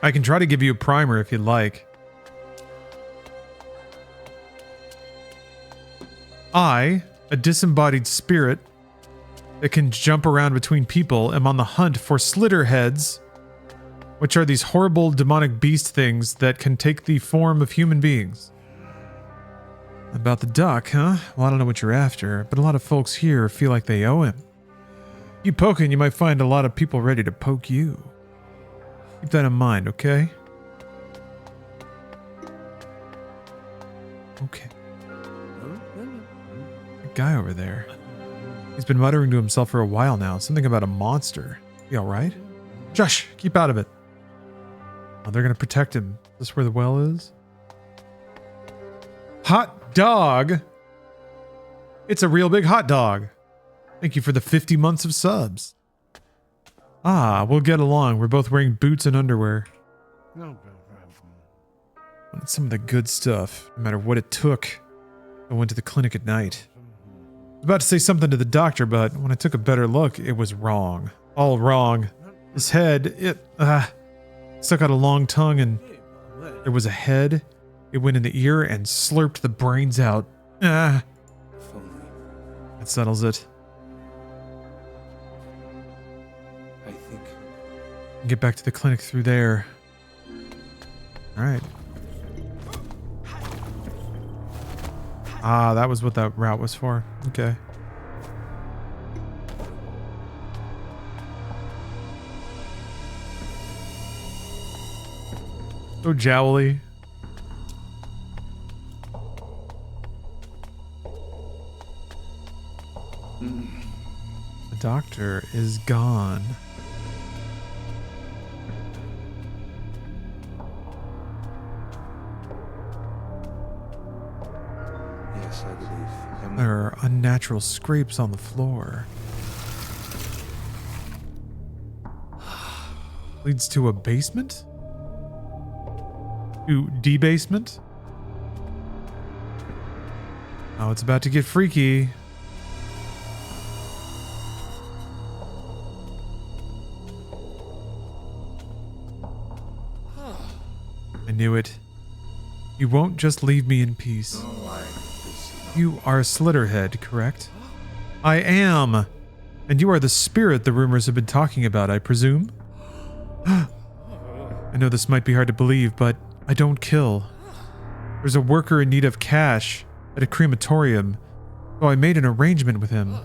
I can try to give you a primer if you'd like. I, a disembodied spirit that can jump around between people, am on the hunt for Slitterheads, which are these horrible demonic beast things that can take the form of human beings. About the duck, huh? Well, I don't know what you're after, but a lot of folks here feel like they owe him. Keep poking, you might find a lot of people ready to poke you. Keep that in mind, okay? Okay. That guy over there. He's been muttering to himself for a while now. Something about a monster. You alright? Shush! Keep out of it. Oh, they're gonna protect him. Is this where the well is? Hot dog! It's a real big hot dog. Thank you for the 50 months of subs. Ah, we'll get along. We're both wearing boots and underwear. Want some of the good stuff, no matter what it took. I went to the clinic at night. I was about to say something to the doctor, but when I took a better look, it was wrong. All wrong. His head, Stuck out a long tongue and there was a head. It went in the ear and slurped the brains out. Ah, If only that settles it. I think Get back to the clinic through there. All right. Ah, that was what that route was for. Okay. So jowly. The doctor is gone. yes, I believe. And There are unnatural scrapes on the floor. Leads to a basement? To debasement? Oh, it's about to get freaky. I knew it. You won't just leave me in peace. You are Slitterhead, correct? I am! And you are the spirit the rumors have been talking about, I presume? I know this might be hard to believe, but I don't kill. There's a worker in need of cash at a crematorium, so I made an arrangement with him.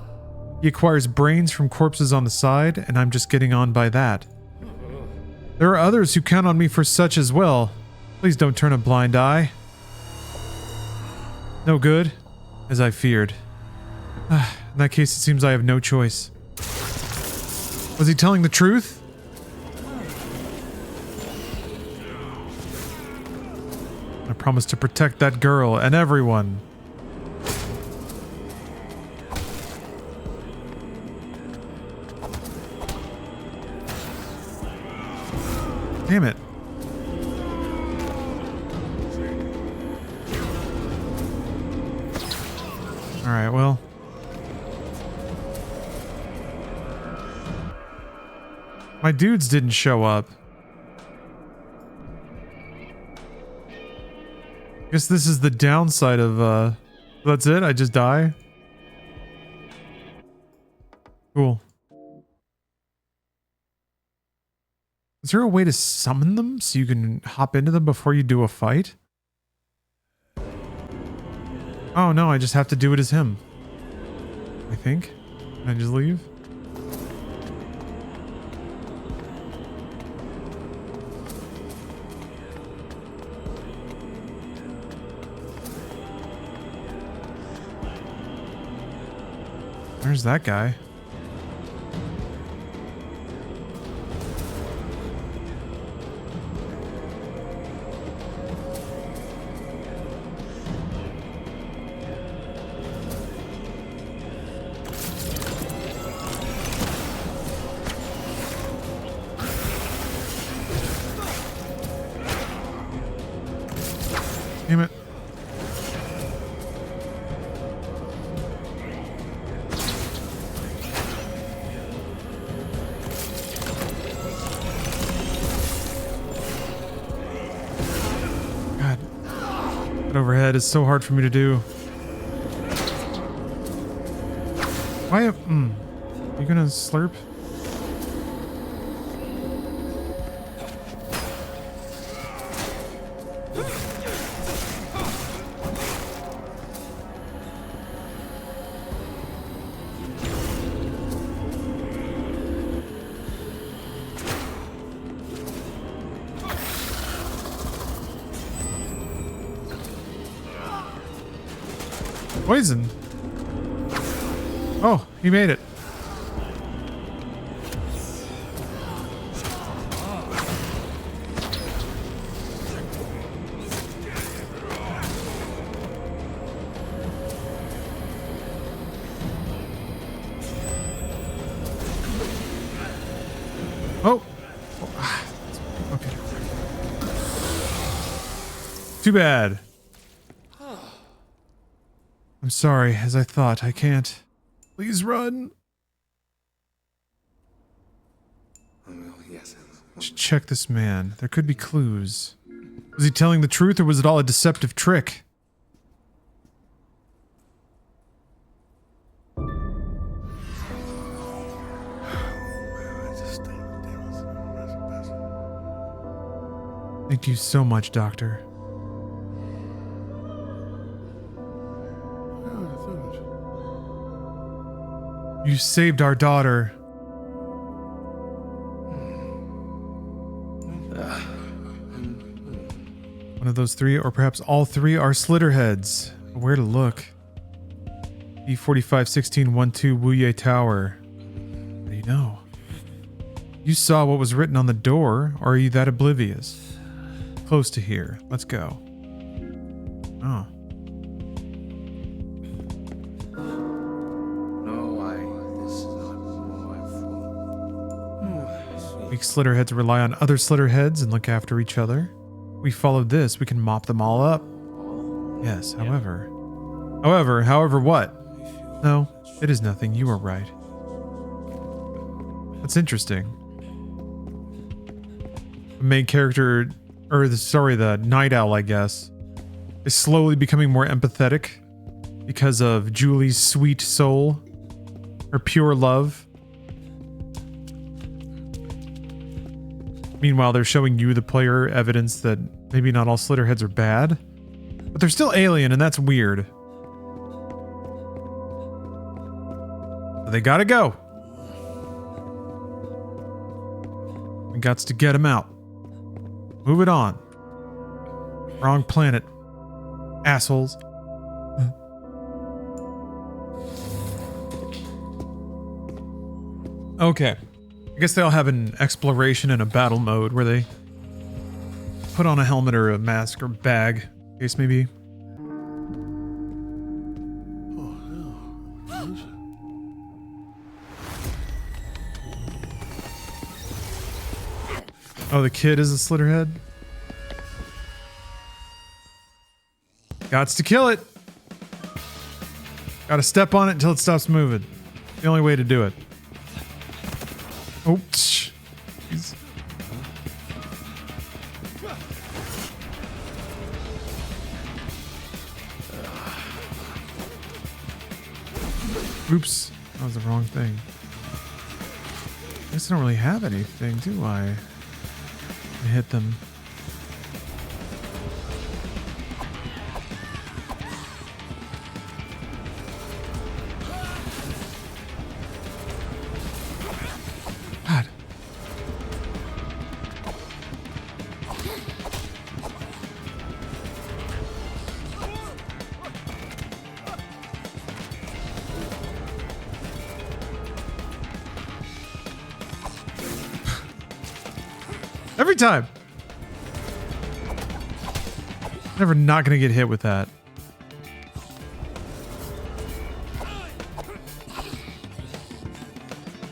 He acquires brains from corpses on the side, and I'm just getting on by that. There are others who count on me for such as well. Please don't turn a blind eye. No good, as I feared. In that case, it seems I have no choice. Was he telling the truth? I promised to protect that girl and everyone. Damn it. Alright, well. My dudes didn't show up. Guess this is the downside of, that's it? I just die? Cool. Is there a way to summon them so you can hop into them before you do a fight? Oh no, I just have to do it as him. I think. Can I just leave? Where's that guy? Damn it. God. That overhead is so hard for me to do. Why? You gonna slurp? Poison. Oh, he made it. Oh. Okay. Too bad. I'm sorry, as I thought. I can't. Please run. I will, yes, I will. Should check this man. There could be clues. Was he telling the truth or was it all a deceptive trick? Thank you so much, Doctor. You saved our daughter. One of those three, or perhaps all three, are Slitterheads. Where to look? E451612 Wuye Tower. What do you know? You saw what was written on the door, or are you that oblivious? Close to here. Let's go. Oh. Weak Slitterheads rely on other Slitterheads and look after each other. We followed this, we can mop them all up. Yes, however. However what? No, it is nothing. You are right. That's interesting. The main character, or the night owl, I guess, is slowly becoming more empathetic because of Julie's sweet soul, her pure love. Meanwhile, they're showing you, the player, evidence that maybe not all Slitterheads are bad, but they're still alien, and that's weird. They gotta go. We gots to get them out. Move it on. Wrong planet. Assholes. Okay. I guess they all have an exploration and a battle mode where they put on a helmet or a mask or bag, case maybe. Oh, the kid is a Slitterhead? Gots to kill it. Gotta step on it until it stops moving. The only way to do it. Oh, jeez. Oops, that was the wrong thing. I guess I don't really have anything, do I? I hit them. God. Every time. Never not gonna get hit with that.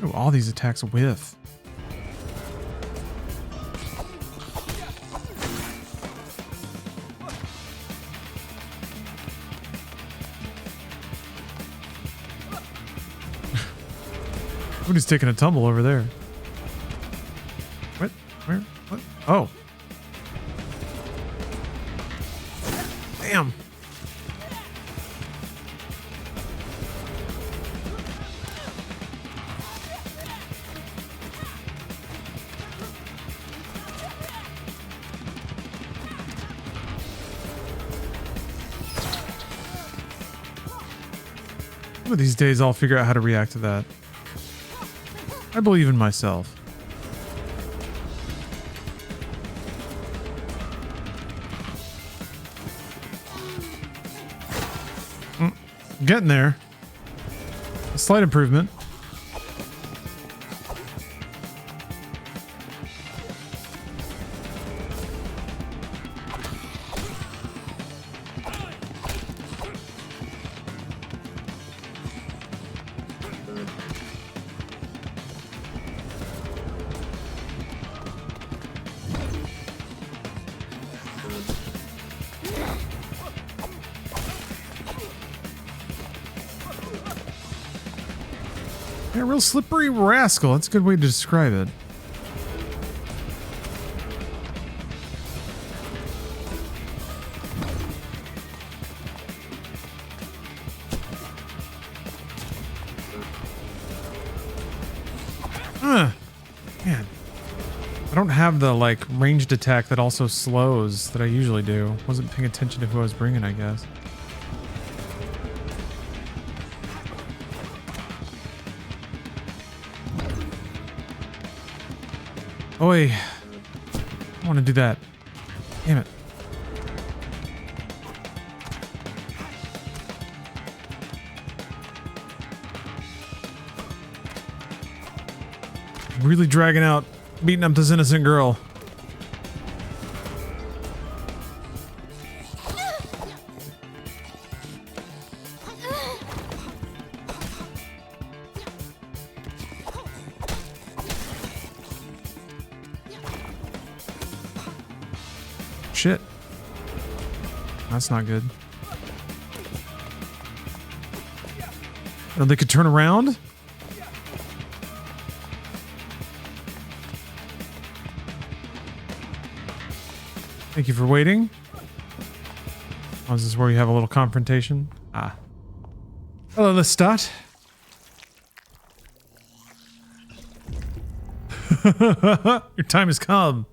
Oh, all these attacks whiff. Somebody's taking a tumble over there. What? Where? What? Oh. Damn. One of these days I'll figure out how to react to that. I believe in myself. Getting there. A slight improvement. Yeah, real slippery rascal. That's a good way to describe it. I don't have the, like, ranged attack that also slows that I usually do. Wasn't paying attention to who I was bringing, I guess. Oi. I want to do that. Damn it. Really dragging out, beating up this innocent girl. Shit. That's not good. Oh, they could turn around? Thank you for waiting. Oh, is this where you have a little confrontation? Ah. Hello, let's start. Your time has come.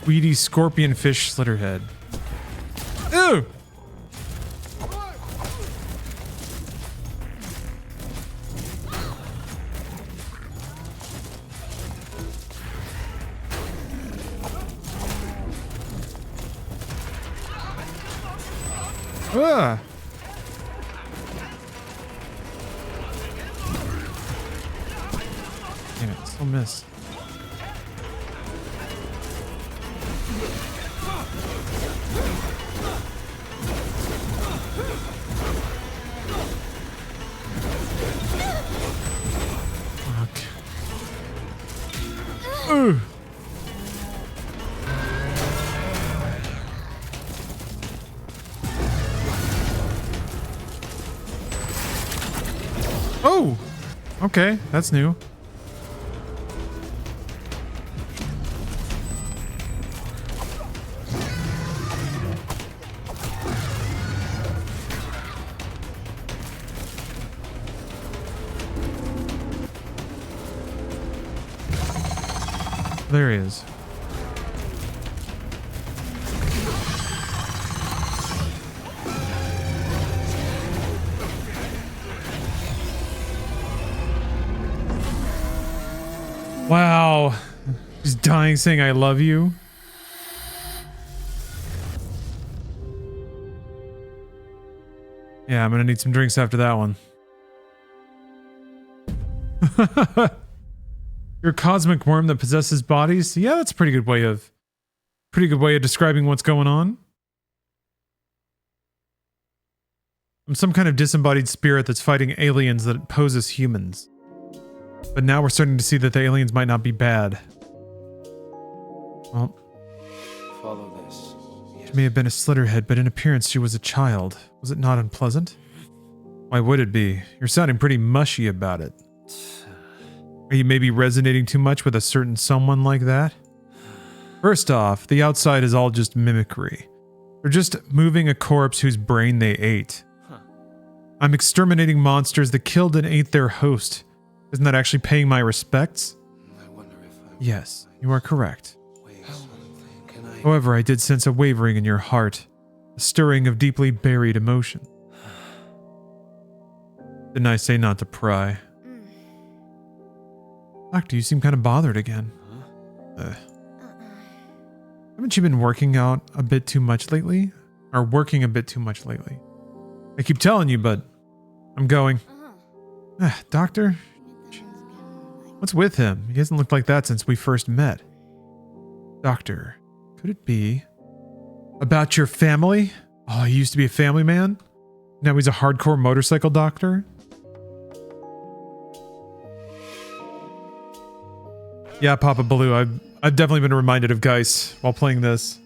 Weedy scorpion fish slitterhead. Ew! Ugh! Damn it, still missed. Ooh. Oh, okay, that's new. There he is. Wow. He's dying saying I love you. Yeah, I'm gonna need some drinks after that one. You're a cosmic worm that possesses bodies? Yeah, that's a pretty good way of describing what's going on. I'm some kind of disembodied spirit that's fighting aliens that pose as humans. But now we're starting to see that the aliens might not be bad. Well, Follow this. Yes. she may have been a slitterhead, but in appearance she was a child. Was it not unpleasant? Why would it be? You're sounding pretty mushy about it. Are you maybe resonating too much with a certain someone like that? First off, the outside is all just mimicry. They're just moving a corpse whose brain they ate. I'm exterminating monsters that killed and ate their host. Isn't that actually paying my respects? I wonder if I Yes, you are correct. weigh something. Can I? However, I did sense a wavering in your heart, a stirring of deeply buried emotion. Didn't I say not to pry? Doctor, you seem kind of bothered again. Haven't you been working out a bit too much lately? Or working a bit too much lately? I keep telling you, but I'm going. Doctor? What's with him? He hasn't looked like that since we first met. Doctor, could it be about your family? Oh, he used to be a family man? Now he's a hardcore motorcycle doctor? Yeah, Papa Baloo, I've definitely been reminded of Geist while playing this.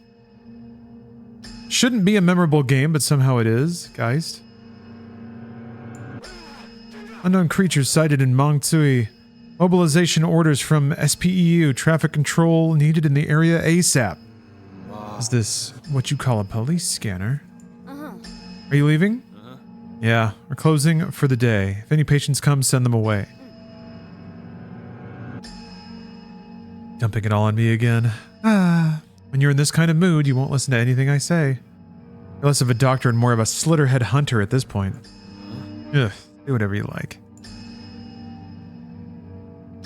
Shouldn't be a memorable game, but somehow it is, Geist. Unknown creatures sighted in Mong Tsui. Mobilization orders from SPEU. Traffic control needed in the area ASAP. Is this what you call a police scanner? Are you leaving? Yeah, we're closing for the day. If any patients come, send them away. Dumping it all on me again. When you're in this kind of mood, you won't listen to anything I say. You're less of a doctor and more of a Slitterhead hunter at this point. Ugh, do whatever you like.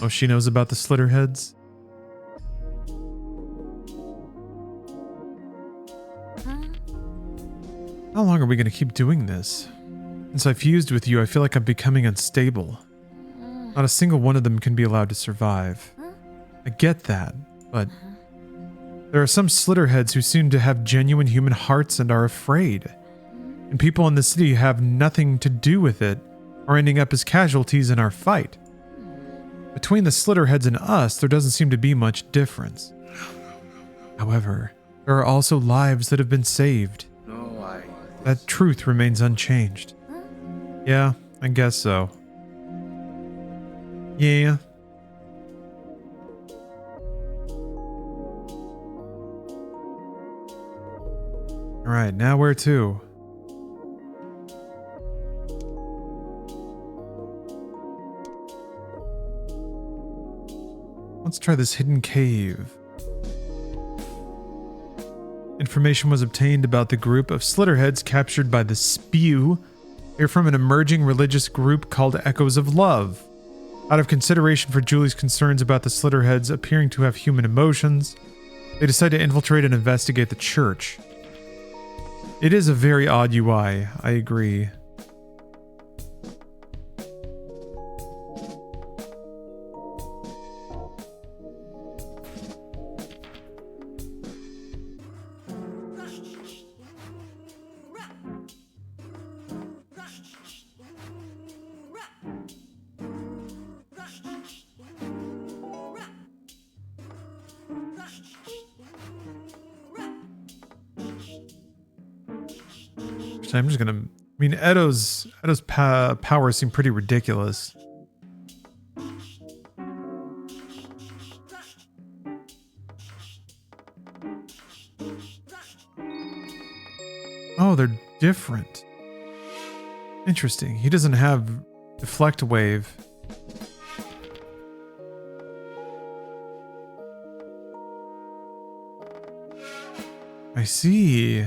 Oh, she knows about the Slitterheads? How long are we going to keep doing this? Since I fused with you, I feel like I'm becoming unstable. Not a single one of them can be allowed to survive. I get that, but there are some Slitterheads who seem to have genuine human hearts and are afraid. And people in the city have nothing to do with it, or ending up as casualties in our fight. Between the Slitterheads and us, there doesn't seem to be much difference. However, there are also lives that have been saved. That truth remains unchanged. Yeah, I guess so. Yeah. Alright, now where to? Let's try this hidden cave. Information was obtained about the group of Slitterheads captured by the Spew. They're from an emerging religious group called Echoes of Love. Out of consideration for Julie's concerns about the Slitterheads appearing to have human emotions, they decide to infiltrate and investigate the church. It is a very odd UI, I agree. I'm just gonna... I mean, Edo's powers seem pretty ridiculous. Oh, they're different. Interesting. He doesn't have deflect wave. I see.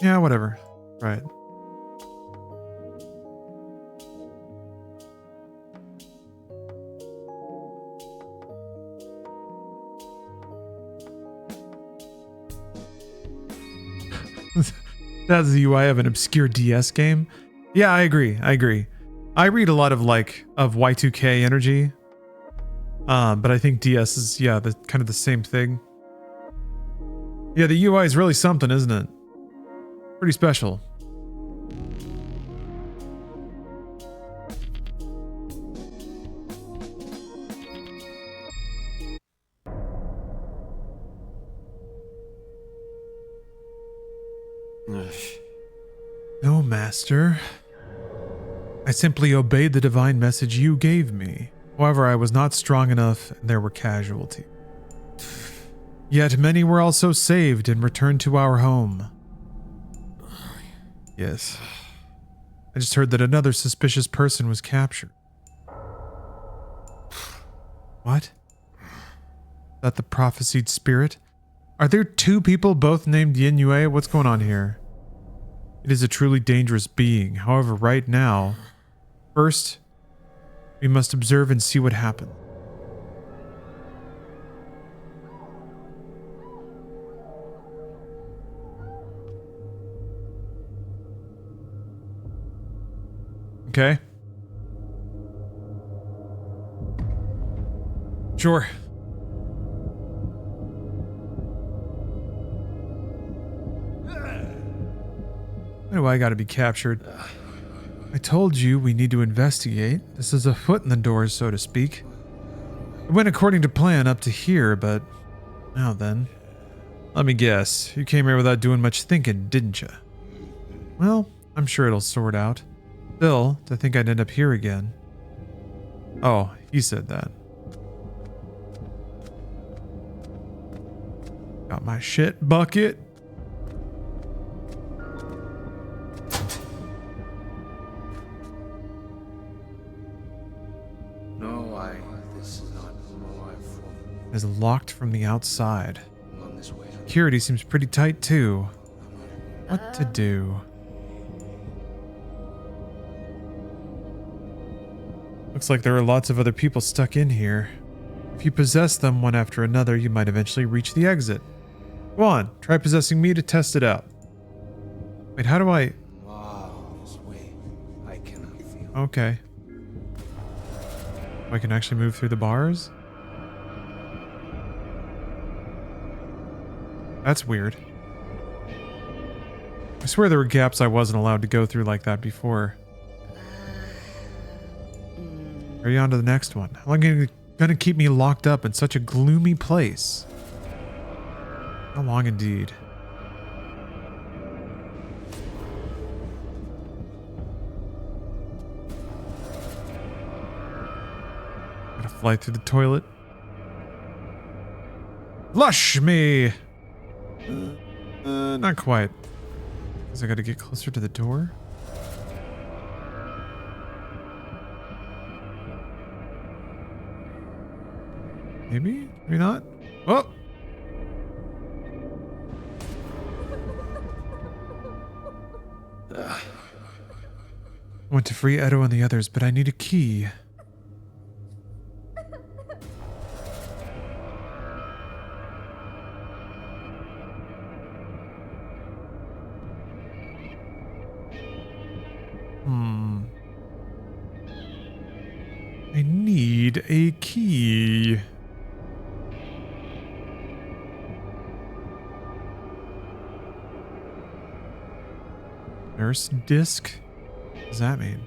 Yeah, whatever. Right. That's the UI of an obscure DS game. Yeah, I agree. I read a lot of of Y2K energy. But I think DS is the kind of the same thing. Yeah, the UI is really something, isn't it? Pretty special. No, Master. I simply obeyed the divine message you gave me. However, I was not strong enough and there were casualties. Yet many were also saved and returned to our home. Yes. I just heard that another suspicious person was captured. What? Is that the prophesied spirit? Are there two people both named Yin Yue? What's going on here? It is a truly dangerous being. However, right now, first, we must observe and see what happens. Okay. Sure. Why do I gotta be captured? I told you we need to investigate. This is a foot in the door, so to speak. It went according to plan up to here, but now then. Let me guess. You came here without doing much thinking, didn't you? Well, I'm sure it'll sort out. Still, to think I'd end up here again. Oh, he said that. Got my shit bucket. This is not my fault. Is locked from the outside. I'm on this way. Security seems pretty tight too. What to do? Looks like there are lots of other people stuck in here. If you possess them one after another, you might eventually reach the exit. Go on, try possessing me to test it out. Wait, how do I... Wow, this way I cannot feel. Okay. I can actually move through the bars? That's weird. I swear there were gaps I wasn't allowed to go through like that before. Hurry on to the next one. How long are you gonna keep me locked up in such a gloomy place? How long indeed? Gotta fly through the toilet. Flush me! Not quite. Guess I gotta get closer to the door. Maybe? Maybe not? Oh! I want to free Edo and the others, but I need a key. I need a key. Nurse disc? What does that mean?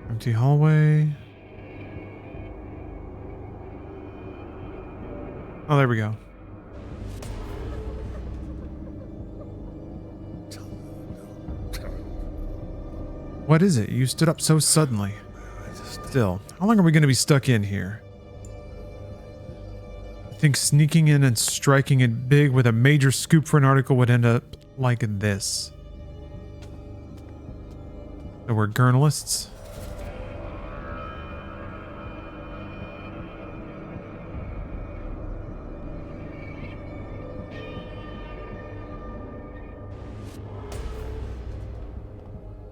Empty hallway. Oh, there we go. What is it? You stood up so suddenly. Still, how long are we going to be stuck in here? I think sneaking in and striking it big with a major scoop for an article would end up like this. So we're journalists.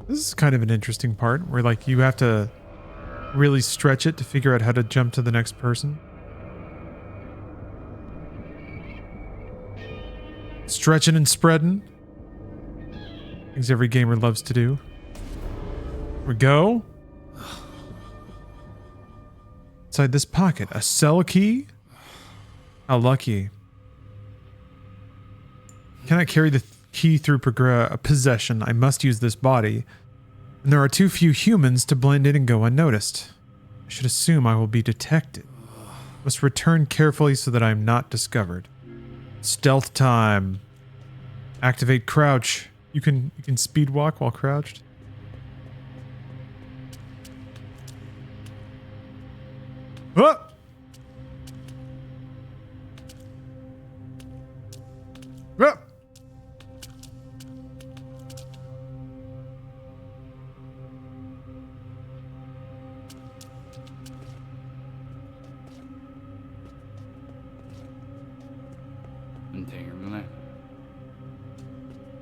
This is kind of an interesting part where like you have to really stretch it to figure out how to jump to the next person. Stretching and spreading. Things every gamer loves to do. Here we go. Inside this pocket, a cell key? How lucky. Can I carry the key through possession? I must use this body. And there are too few humans to blend in and go unnoticed. I should assume I will be detected. Must return carefully so that I am not discovered. Stealth time. Activate crouch. You can speed walk while crouched. Oh! Oh!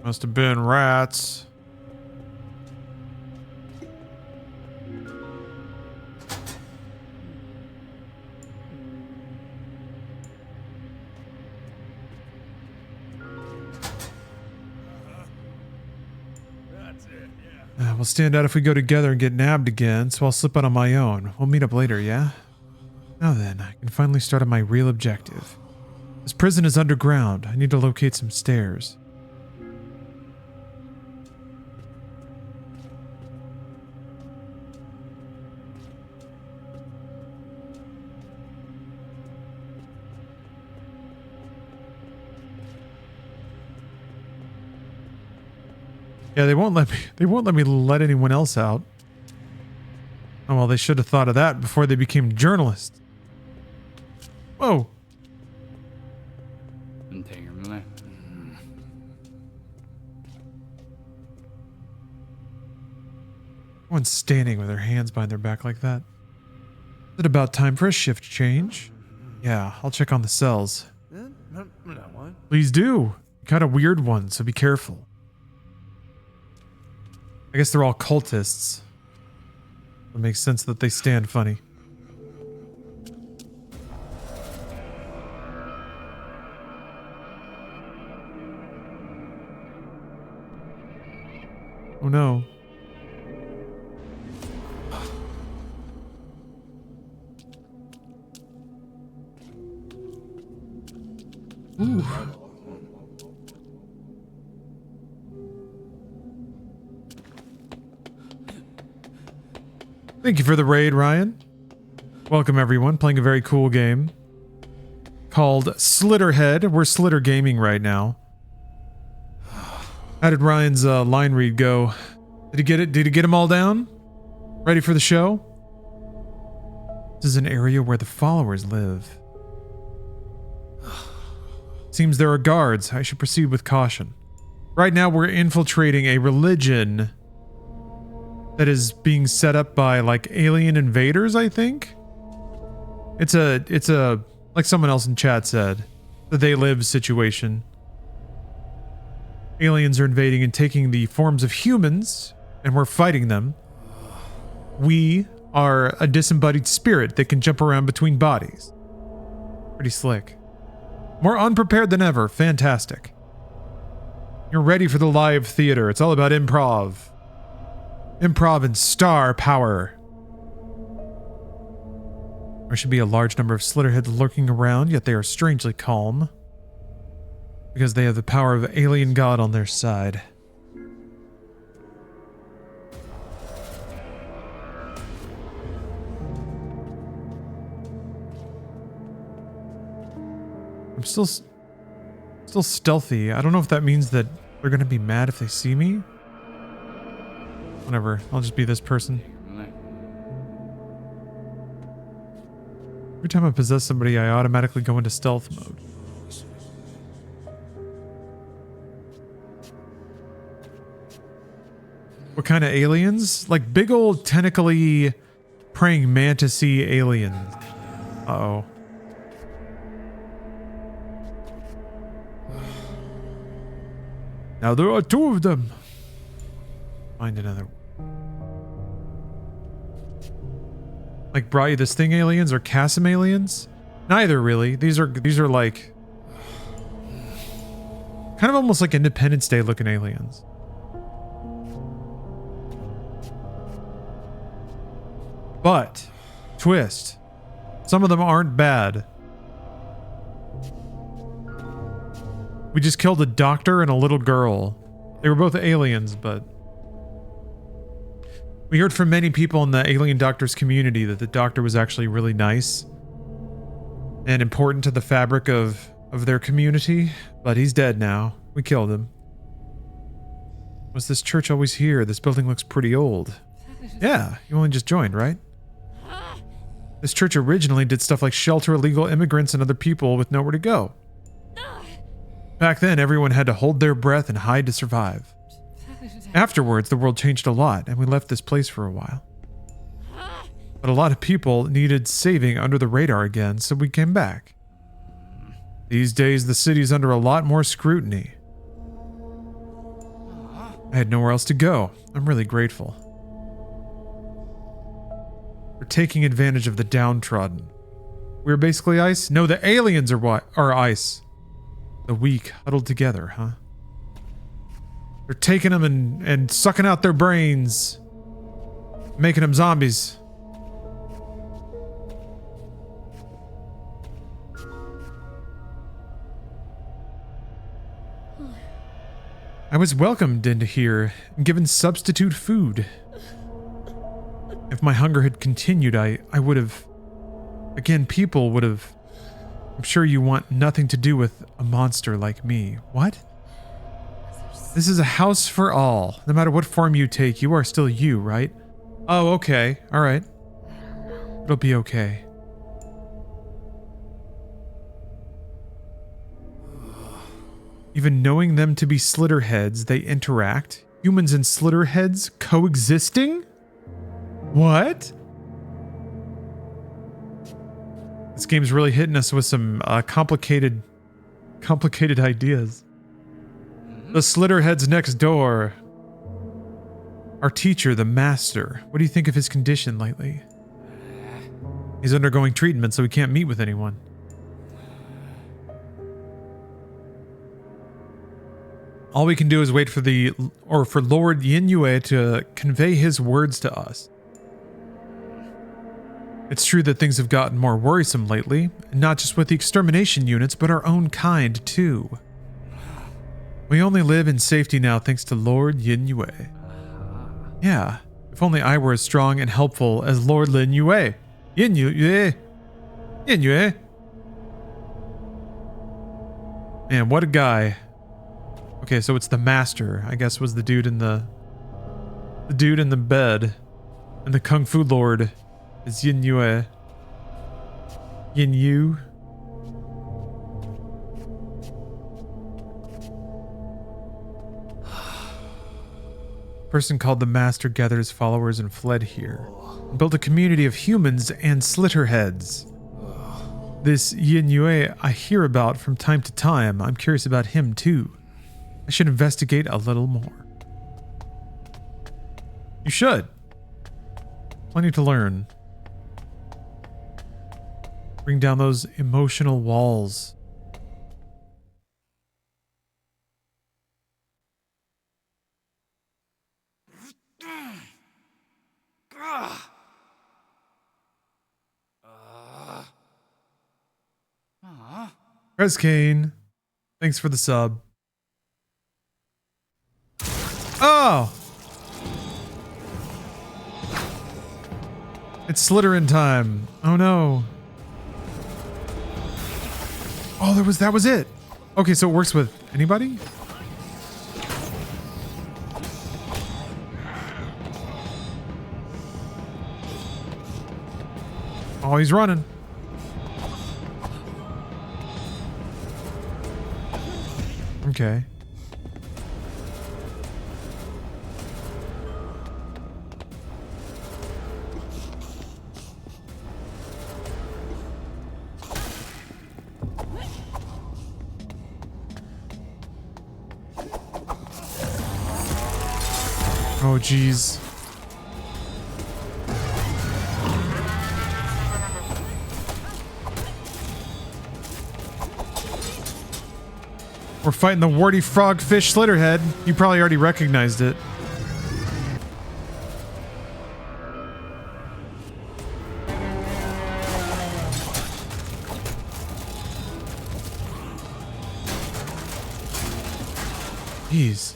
Must have been rats. We'll stand out if we go together and get nabbed again, so I'll slip out on my own. We'll meet up later, yeah? Now then, I can finally start on my real objective. This prison is underground. I need to locate some stairs. Yeah, they won't let me let anyone else out. Oh, well, they should have thought of that before they became journalists. Whoa. Everyone's standing with their hands behind their back like that. Is it about time for a shift change? Yeah, I'll check on the cells. Please do. Kind of weird one, so be careful. I guess they're all cultists. It makes sense that they stand funny. Oh no. Ooh. Thank you for the raid, Ryan. Welcome everyone, playing a very cool game called Slitterhead. We're Slitter Gaming right now. How did Ryan's line read go? Did he get it? Did he get them all down? Ready for the show? This is an area where the followers live. Seems there are guards. I should proceed with caution. Right now we're infiltrating a religion that is being set up by like alien invaders, I think. It's a like someone else in chat said, the they live situation. Aliens are invading and taking the forms of humans, and we're fighting them. We are a disembodied spirit that can jump around between bodies. Pretty slick. More unprepared than ever. Fantastic. You're ready for the live theater. It's all about improv. Improv and star power. There should be a large number of Slitterheads lurking around, yet they are strangely calm. Because they have the power of alien god on their side. I'm still stealthy. I don't know if that means that they're gonna be mad if they see me. Whatever, I'll just be this person. Every time I possess somebody, I automatically go into stealth mode. What kind of aliens? Like big old tentacly praying mantis-y aliens. Uh-oh. Now there are two of them. Find another. Like brought you this thing aliens or Cassim aliens? Neither really. These are like kind of almost like Independence Day looking aliens. But twist. Some of them aren't bad. We just killed a doctor and a little girl. They were both aliens, but we heard from many people in the alien doctors community that the doctor was actually really nice and important to the fabric of their community, but he's dead now. We killed him. Was this church always here? This building looks pretty old. Yeah, you only just joined, right? This church originally did stuff like shelter illegal immigrants and other people with nowhere to go. Back then, everyone had to hold their breath and hide to survive. Afterwards, the world changed a lot, and we left this place for a while. But a lot of people needed saving under the radar again, so we came back. These days, the city's under a lot more scrutiny. I had nowhere else to go. I'm really grateful. We're taking advantage of the downtrodden. We're basically ice? No, the aliens are ice. The weak huddled together, huh? They're taking them and sucking out their brains. Making them zombies. I was welcomed into here and given substitute food. If my hunger had continued, I would have... Again, people would have... I'm sure you want nothing to do with a monster like me. What? This is a house for all. No matter what form you take, you are still you, right? Oh, okay. All right. It'll be okay. Even knowing them to be Slitterheads, they interact. Humans and Slitterheads coexisting? What? This game's really hitting us with some complicated ideas. The Slitterhead's next door. Our teacher, the master. What do you think of his condition lately? He's undergoing treatment, so he can't meet with anyone. All we can do is wait for for Lord Yingyue to convey his words to us. It's true that things have gotten more worrisome lately, not just with the extermination units, but our own kind too. We only live in safety now thanks to Lord Yingyue. Yeah, if only I were as strong and helpful as Lord Yingyue. Yingyue. Man, what a guy. Okay, so it's the master, I guess, was the dude in the bed. And the Kung Fu Lord is Yingyue. Yinyu. Person called the Master gathered his followers and fled here. Built a community of humans and Slitterheads. This Yingyue I hear about from time to time. I'm curious about him too. I should investigate a little more. You should. Plenty to learn. Bring down those emotional walls. Res Kane, thanks for the sub. Oh! It's Slytherin time. Oh no. Oh, that was it. Okay, so it works with anybody? Oh, he's running. Okay. Oh, geez. We're fighting the warty frogfish Slitterhead. You probably already recognized it. Jeez.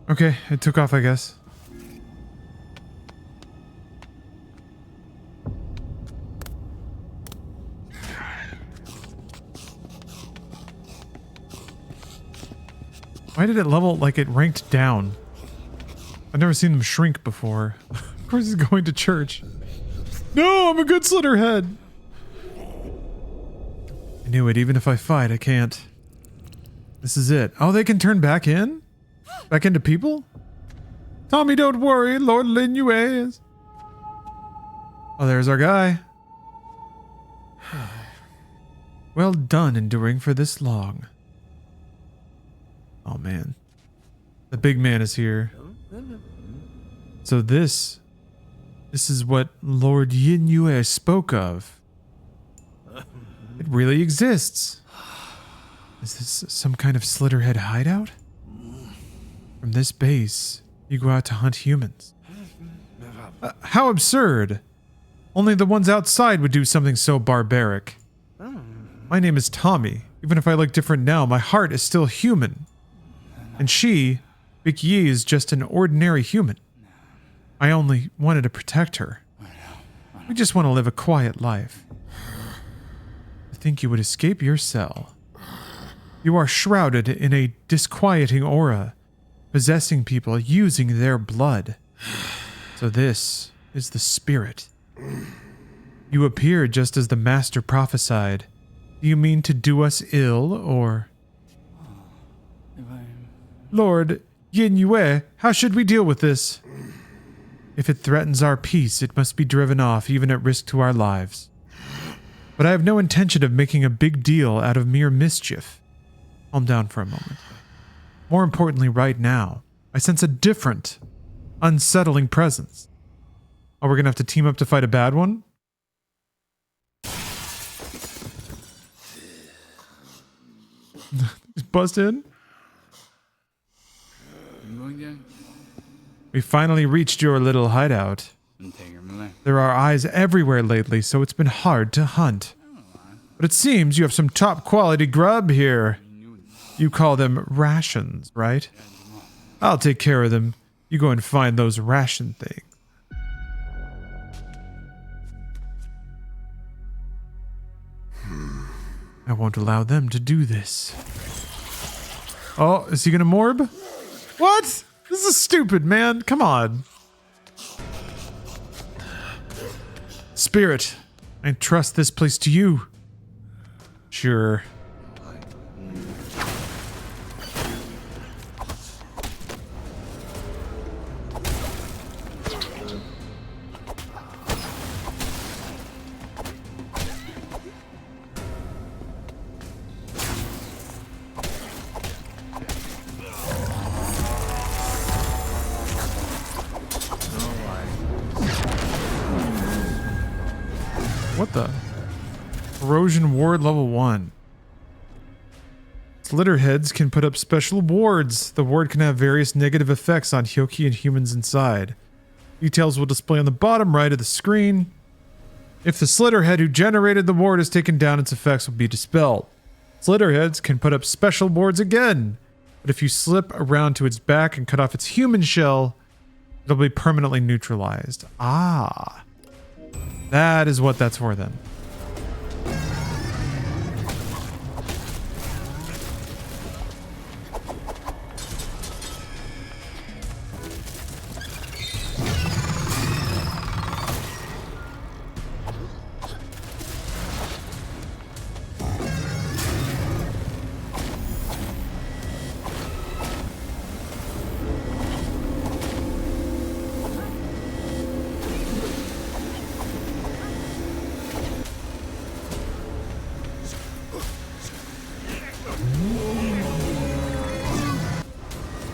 Okay, it took off, I guess. Why did it level like it ranked down? I've never seen them shrink before. Of course he's going to church. No, I'm a good Slitterhead. I knew it. Even if I fight, I can't. This is it. Oh, they can turn back in? Back into people? Tommy, don't worry. Lord Linue is. Oh, there's our guy. Well done enduring for this long. Oh, man. The big man is here. So this is what Lord Yinue spoke of. It really exists. Is this some kind of Slitterhead hideout? From this base, you go out to hunt humans. How absurd! Only the ones outside would do something so barbaric. My name is Tommy. Even if I look different now, my heart is still human. And she, Vic Yi, is just an ordinary human. I only wanted to protect her. We just want to live a quiet life. I think you would escape your cell. You are shrouded in a disquieting aura, possessing people using their blood. So this is the spirit. You appear just as the master prophesied. Do you mean to do us ill, or... Lord Yinue, how should we deal with this? If it threatens our peace, it must be driven off, even at risk to our lives. But I have no intention of making a big deal out of mere mischief. Calm down for a moment. More importantly, right now, I sense a different, unsettling presence. Oh, we're gonna have to team up to fight a bad one? Just bust in? We finally reached your little hideout. There are eyes everywhere lately, so it's been hard to hunt. But it seems you have some top quality grub here. You call them rations, right? I'll take care of them. You go and find those ration things. I won't allow them to do this. Oh, is he gonna morb? What? This is stupid, man. Come on. Spirit, I entrust this place to you. Sure. What the? Erosion ward level 1. Slitterheads can put up special wards. The ward can have various negative effects on Hyoki and humans inside. Details will display on the bottom right of the screen. If the Slitterhead who generated the ward is taken down, its effects will be dispelled. Slitterheads can put up special wards again, but if you slip around to its back and cut off its human shell, it'll be permanently neutralized. Ah. That is what that's for then.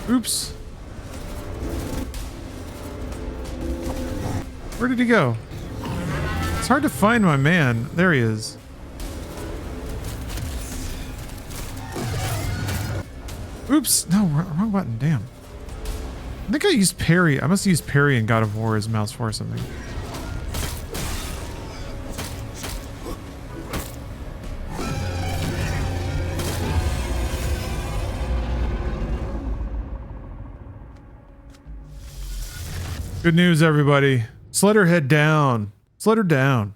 Oops. Where did he go? It's hard to find my man. There he is. Oops. No, wrong button. Damn. I think I used parry. I must have used parry in God of War as mouse for something. Good news, everybody. Slitterhead down. Slitter down.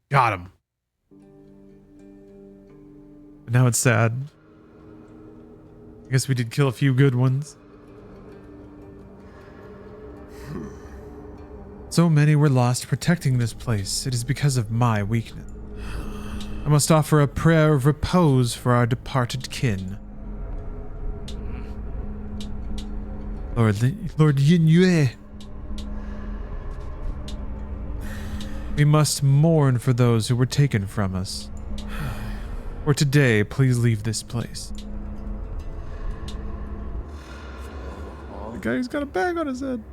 Got him. But now it's sad. I guess we did kill a few good ones. So many were lost protecting this place. It is because of my weakness. I must offer a prayer of repose for our departed kin. Lord Yin Yue. We must mourn for those who were taken from us. For today, please leave this place. The guy who's got a bag on his head.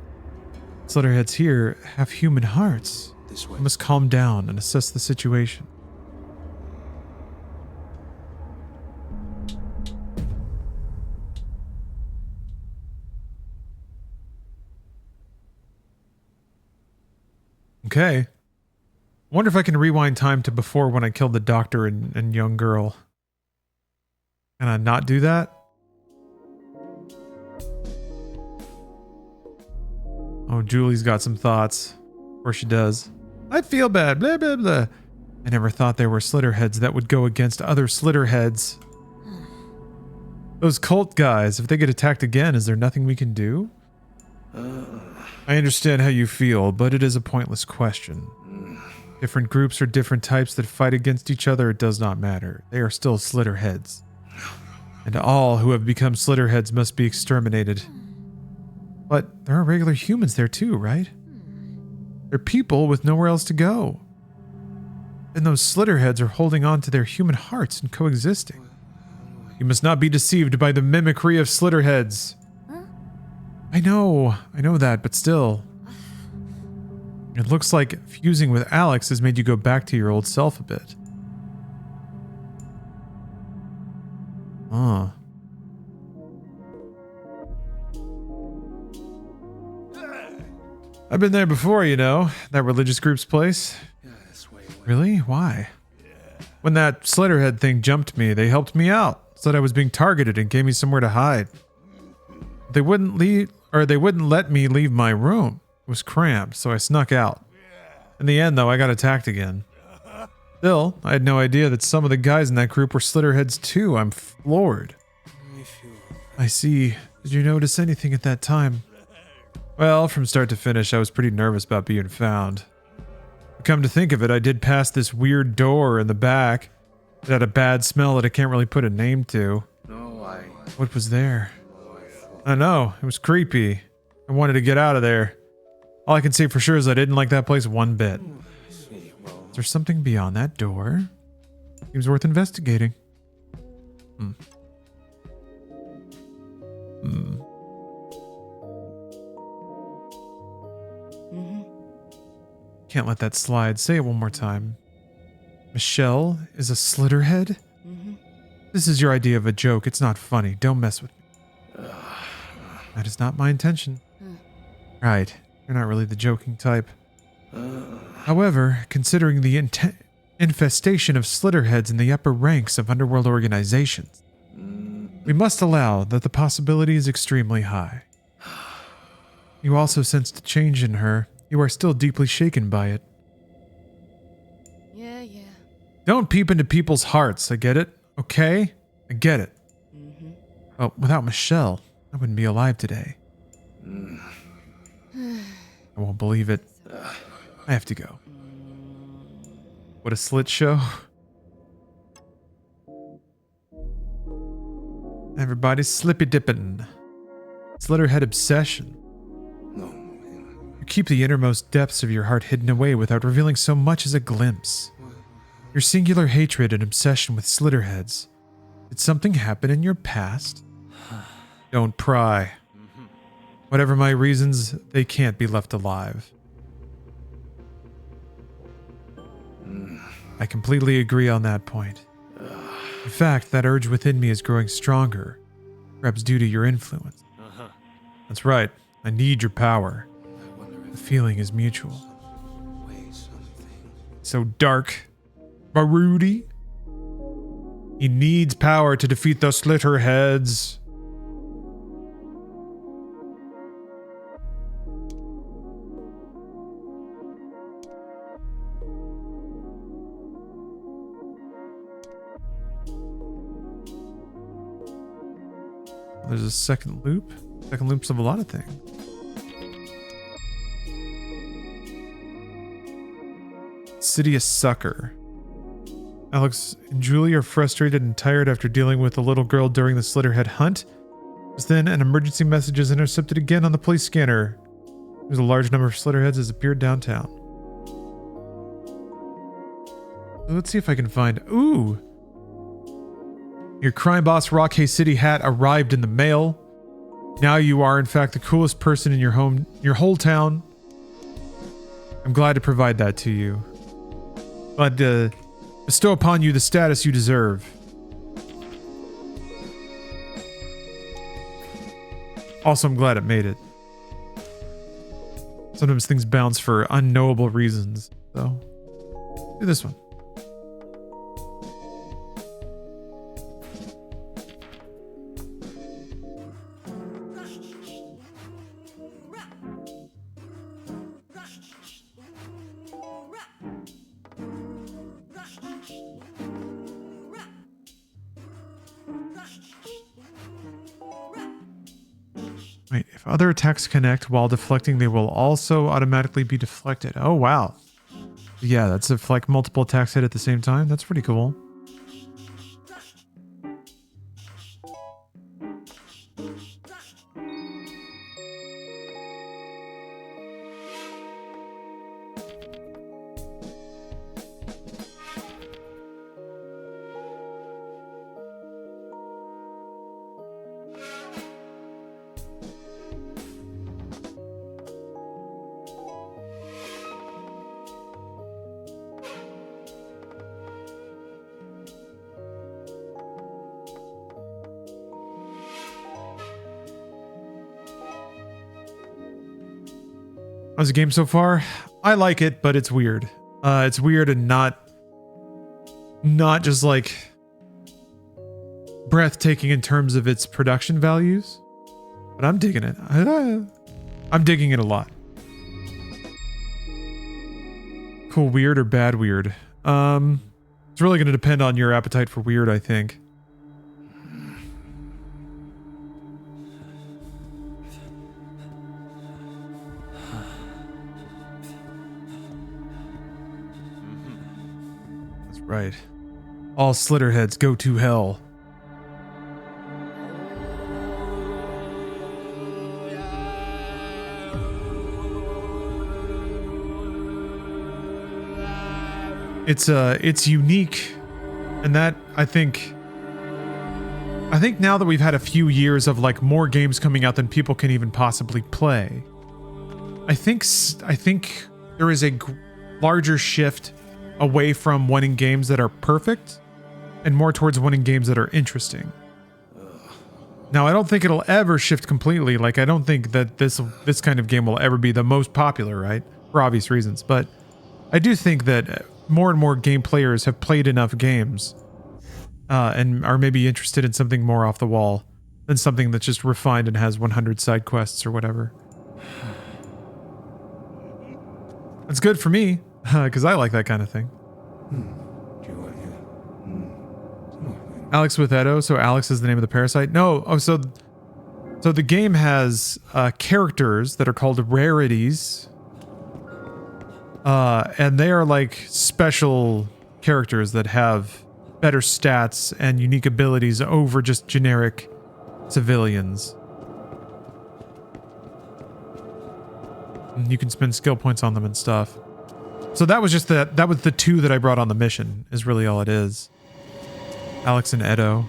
Slitterheads here have human hearts. This way. We must calm down and assess the situation. Okay. Wonder if I can rewind time to before when I killed the doctor and young girl. Can I not do that? Oh, Julie's got some thoughts. Of course she does. I feel bad, blah, blah, blah. I never thought there were Slitterheads that would go against other Slitterheads. Those cult guys, if they get attacked again, is there nothing we can do? I understand how you feel, but it is a pointless question. Different groups or different types that fight against each other, it does not matter. They are still Slitterheads. And all who have become Slitterheads must be exterminated. But there are regular humans there too, right? They're people with nowhere else to go. And those Slitterheads are holding on to their human hearts and coexisting. You must not be deceived by the mimicry of Slitterheads. I know that, but still. It looks like fusing with Alex has made you go back to your old self a bit. Huh. I've been there before, you know, that religious group's place. Yeah, this way. Really? Why? When that Slitterhead thing jumped me, they helped me out. Said I was being targeted and gave me somewhere to hide. They wouldn't let me leave my room. It was cramped, so I snuck out. In the end, though, I got attacked again. Still, I had no idea that some of the guys in that group were Slitterheads too. I'm floored. I see. Did you notice anything at that time? Well, from start to finish, I was pretty nervous about being found. Come to think of it, I did pass this weird door in the back. It had a bad smell that I can't really put a name to. What was there? I know, it was creepy. I wanted to get out of there. All I can say for sure is I didn't like that place one bit. Is there something beyond that door? Seems worth investigating. Can't let that slide. Say it one more time. Michelle is a Slitterhead? This is your idea of a joke. It's not funny. Don't mess with me. That is not my intention. Right. You're not really the joking type. However, considering the infestation of Slitterheads in the upper ranks of underworld organizations, we must allow that the possibility is extremely high. You also sensed a change in her. You are still deeply shaken by it. Yeah. Don't peep into people's hearts, I get it? Okay? I get it. Oh, without Michelle, I wouldn't be alive today. I won't believe it. I have to go. What a slit show. Everybody's slippy dipping. Slitterhead obsession. You keep the innermost depths of your heart hidden away without revealing so much as a glimpse. Your singular hatred and obsession with Slitterheads. Did something happen in your past? Don't pry. Whatever my reasons, they can't be left alive. I completely agree on that point. In fact, that urge within me is growing stronger, perhaps due to your influence. That's right. I need your power. The feeling is mutual. So dark. Baruti. He needs power to defeat the Slitterheads. There's a second loop. Second loops of a lot of things. City a sucker. Alex and Julie are frustrated and tired after dealing with the little girl during the Slitterhead hunt. Then an emergency message is intercepted again on the police scanner. There's a large number of Slitterheads has appeared downtown. Let's see if I can find... Ooh! Your crime boss Rock Hay City hat arrived in the mail. Now you are in fact the coolest person in your whole town. I'm glad to provide that to you. But bestow upon you the status you deserve. Also, I'm glad it made it. Sometimes things bounce for unknowable reasons, so do this one. Wait, if other attacks connect while deflecting, they will also automatically be deflected. Oh, wow. Yeah, that's if like multiple attacks hit at the same time. That's pretty cool. How's the game so far? I like it, but it's weird. It's weird and not just like breathtaking in terms of its production values, but I'm digging it. I'm digging it a lot. Cool weird or bad weird? It's really going to depend on your appetite for weird, I think. Right. All Slitterheads go to hell. It's unique, and that I think now that we've had a few years of like more games coming out than people can even possibly play, I think there is a larger shift away from winning games that are perfect and more towards winning games that are interesting. Now, I don't think it'll ever shift completely. Like, I don't think that this kind of game will ever be the most popular, right? For obvious reasons. But I do think that more and more game players have played enough games and are maybe interested in something more off the wall than something that's just refined and has 100 side quests or whatever. That's good for me. Because I like that kind of thing. Alex with Edo. So Alex is the name of the parasite? No. Oh, so the game has characters that are called rarities. And they are like special characters that have better stats and unique abilities over just generic civilians. And you can spend skill points on them and stuff. So that was just that was the two that I brought on the mission, is really all it is. Alex and Edo.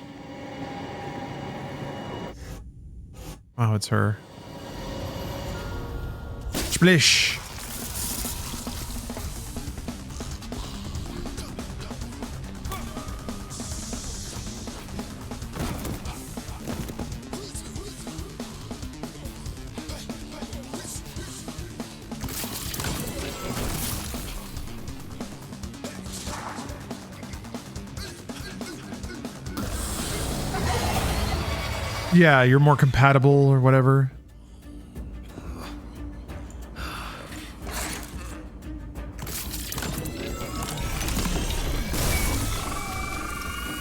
Oh, it's her. Splish. Yeah, you're more compatible or whatever.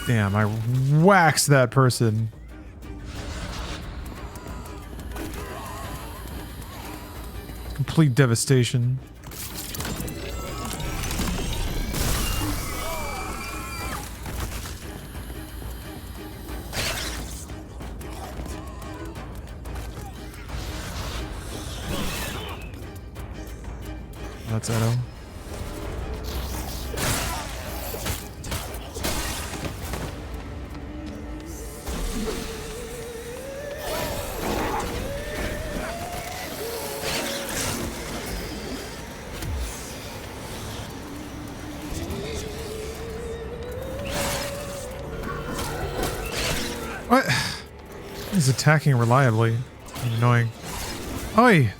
Damn, I waxed that person. complete devastation. That's Edo. What? He's attacking reliably. Annoying. Oi!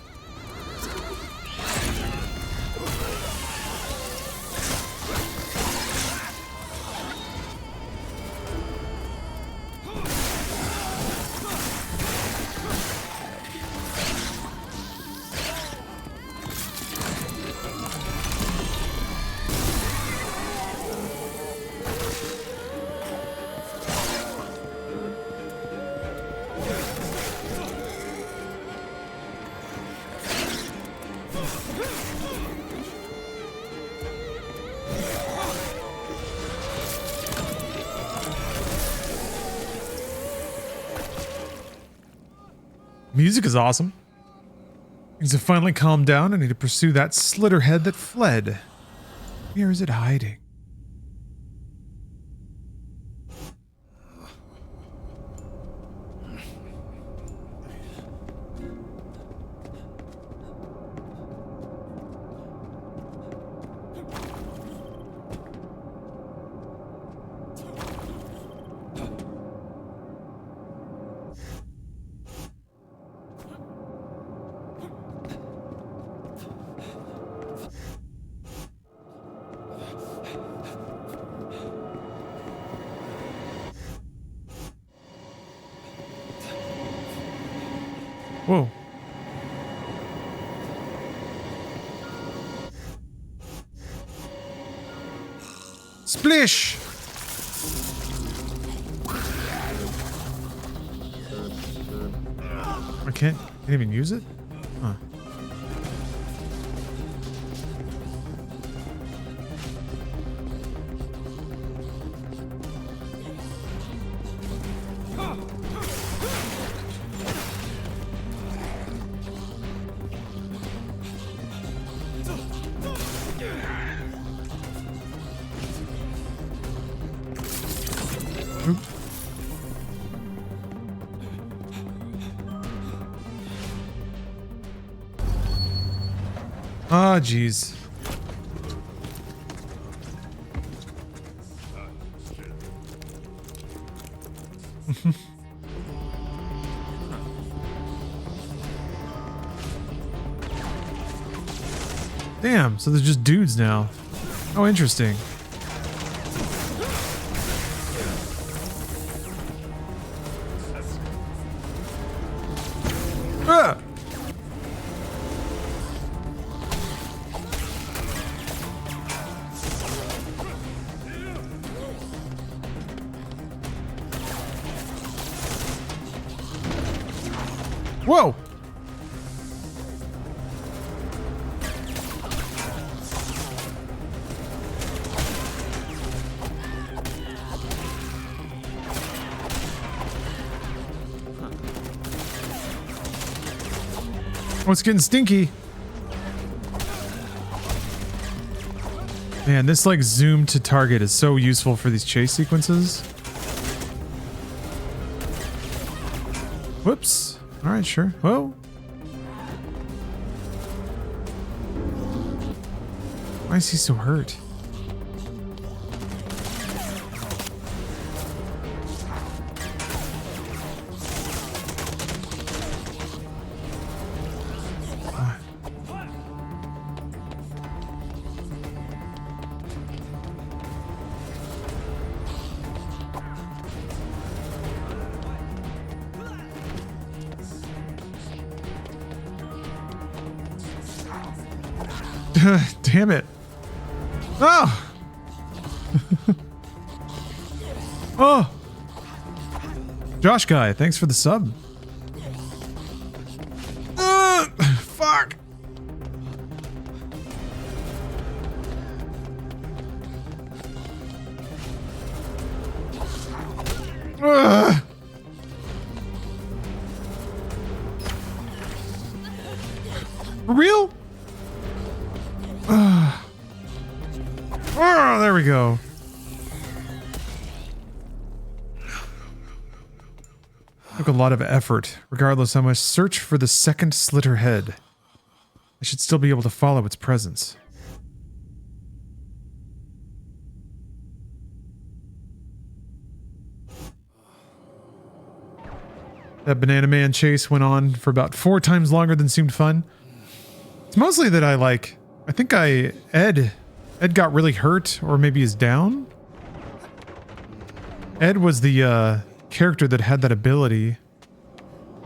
Music is awesome. Things have finally calmed down. I need to pursue that Slitterhead that fled. Where is it hiding? Whoa. Splish! I can't even use it? Huh. Ah, jeez. Damn, so there's just dudes now. Oh, interesting. Ah! Whoa! Oh, it's getting stinky. Man, this like zoom to target is so useful for these chase sequences. Whoops. All right, sure. Whoa. Why is he so hurt? Damn it. Oh! Oh! Josh guy, thanks for the sub. Fuck! Ugh. For real? Oh, there we go. Took a lot of effort. Regardless how much search for the second Slitterhead, I should still be able to follow its presence. That Banana Man chase went on for about 4 times longer than seemed fun. It's mostly that I think Ed got really hurt, or maybe is down. Ed was the character that had that ability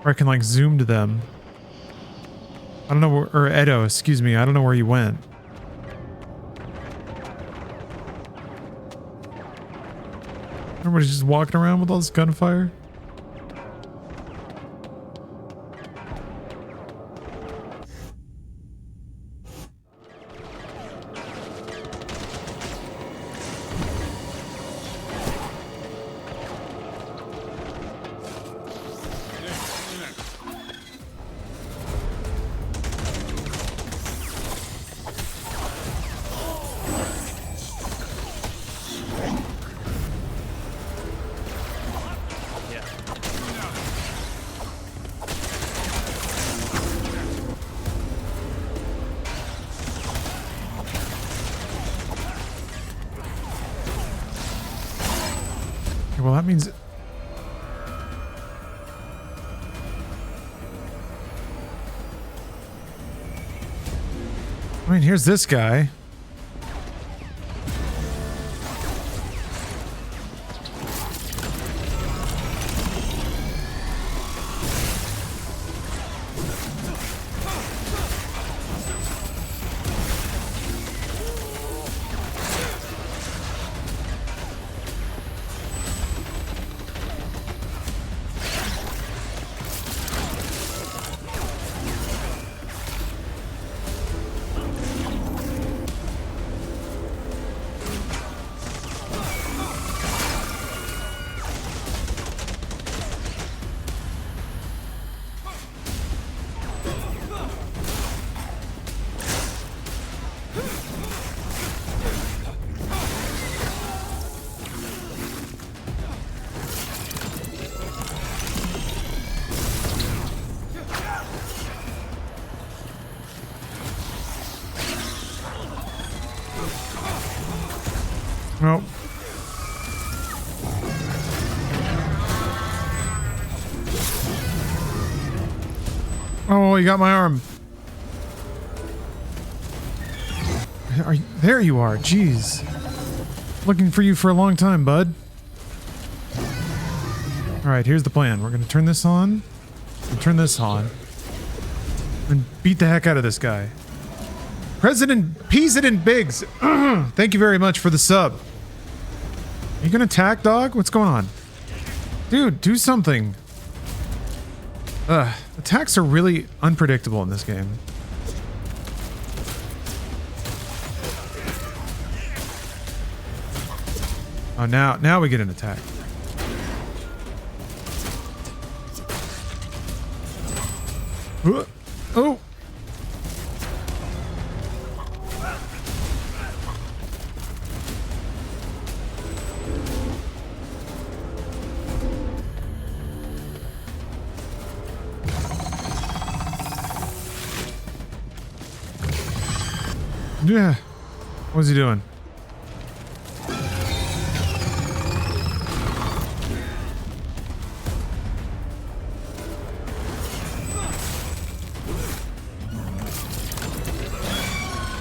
where I can like zoom to them. I don't know where, or Edo, excuse me, I don't know where he went. Everybody's just walking around with all this gunfire. Well, that means... I mean, here's this guy. Well. Oh, you got my arm. There you are. Jeez. Looking for you for a long time, bud. Alright, here's the plan. We're going to turn this on. And turn this on. And beat the heck out of this guy. President Biggs. Thank you very much for the sub. Are you gonna attack, dog? What's going on? Dude, do something. Attacks are really unpredictable in this game. Oh, now we get an attack. Oh! Yeah. What's he doing?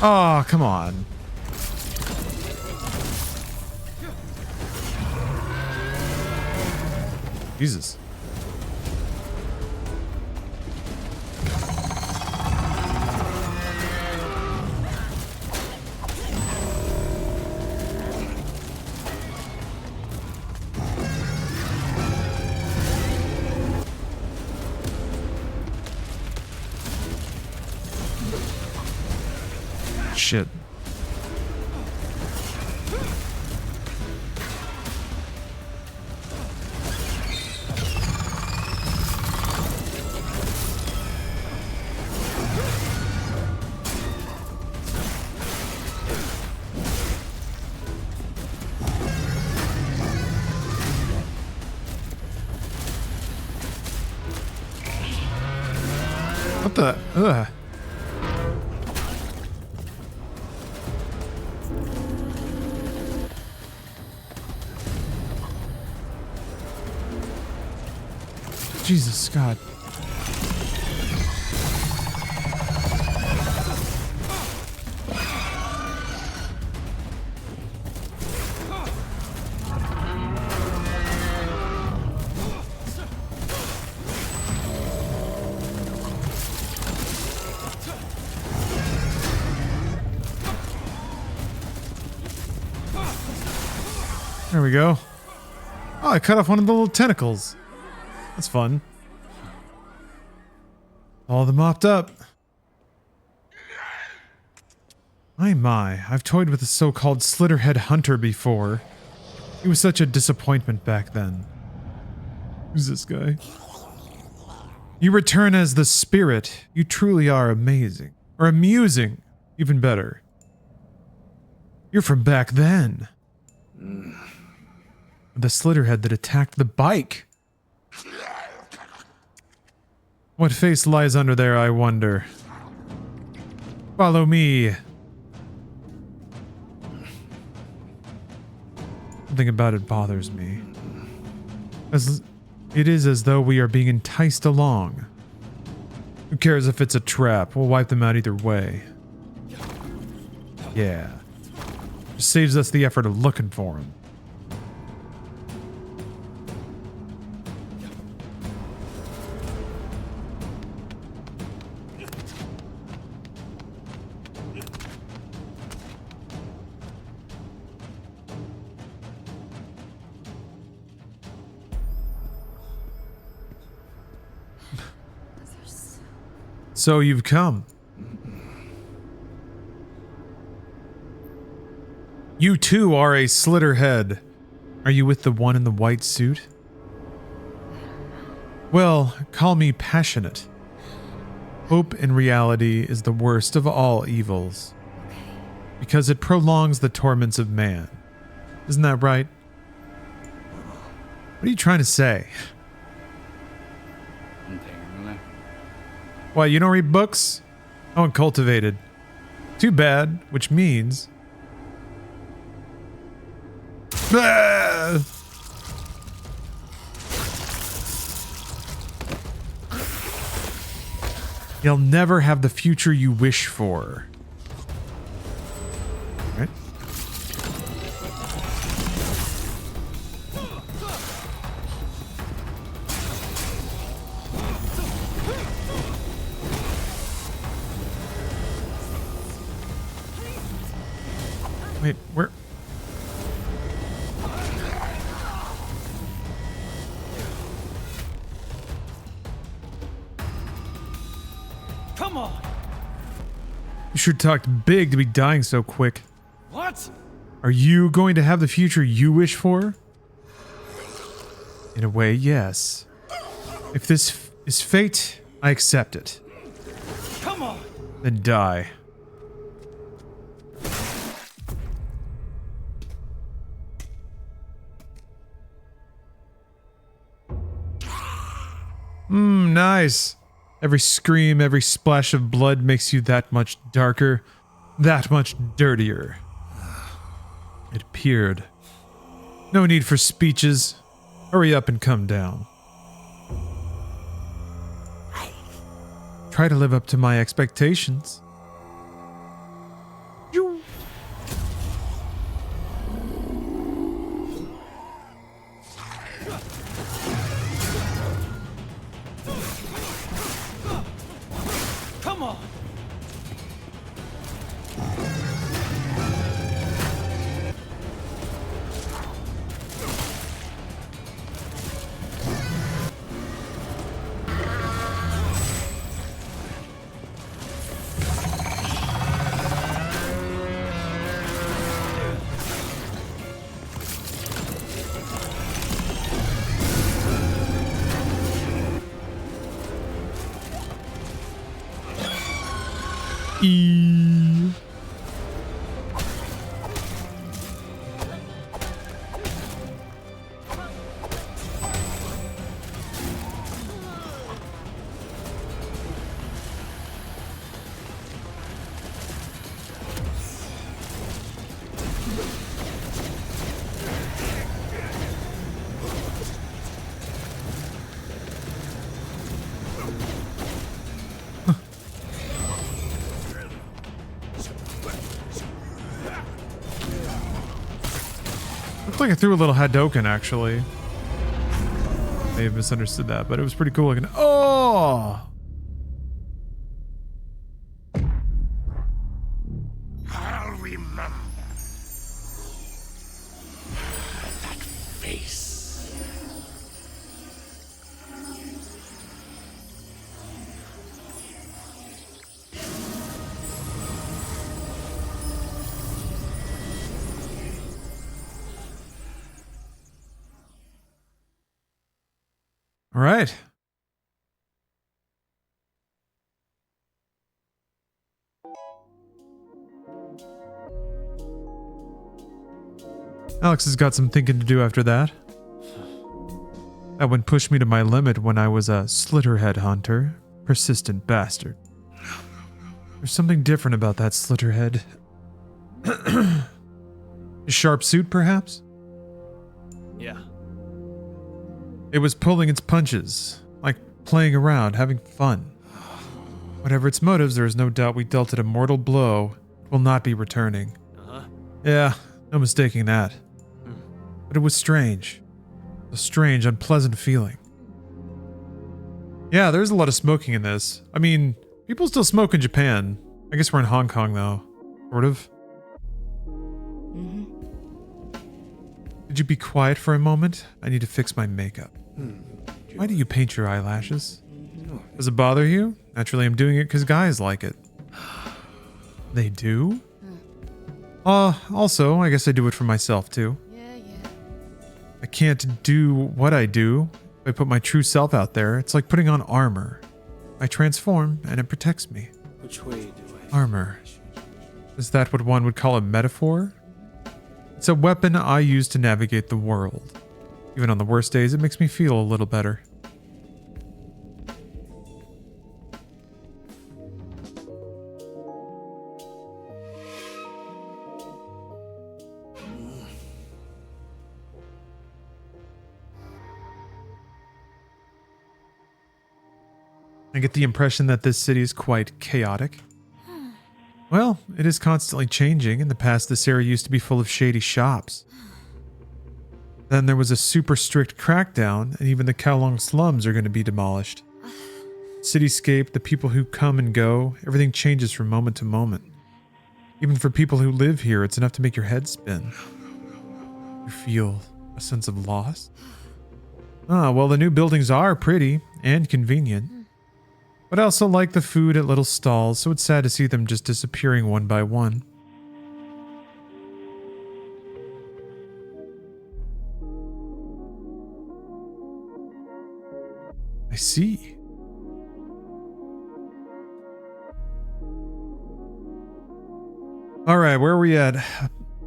Oh, come on. Jesus. Shit. the? Ugh. Jesus, God. There we go. Oh, I cut off one of the little tentacles. That's fun. All of them mopped up. My, I've toyed with a so-called Slitterhead hunter before. He was such a disappointment back then. Who's this guy? You return as the spirit. You truly are amazing. Or amusing. Even better. You're from back then. The Slitterhead that attacked the bike. What face lies under there, I wonder. Follow me. Something about it bothers me. It is as though we are being enticed along. Who cares if it's a trap? We'll wipe them out either way. Yeah. Just saves us the effort of looking for them. So you've come. You too are a Slitterhead. Are you with the one in the white suit? Well, call me passionate. Hope in reality is the worst of all evils. Because it prolongs the torments of man. Isn't that right? What are you trying to say? Why, you don't read books? Oh, uncultivated. Too bad, which means... Ah! You'll never have the future you wish for. Right? Wait, where? Come on! You sure talked big to be dying so quick. What? Are you going to have the future you wish for? In a way, yes. If this is fate, I accept it. Come on! Then die. Nice. Every scream, every splash of blood makes you that much darker, that much dirtier. It appeared. No need for speeches. Hurry up and come down. Try to live up to my expectations. Come on! Looked like I threw a little Hadoken, actually. May have misunderstood that, but it was pretty cool looking. Oh! I'll remember that face. All right. Alex has got some thinking to do after that. That one pushed me to my limit when I was a Slitterhead hunter. Persistent bastard. There's something different about that Slitterhead. A sharp suit, perhaps? Yeah. It was pulling its punches, like playing around, having fun. Whatever its motives, there is no doubt we dealt it a mortal blow. It will not be returning. Uh-huh. Yeah, no mistaking that. But it was strange. A strange, unpleasant feeling. Yeah, there's a lot of smoking in this. I mean, people still smoke in Japan. I guess we're in Hong Kong, though. Sort of. Could you be quiet for a moment? I need to fix my makeup. Why do you paint your eyelashes? Does it bother you? Naturally, I'm doing it because guys like it. They do? Also, I guess I do it for myself, too. I can't do what I do if I put my true self out there. It's like putting on armor. I transform, and it protects me. Which way do I? Armor. Is that what one would call a metaphor? It's a weapon I use to navigate the world. Even on the worst days, it makes me feel a little better. I get the impression that this city is quite chaotic. Well, it is constantly changing. In the past, this area used to be full of shady shops. Then there was a super strict crackdown, and even the Kowloon slums are going to be demolished. Cityscape, the people who come and go, everything changes from moment to moment. Even for people who live here, it's enough to make your head spin. You feel a sense of loss? Well, the new buildings are pretty and convenient. But I also like the food at little stalls, so it's sad to see them just disappearing one by one. I see. Alright, where are we at?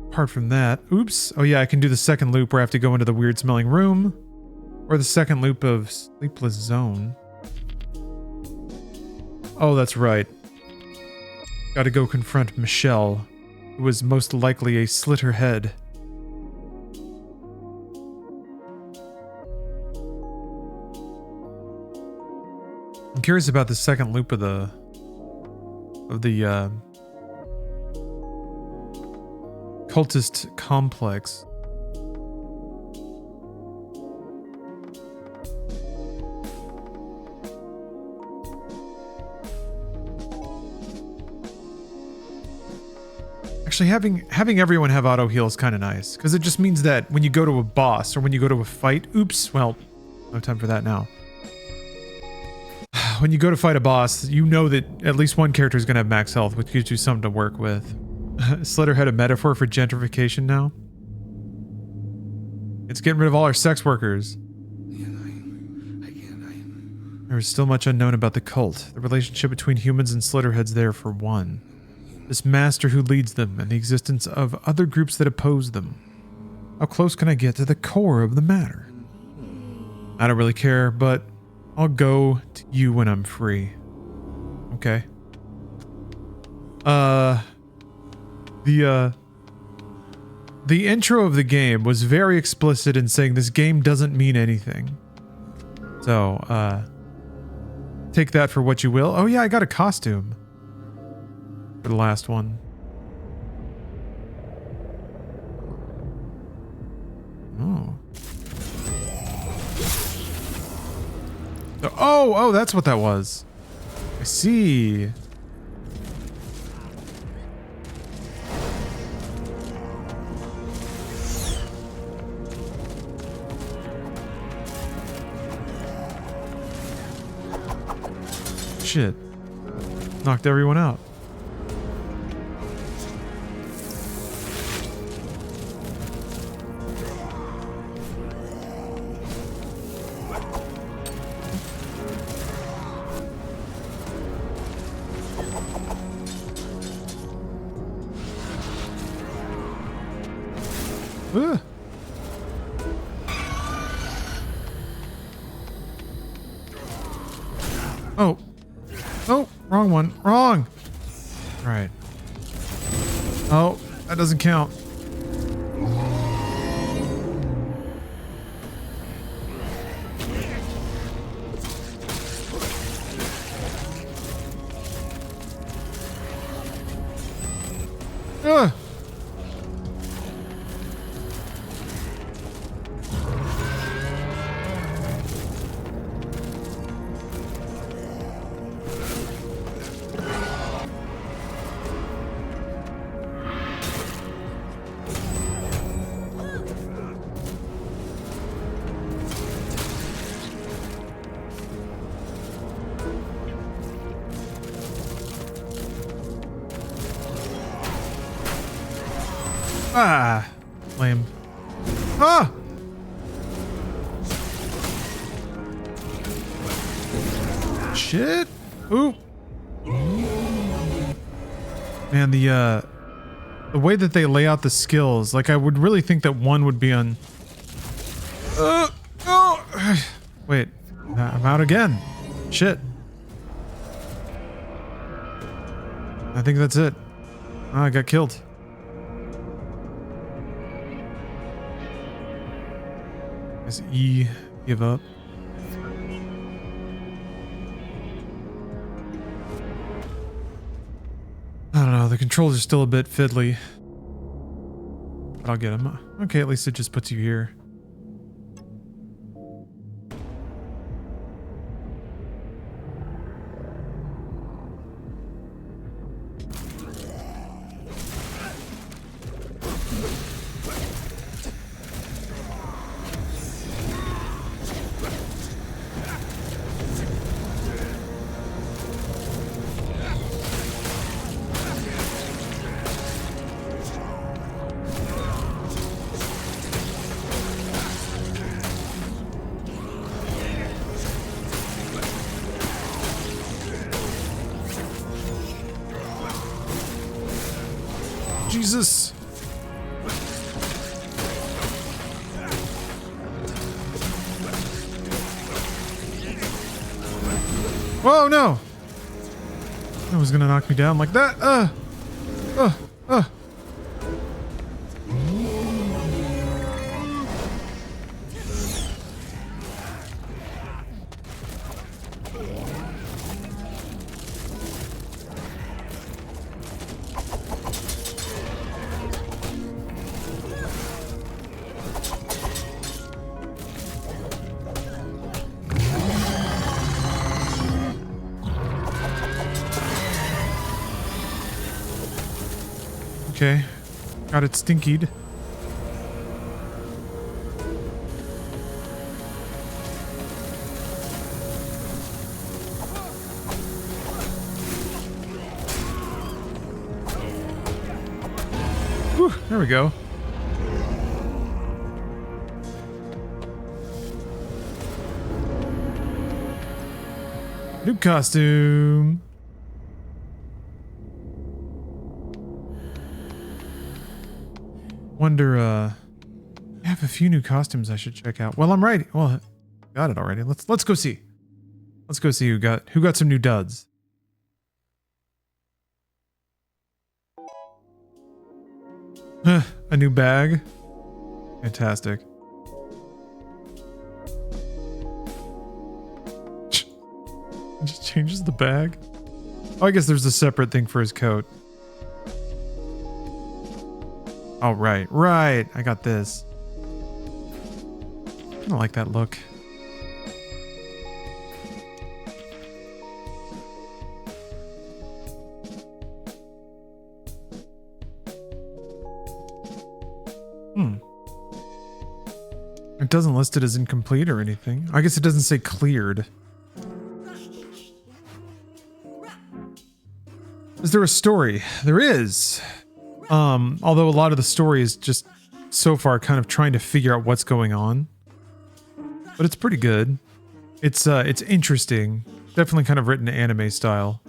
Apart from that. Oops. Oh yeah, I can do the second loop where I have to go into the weird smelling room. Or the second loop of Sleepless Zone. Oh, that's right. Gotta go confront Michelle, who was most likely a Slitterhead. I'm curious about the second loop of the cultist complex. Actually, having everyone have auto heal is kind of nice, because it just means that when you go to a boss or when you go to a fight, oops, well, no time for that now. When you go to fight a boss, you know that at least one character is going to have max health, which gives you something to work with. Slitterhead a metaphor for gentrification now? It's getting rid of all our sex workers. There is still much unknown about the cult. The relationship between humans and Slitterheads there for one. This master who leads them, and the existence of other groups that oppose them. How close can I get to the core of the matter? I don't really care, but I'll go to you when I'm free. Okay. The intro of the game was very explicit in saying this game doesn't mean anything. So, take that for what you will. Oh yeah, I got a costume. For the last one. Oh. Oh, that's what that was. I see. Shit. Knocked everyone out. Ugh. Oh. Oh, wrong one. Wrong. All right. Oh, that doesn't count. Ugh. Ah, lame. Ah! Shit. Ooh. Man, the way that they lay out the skills, like I would really think that one would be on. Oh! Wait, I'm out again. Shit. I think that's it. Oh, I got killed. Is E give up? I don't know, the controls are still a bit fiddly. But I'll get them. Okay, at least it just puts you here. Jesus. Whoa, no. That was gonna knock me down like that. Okay. Got it stinkied. Whew, there we go. New costume. Wonder, I have a few new costumes I should check out. Well, I'm right. Well, got it already. Let's go see. Let's go see who got some new duds. A new bag. Fantastic. It just changes the bag. Oh, I guess there's a separate thing for his coat. Oh, right. I got this. I don't like that look. It doesn't list it as incomplete or anything. I guess it doesn't say cleared. Is there a story? There is. Although a lot of the story is just so far kind of trying to figure out what's going on. But it's pretty good. It's interesting. Definitely kind of written anime style.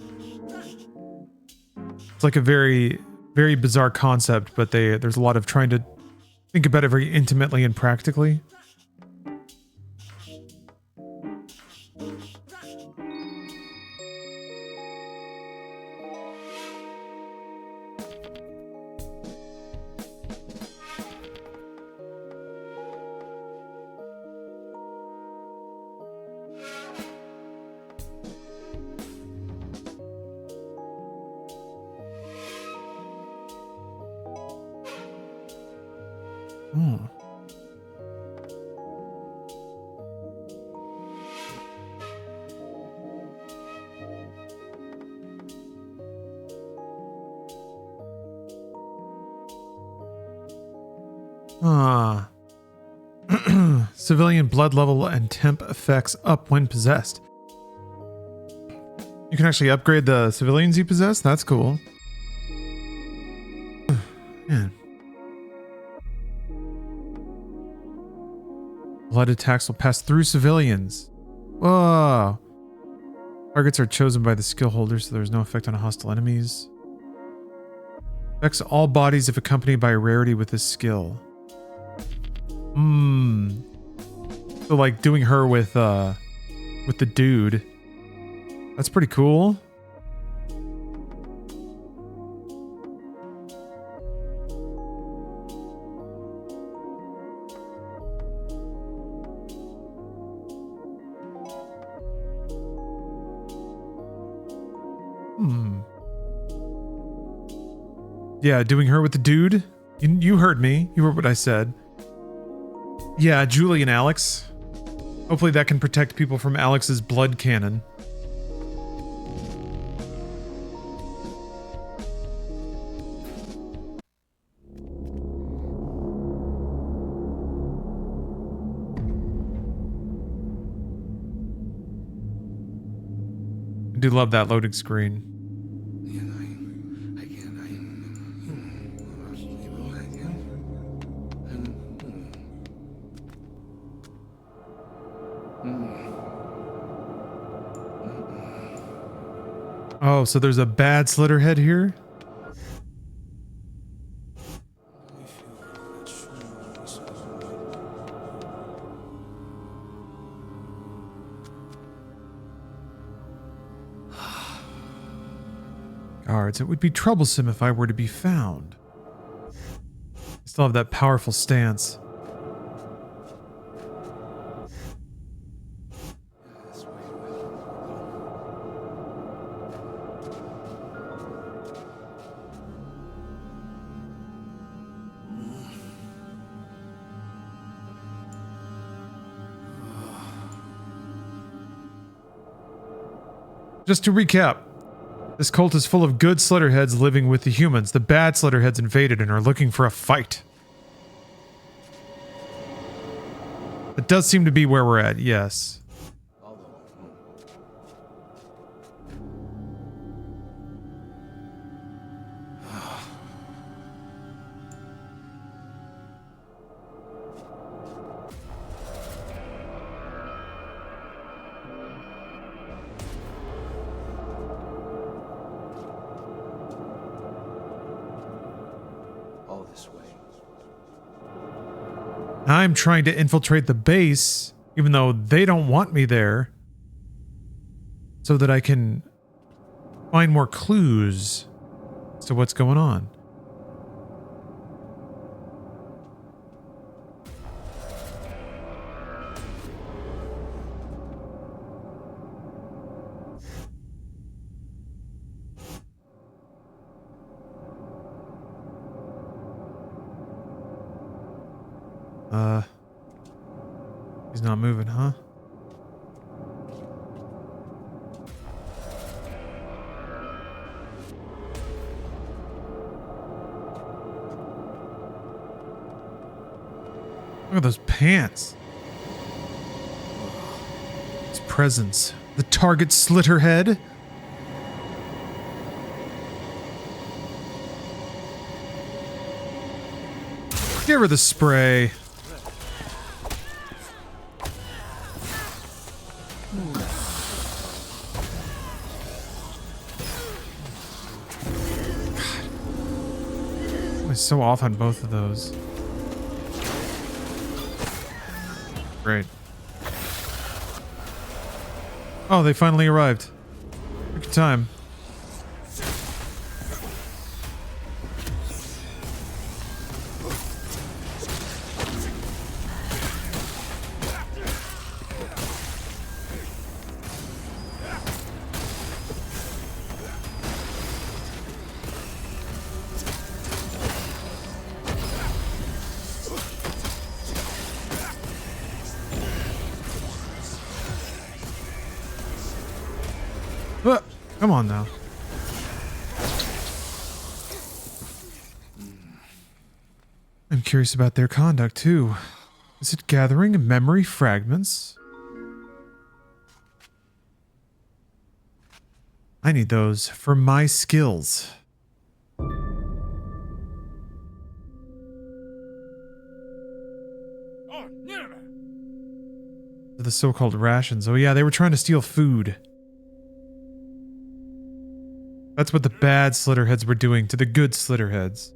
It's like a very, very bizarre concept, but there's a lot of trying to think about it very intimately and practically. Civilian blood level and temp effects up when possessed. You can actually upgrade the civilians you possess? That's cool. Man. Blood attacks will pass through civilians. Whoa. Targets are chosen by the skill holder, so there's no effect on hostile enemies. Affects all bodies if accompanied by a rarity with this skill. So like doing her with the dude. That's pretty cool. Yeah, doing her with the dude. You heard me. You heard what I said. Yeah, Julie and Alex. Hopefully that can protect people from Alex's blood cannon. I do love that loading screen. Oh, so there's a bad Slitterhead here? Guards, it would be troublesome if I were to be found. I still have that powerful stance. Just to recap, this cult is full of good Slitterheads living with the humans. The bad Slitterheads invaded and are looking for a fight. It does seem to be where we're at, yes. I'm trying to infiltrate the base, even though they don't want me there, so that I can find more clues as to what's going on. He's not moving, huh? Look at those pants. His presence. The target Slitterhead. Give her the spray. God. I'm so off on both of those. Great. Oh, they finally arrived. Good time. Come on now. I'm curious about their conduct too. Is it gathering memory fragments? I need those for my skills. The so-called rations. Oh yeah, they were trying to steal food. That's what the bad Slitterheads were doing to the good Slitterheads.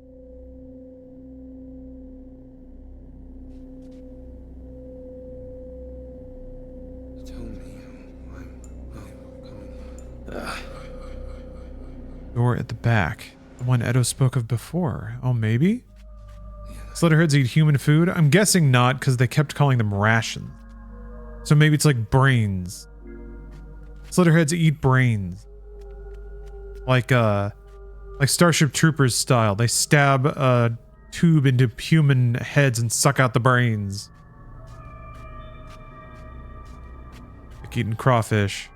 Tell me I'm coming. Door at the back. The one Edo spoke of before. Oh, maybe? Slitterheads eat human food? I'm guessing not, because they kept calling them rations. So maybe it's like brains. Slitterheads eat brains. Like Starship Troopers style. They stab a tube into human heads and suck out the brains. Like eating crawfish.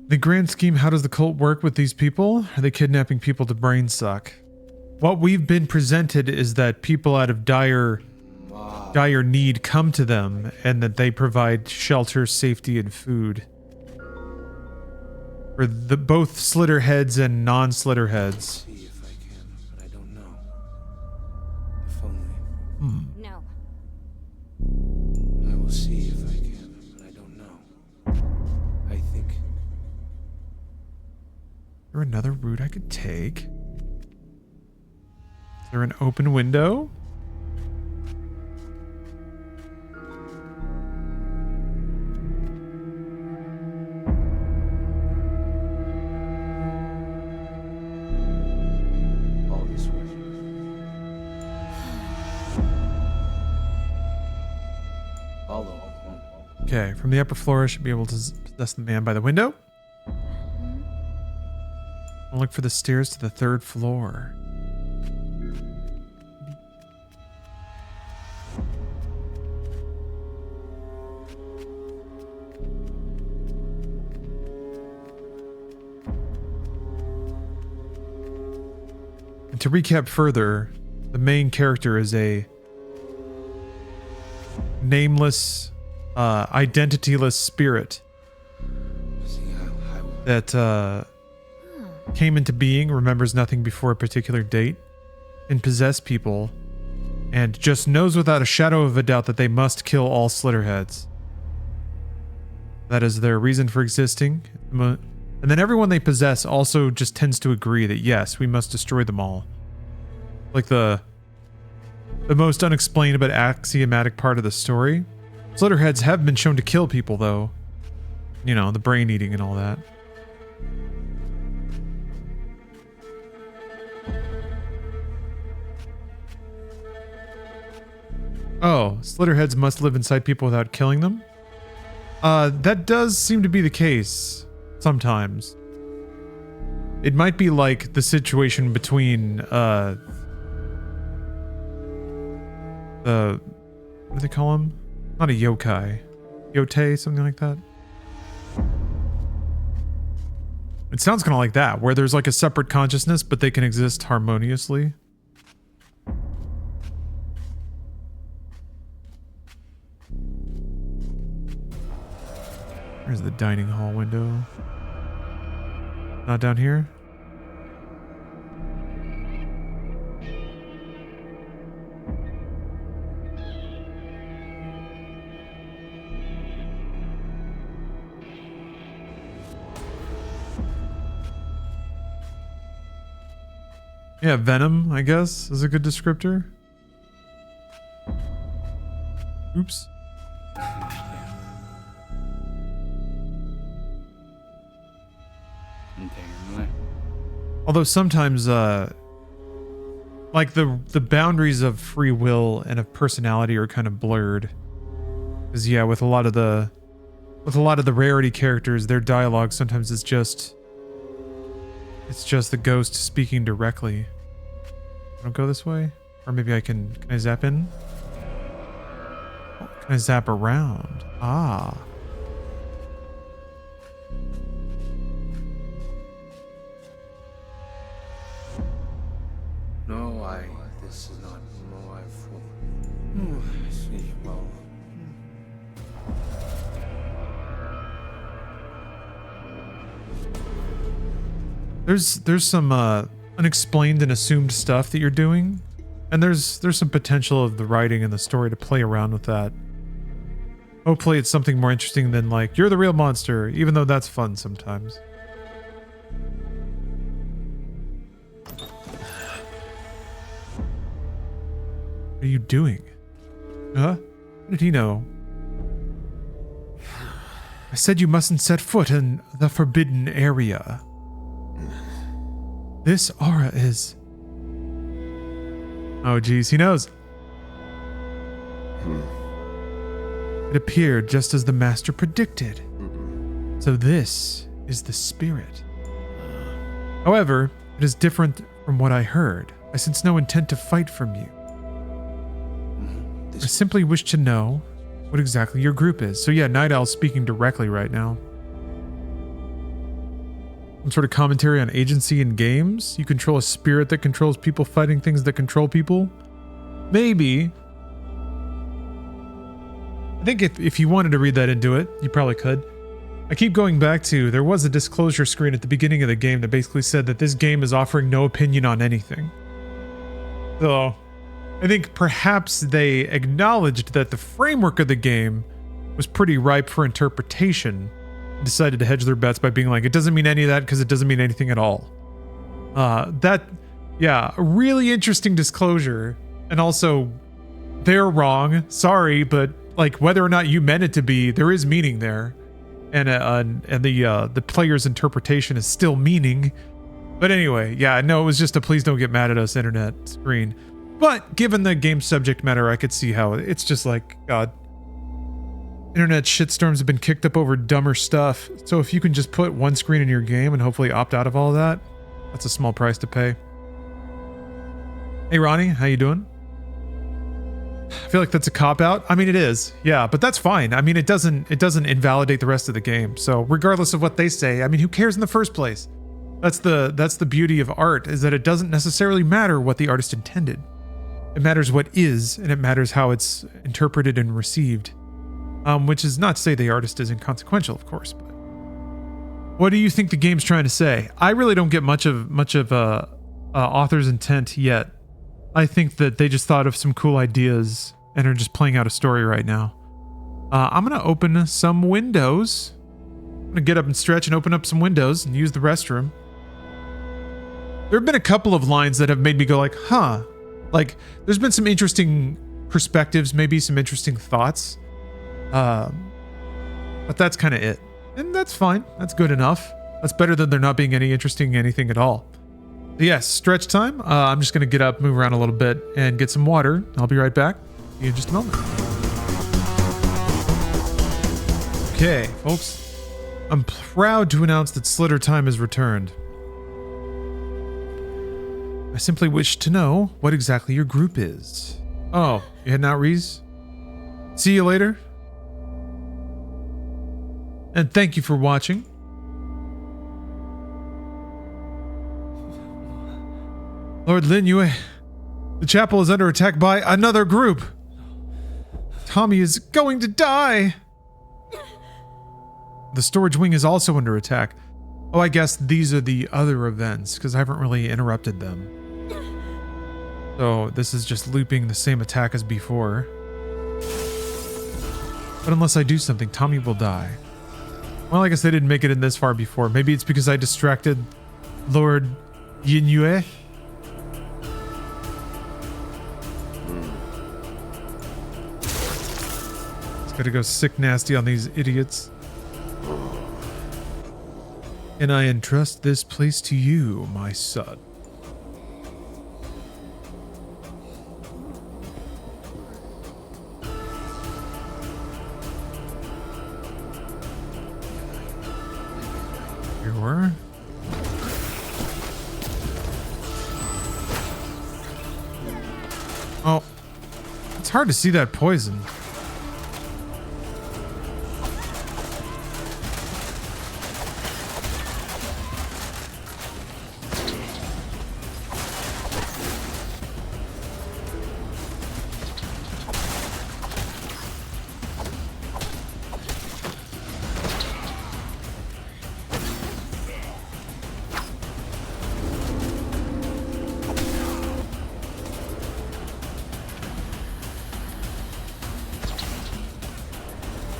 The grand scheme, how does the cult work with these people? Are they kidnapping people to brain suck? What we've been presented is that people out of dire need come to them and that they provide shelter, safety, and food. For the both Slitterheads and non-Slitterheads. See if I can, but I don't know. If only. No. I will see if I can, but I don't know. I think. Is there another route I could take? Is there an open window? All this way. All over. Okay, from the upper floor I should be able to possess the man by the window. I'll look for the stairs to the third floor. And to recap further, the main character is a nameless, identityless spirit See how that came into being, remembers nothing before a particular date, and possess people, and just knows without a shadow of a doubt that they must kill all Slitterheads. That is their reason for existing. And then everyone they possess also just tends to agree that yes, we must destroy them all. Like the most unexplained but axiomatic part of the story. Slitterheads have been shown to kill people though. You know, the brain eating and all that. Oh, Slitterheads must live inside people without killing them? That does seem to be the case sometimes. It might be like the situation between, what do they call him? Not a yokai. Yotei, something like that. It sounds kind of like that, where there's like a separate consciousness, but they can exist harmoniously. There's the dining hall window. Not down here? Yeah, Venom, I guess, is a good descriptor. Oops. Although sometimes, like the boundaries of free will and of personality are kind of blurred. Because yeah, with a lot of the rarity characters, their dialogue sometimes is just the ghost speaking directly. I don't go this way, or maybe can I zap in? Oh, can I zap around? Ah. No, this is not my fault. I see. Well. There's some unexplained and assumed stuff that you're doing, and there's some potential of the writing and the story to play around with that. Hopefully it's something more interesting than like, you're the real monster, even though that's fun sometimes. What are you doing? Huh? How did he know? I said you mustn't set foot in the forbidden area. This aura is... Oh geez, he knows. It appeared just as the master predicted. So this is the spirit. However, it is different from what I heard. I sense no intent to fight from you. I simply wish to know what exactly your group is. So yeah, Night Owl's speaking directly right now. Some sort of commentary on agency in games. You control a spirit that controls people fighting things that control people. Maybe. I think if you wanted to read that into it, you probably could. I keep going back to, there was a disclosure screen at the beginning of the game that basically said that this game is offering no opinion on anything. So, I think perhaps they acknowledged that the framework of the game was pretty ripe for interpretation. Decided to hedge their bets by being like, it doesn't mean any of that because it doesn't mean anything at all. Yeah, a really interesting disclosure. And also, they're wrong. Sorry, but like whether or not you meant it to be, there is meaning there. And the player's interpretation is still meaning. But anyway, yeah, no, it was just a please don't get mad at us internet screen. But given the game's subject matter, I could see how it's just like, God. Internet shitstorms have been kicked up over dumber stuff. So if you can just put one screen in your game and hopefully opt out of all of that, that's a small price to pay. Hey Ronnie, how you doing? I feel like that's a cop-out. I mean, it is. Yeah, but that's fine. I mean, it doesn't invalidate the rest of the game. So regardless of what they say, I mean, who cares in the first place? That's the beauty of art, is that it doesn't necessarily matter what the artist intended. It matters what is, and it matters how it's interpreted and received. Which is not to say the artist is inconsequential, of course. But what do you think the game's trying to say? I really don't get much of author's intent yet. I think that they just thought of some cool ideas and are just playing out a story right now. I'm gonna open some windows. I'm gonna get up and stretch and open up some windows and use the restroom. There have been a couple of lines that have made me go like, huh. Like, there's been some interesting perspectives, maybe some interesting thoughts. But that's kind of it. And that's fine. That's good enough. That's better than there not being any interesting anything at all. But yes, stretch time. I'm just going to get up, move around a little bit, and get some water. I'll be right back. See you in just a moment. Okay, folks. I'm proud to announce that Slitter time has returned. I simply wish to know what exactly your group is. Oh, you heading out, Reese? See you later. And thank you for watching. Lord Linue, the chapel is under attack by another group. Tommy is going to die. The storage wing is also under attack. Oh, I guess these are the other events because I haven't really interrupted them. So this is just looping the same attack as before. But unless I do something, Tommy will die. Well, I guess they didn't make it in this far before. Maybe it's because I distracted Lord Yinue. It's gotta go sick nasty on these idiots. And I entrust this place to you, my son. Sure. Oh, it's hard to see that poison.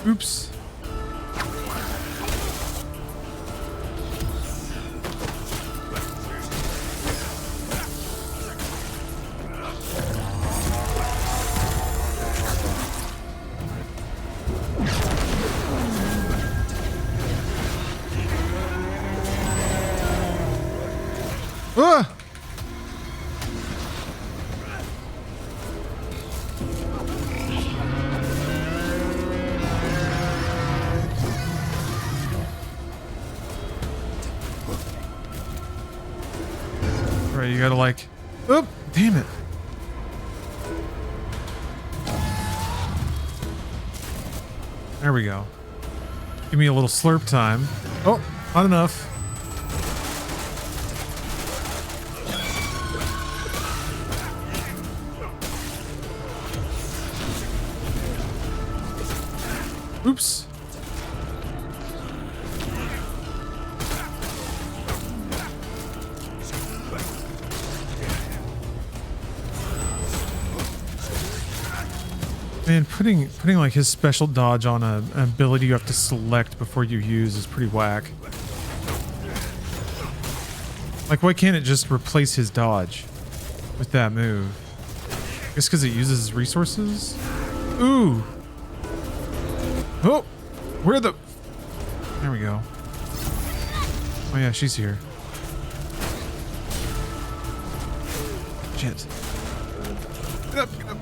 Oops. Ah! You gotta like, oop, damn it. There we go. Give me a little slurp time. Oh, not enough. Oops. Man, putting like his special dodge on an ability you have to select before you use is pretty whack. Like, why can't it just replace his dodge with that move? I guess because it uses his resources? Ooh! Oh! Where the... There we go. Oh yeah, she's here. Shit. Get up, get up.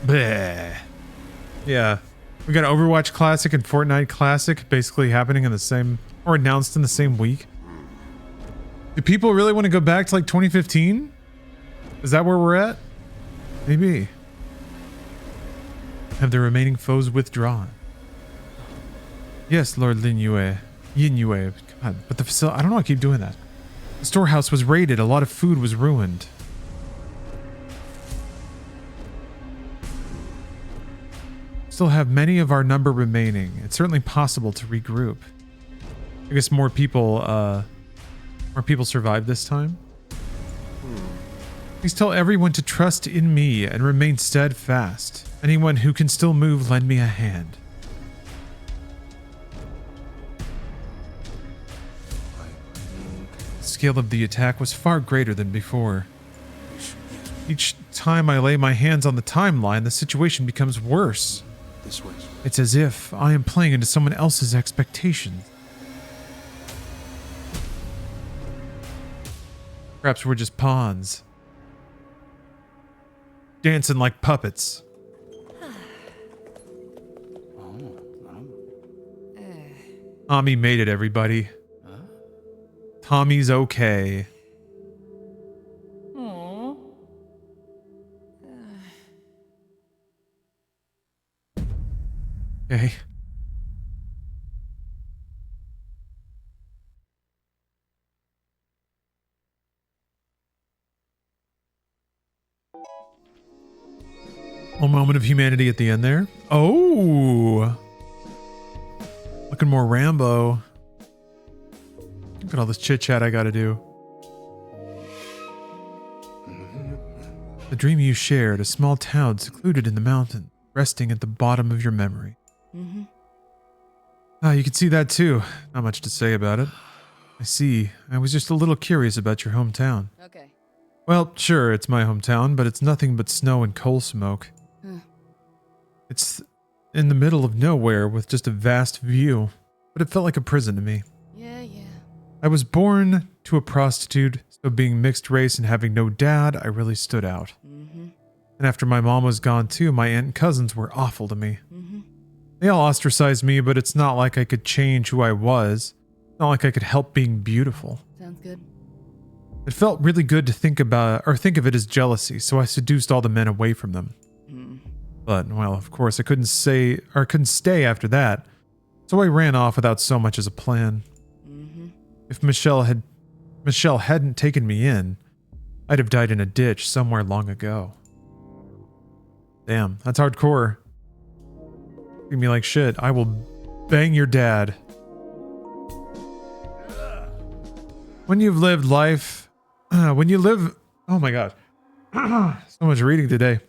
Bleh. Yeah, we got Overwatch Classic and Fortnite Classic basically happening in the same, or announced in the same week. Do people really want to go back to like 2015? Is that where we're at? Maybe. Have the remaining foes withdrawn? Yes, Lord Linue. Yinue. God, but the facility, I don't know, I keep doing that. The storehouse was raided, a lot of food was ruined. Still have many of our number remaining. It's certainly possible to regroup. I guess more people survived this time. Please tell everyone to trust in me and remain steadfast. Anyone who can still move, lend me a hand. scale of the attack was far greater than before. Each time I lay my hands on the timeline, the situation becomes worse. This way. It's as if I am playing into someone else's expectations. Perhaps we're just pawns. Dancing like puppets. Tommy made it, everybody. Tommy's okay. Okay. A moment of humanity at the end there. Oh! Looking more Rambo. Look at all this chit-chat I gotta do. The dream you shared, a small town secluded in the mountain, resting at the bottom of your memory. You can see that too. Not much to say about it. I see. I was just a little curious about your hometown. Okay. Well, sure, it's my hometown, but it's nothing but snow and coal smoke. It's in the middle of nowhere with just a vast view, but it felt like a prison to me. Yeah. I was born to a prostitute, so being mixed race and having no dad, I really stood out. And after my mom was gone too, my aunt and cousins were awful to me. They all ostracized me, but it's not like I could change who I was. It's not like I could help being beautiful. Sounds good. It felt really good to think of it as jealousy, so I seduced all the men away from them. But, well, of course, I couldn't stay after that, so I ran off without so much as a plan. If Michelle hadn't taken me in, I'd have died in a ditch somewhere long ago. Damn, that's hardcore. Treat me like shit. I will bang your dad. When you've lived life, oh my god, so much reading today.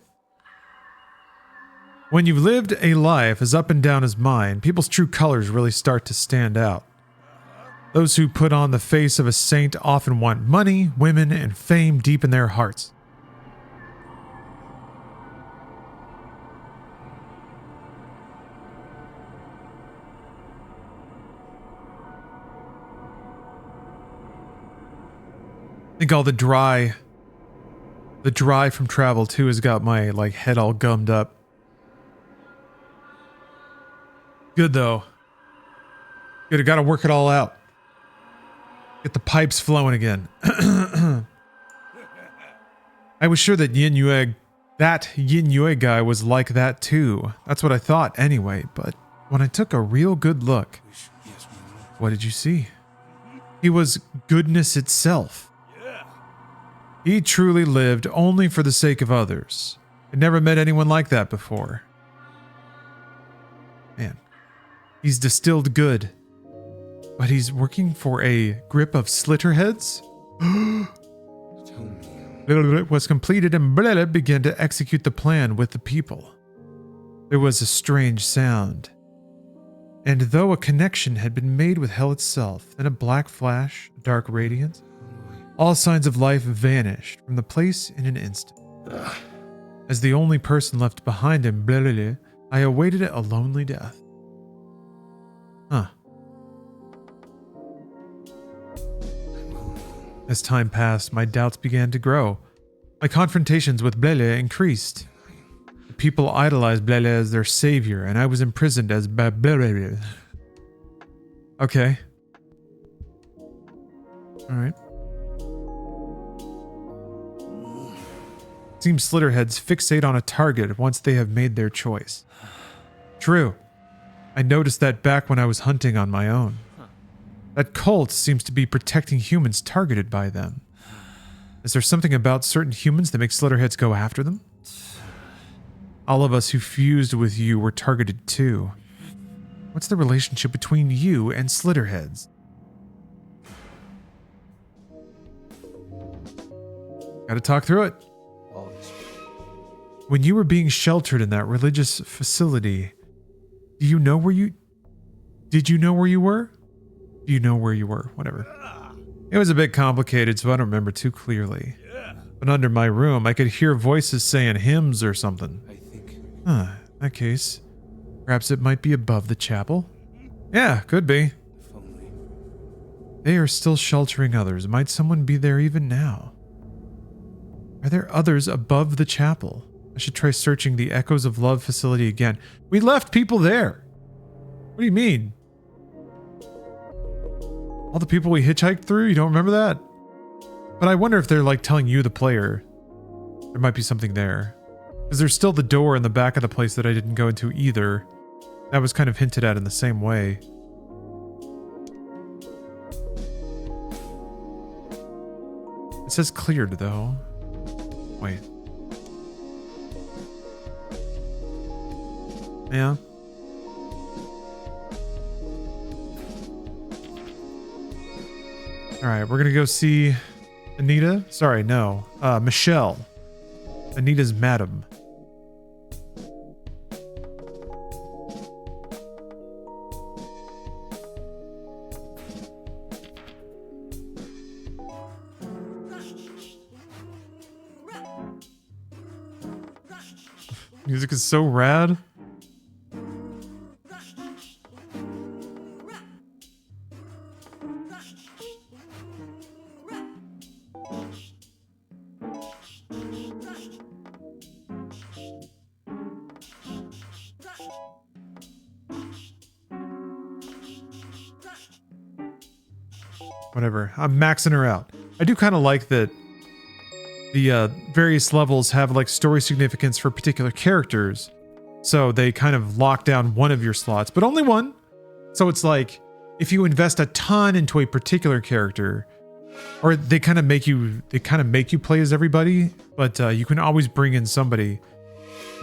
When you've lived a life as up and down as mine, people's true colors really start to stand out. Those who put on the face of a saint often want money, women, and fame deep in their hearts. I think all the dry from travel too has got my head all gummed up. Good though. Good, I gotta work it all out. Get the pipes flowing again. I was sure that Yin Yue guy was like that too. That's what I thought anyway, but when I took a real good look, what did you see? He was goodness itself. He truly lived only for the sake of others. I'd never met anyone like that before. Man, he's distilled good. But he's working for a grip of Slitterheads? Was completed and began to execute the plan with the people. There was a strange sound. And though a connection had been made with hell itself, then a black flash, a dark radiance, all signs of life vanished from the place in an instant. As the only person left behind him, I awaited a lonely death. As time passed, my doubts began to grow. My confrontations with Blele increased. The people idolized Blele as their savior, and I was imprisoned as Blele. Okay. Alright. Seems Slitterheads fixate on a target once they have made their choice. True. I noticed that back when I was hunting on my own. That cult seems to be protecting humans targeted by them. Is there something about certain humans that makes Slitterheads go after them? All of us who fused with you were targeted too. What's the relationship between you and Slitterheads? Gotta talk through it. When you were being sheltered in that religious facility, did you know where you were? Do you know where you were? Whatever. It was a bit complicated, so I don't remember too clearly. But under my room, I could hear voices saying hymns or something. I think. Huh, in that case, perhaps it might be above the chapel? Yeah, could be. If only. They are still sheltering others. Might someone be there even now? Are there others above the chapel? I should try searching the Echoes of Love facility again. We left people there. What do you mean? All the people we hitchhiked through? You don't remember that? But I wonder if they're like telling you, the player, there might be something there. Because there's still the door in the back of the place that I didn't go into either. That was kind of hinted at in the same way. It says cleared though. Wait. Yeah. Alright, we're gonna go see Anita. Sorry, no. Michelle. Anita's madam. Music is so rad. Whatever. I'm maxing her out. I do kind of like that the various levels have like story significance for particular characters. So they kind of lock down one of your slots, but only one. So it's like if you invest a ton into a particular character, or they kind of make you play as everybody, but you can always bring in somebody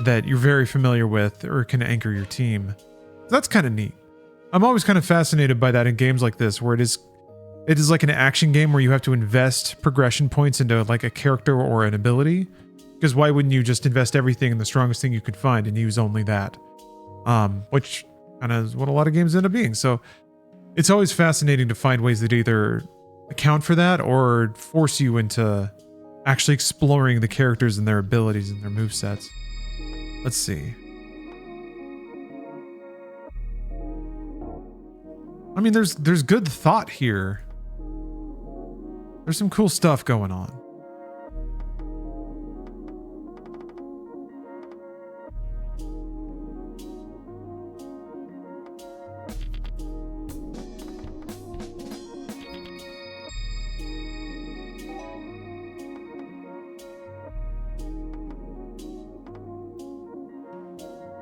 that you're very familiar with or can anchor your team. That's kind of neat. I'm always kind of fascinated by that in games like this, where it is like an action game where you have to invest progression points into like a character or an ability. Because why wouldn't you just invest everything in the strongest thing you could find and use only that? Which kind of is what a lot of games end up being. So it's always fascinating to find ways that either account for that or force you into actually exploring the characters and their abilities and their movesets. Let's see. I mean, there's good thought here. There's some cool stuff going on.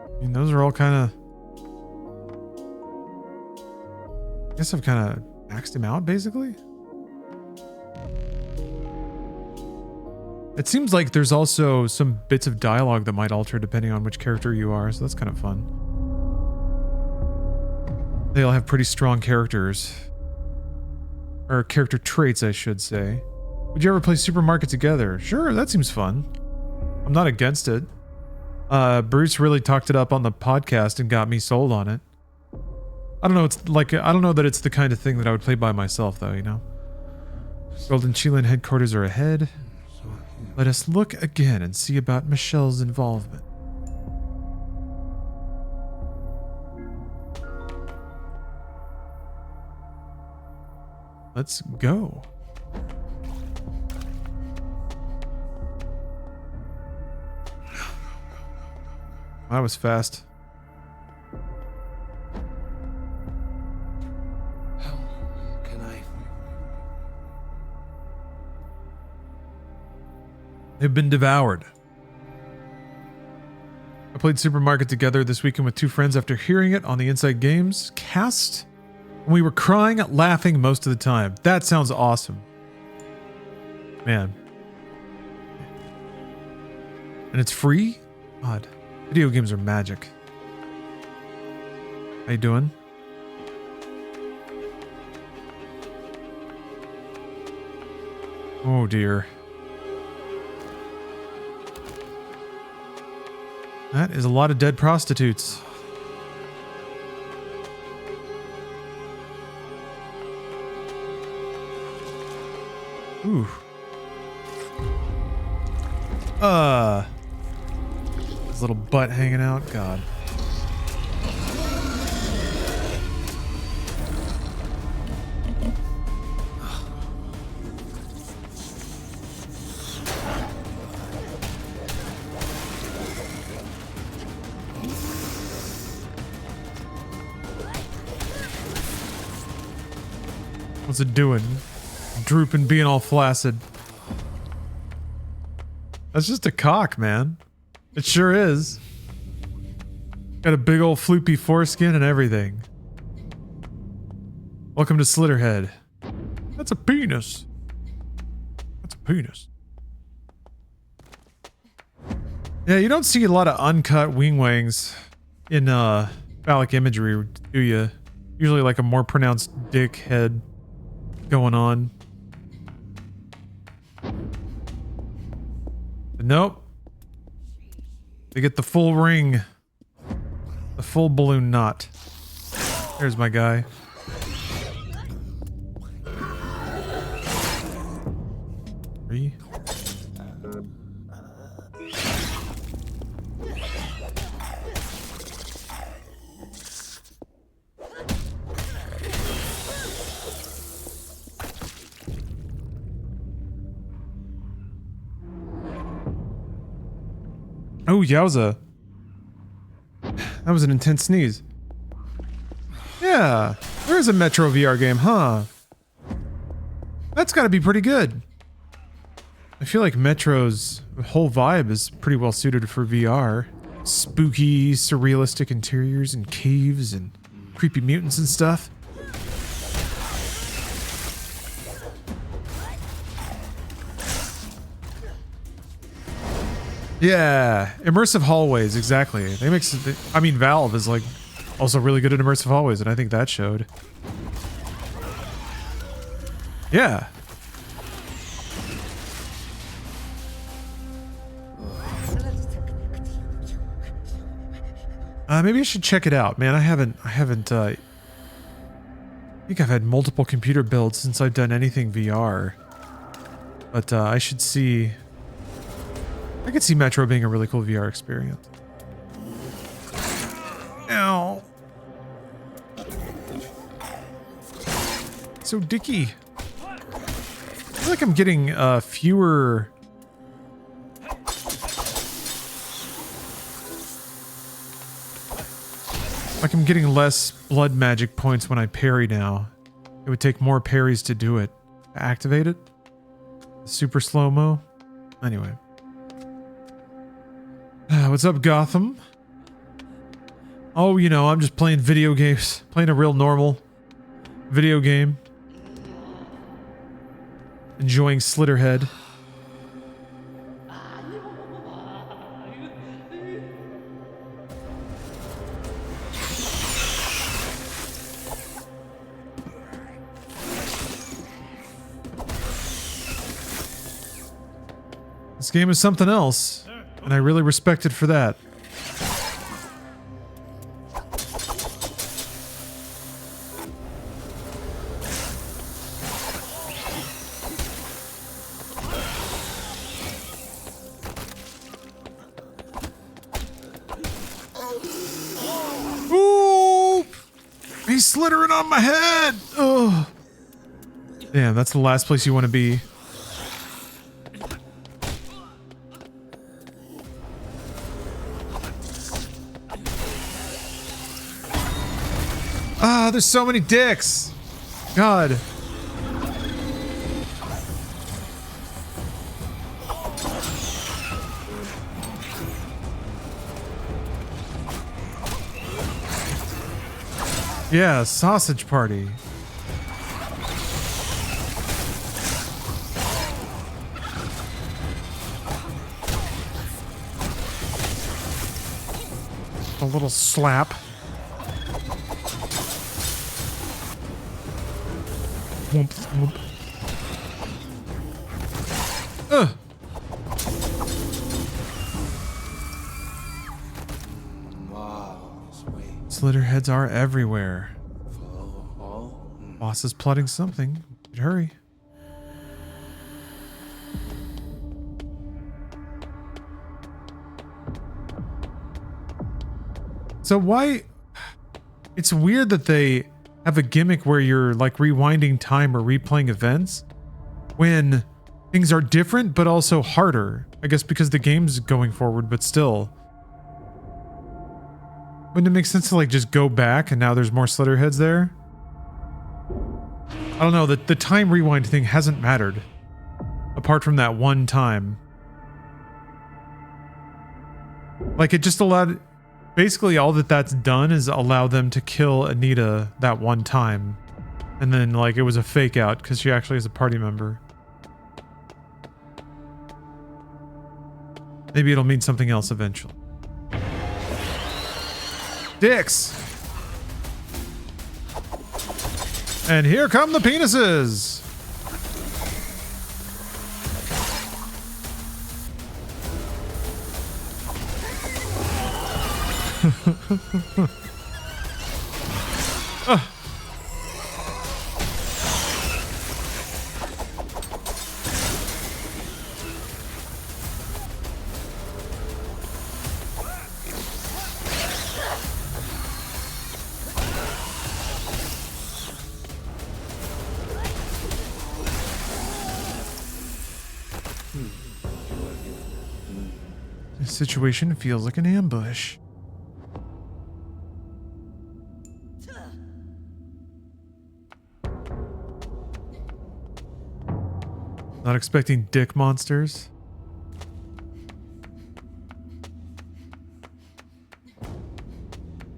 I mean, those are all kind of... I guess I've kind of maxed him out, basically. It seems like there's also some bits of dialogue that might alter depending on which character you are, so that's kind of fun. They all have pretty strong characters. Or character traits, I should say. Would you ever play Supermarket together? Sure, that seems fun. I'm not against it. Bruce really talked it up on the podcast and got me sold on it. I don't know, I don't know that it's the kind of thing that I would play by myself, though, you know? Golden Chilean headquarters are ahead. Let us look again and see about Michelle's involvement. Let's go. That was fast. How can I? They've been devoured. I played Supermarket together this weekend with two friends after hearing it on the Inside Games cast. And we were crying, laughing most of the time. That sounds awesome. Man. And it's free? God. Video games are magic. How you doing? Oh dear. That is a lot of dead prostitutes. Ooh. His little butt hanging out. God. What's it doing? Drooping, being all flaccid. That's just a cock, man. It sure is. Got a big old floopy foreskin and everything. Welcome to Slitterhead. That's a penis. That's a penis. Yeah, you don't see a lot of uncut wing wangs in phallic imagery, do you? Usually like a more pronounced dick head going on. But nope. They get the full ring. The full balloon knot. There's my guy. Three. Oh, yowza. That was an intense sneeze. Yeah, there is a Metro VR game, huh? That's gotta be pretty good. I feel like Metro's whole vibe is pretty well suited for VR. Spooky, surrealistic interiors and caves and creepy mutants and stuff. Yeah, immersive hallways, exactly. They mix it, I mean, Valve is like also really good at immersive hallways, and I think that showed. Yeah. Maybe I should check it out, man. I haven't, I think I've had multiple computer builds since I've done anything VR. But, I should see... I could see Metro being a really cool VR experience. Ow. So dicky. I feel like I'm getting fewer... Like I'm getting less blood magic points when I parry now. It would take more parries to do it. Activate it? Super slow-mo? Anyway. What's up, Gotham? Oh, you know, I'm just playing video games. Playing a real normal video game. Enjoying Slitterhead. This game is something else, and I really respect it for that. Ooh! He's slittering on my head! Oh. Damn, that's the last place you want to be. Ah, there's so many dicks. God. Yeah, sausage party. A little slap. Whoomp, whoomp. Wow, this way. Slitterheads are everywhere. Follow the hall. Boss is plotting something. Hurry. So why? It's weird that they have a gimmick where you're like rewinding time or replaying events when things are different but also harder. I guess because the game's going forward, but still. Wouldn't it make sense to like just go back and now there's more Slitterheads there? I don't know, the time rewind thing hasn't mattered. Apart from that one time. Like it just allowed... Basically all that's done is allow them to kill Anita that one time. And then like it was a fake out because she actually is a party member. Maybe it'll mean something else eventually. Dicks! And here come the penises! This situation feels like an ambush. Not expecting dick monsters.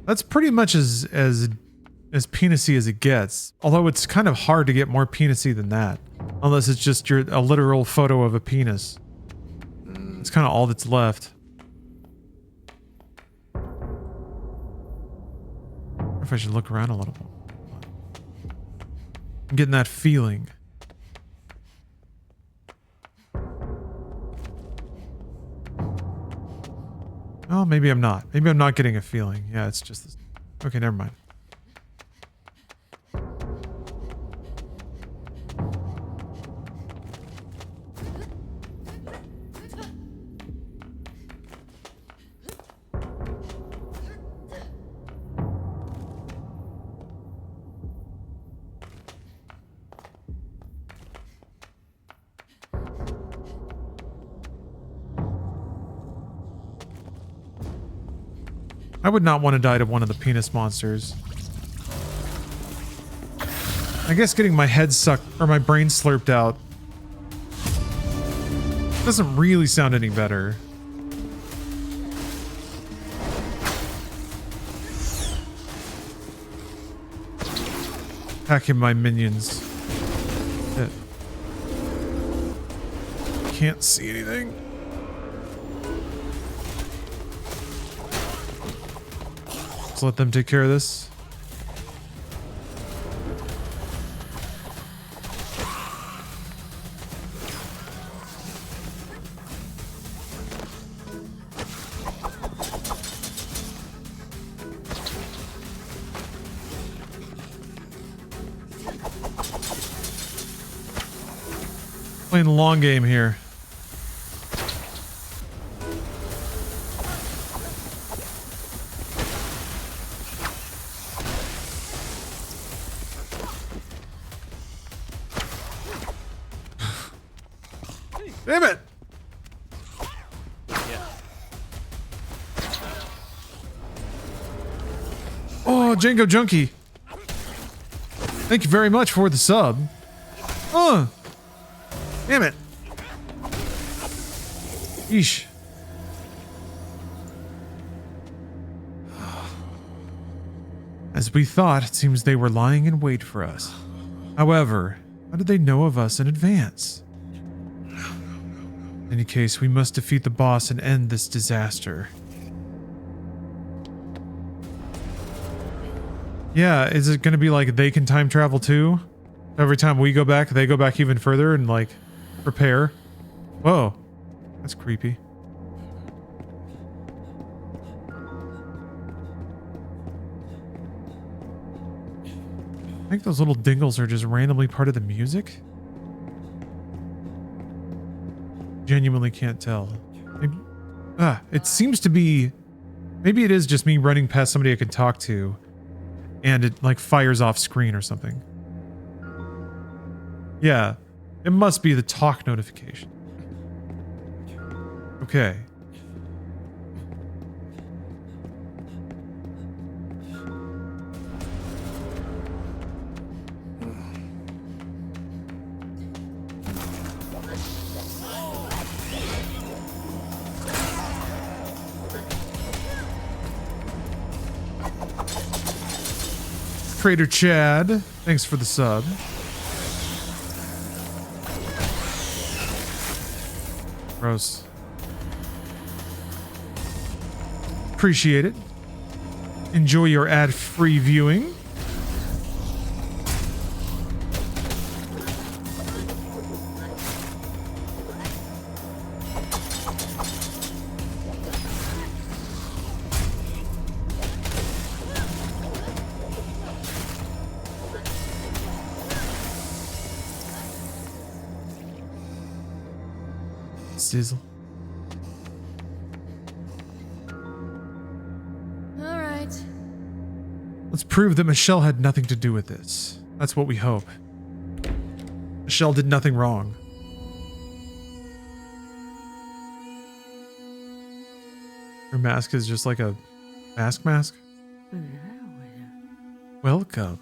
That's pretty much as penisy as it gets. Although it's kind of hard to get more penisy than that. Unless it's just a literal photo of a penis. It's kind of all that's left. I wonder if I should look around a little bit. I'm getting that feeling. Oh, maybe I'm not. Maybe I'm not getting a feeling. Yeah, it's just this. Okay, never mind. I would not want to die to one of the penis monsters. I guess getting my head sucked or my brain slurped out doesn't really sound any better. Attacking my minions. Shit. Can't see anything. Let's let them take care of this. Playing the long game here. Damn it! Oh, Django Junkie. Thank you very much for the sub. Damn it. Yeesh. As we thought, it seems they were lying in wait for us. However, how did they know of us in advance? In any case, we must defeat the boss and end this disaster. Yeah, is it going to be like they can time travel too? Every time we go back, they go back even further and like prepare. Whoa, that's creepy. I think those little dingles are just randomly part of the music. Genuinely can't tell. Maybe, it seems to be Maybe it is just me running past somebody I can talk to, and it like fires off screen or something. Yeah, it must be the talk notification. Okay. Trader Chad, thanks for the sub. Gross. Appreciate it. Enjoy your ad-free viewing. Sizzle. All right. Let's prove that Michelle had nothing to do with this. That's what we hope. Michelle did nothing wrong. Her mask is just like a mask. Welcome.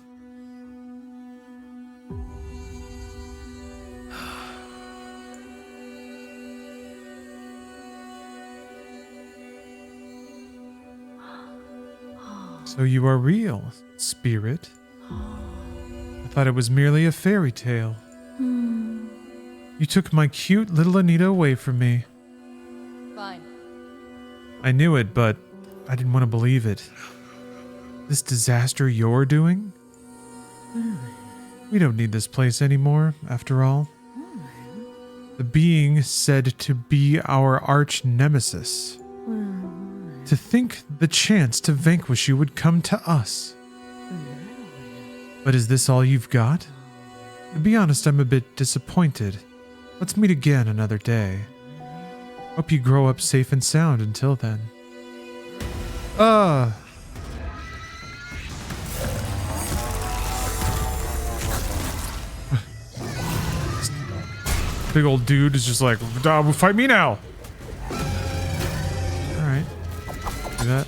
So you are real, spirit. I thought it was merely a fairy tale. You took my cute little Anita away from me. Fine. I knew it, but I didn't want to believe it. This disaster you're doing? We don't need this place anymore, after all. The being said to be our arch nemesis. To think the chance to vanquish you would come to us. But is this all you've got? To be honest, I'm a bit disappointed. Let's meet again another day. Hope you grow up safe and sound until then. Big old dude is just like, fight me now. Alright. Do that.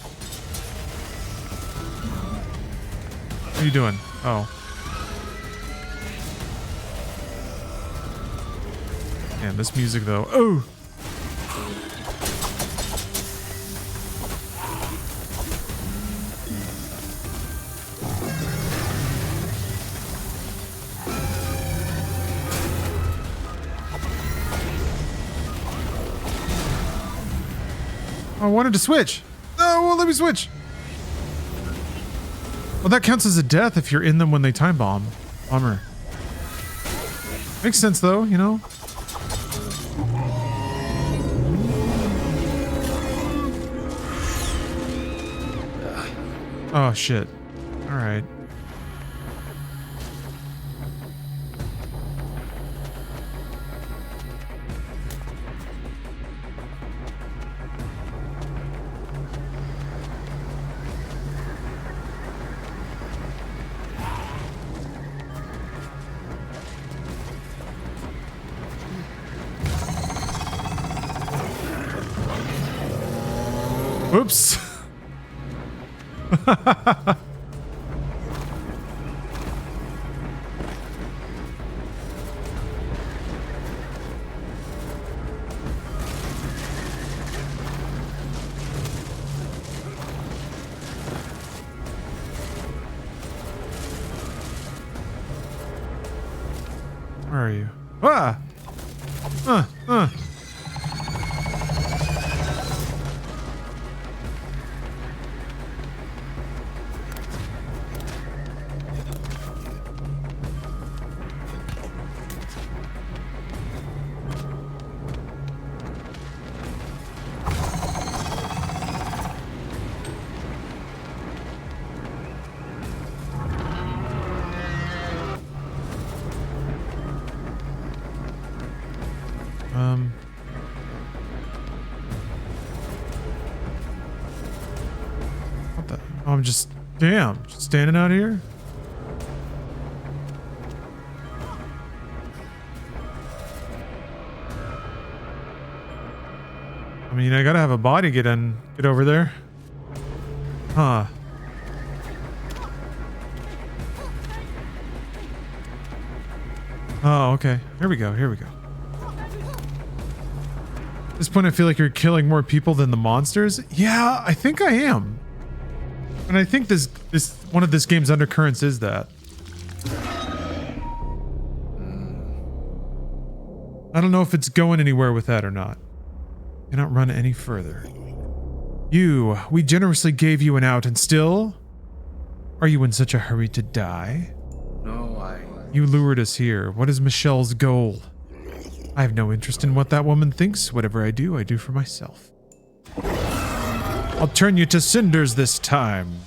What are you doing? Oh. Man, this music though. Oh! I wanted to switch. No, won't let me switch. Well, that counts as a death if you're in them when they time bomb. Bummer. Makes sense though, you know? Oh shit. Alright. Oops. Where are you? Ah! I'm just standing out here. I mean, I gotta have a body get over there. Huh. Oh, okay. Here we go. At this point, I feel like you're killing more people than the monsters. Yeah, I think I am. And I think this one of this game's undercurrents is that. I don't know if it's going anywhere with that or not. Cannot run any further. We generously gave you an out, and still? Are you in such a hurry to die? No, You lured us here. What is Michelle's goal? I have no interest in what that woman thinks. Whatever I do for myself. I'll turn you to cinders this time.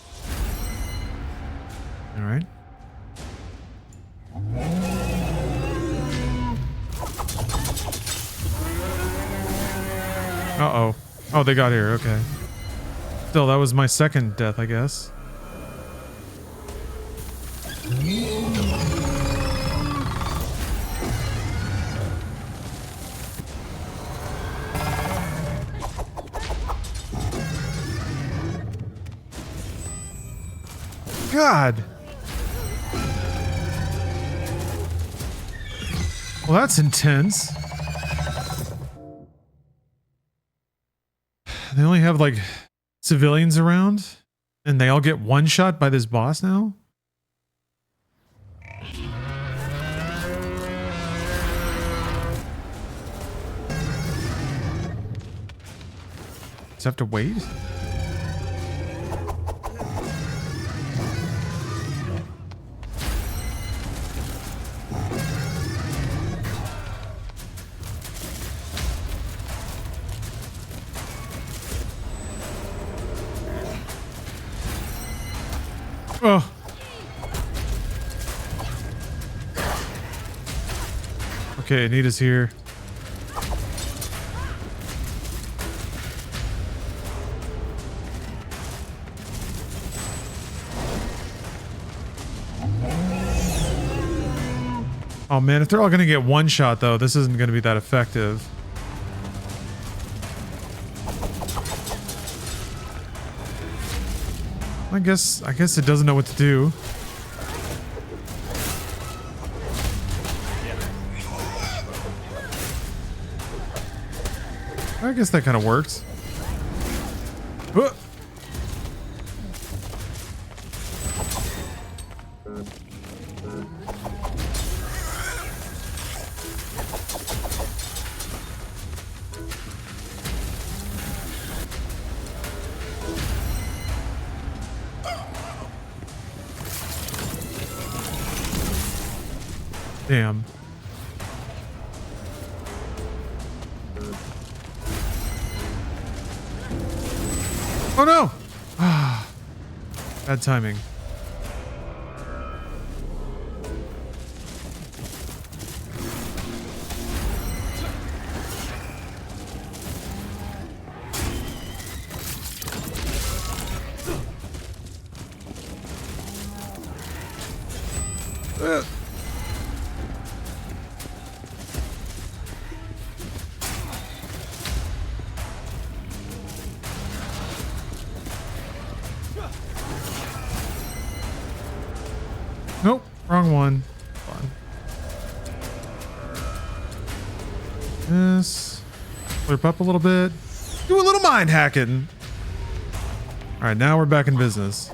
All right. Uh-oh. Oh, they got here. Okay. Still, that was my second death, I guess. God. Well, that's intense. They only have like civilians around and they all get one shot by this boss now? Just have to wait? Oh. Okay, Anita's here. Oh man, if they're all gonna get one shot though, this isn't gonna be that effective. I guess it doesn't know what to do. I guess that kind of works. Damn. Oh no! Ah, bad timing. Nope, wrong one. Fun. This. Flip up a little bit. Do a little mind hacking. All right, now we're back in business.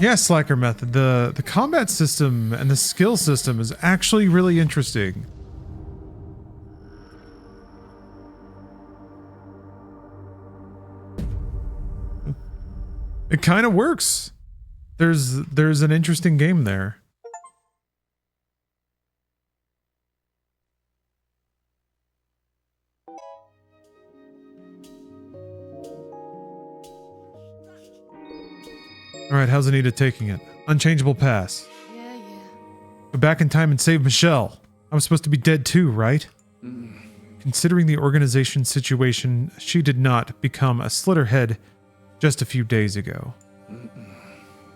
Yeah, Slacker method. The combat system and the skill system is actually really interesting. It kind of works. There's an interesting game there. All right, how's Anita taking it? Unchangeable pass. Yeah. Go back in time and save Michelle. I was supposed to be dead too, right? Considering the organization's situation, she did not become a Slitterhead just a few days ago.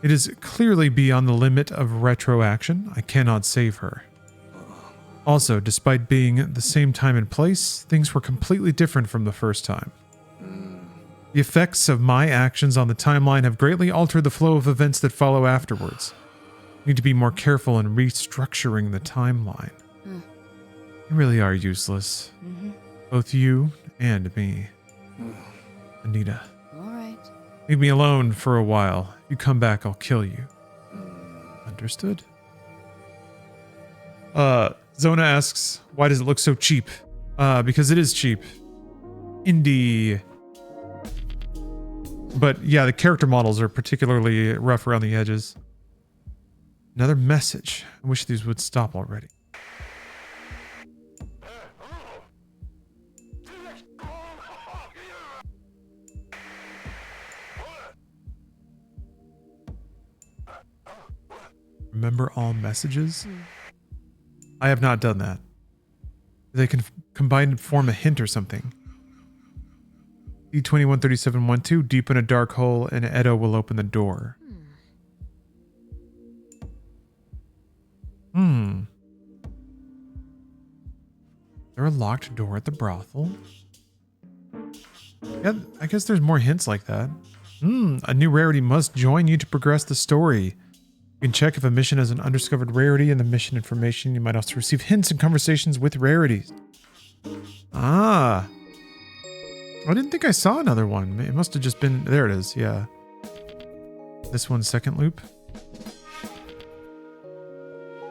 It is clearly beyond the limit of retroaction. I cannot save her. Also, despite being the same time and place, things were completely different from the first time. The effects of my actions on the timeline have greatly altered the flow of events that follow afterwards. I need to be more careful in restructuring the timeline. You really are useless. Both you and me. Anita. All right. Leave me alone for a while. If you come back, I'll kill you. Understood? Zona asks, why does it look so cheap? Because it is cheap. Indie. But yeah, the character models are particularly rough around the edges. Another message. I wish these would stop already. Remember all messages? I have not done that. They can combine and form a hint or something. D213712, deep in a dark hole, and Edo will open the door. Is there a locked door at the brothel? Yeah, I guess there's more hints like that. A new rarity must join you to progress the story. You can check if a mission has an undiscovered rarity in the mission information. You might also receive hints and conversations with rarities. Ah. I didn't think I saw another one. It must have just been... There it is, yeah. This one's second loop.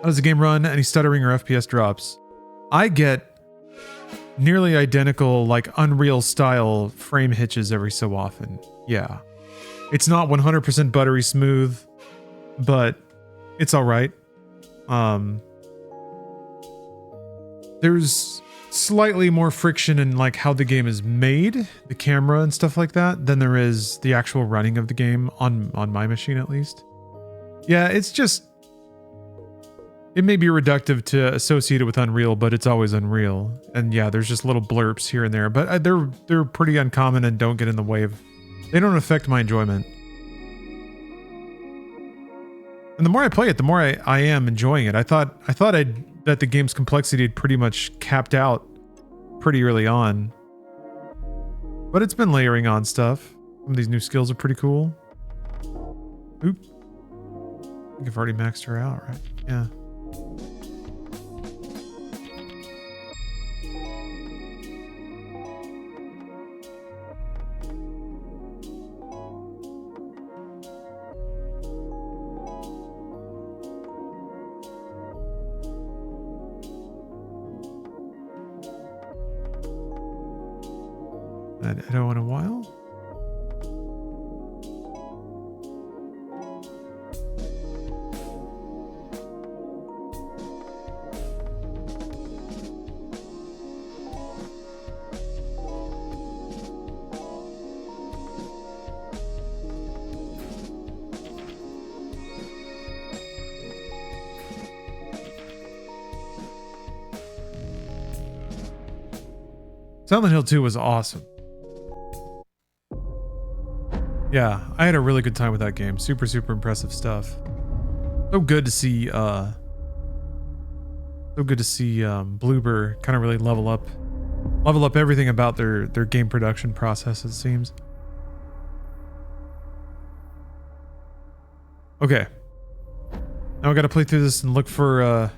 How does the game run? Any stuttering or FPS drops? I get nearly identical, like Unreal style frame hitches every so often. Yeah. It's not 100% buttery smooth, but it's all right. There's slightly more friction in like how the game is made, the camera and stuff like that, than there is the actual running of the game on my machine at least. Yeah, it's just... It may be reductive to associate it with Unreal, but it's always Unreal. And yeah, there's just little blurps here and there, but they're pretty uncommon and don't get in the way of... They don't affect my enjoyment. And the more I play it, the more I am enjoying it. I thought that the game's complexity had pretty much capped out pretty early on. But it's been layering on stuff. Some of these new skills are pretty cool. Oop. I think I've already maxed her out, right? Yeah. Edo in a while. Silent Hill 2 was awesome. Yeah, I had a really good time with that game. Super, super impressive stuff. So good to see Bloober kind of really level up everything about their game production process, it seems. Okay. Now I gotta play through this and look for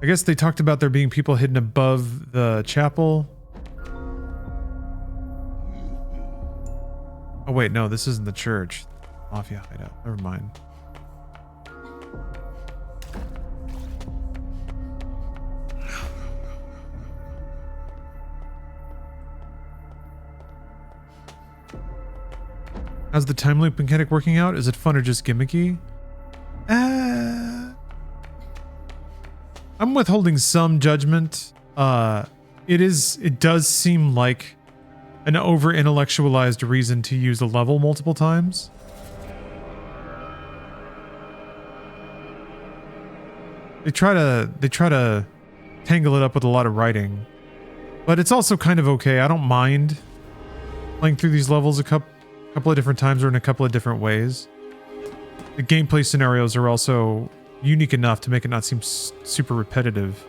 I guess they talked about there being people hidden above the chapel. Oh wait, no, this isn't the church. Mafia hideout. Never mind. How's the time loop mechanic working out? Is it fun or just gimmicky? I'm withholding some judgment. It does seem like an over-intellectualized reason to use a level multiple times. They try to tangle it up with a lot of writing. But it's also kind of okay. I don't mind playing through these levels a couple of different times or in a couple of different ways. The gameplay scenarios are also unique enough to make it not seem super repetitive.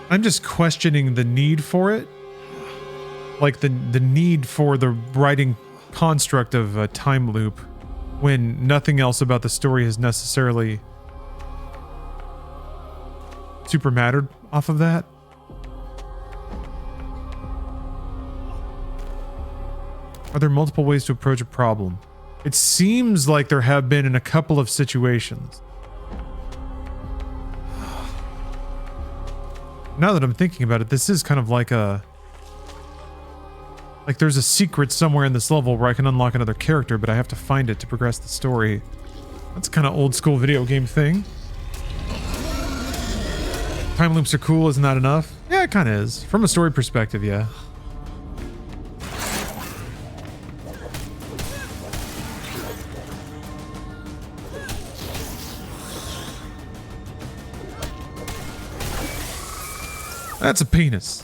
I'm just questioning the need for it. Like the need for the writing construct of a time loop when nothing else about the story has necessarily super mattered off of that. Are there multiple ways to approach a problem? It seems like there have been in a couple of situations. Now that I'm thinking about it, this is kind of like there's a secret somewhere in this level where I can unlock another character, but I have to find it to progress the story. That's kind of old school video game thing. Time loops are cool, isn't that enough? Yeah, it kind of is. From a story perspective, yeah. That's a penis.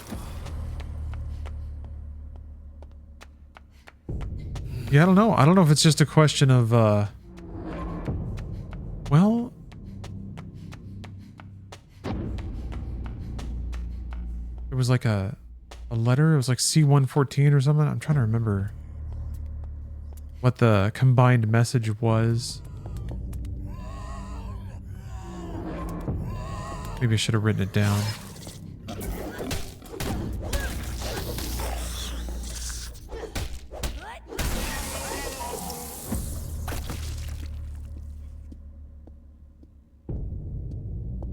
Yeah, I don't know. I don't know if it's just a question of, well... It was like a letter. It was like C-114 or something. I'm trying to remember what the combined message was. Maybe I should have written it down.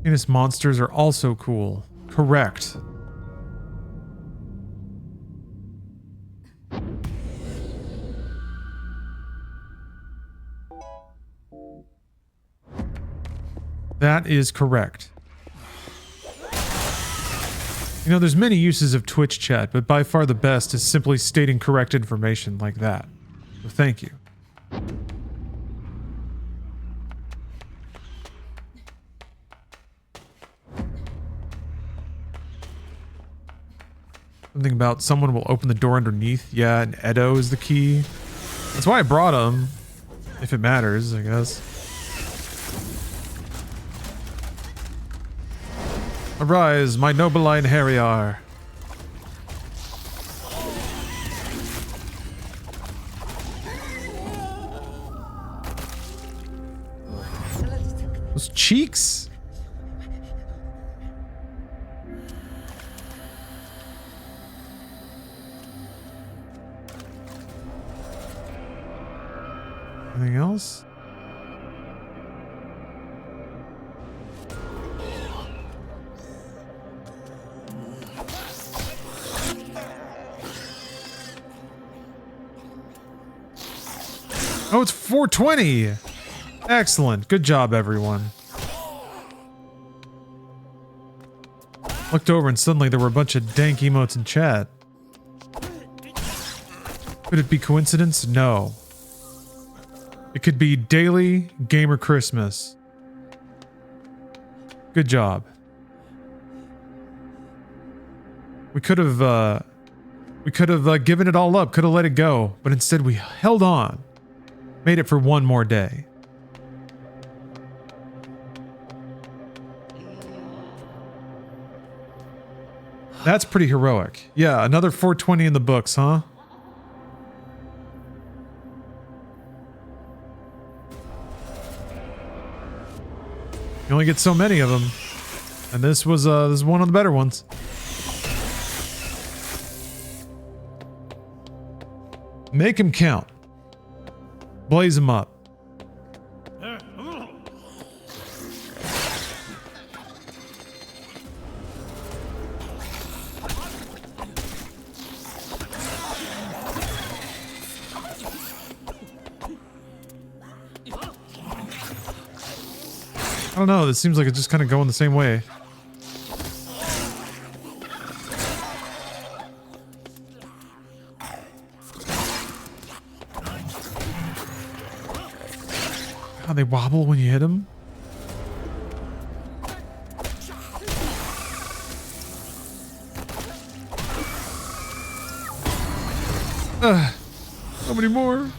Penis monsters are also cool. Correct. That is correct. You know, there's many uses of Twitch chat, but by far the best is simply stating correct information like that. So thank you. Something about someone will open the door underneath. Yeah, and Edo is the key. That's why I brought him. If it matters, I guess. Arise, my noble Harrier. Those cheeks? Anything else? Oh, it's 420. Excellent. Good job, everyone. Looked over and suddenly there were a bunch of dank emotes in chat. Could it be coincidence? No. It could be daily gamer Christmas. Good job. We could have given it all up, could have let it go, but instead we held on. Made it for one more day. That's pretty heroic. Yeah, another 420 in the books, huh? You only get so many of them. And this was one of the better ones. Make him count. Blaze him up. I don't know, this seems like it's just kind of going the same way. they wobble when you hit them. How many more?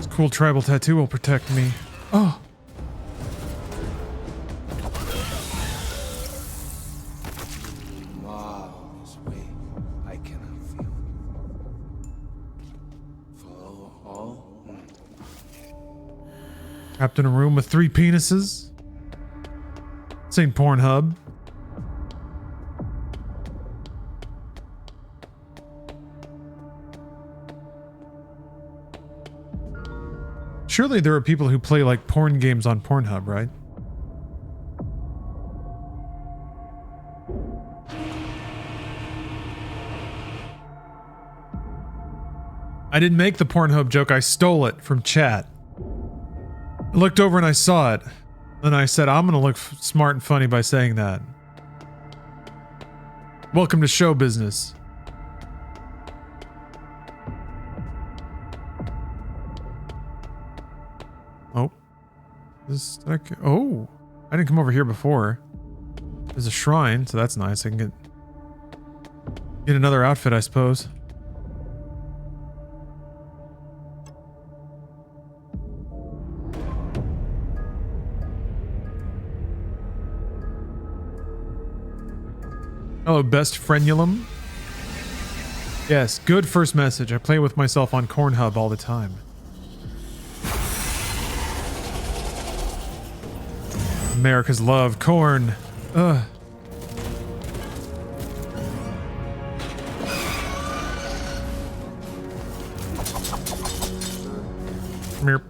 Cool tribal tattoo will protect me. Oh. Wow, this way I cannot feel. Follow all. Trapped in a room with 3 penises. This ain't Pornhub. Surely there are people who play like porn games on Pornhub, right? I didn't make the Pornhub joke, I stole it from chat. I looked over and I saw it. Then I said, I'm gonna look smart and funny by saying that. Welcome to show business. Oh. This, okay. Oh. I didn't come over here before. There's a shrine, so that's nice. I can get another outfit, I suppose. Hello, best frenulum. Yes, good first message. I play with myself on Cornhub all the time. America's love, corn. Ugh. Come here.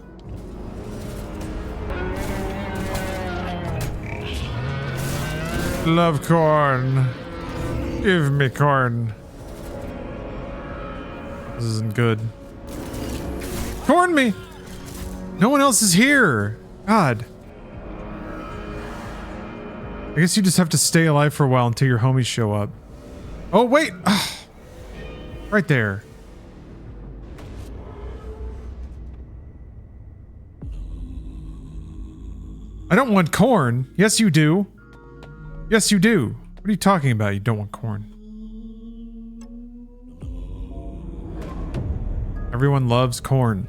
Love corn. Give me corn. This isn't good. Corn me! No one else is here. God. I guess you just have to stay alive for a while until your homies show up. Oh, wait! Ugh. Right there. I don't want corn. Yes, you do. Yes, you do. What are you talking about? You don't want corn. Everyone loves corn.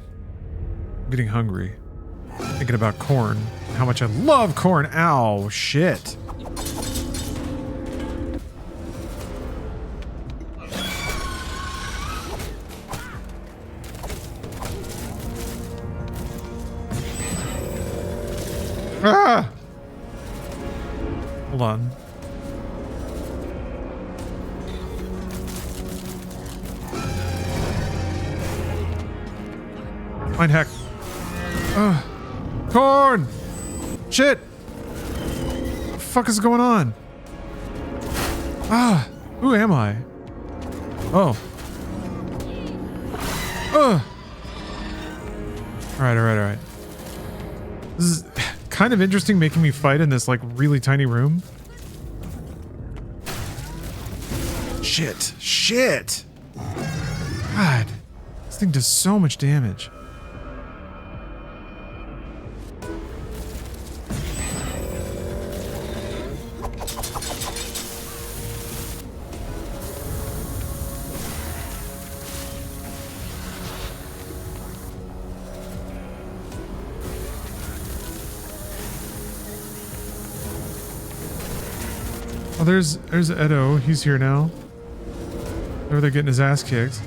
I'm getting hungry. Thinking about corn. How much I love corn. Ow, shit. Ah! Hold on. Mind hack. Ugh. Corn! Shit! What the fuck is going on? Ah! Who am I? Oh. Ugh! Alright. This is kind of interesting making me fight in this, like, really tiny room. Shit. Shit! God. This thing does so much damage. Oh, there's Edo. He's here now. Over there getting his ass kicked.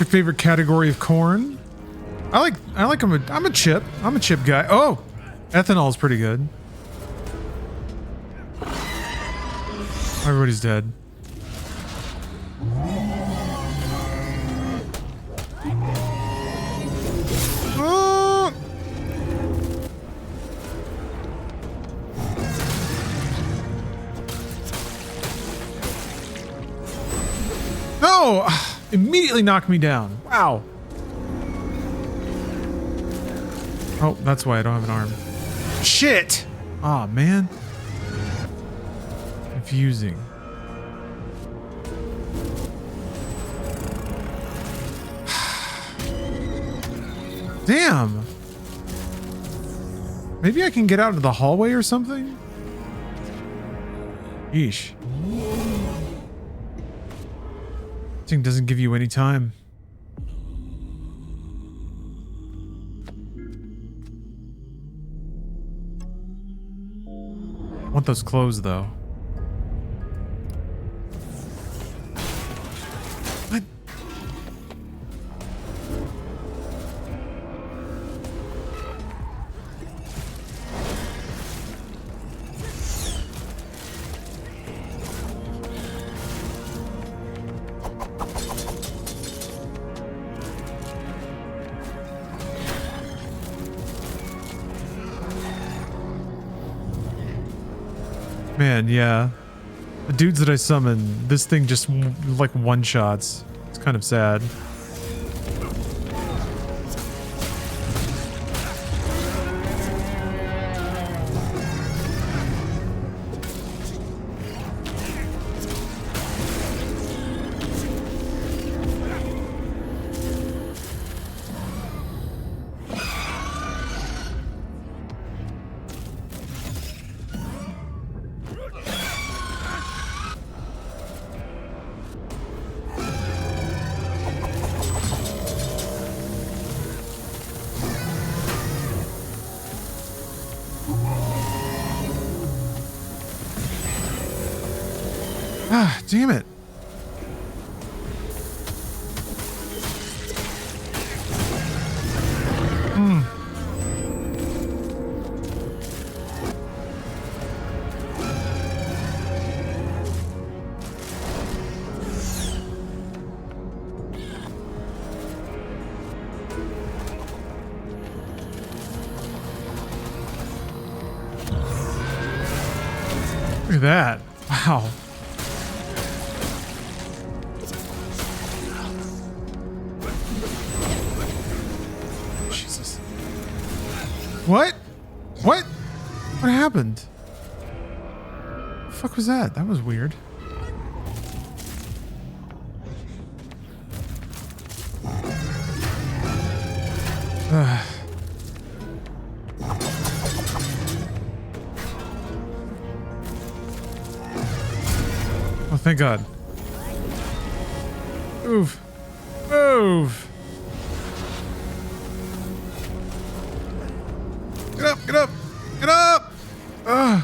Your favorite category of corn? I like I'm a chip. I'm a chip guy. Oh, ethanol is pretty good. Everybody's dead. Ah! No! Immediately knocked me down. Wow. Oh, that's why I don't have an arm. Shit! Aw, man. Confusing. Damn. Maybe I can get out into the hallway or something? Yeesh. This thing doesn't give you any time. I want those clothes though. What? Man, yeah. The dudes that I summon, this thing just like one-shots. It's kind of sad. Ah, damn it. Look at that. Wow. Jesus. What? What? What happened? The fuck was that? That was weird. Ugh. Oh, thank God. Move. Move. Get up, get up, get up! Ugh.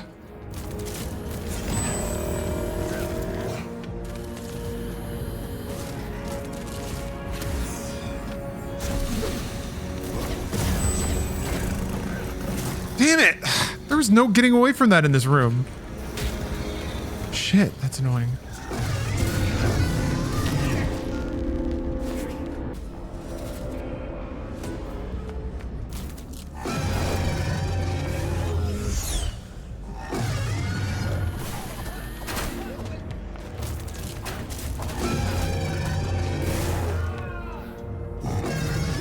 Damn it! There was no getting away from that in this room. Shit, that's annoying.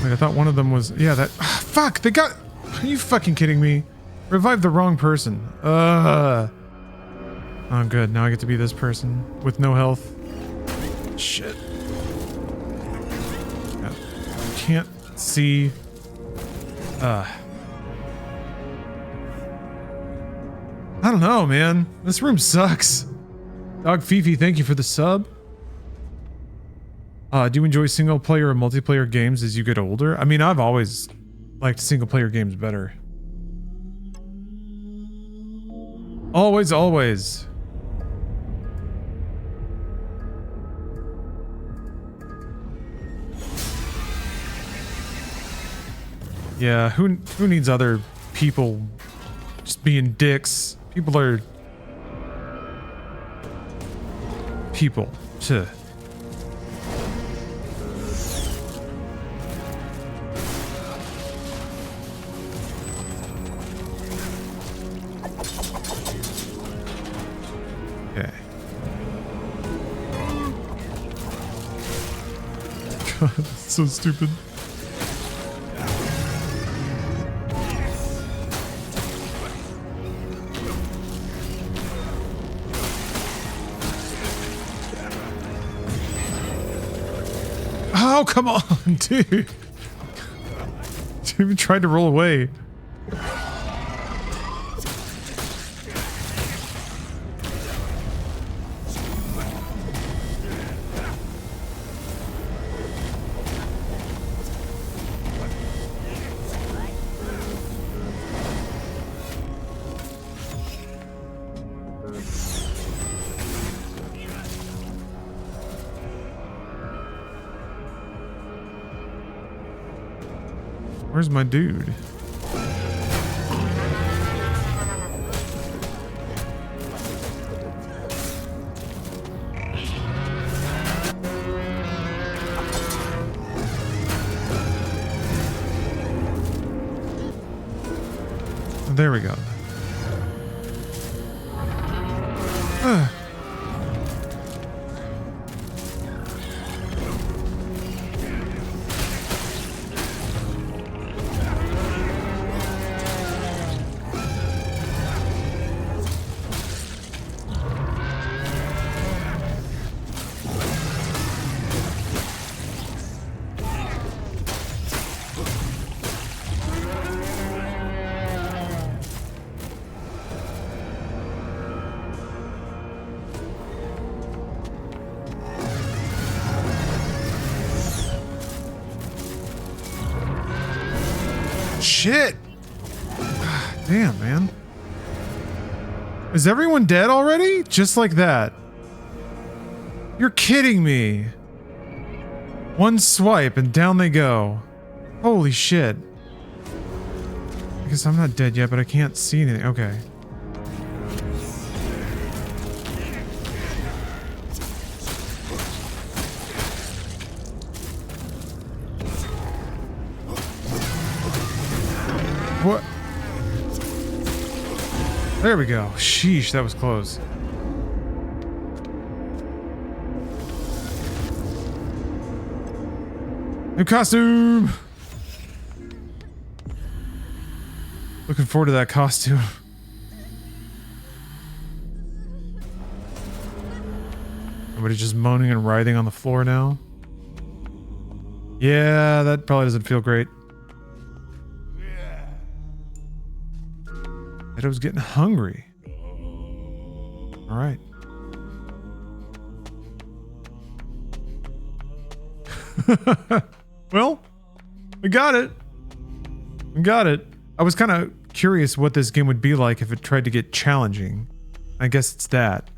Wait, I thought one of them was... Yeah, that... Fuck! They got... Are you fucking kidding me? Revived the wrong person. Oh, good. Now I get to be this person with no health. Shit. Yeah. Can't see. I don't know, man. This room sucks. Dog Fifi, thank you for the sub. Do you enjoy single player or multiplayer games as you get older? I mean, I've always liked single player games better. Always, always. Yeah, who needs other people just being dicks? People are people. Tuh. Okay. God, that's so stupid. Oh, come on, dude. Dude even tried to roll away. Where's my dude? There we go. Shit! Damn, man. Is everyone dead already? Just like that? You're kidding me. One swipe and down they go. Holy shit. I guess I'm not dead yet, but I can't see anything. Okay. What? There we go. Sheesh, that was close. New costume! Looking forward to that costume. Everybody's just moaning and writhing on the floor now. Yeah, that probably doesn't feel great. I was getting hungry. All right. Well, we got it. We got it. I was kind of curious what this game would be like if it tried to get challenging. I guess it's that.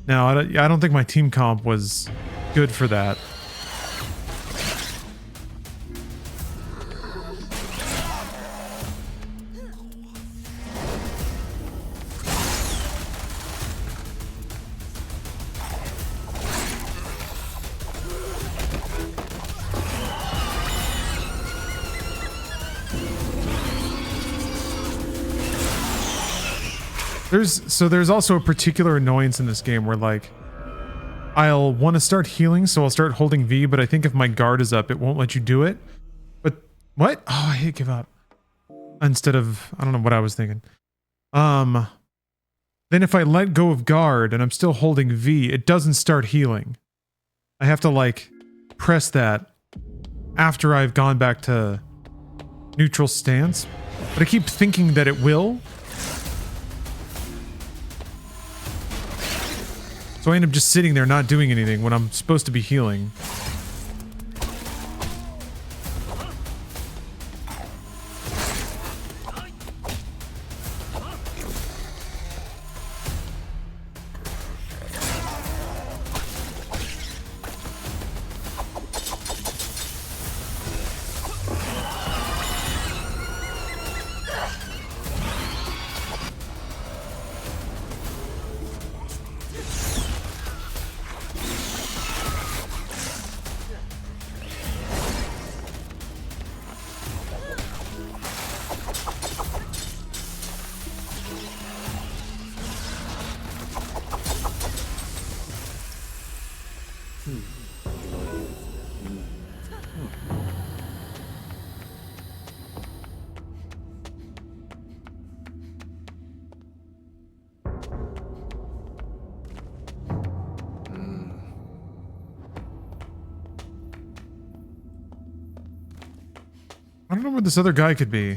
Now, I don't think my team comp was good for that. There's also a particular annoyance in this game where, like, I'll want to start healing, so I'll start holding V, but I think if my guard is up, it won't let you do it. But what? Oh, I hate give up. Instead of, I don't know what I was thinking. Then if I let go of guard and I'm still holding V, it doesn't start healing. I have to, like, press that after I've gone back to neutral stance. But I keep thinking that it will. So I end up just sitting there not doing anything when I'm supposed to be healing. I don't know where this other guy could be.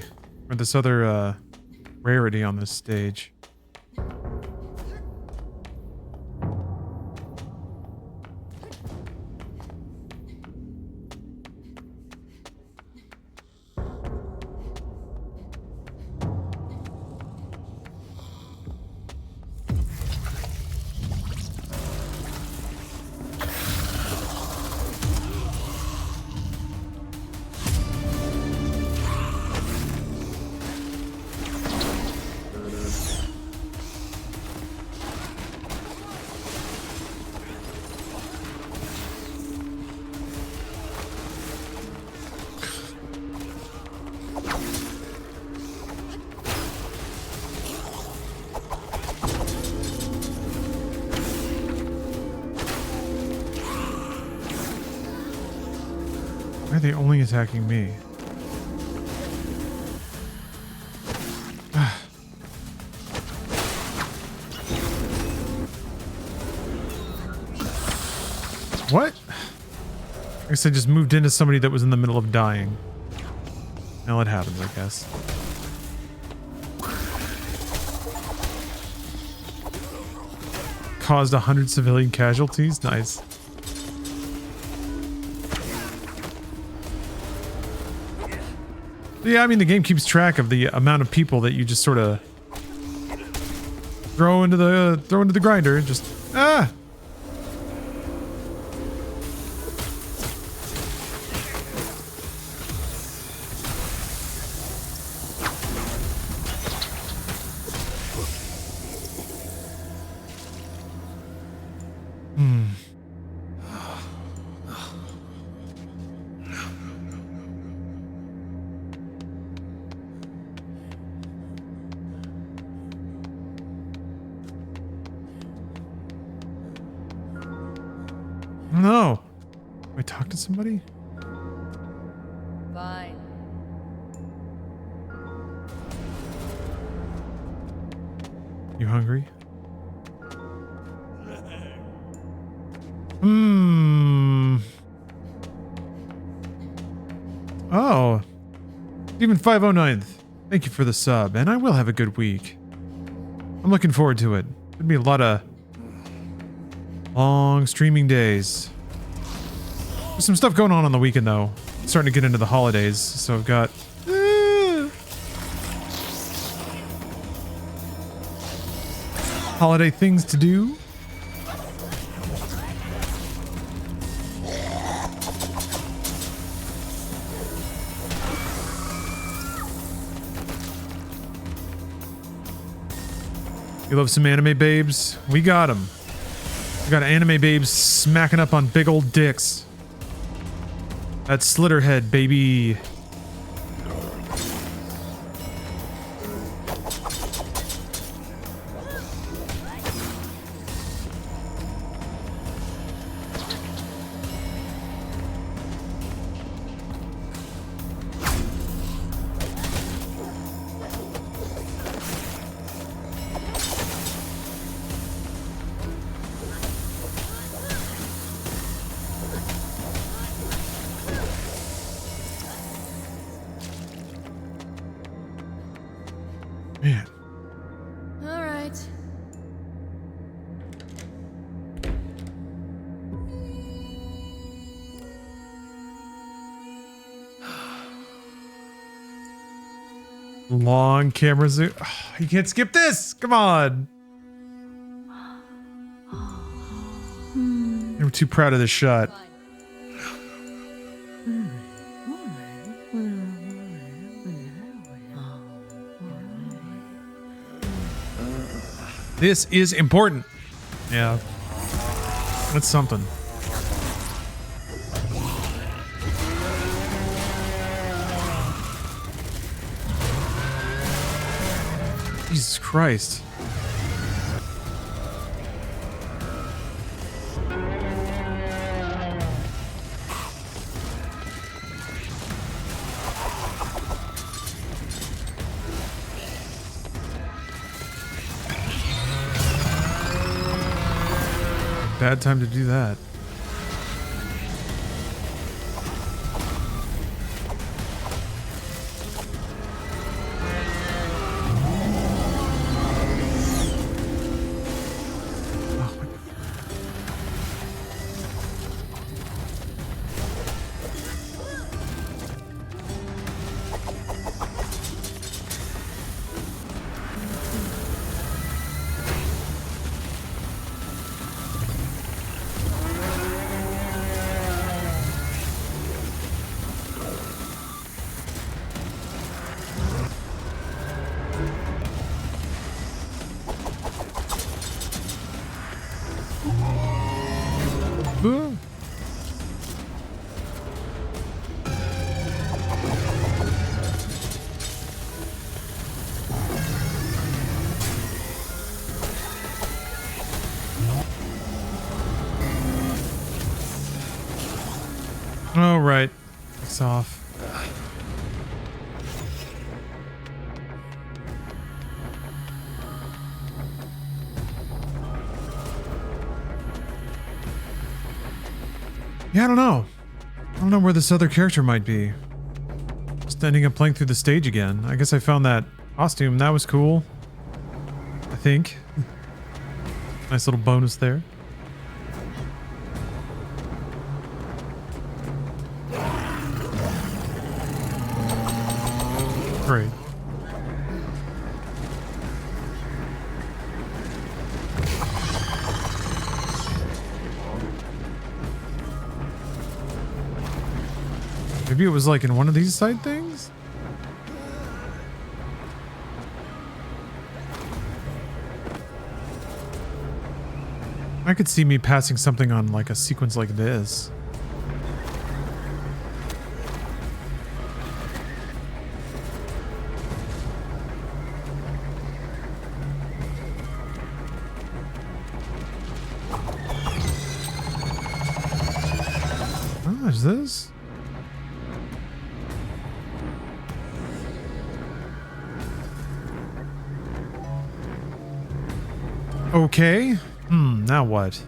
Or this other rarity on this stage. Why are they only attacking me? What? I guess I just moved into somebody that was in the middle of dying. Now it happens, I guess. Caused 100 civilian casualties? Nice. Yeah, I mean, the game keeps track of the amount of people that you just sort of throw into the grinder. Just No. Do I talk to somebody? Fine. You hungry? Oh. Even 509th. Thank you for the sub, and I will have a good week. I'm looking forward to it. There'll be a lot of long streaming days. There's some stuff going on the weekend though. It's starting to get into the holidays, so I've got holiday things to do. You love some anime babes? We got them. We got anime babes smacking up on big old dicks. That's Slitterhead, baby. Man. All right. Long camera zoom. Oh, you can't skip this. Come on. They were too proud of this shot. Fine. This is important. Yeah. That's something. Jesus Christ. Bad time to do that. Oh, right. It's off. Yeah, I don't know. I don't know where this other character might be. Just ending up playing through the stage again. I guess I found that costume. That was cool. I think. Nice little bonus there. Great. Maybe it was like in one of these side things? I could see me passing something on like a sequence like this. Oh, is this? Okay. Now what?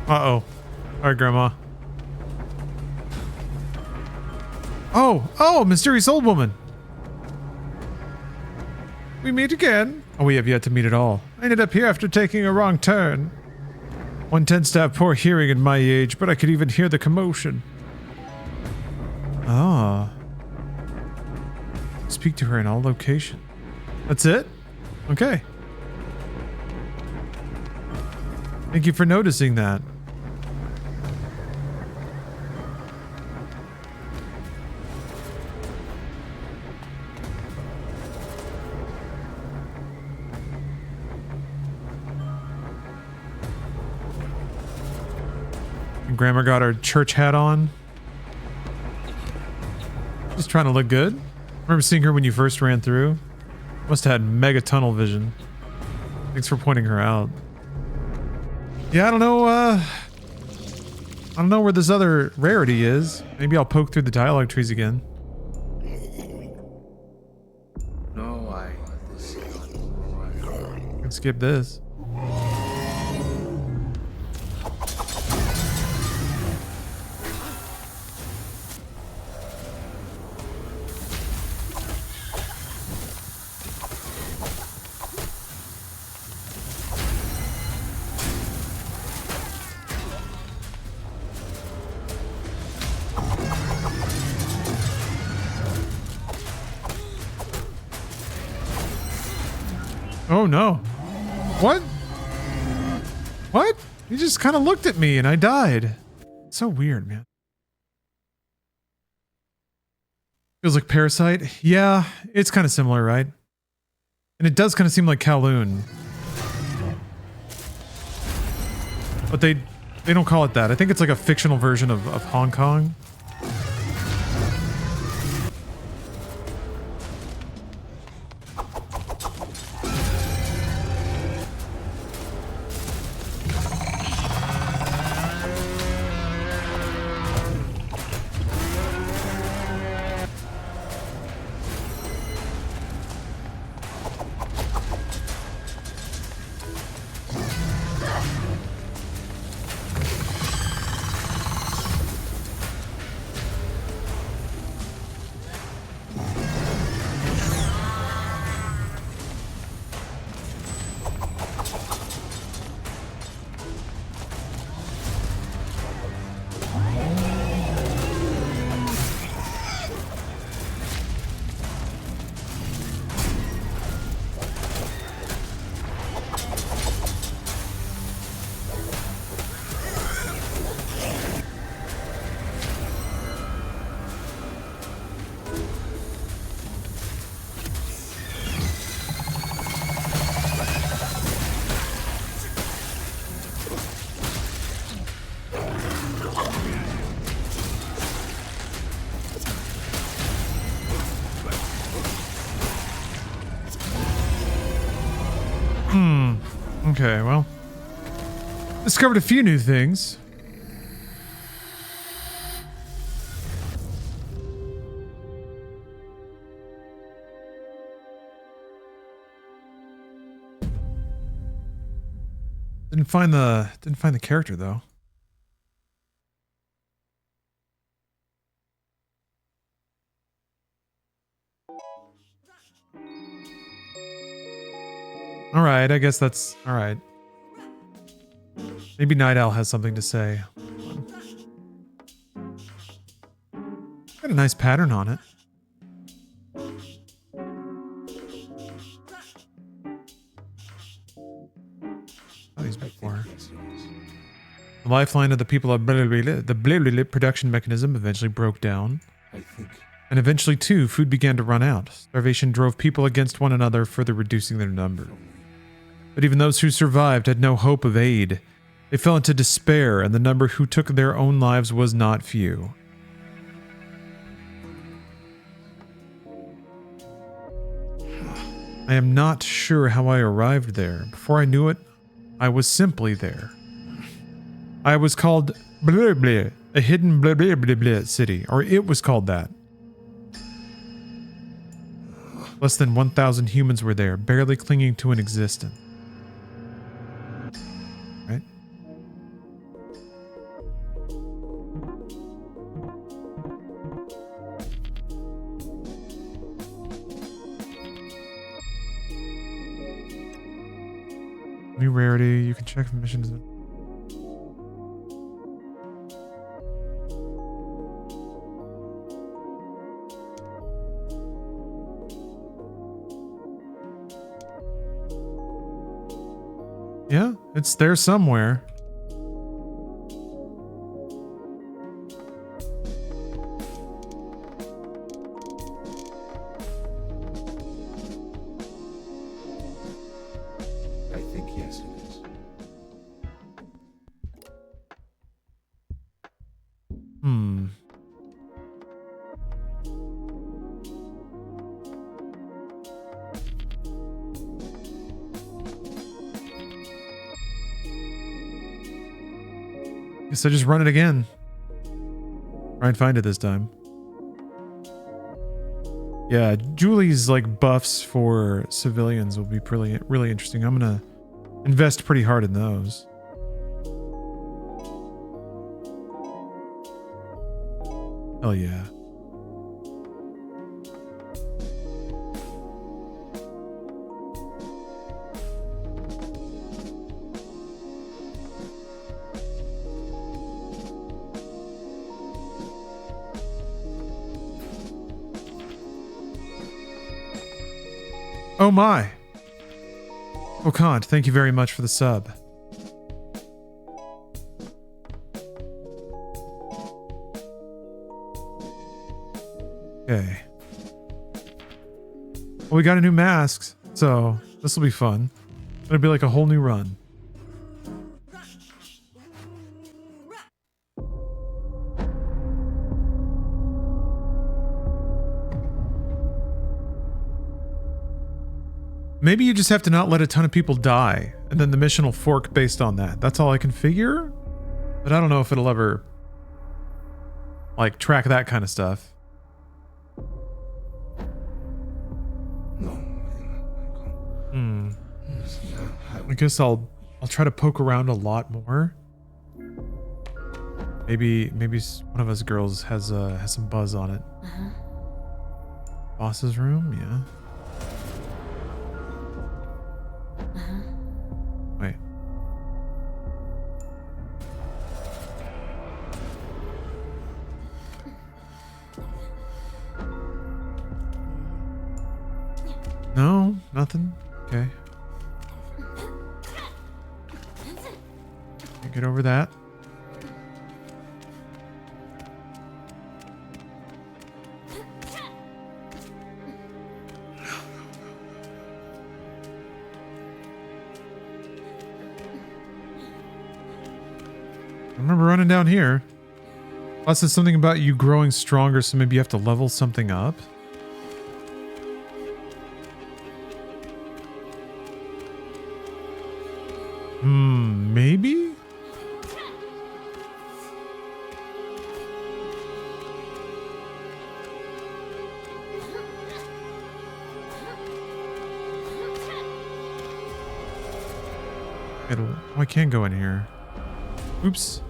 Uh-oh. Alright, Grandma. Oh, mysterious old woman. We meet again. Oh, we have yet to meet at all. I ended up here after taking a wrong turn. One tends to have poor hearing at my age, but I could even hear the commotion. Ah. Speak to her in all locations. That's it? Okay. Thank you for noticing that. Grandma got her church hat on. Just trying to look good. Remember seeing her when you first ran through? Must have had mega tunnel vision. Thanks for pointing her out. Yeah, I don't know where this other rarity is. Maybe I'll poke through the dialogue trees again. No, Can skip this. Oh no. What? What? He just kind of looked at me and I died. So weird, man. Feels like Parasite. Yeah, it's kind of similar, right? And it does kind of seem like Kowloon. But they don't call it that. I think it's like a fictional version of Hong Kong. Okay, well. Discovered a few new things. Didn't find the character though. All right, I guess that's all right. Maybe Night Owl has something to say. Got a nice pattern on it. Oh, these before. The lifeline of the people of the production mechanism eventually broke down. I think And eventually, too, food began to run out. Starvation drove people against one another, further reducing their number. But even those who survived had no hope of aid. They fell into despair, and the number who took their own lives was not few. I am not sure how I arrived there. Before I knew it, I was simply there. I was called blah blah, a hidden blah blah blah blah city, or it was called that. Less than 1,000 humans were there, barely clinging to an existence. Right? New rarity, you can check if missions. Yeah, it's there somewhere. I think yes, it is. Hmm. Guess I just run it again. Try and find it this time. Yeah, Julie's like buffs for civilians will be really interesting. I'm gonna invest pretty hard in those. Hell yeah. Oh my. Oh Kant, thank you very much for the sub. Okay. Well, we got a new mask, so this will be fun. It'll be like a whole new run. Maybe you just have to not let a ton of people die, and then the mission will fork based on that. That's all I can figure, but I don't know if it'll ever, like, track that kind of stuff. No, I guess I'll try to poke around a lot more. Maybe one of us girls has some buzz on it. Boss's room, yeah. Wait. No, nothing. Okay. Can't get over that. I remember running down here. Plus, it's something about you growing stronger, so maybe you have to level something up. Maybe? Oh, I can go in here. Oops.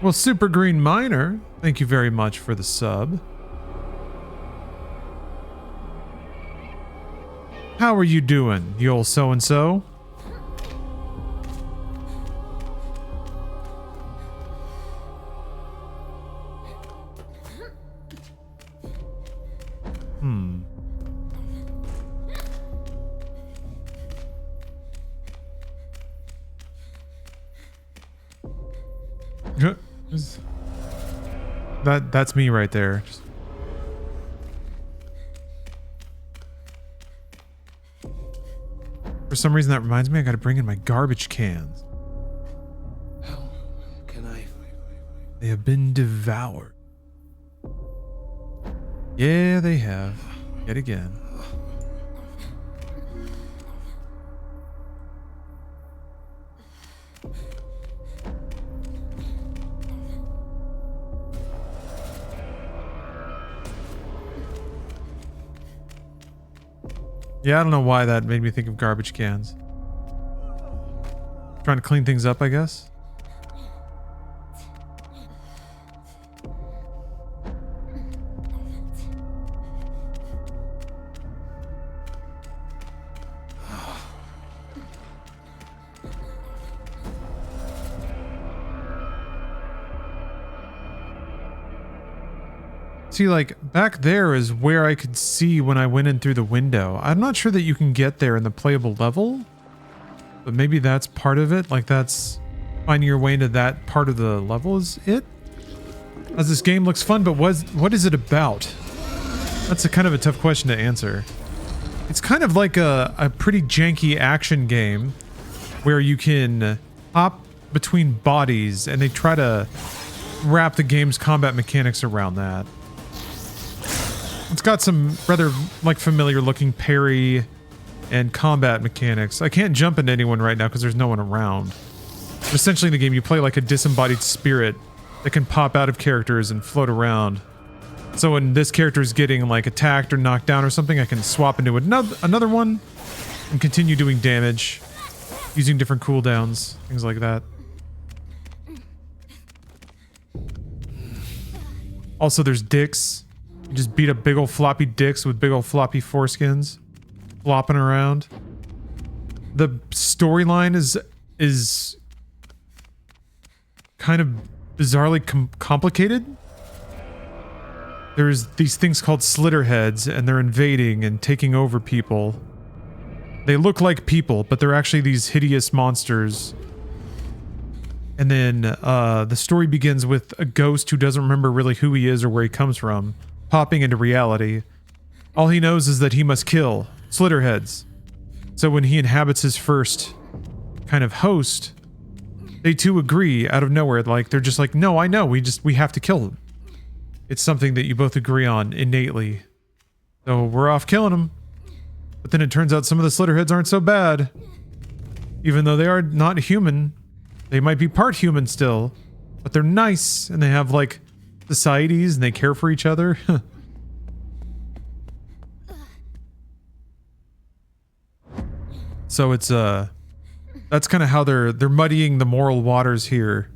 Well, Super Green Miner, thank you very much for the sub. How are you doing, you old so-and-so? That's me right there. For some reason that reminds me I gotta bring in my garbage cans. How can I? They have been devoured. Yeah, they have. Yet again. Yeah, I don't know why that made me think of garbage cans. Trying to clean things up, I guess. See, like, back there is where I could see when I went in through the window. I'm not sure that you can get there in the playable level, but maybe that's part of it. Like, that's finding your way into that part of the level is it? As this game looks fun, but what is it about? That's a kind of a tough question to answer. It's kind of like a pretty janky action game where you can hop between bodies and they try to wrap the game's combat mechanics around that. It's got some rather like familiar looking parry and combat mechanics. I can't jump into anyone right now because there's no one around. But essentially in the game you play like a disembodied spirit that can pop out of characters and float around. So when this character is getting like attacked or knocked down or something, I can swap into another one and continue doing damage using different cooldowns, things like that. Also there's dicks. You just beat up big old floppy dicks with big old floppy foreskins flopping around. The storyline is kind of bizarrely complicated. There's these things called Slitterheads and they're invading and taking over people. They look like people, but they're actually these hideous monsters. And then the story begins with a ghost who doesn't remember really who he is or where he comes from, popping into reality. All he knows is that he must kill Slitterheads. So when he inhabits his first kind of host, they too agree out of nowhere. Like they're just like, no, I know, we have to kill him. It's something that you both agree on innately. So we're off killing him. But then it turns out some of the Slitterheads aren't so bad. Even though they are not human, they might be part human still, but they're nice and they have like societies and they care for each other. So it's that's kind of how they're muddying the moral waters here.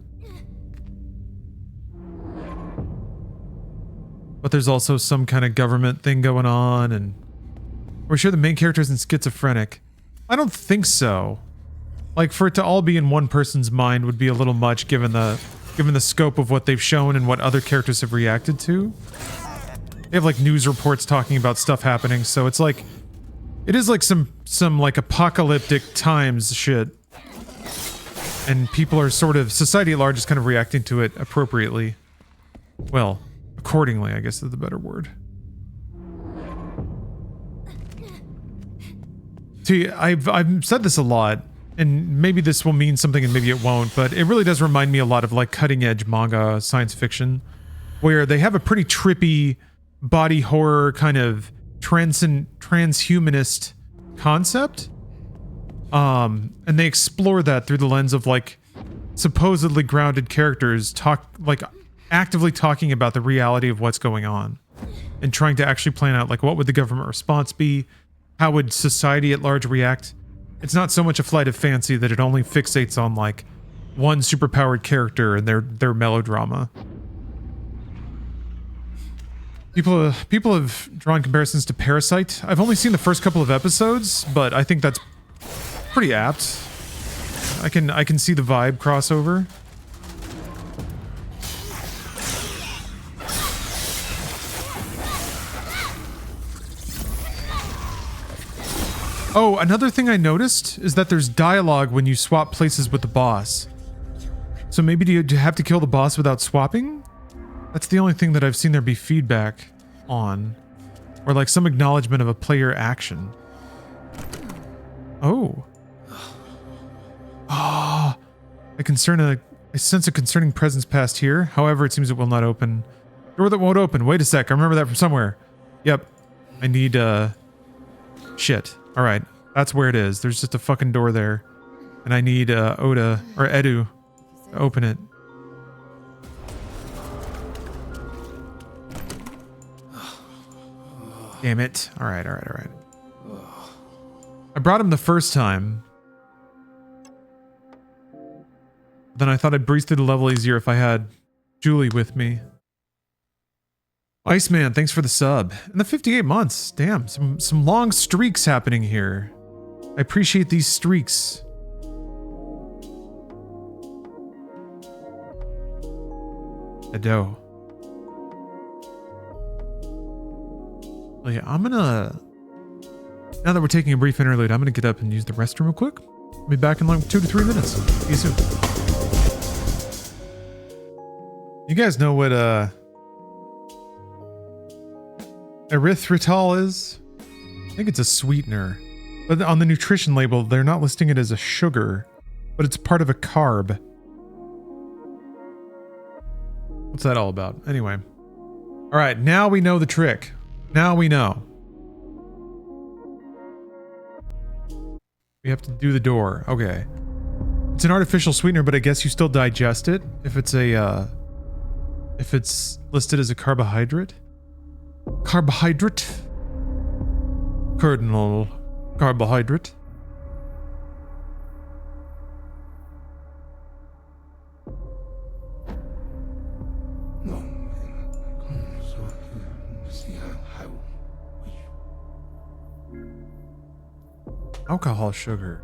But there's also some kind of government thing going on, and we're sure the main character isn't schizophrenic. I don't think so. Like, for it to all be in one person's mind would be a little much given the scope of what they've shown and what other characters have reacted to. They have like news reports talking about stuff happening, so it's like it is like some like apocalyptic times shit. And people are sort of, society at large is kind of reacting to it appropriately. Well, accordingly, I guess is the better word. See, I've said this a lot, and maybe this will mean something and maybe it won't, but it really does remind me a lot of like cutting edge manga science fiction, where they have a pretty trippy body horror kind of transhumanist concept. And they explore that through the lens of like supposedly grounded characters actively talking about the reality of what's going on and trying to actually plan out like what would the government response be? How would society at large react? It's not so much a flight of fancy that it only fixates on like one superpowered character and their melodrama. People have drawn comparisons to Parasite. I've only seen the first couple of episodes, but I think that's pretty apt. I can see the vibe crossover. Oh, another thing I noticed is that there's dialogue when you swap places with the boss. So maybe do you have to kill the boss without swapping? That's the only thing that I've seen there be feedback on. Or like some acknowledgement of a player action. Oh. Ah. I sense a concerning presence past here. However, it seems it will not open. Door that won't open. Wait a sec. I remember that from somewhere. Yep. I need, shit. Alright. That's where it is. There's just a fucking door there. And I need, Oda, or Edu, to open it. Damn it. Alright. I brought him the first time. Then I thought I'd breeze through the level easier if I had Julie with me. Iceman, thanks for the sub. And the 58 months. Damn, some long streaks happening here. I appreciate these streaks. Ado. Oh yeah, I'm gonna... Now that we're taking a brief interlude, I'm gonna get up and use the restroom real quick. I'll be back in like 2 to 3 minutes. See you soon. You guys know what erythritol is? I think it's a sweetener. But on the nutrition label, they're not listing it as a sugar, but it's part of a carb. What's that all about? Anyway. Alright, now we know the trick. Now we know. We have to do the door. Okay. It's an artificial sweetener, but I guess you still digest it if it's a if it's listed as a carbohydrate. Carbohydrate? Cardinal carbohydrate. Alcohol sugar.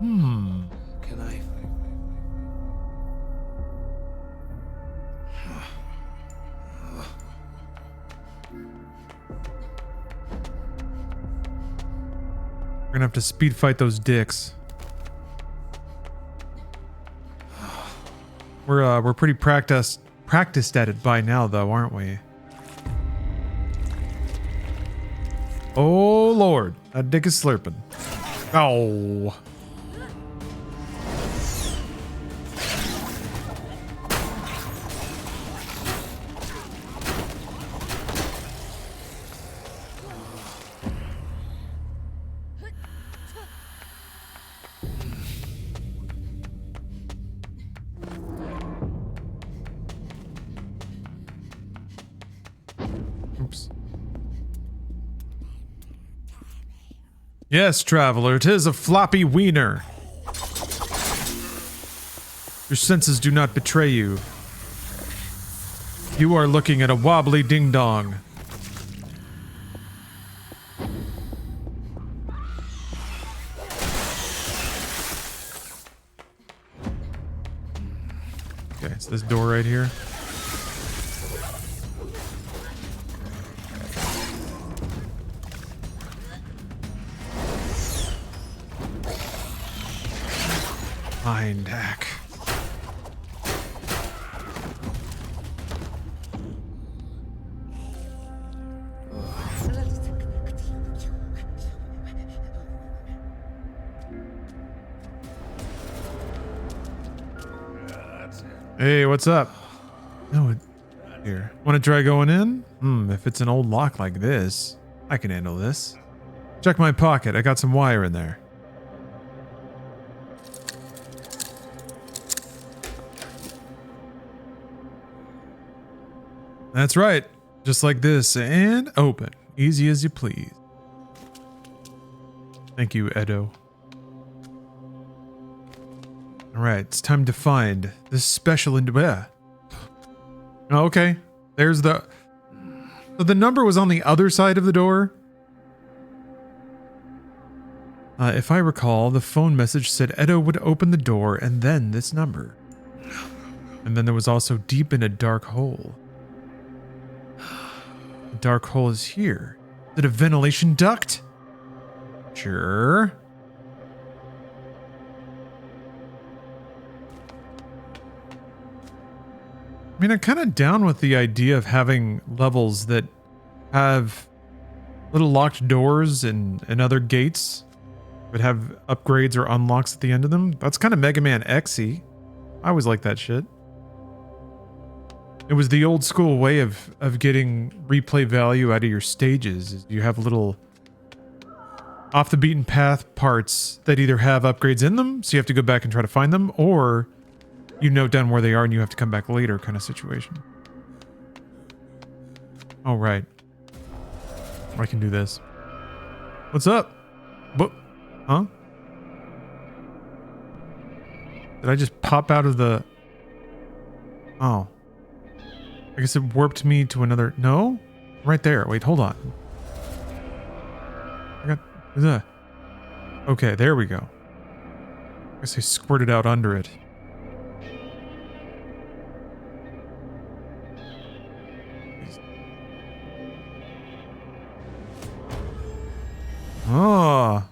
Can I? We're gonna have to speed fight those dicks. We're pretty practiced at it by now, though, aren't we? Oh Lord, that dick is slurping. Oh. Yes, traveler, 'tis a floppy wiener. Your senses do not betray you. You are looking at a wobbly ding-dong. Okay, it's this door right here. Mind hack. Hey, what's up? No, here. Want to try going in? If it's an old lock like this, I can handle this. Check my pocket. I got some wire in there. That's right. Just like this and open. Easy as you please. Thank you, Edo. Alright, it's time to find this special Oh, okay. There's the... So the number was on the other side of the door? If I recall, the phone message said Edo would open the door and then this number. And then there was also deep in a dark hole. The dark hole is here. Is it a ventilation duct? Sure. I mean, I'm kind of down with the idea of having levels that have little locked doors and other gates that have upgrades or unlocks at the end of them. That's kind of Mega Man X-y. I always like that shit. It was the old school way of getting replay value out of your stages. Is you have little off the beaten path parts that either have upgrades in them, so you have to go back and try to find them, or you note down where they are and you have to come back later kind of situation. All right. I can do this. What's up? What? Huh? Did I just pop out of the... Oh. I guess it warped me to another... No? Right there. Wait, hold on. I got... Okay, there we go. I guess I squirted out under it. Oh.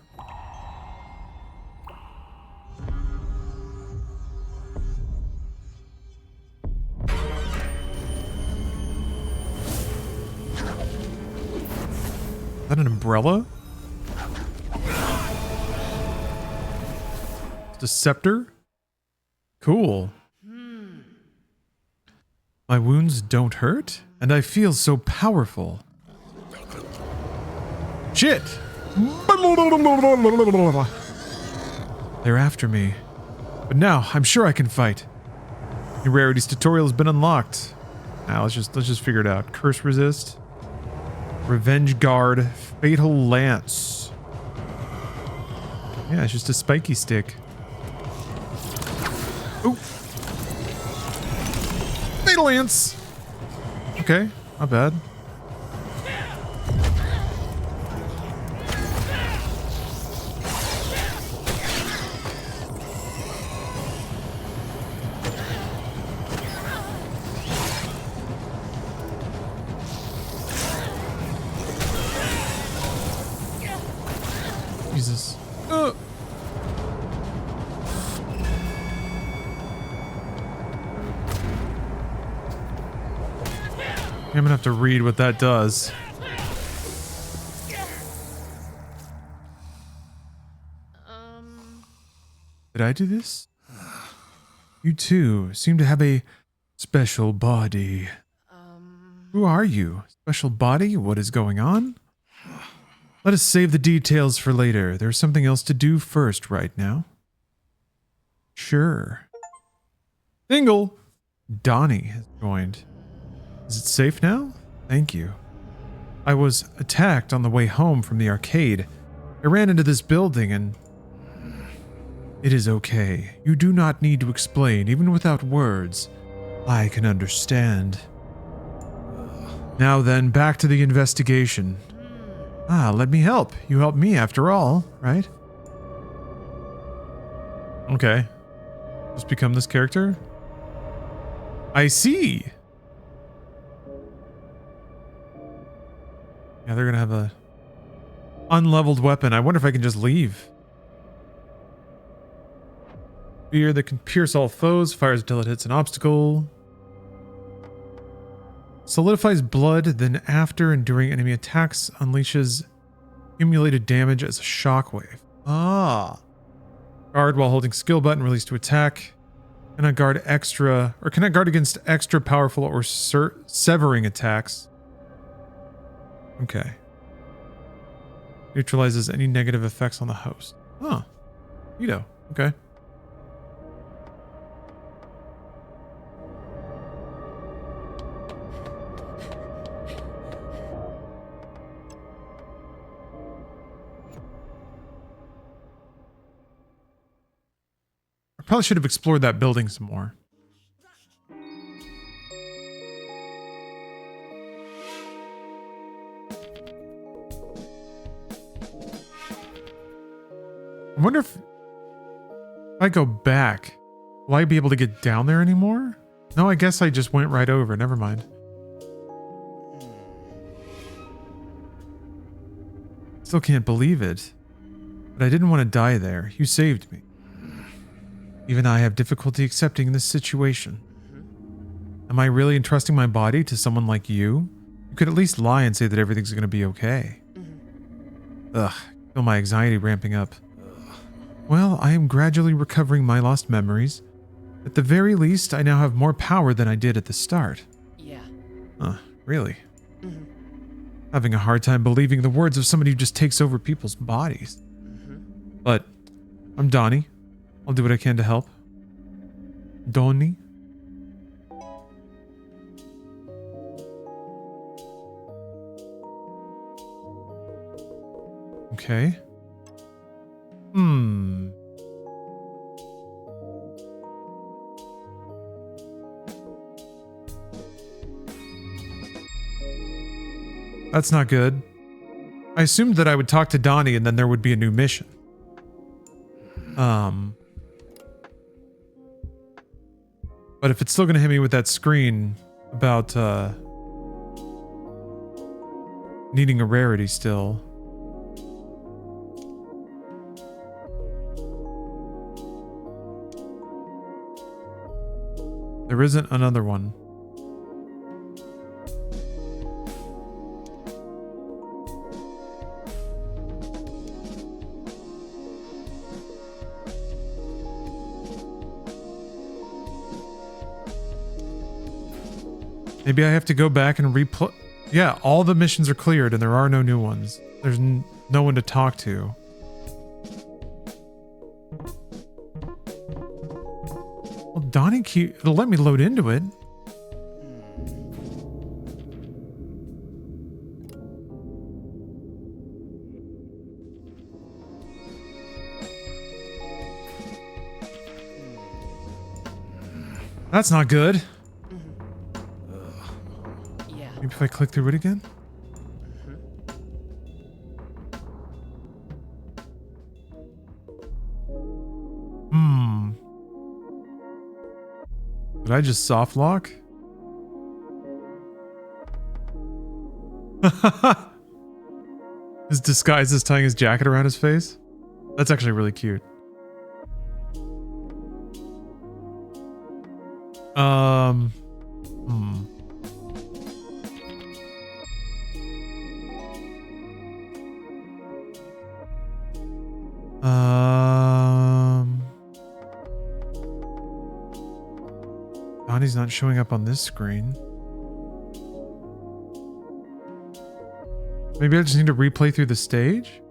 Is that an umbrella? It's a scepter? Cool. My wounds don't hurt, and I feel so powerful. Shit! They're after me. But now, I'm sure I can fight. New rarities tutorial has been unlocked. Now let's just figure it out. Curse resist. Revenge guard. Fatal lance. Yeah, it's just a spiky stick. Ooh. Fatal lance. Okay, not bad. Jesus. I'm gonna have to read what that does. Did I do this? You too seem to have a special body. Who are you? Special body? What is going on? Let us save the details for later. There's something else to do first right now. Sure. Dingle! Donnie has joined. Is it safe now? Thank you. I was attacked on the way home from the arcade. I ran into this building and... It is okay. You do not need to explain, even without words. I can understand. Now then, back to the investigation. Ah, let me help. You helped me after all, right? Okay. Just become this character? I see! Yeah, they're gonna have a unleveled weapon. I wonder if I can just leave. Spear that can pierce all foes, fires until it hits an obstacle. Solidifies blood, then after and during enemy attacks, unleashes accumulated damage as a shockwave. Ah. Guard while holding skill button, release to attack. Can I guard extra, or can I guard against extra powerful or severing attacks? Okay. Neutralizes any negative effects on the host. Huh. Okay. I probably should have explored that building some more. I wonder if I go back, will I be able to get down there anymore? No, I guess I just went right over. Never mind. Still can't believe it. But I didn't want to die there. You saved me. Even I have difficulty accepting this situation. Am I really entrusting my body to someone like you? You could at least lie and say that everything's going to be okay. Ugh, I feel my anxiety ramping up. Well, I am gradually recovering my lost memories. At the very least, I now have more power than I did at the start. Yeah. Really? Having a hard time believing the words of somebody who just takes over people's bodies. But I'm Donnie. I'll do what I can to help. Donnie? Okay. That's not good. I assumed that I would talk to Donnie and then there would be a new mission. But if it's still gonna hit me with that screen about needing a rarity still. There isn't another one. Maybe I have to go back and replay. Yeah, all the missions are cleared and there are no new ones. There's no one to talk to. Well, Donnie, it'll let me load into it. That's not good. Maybe if I click through it again? Did I just soft lock? His disguise is tying his jacket around his face? That's actually really cute. Donnie's not showing up on this screen. Maybe I just need to replay through the stage?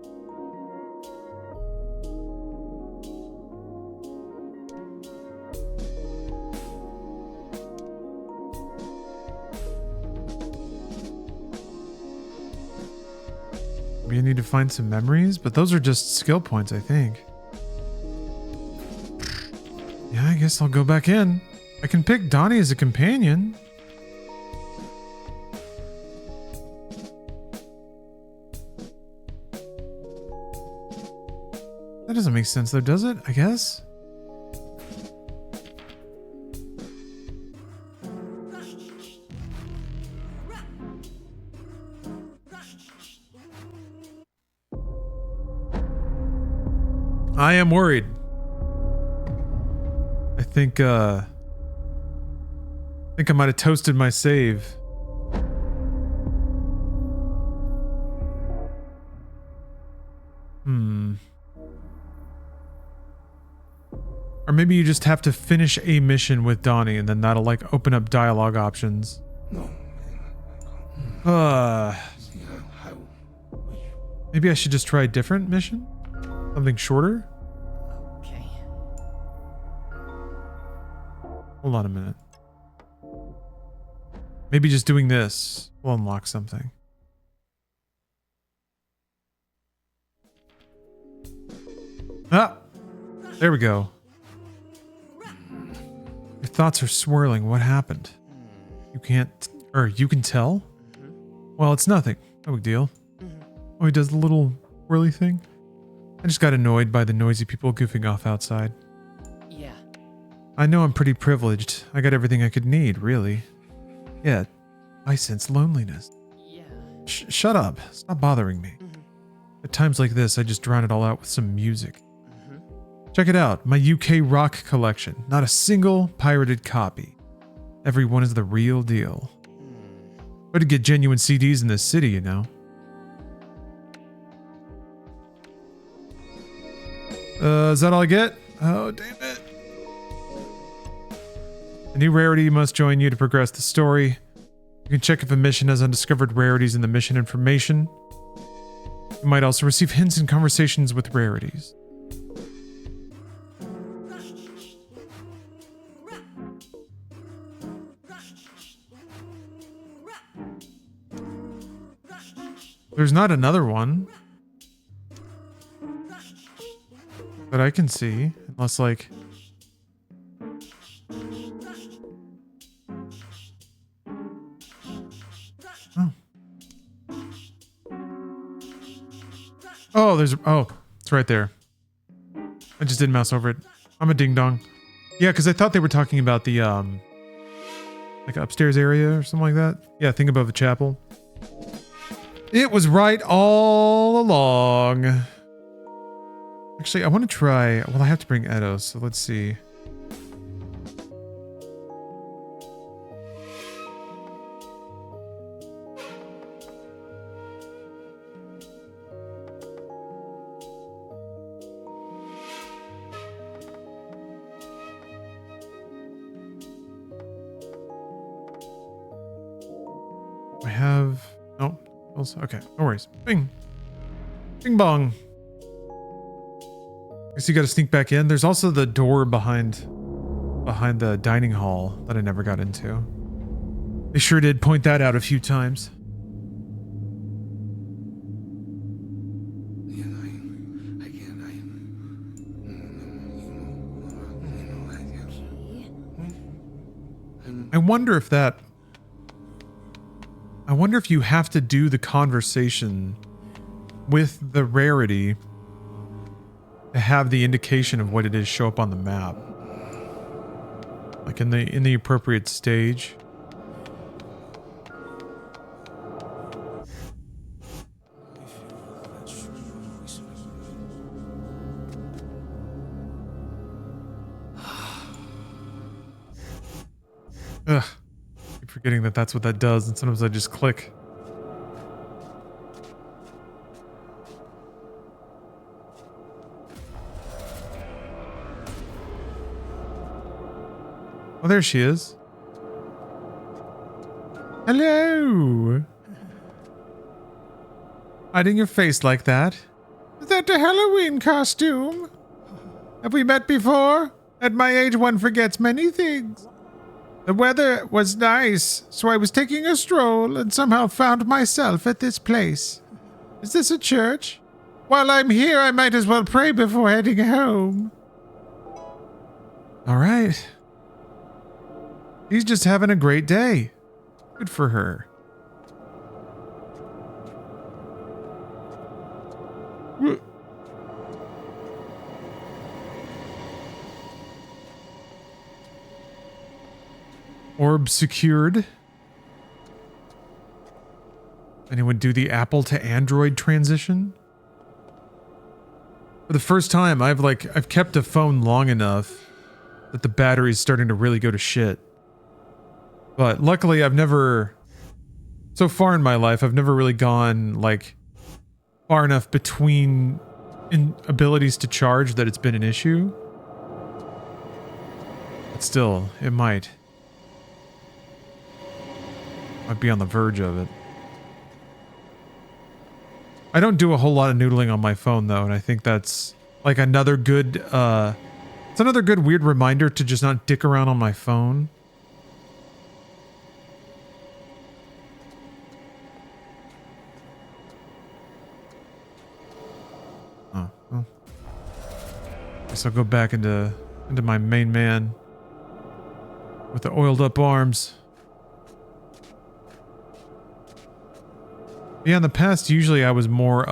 Maybe I need to find some memories, but those are just skill points, I think. Yeah, I guess I'll go back in. I can pick Donnie as a companion. That doesn't make sense though, does it? I guess? I am worried. I think I might have toasted my save. Or maybe you just have to finish a mission with Donnie and then that'll like open up dialogue options. No. Maybe I should just try a different mission? Something shorter? Okay. Hold on a minute. Maybe just doing this will unlock something. Ah! There we go. Your thoughts are swirling. What happened? You can't... Or you can tell? Well, it's nothing. No big deal. Oh, he does the little whirly thing? I just got annoyed by the noisy people goofing off outside. Yeah. I know I'm pretty privileged. I got everything I could need, really. Yet, I sense loneliness. Yeah. Shut up. Stop bothering me. At times like this, I just drown it all out with some music. Check it out. My UK rock collection. Not a single pirated copy. Every one is the real deal. But to get genuine CDs in this city, you know. Is that all I get? Oh, damn it. A new rarity must join you to progress the story. You can check if a mission has undiscovered rarities in the mission information. You might also receive hints and conversations with rarities. There's not another one that I can see, unless like... Oh. Oh, there's... Oh, it's right there. I just didn't mouse over it. I'm a ding-dong. Yeah, because I thought they were talking about the, like upstairs area or something like that. Yeah, thing above the chapel. It was right all along. Actually, I want to try... Well, I have to bring Edo, so let's see. I have... Oh. Okay, no worries. Bing. Bing bong. Guess you gotta sneak back in. There's also the door behind the dining hall that I never got into. They sure did point that out a few times. I wonder if that... I wonder if you have to do the conversation with the rarity to have the indication of what it is show up on the map. Like in the appropriate stage. Ugh. Keep forgetting that that's what that does, and sometimes I just click. Oh, there she is. Hello. Hiding your face like that? Is that a Halloween costume? Have we met before? At my age, one forgets many things. The weather was nice, so I was taking a stroll and somehow found myself at this place. Is this a church? While I'm here, I might as well pray before heading home. All right. She's just having a great day. Good for her. Orb secured. Anyone do the Apple to Android transition? For the first time, I've kept a phone long enough that the battery's starting to really go to shit. But luckily so far in my life, I've never really gone like far enough between abilities to charge that it's been an issue. But still, it might. Might be on the verge of it. I don't do a whole lot of noodling on my phone though, and I think that's like another good, it's another good weird reminder to just not dick around on my phone. Oh, well. Guess I'll go back into my main man with the oiled up arms. Yeah, in the past, usually I was more,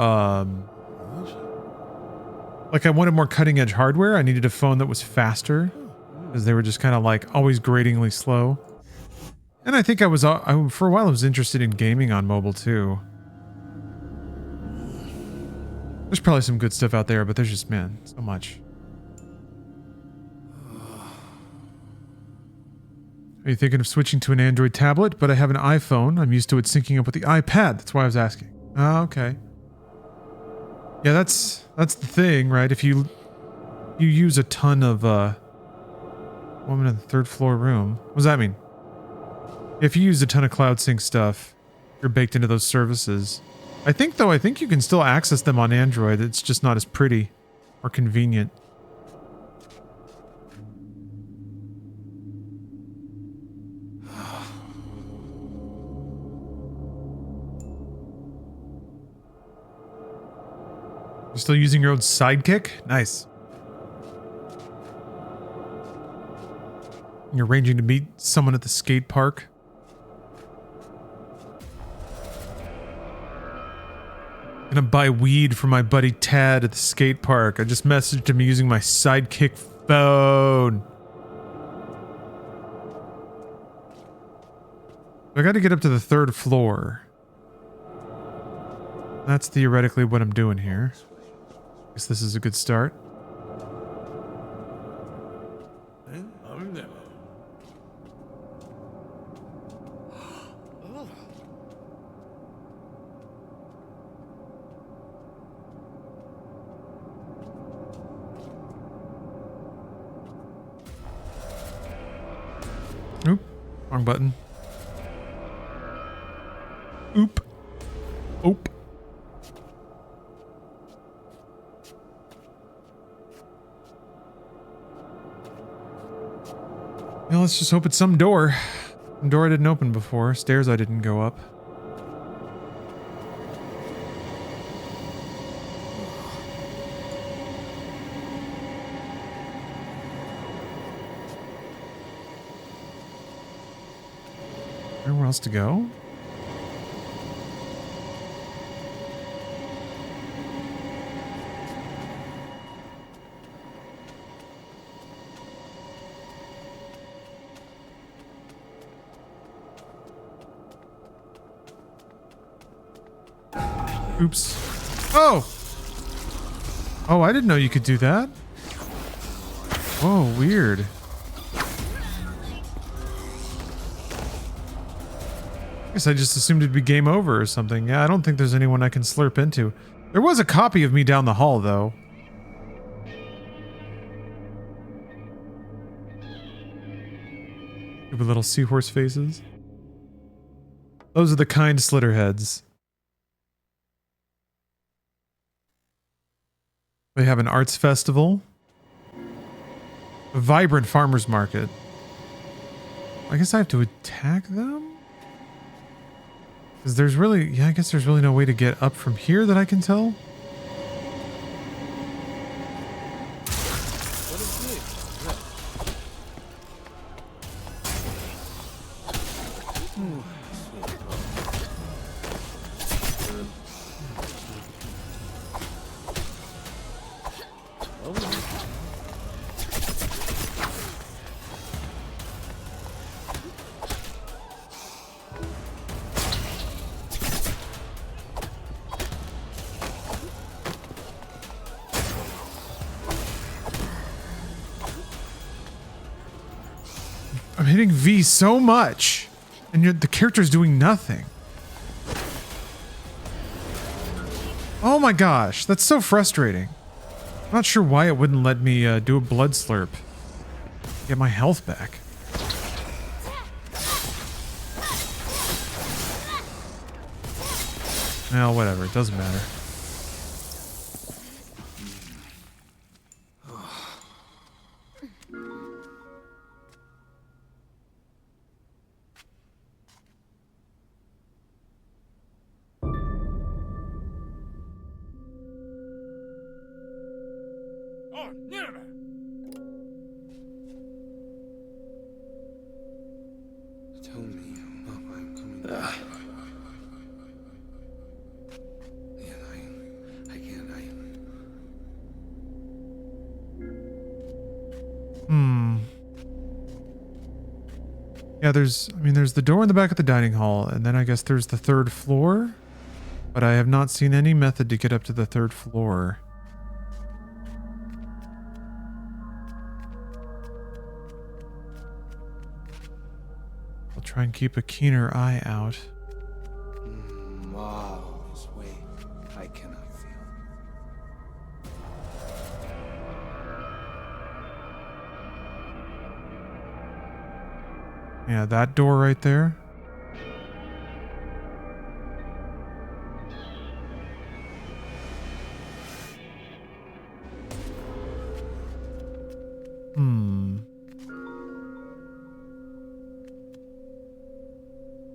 like I wanted more cutting edge hardware. I needed a phone that was faster because they were just kind of like always gratingly slow. And I think for a while I was interested in gaming on mobile too. There's probably some good stuff out there, but there's just, man, so much. Are you thinking of switching to an Android tablet? But I have an iPhone. I'm used to it syncing up with the iPad. That's why I was asking. Oh, okay. Yeah, that's the thing, right? If you use a ton of woman in the third floor room. What does that mean? If you use a ton of cloud sync stuff, you're baked into those services. I think you can still access them on Android. It's just not as pretty or convenient. You're still using your own sidekick? Nice. You're arranging to meet someone at the skate park? Gonna buy weed for my buddy Tad at the skate park. I just messaged him using my sidekick phone. I gotta get up to the third floor. That's theoretically what I'm doing here. Guess this is a good start. Oop. Wrong button. Oop. Oop. Well, let's just hope it's some door. Some door I didn't open before. Stairs I didn't go up. Anywhere else to go? Oops. Oh! Oh, I didn't know you could do that. Whoa, weird. Guess I just assumed it'd be game over or something. Yeah, I don't think there's anyone I can slurp into. There was a copy of me down the hall, though. Stupid little seahorse faces. Those are the kind Slitterheads. They have an arts festival. A vibrant farmer's market. I guess I have to attack them? Because there's really... Yeah, I guess there's really no way to get up from here that I can tell. I'm hitting V so much, and the character's doing nothing. Oh my gosh, that's so frustrating. I'm not sure why it wouldn't let me do a blood slurp. Get my health back. Well, whatever. It doesn't matter. Oh, never. Tell me, Mom, I'm coming back. Yeah, I can't. Yeah, there's the door in the back of the dining hall, and then I guess there's the third floor, but I have not seen any method to get up to the third floor. I'll try and keep a keener eye out. Wow, this way I cannot feel. Yeah, that door right there.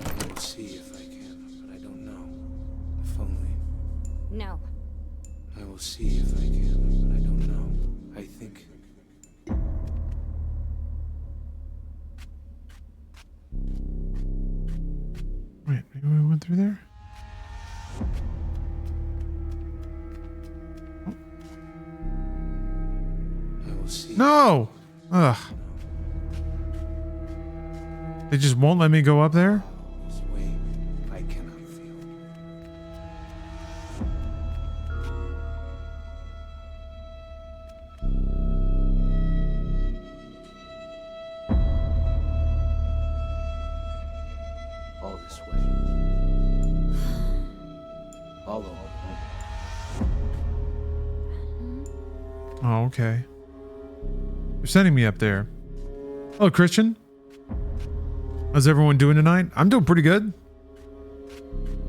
I will see if I can, but I don't know. If only. No. I will see if I can, but I don't know. I think. Wait, maybe we went through there? I will see. No! Ugh. They just won't let me go up there? This way I cannot feel. All this way. All over. Oh, okay. You're sending me up there. Hello, Christian. How's everyone doing tonight? I'm doing pretty good.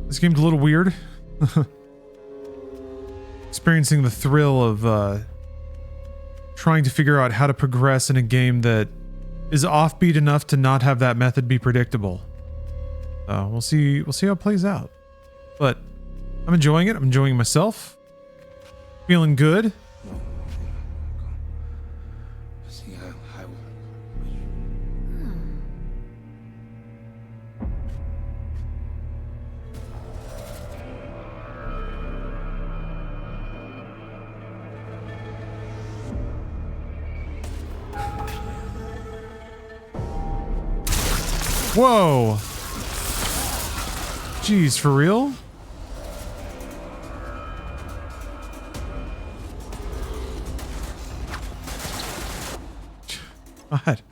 This game's a little weird. Experiencing the thrill of trying to figure out how to progress in a game that is offbeat enough to not have that method be predictable. We'll see how it plays out. But I'm enjoying it. I'm enjoying myself. Feeling good. See, I will. Whoa. Jeez, for real? God.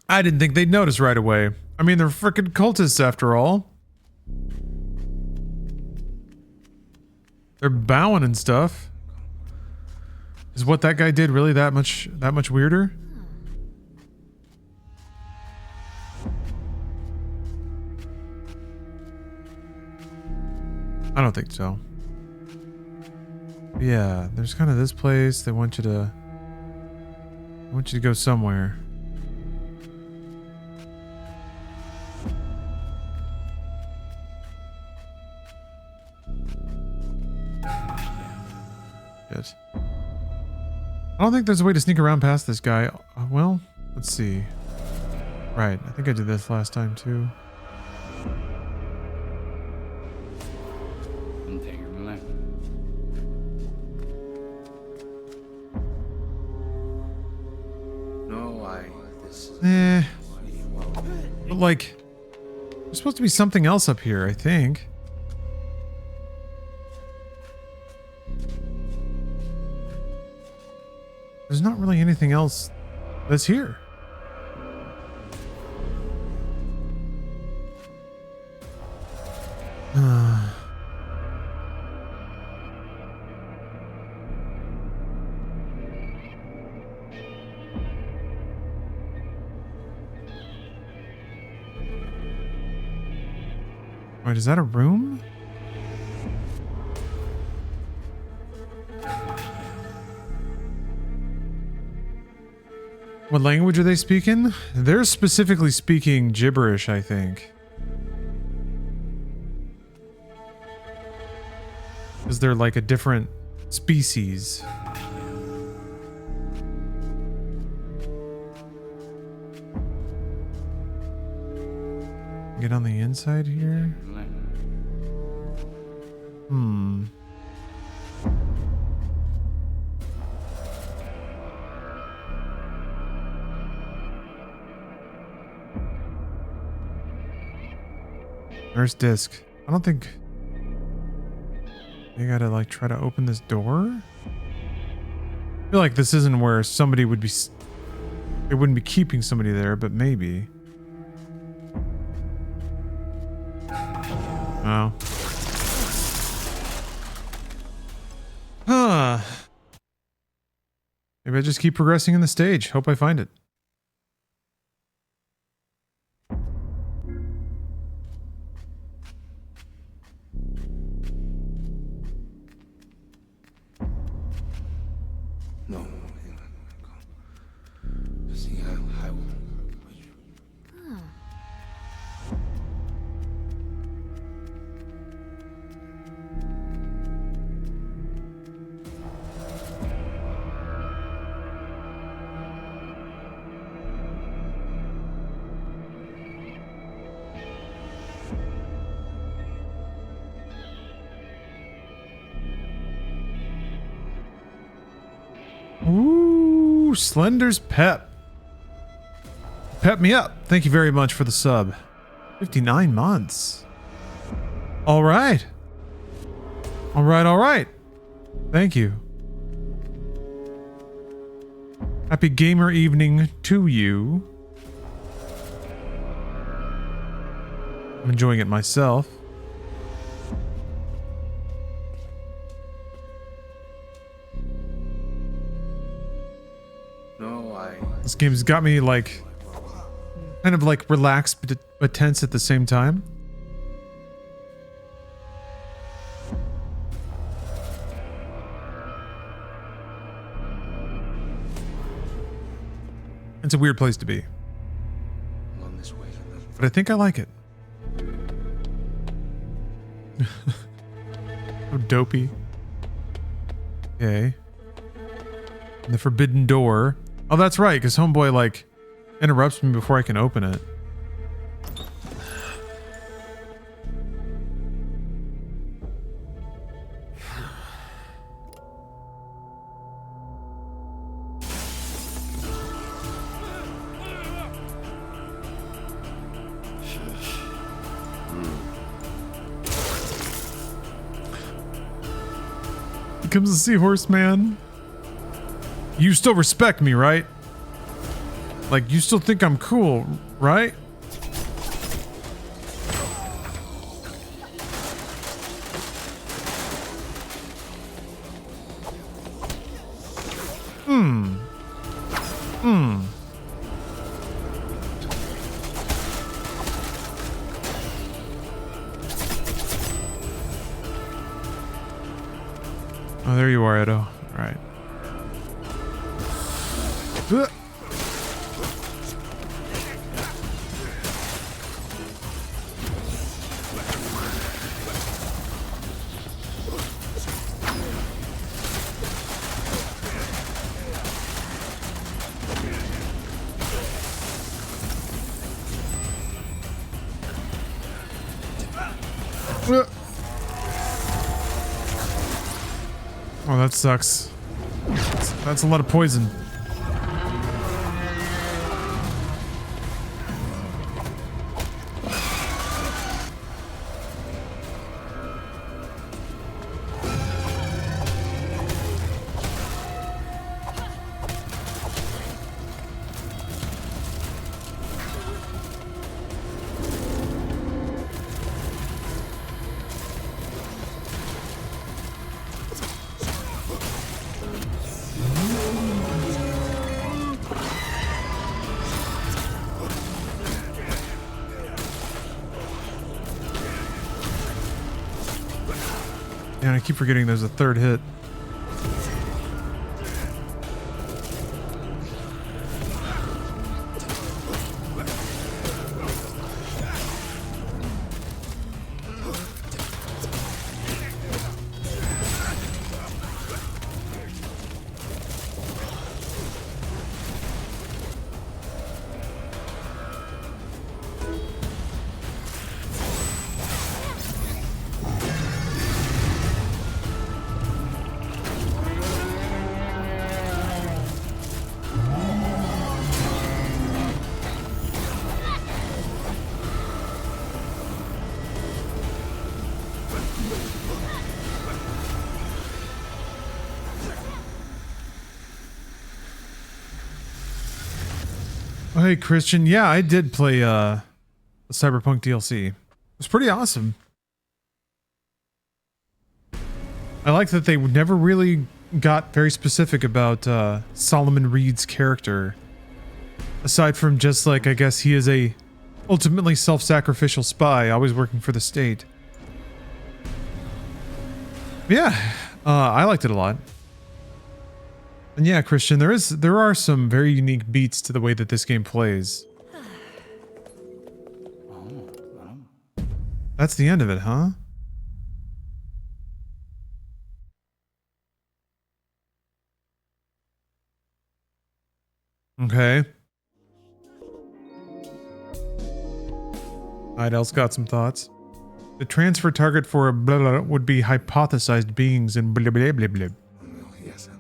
I didn't think they'd notice right away. I mean, they're frickin' cultists after all. They're bowing and stuff. Is what that guy did really that much weirder? I don't think so. Yeah, there's kind of this place. They want you to go somewhere. Shit. I don't think there's a way to sneak around past this guy. Well, let's see. Right, I think I did this last time too. But like, there's supposed to be something else up here, I think. There's not really anything else that's here. Wait, is that a room? What language are they speaking? They're specifically speaking gibberish, I think. Is there like a different species? Get on the inside here? Hmm. There's disc. I don't think... You gotta like try to open this door? I feel like this isn't where somebody would be... They wouldn't be keeping somebody there, but maybe. Oh. Huh. Maybe I just keep progressing in the stage. Hope I find it. No, hang on. See how I will. Ooh, Slender's pep. Pep me up. Thank you very much for the sub. 59 months. All right. All right, all right. Thank you. Happy gamer evening to you. I'm enjoying it myself. This game's got me like kind of like relaxed but tense at the same time. It's a weird place to be. Along this way. But I think I like it. So dopey. Okay. And the forbidden door. Oh, that's right, because homeboy, like, interrupts me before I can open it. Becomes a seahorse man. You still respect me, right? Like, you still think I'm cool, right? Oh, there you are, Edo. All right. Oh, that sucks. That's a lot of poison. Man, I keep forgetting there's a third hit. Oh, hey, Christian. Yeah, I did play the Cyberpunk DLC. It was pretty awesome. I like that they never really got very specific about Solomon Reed's character. Aside from just like, I guess he is a ultimately self-sacrificial spy, always working for the state. Yeah, I liked it a lot. And yeah, Christian, there are some very unique beats to the way that this game plays. That's the end of it, huh? Okay. Heidel's got some thoughts. The transfer target for a blah blah would be hypothesized beings in blah blah blah blah.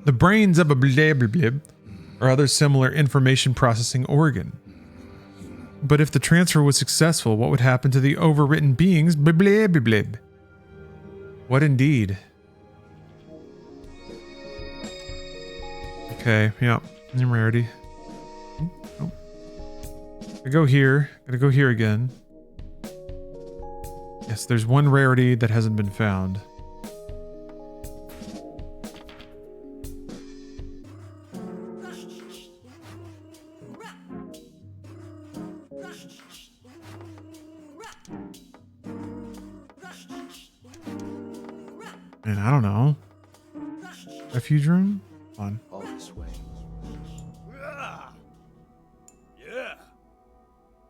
The brains of a blah blah blah or other similar information processing organ. But if the transfer was successful, what would happen to the overwritten beings? Blah blah blah blah. What indeed? Okay, yeah, new rarity. Oh. Gotta go here. Gotta go here again. Yes, there's one rarity that hasn't been found. And I don't know. Refuge room? On. All this way. Yeah.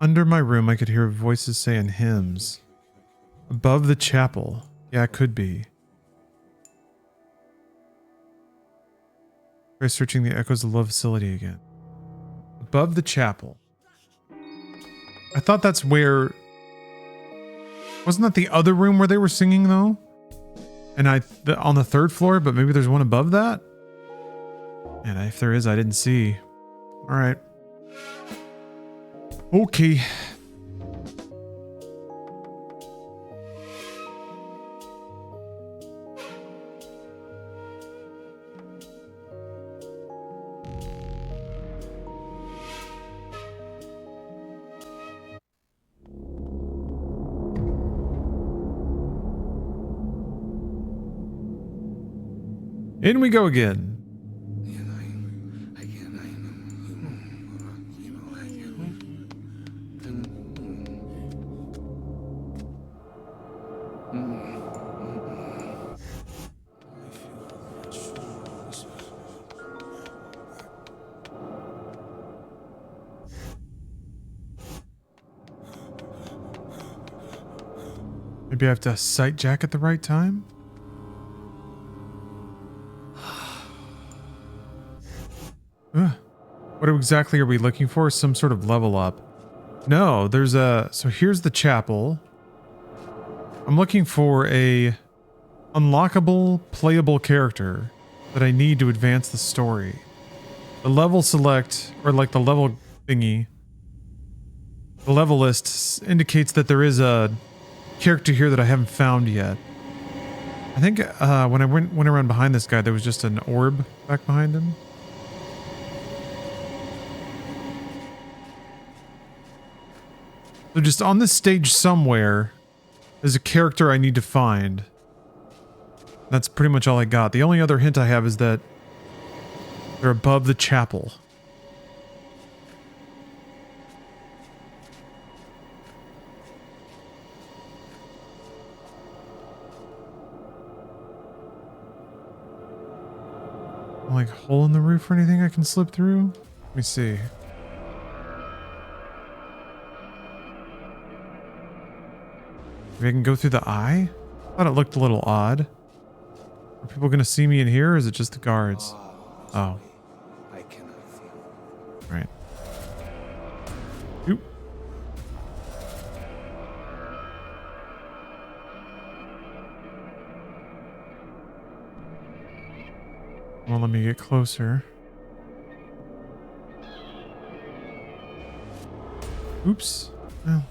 Under my room, I could hear voices saying hymns. Above the chapel. Yeah, it could be. Try searching the echoes of the love facility again. Above the chapel. I thought that's where... Wasn't that the other room where they were singing, though? And on the third floor, but maybe there's one above that? And if there is, I didn't see. Alright. Okay. In we go again. Maybe I have to sight jack at the right time? What exactly are we looking for? Some sort of level up. No, there's a... So here's the chapel. I'm looking for a unlockable, playable character that I need to advance the story. The level select, or like the level thingy, the level list indicates that there is a character here that I haven't found yet. I think when I went around behind this guy, there was just an orb back behind him. So just on this stage somewhere, there's a character I need to find. That's pretty much all I got. The only other hint I have is that they're above the chapel. like hole in the roof or anything I can slip through? Let me see. Maybe I can go through the eye? I thought it looked a little odd. Are people gonna see me in here, or is it just the guards? Oh. I cannot feel. Right. Oop. Well, let me get closer. Oops. Oh.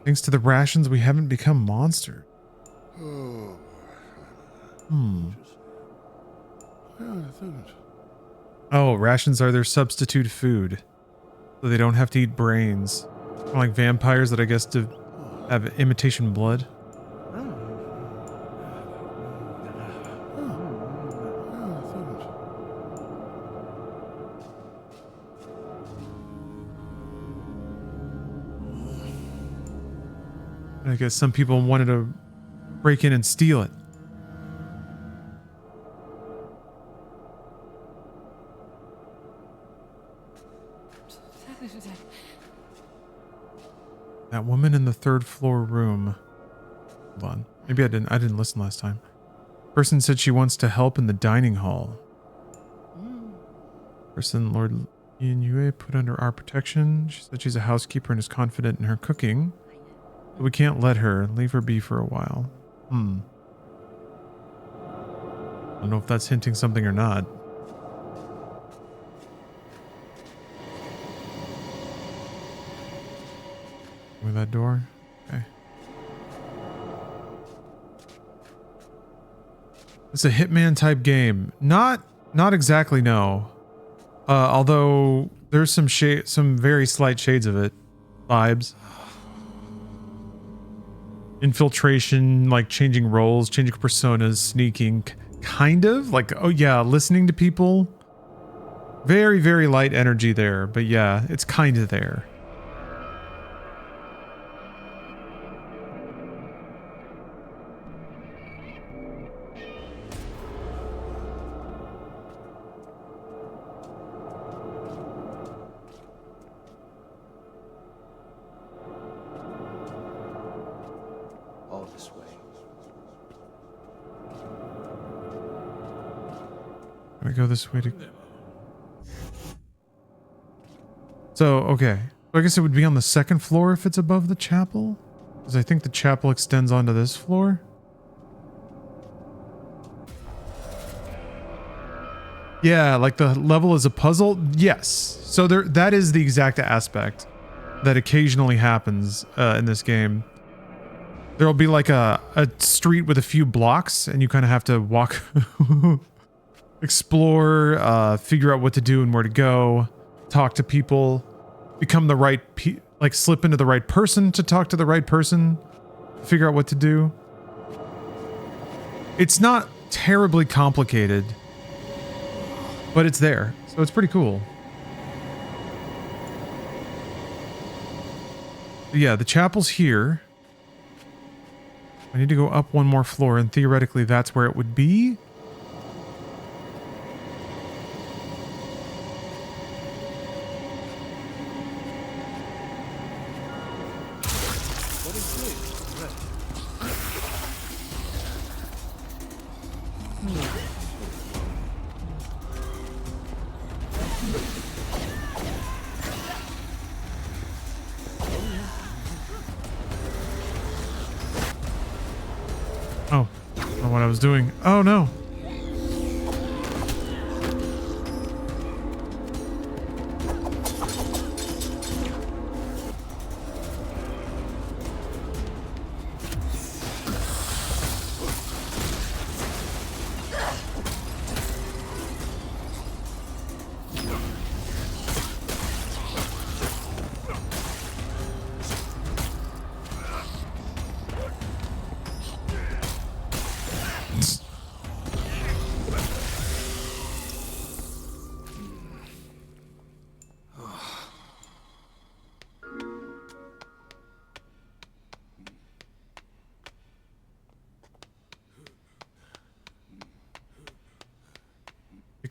Thanks to the rations, we haven't become monsters. Oh, rations are their substitute food. So they don't have to eat brains. Kind of like vampires that I guess have imitation blood. I guess some people wanted to break in and steal it. That woman in the third floor room. Hold on. Maybe I didn't listen last time. Person said she wants to help in the dining hall. Person Lord Yue put under our protection. She said she's a housekeeper and is confident in her cooking. But we can't let her. Leave her be for a while. I don't know if that's hinting something or not. With that door? Okay. It's a Hitman type game. Not exactly, no. Although there's some very slight shades of it. Vibes. Infiltration, like changing roles, changing personas, sneaking, kind of like, oh yeah, listening to people. Very, very light energy there, but yeah, it's kind of there. This way. I go this way to. So, okay. So I guess it would be on the second floor if it's above the chapel? Because I think the chapel extends onto this floor. Yeah, like the level is a puzzle? Yes. So that is the exact aspect that occasionally happens in this game. There'll be like a street with a few blocks, and you kind of have to walk, explore, figure out what to do and where to go, talk to people, become the right, like slip into the right person to talk to the right person, figure out what to do. It's not terribly complicated, but it's there, so it's pretty cool. Yeah, the chapel's here. I need to go up one more floor, and theoretically that's where it would be. Oh, I don't know what I was doing. Oh no.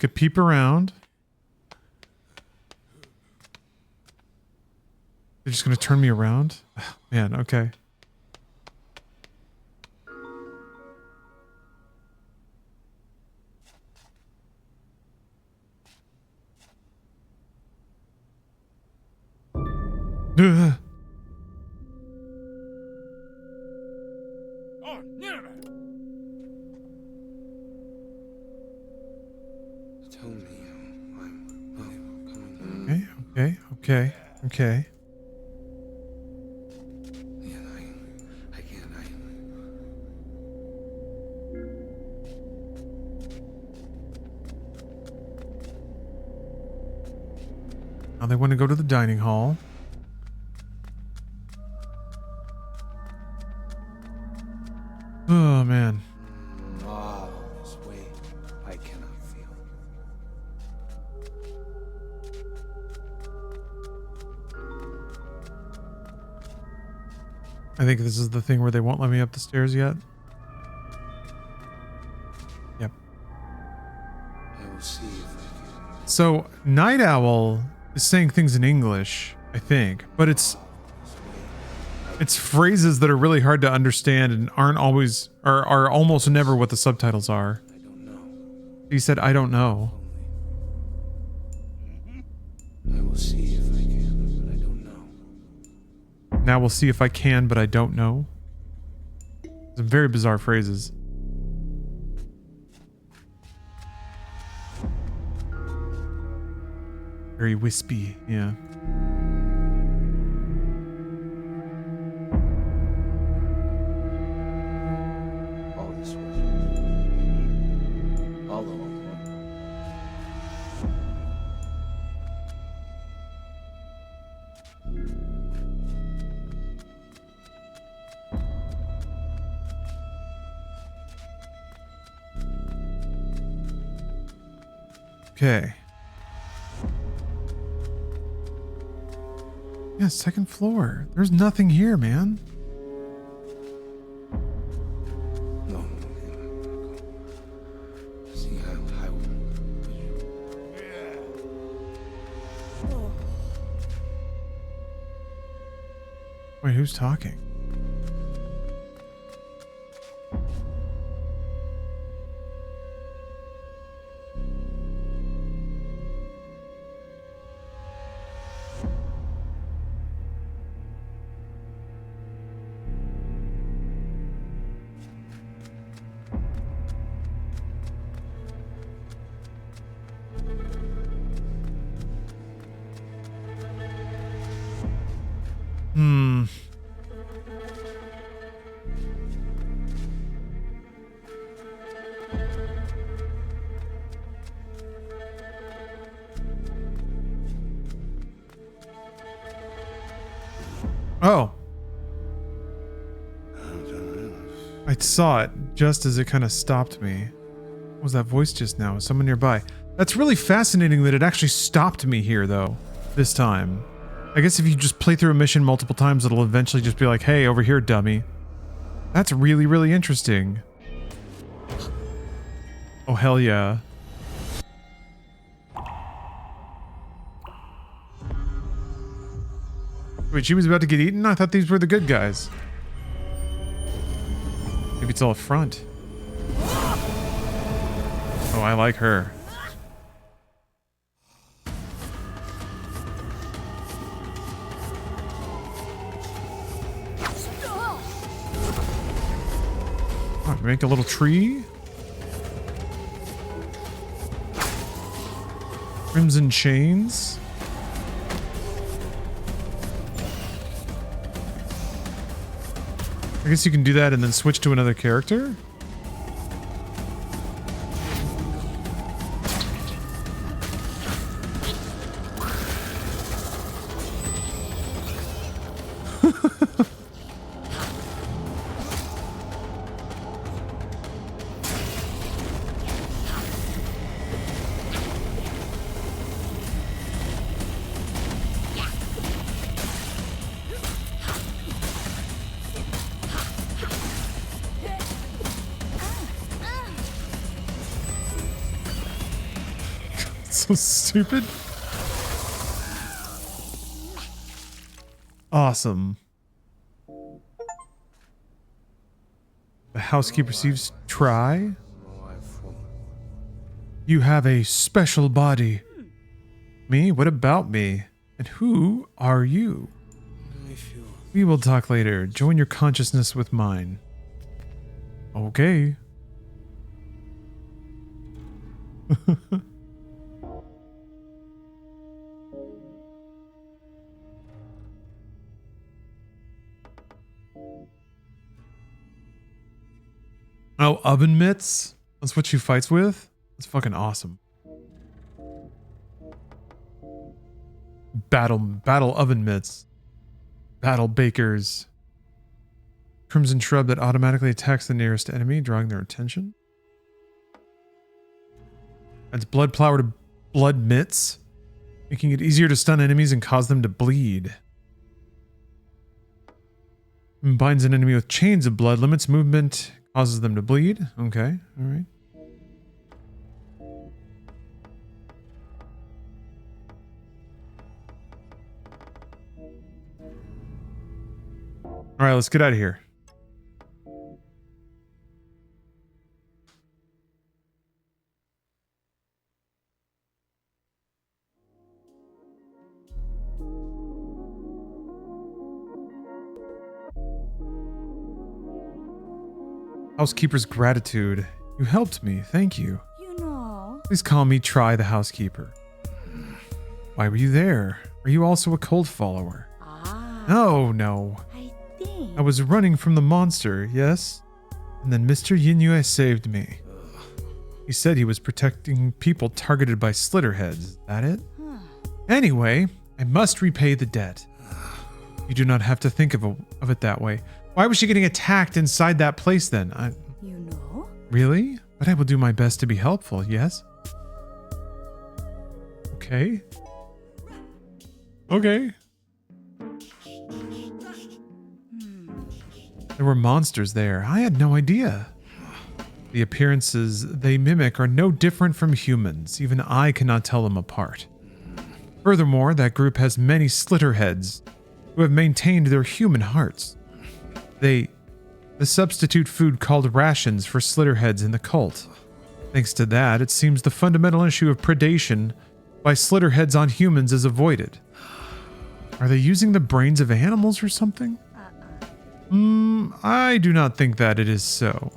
take a peep around. They're just gonna turn me around? Oh, man, okay. Ugh. Tell me I'm coming. Okay. Yeah, I can't. Now they want to go to the dining hall. Oh, man. Oh, this way I cannot feel. I think this is the thing where they won't let me up the stairs yet. Yep. I will see if I can. So, Night Owl is saying things in English, I think, but it's phrases that are really hard to understand and aren't always, or are almost never what the subtitles are. I don't know. He said, I don't know. I will see if I can, but I don't know. Now we'll see if I can, but I don't know. Some very bizarre phrases. Very wispy, yeah. All this way. All along. Okay. Yeah, second floor. There's nothing here, man. No, man. See how high Wait, who's talking? Oh. I saw it just as it kind of stopped me. What was that voice just now? Was someone nearby? That's really fascinating that it actually stopped me here, though, this time. I guess if you just play through a mission multiple times, it'll eventually just be like, hey, over here, dummy. That's really, really interesting. Oh, hell yeah. Wait, she was about to get eaten? I thought these were the good guys. Maybe it's all a front. Oh, I like her. Oh, make a little tree. Crimson chains. I guess you can do that and then switch to another character? So stupid. Awesome. The housekeeper receives try. You have a special body. Me? What about me? And who are you? We will talk later. Join your consciousness with mine. Okay. Oh, oven mitts? That's what she fights with? That's fucking awesome. Battle oven mitts. Battle bakers. Crimson shrub that automatically attacks the nearest enemy, drawing their attention. Adds blood flower to blood mitts, making it easier to stun enemies and cause them to bleed. Binds an enemy with chains of blood, limits movement, causes them to bleed. Okay, alright. Alright, let's get out of here. Housekeeper's gratitude. You helped me, thank you. You know. Please call me Try the Housekeeper. Why were you there? Are you also a cult follower? Ah. No. I think. I was running from the monster, yes? And then Mr. Yinue saved me. He said he was protecting people targeted by Slitterheads. Is that it? Anyway, I must repay the debt. You do not have to think of it that way. Why was she getting attacked inside that place then? You know? Really? But I will do my best to be helpful, yes? Okay. Okay. There were monsters there. I had no idea. The appearances they mimic are no different from humans. Even I cannot tell them apart. Furthermore, that group has many Slitterheads who have maintained their human hearts. The substitute food called rations for Slitterheads in the cult. Thanks to that, it seems the fundamental issue of predation by Slitterheads on humans is avoided. Are they using the brains of animals or something? I do not think that it is so.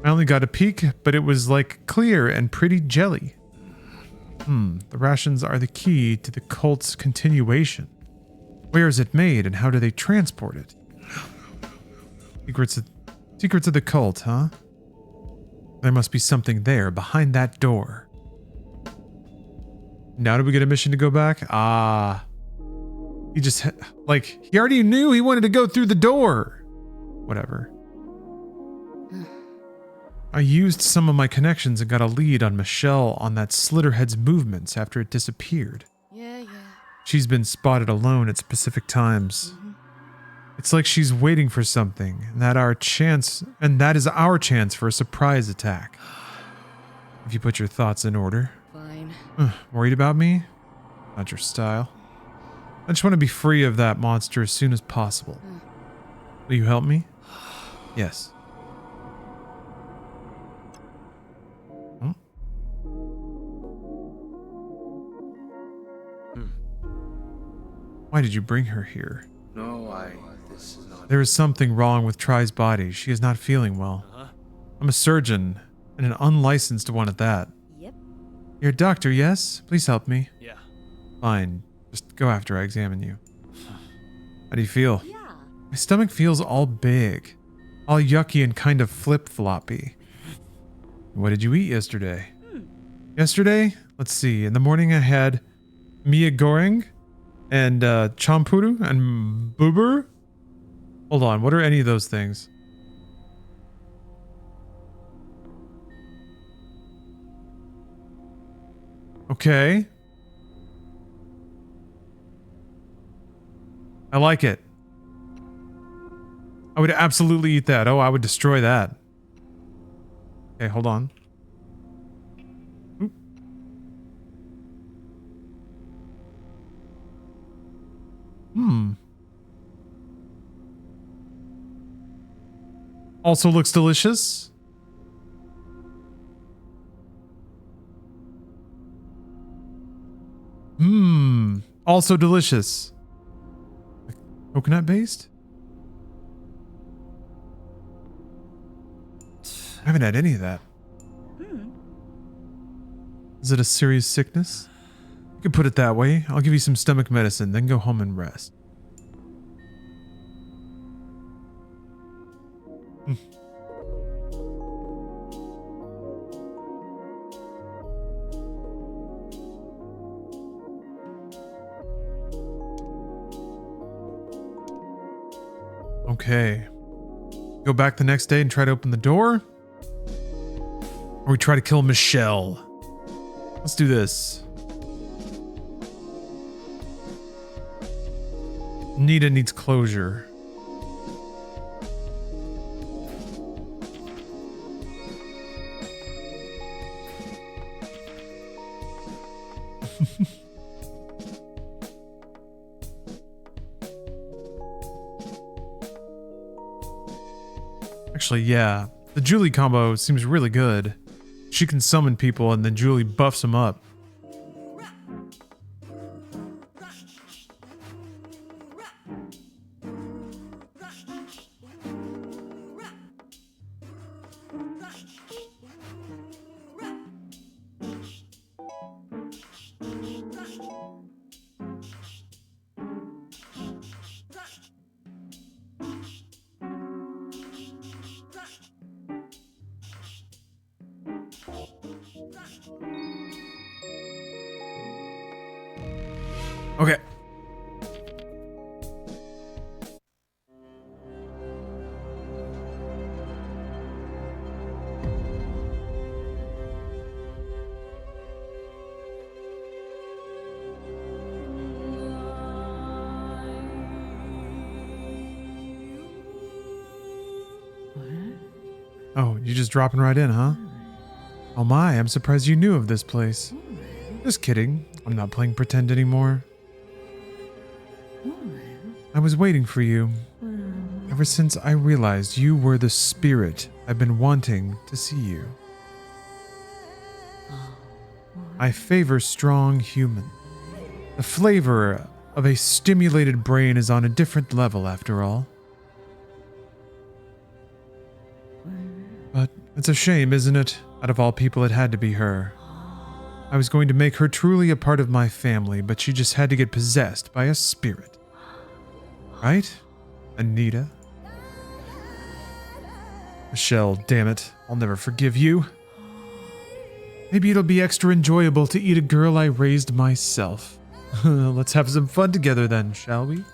I only got a peek, but it was like clear and pretty jelly. The rations are the key to the cult's continuation. Where is it made and how do they transport it? Secrets of the cult, huh? There must be something there behind that door. Now do we get a mission to go back? He just, he already knew he wanted to go through the door. Whatever. I used some of my connections and got a lead on Michelle on that Slitterhead's movements after it disappeared. Yeah. She's been spotted alone at specific times. It's like she's waiting for something, and that is our chance for a surprise attack. If you put your thoughts in order. Fine. Worried about me? Not your style. I just want to be free of that monster as soon as possible. Will you help me? Yes. Why did you bring her here? No, this is not... There is something wrong with Try's body. She is not feeling well. I'm a surgeon, and an unlicensed one at that. Yep. You're a doctor, yes? Please help me. Yeah. Fine. Just go after I examine you. How do you feel? Yeah. My stomach feels all big. All yucky and kind of flip-floppy. What did you eat yesterday? Yesterday? Let's see. In the morning I had Mia Goreng and champuru and boober. Hold on. What are any of those things? Okay. I like it. I would absolutely eat that. Oh, I would destroy that. Okay, hold on. Oop. Also looks delicious. Also delicious. Coconut based? I haven't had any of that. Is it a serious sickness? You can put it that way. I'll give you some stomach medicine, then go home and rest. Okay. Go back the next day and try to open the door? Or we try to kill Michelle? Let's do this. Nita needs closure. Actually, yeah. The Julie combo seems really good. She can summon people and then Julie buffs them up. Okay. Oh, you just dropping right in, huh? Oh my, I'm surprised you knew of this place. Just kidding. I'm not playing pretend anymore. I was waiting for you. Ever since I realized you were the spirit I've been wanting to see you. I favor strong human. The flavor of a stimulated brain is on a different level after all. But it's a shame, isn't it? Out of all people, it had to be her. I was going to make her truly a part of my family, but she just had to get possessed by a spirit. Right? Anita? Michelle, damn it. I'll never forgive you. Maybe it'll be extra enjoyable to eat a girl I raised myself. Let's have some fun together then, shall we?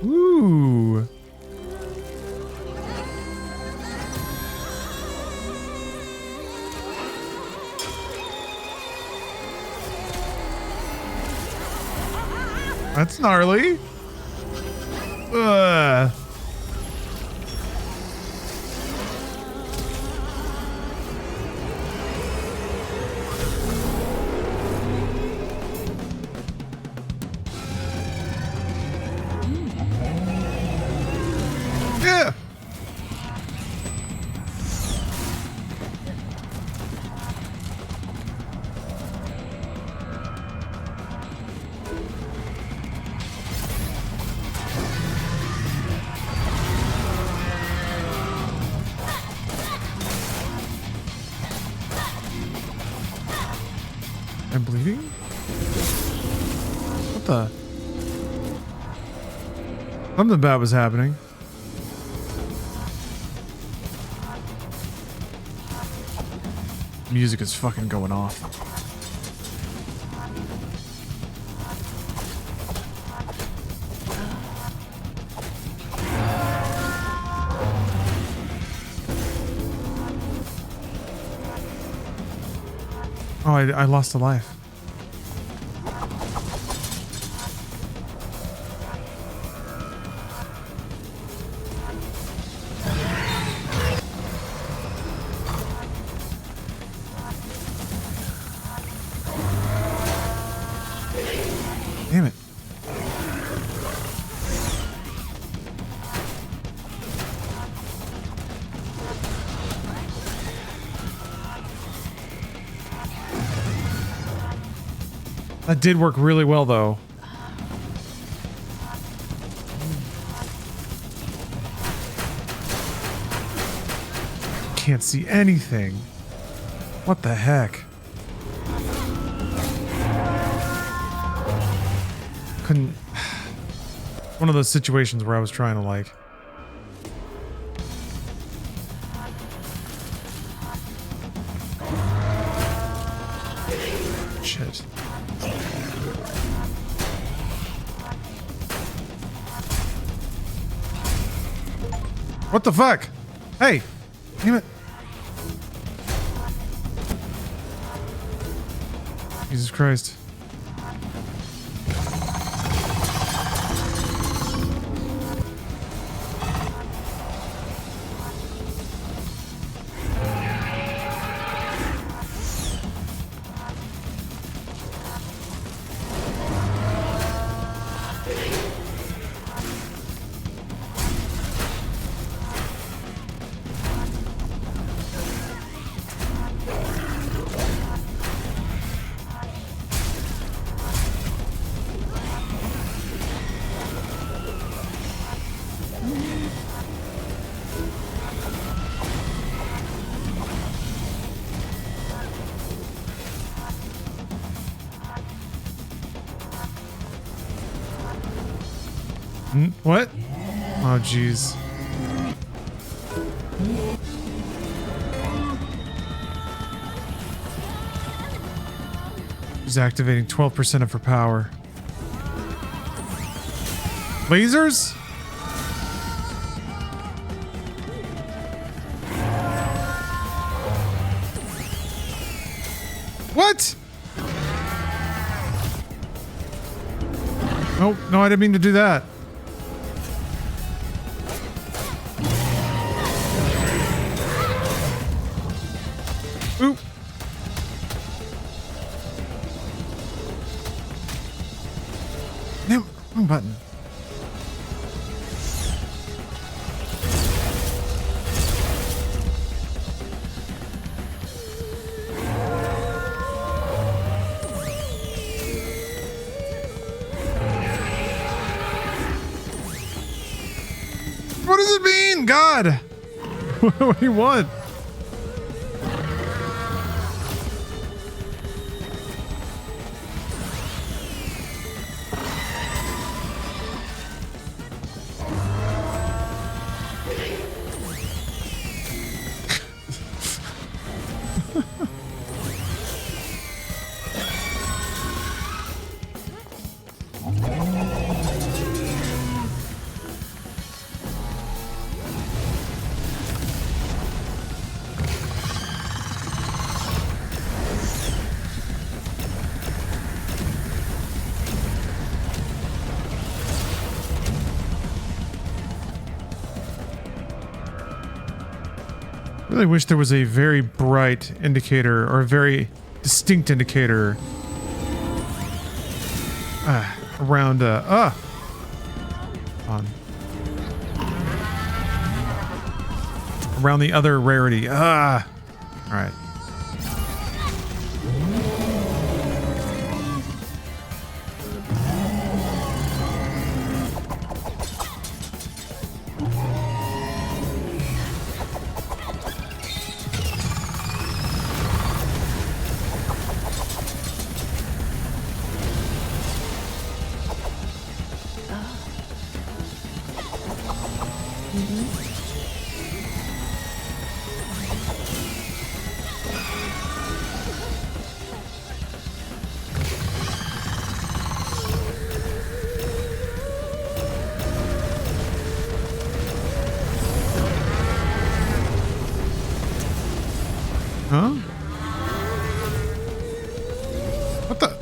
Ooh. That's gnarly. Ugh. Yeah. I'm bleeding? What the? Something bad was happening. Music is fucking going off. Oh, I lost a life. did work really well, though. Can't see anything. What the heck? Couldn't. One of those situations where I was trying to like. Shit. What the fuck? Hey! Damn it. Jesus Christ. What? Oh, jeez. She's activating 12% of her power. Lasers? What? Oh, no, I didn't mean to do that. Oop. No, wrong button. What does it mean? God! What do you want? I really wish there was a very bright indicator or a very distinct indicator around around the other rarity. All right. Huh? What the?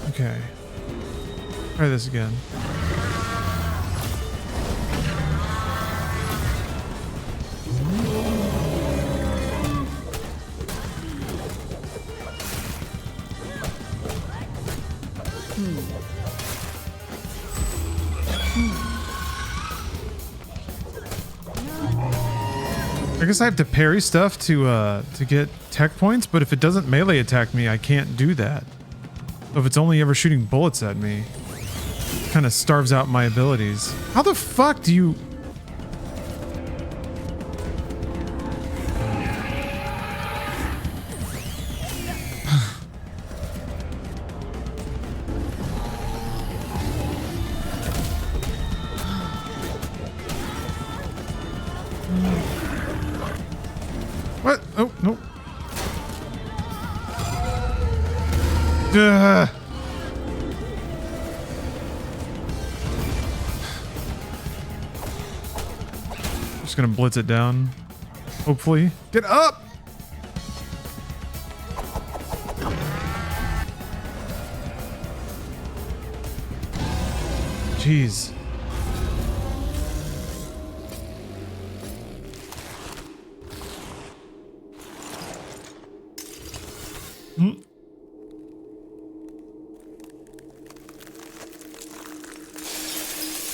Okay. Try this again. I guess I have to parry stuff to get tech points, but if it doesn't melee attack me, I can't do that. So if it's only ever shooting bullets at me, it kind of starves out my abilities. How the fuck do you... What? Oh, no. Just gonna blitz it down. Hopefully. Get up! Jeez.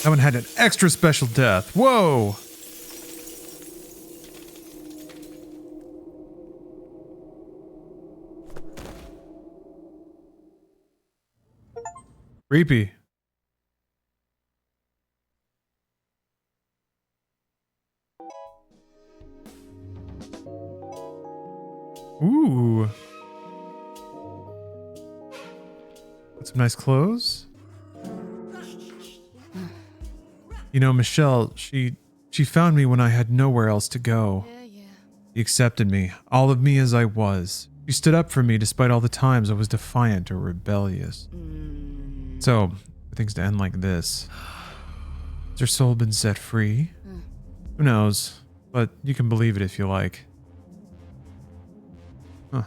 That one had an extra special death. Whoa! Creepy. Ooh. Got some nice clothes. You know, Michelle, she found me when I had nowhere else to go. Yeah. She accepted me, all of me as I was. She stood up for me despite all the times I was defiant or rebellious. So, for things to end like this. Has her soul been set free? Who knows? But you can believe it if you like. Huh.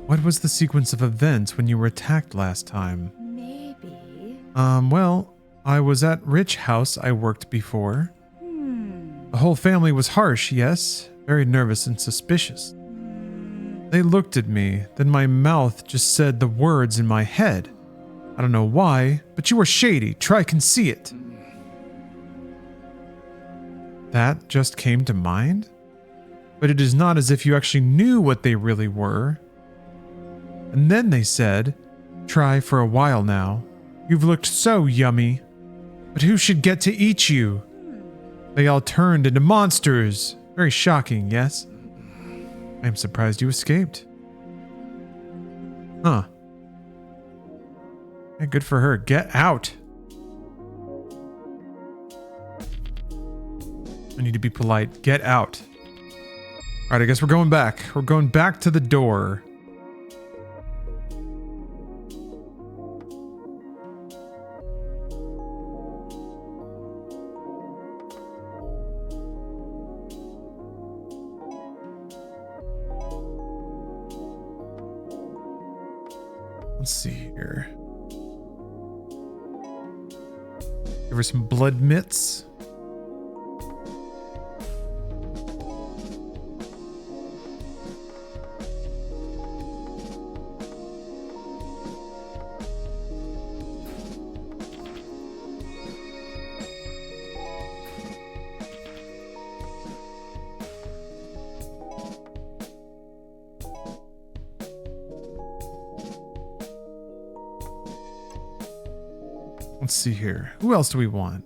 What was the sequence of events when you were attacked last time? Maybe. Well, I was at Rich House I worked before. The whole family was harsh, yes, very nervous and suspicious. They looked at me, then my mouth just said the words in my head. I don't know why, but you were shady, try can see it. That just came to mind? But it is not as if you actually knew what they really were. And then they said, try for a while now. You've looked so yummy. But who should get to eat you? They all turned into monsters. Very shocking, yes? I am surprised you escaped. Huh. Yeah, good for her. Get out. I need to be polite. Get out. Alright, I guess we're going back. We're going back to the door. Let's see here. Give her some blood mitts. Let's see here. Who else do we want?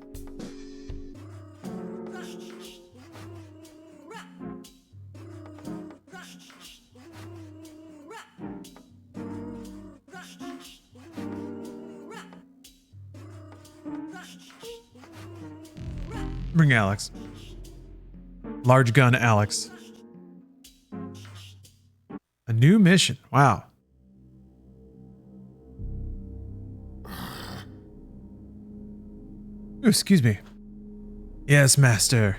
Bring Alex. Large gun Alex. A new mission. Wow. Ooh, excuse me. Yes, master.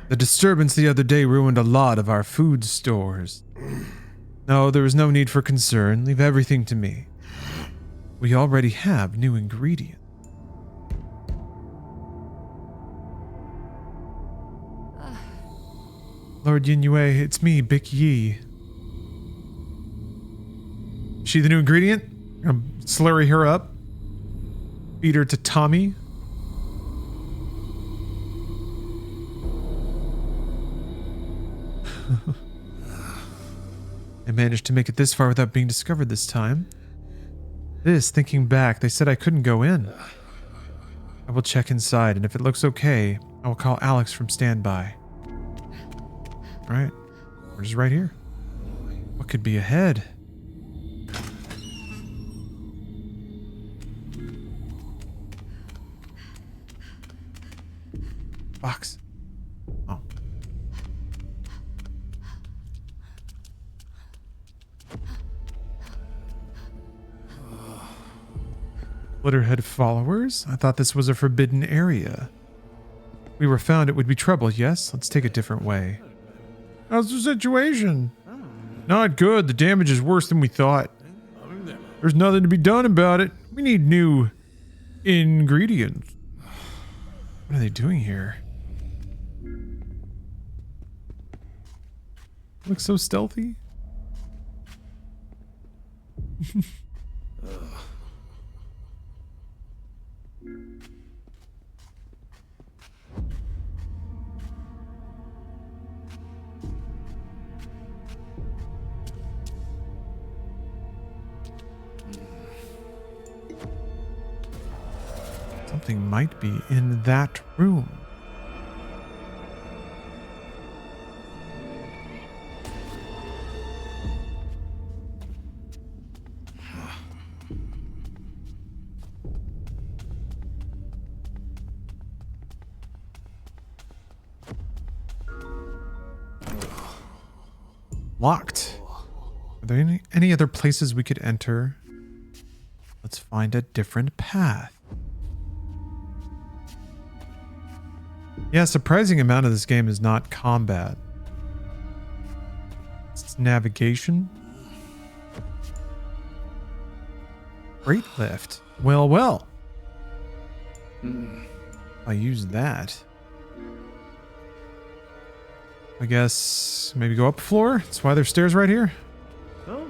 The disturbance the other day ruined a lot of our food stores. No, there is no need for concern. Leave everything to me. We already have new ingredients. Lord Yinue, it's me, Bic Yi. She the new ingredient? I'm gonna slurry her up. Feed her to Tommy. I managed to make it this far without being discovered this time. Thinking back, they said I couldn't go in. I will check inside, and if it looks okay, I will call Alex from standby. Alright, we're just right here. What could be ahead? Box. Oh. Slitterhead followers? I thought this was a forbidden area. We were found, it would be trouble, yes? Let's take a different way. How's the situation? Not good. The damage is worse than we thought. There's nothing to be done about it. We need new ingredients. What are they doing here? Looks so stealthy. Something might be in that room. Locked. Are there any other places we could enter? Let's find a different path. Yeah, surprising amount of this game is not combat. It's navigation. Freight lift. Well, well. I use that. I guess maybe go up a floor. That's why there's stairs right here. No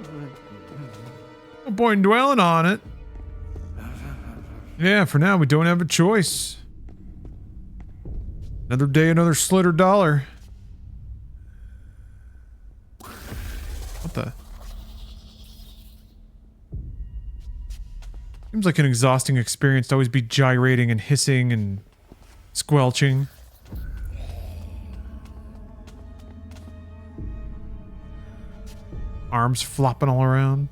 point in dwelling on it. Yeah, for now we don't have a choice. Another day, another slitter dollar. What the? Seems like an exhausting experience to always be gyrating and hissing and squelching. Arms flopping all around.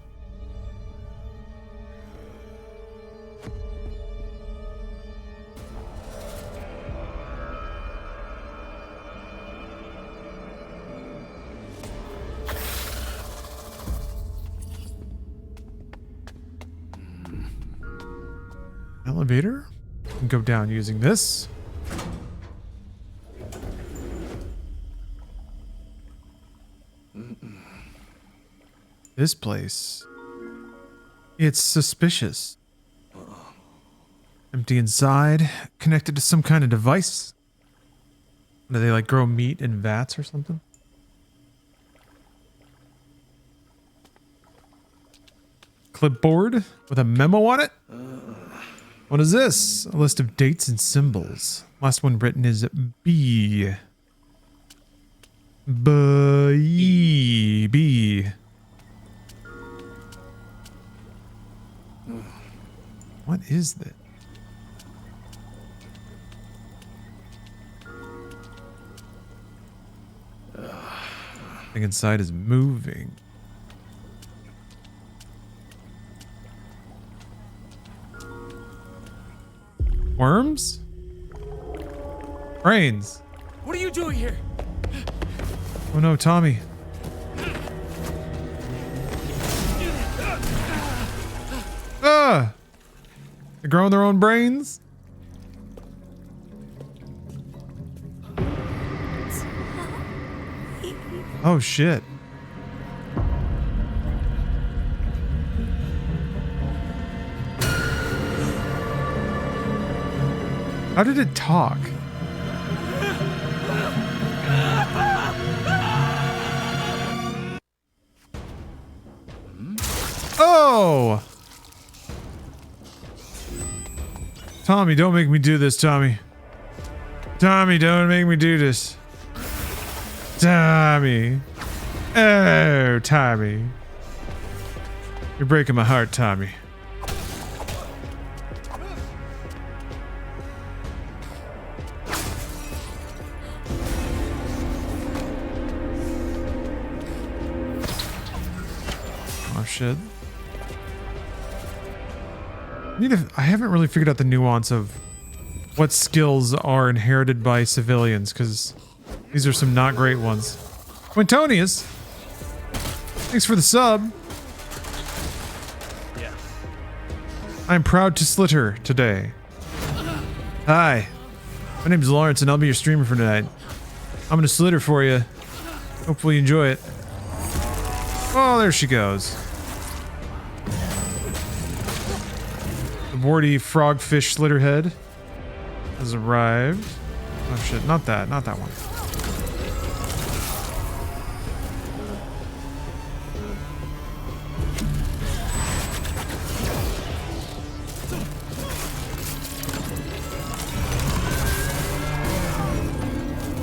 Elevator. We can go down using this. This place. It's suspicious. Empty inside. Connected to some kind of device. Do they like grow meat in vats or something? Clipboard with a memo on it? What is this? A list of dates and symbols. Last one written is B. B. What is that? Thing inside is moving. Worms? Brains. What are you doing here? Oh no, Tommy. Ah! They're growing their own brains? Oh shit. How did it talk? Oh! Tommy, don't make me do this, Tommy. Tommy, don't make me do this. Tommy. Oh, Tommy. You're breaking my heart, Tommy. Oh, shit. I haven't really figured out the nuance of what skills are inherited by civilians, because these are some not great ones. Quintonius! Thanks for the sub. Yeah. I'm proud to slitter today. Hi. My name's Lawrence and I'll be your streamer for tonight. I'm gonna slitter for you. Hopefully you enjoy it. Oh, there she goes. The warty frogfish slitterhead has arrived. Oh shit, not that one.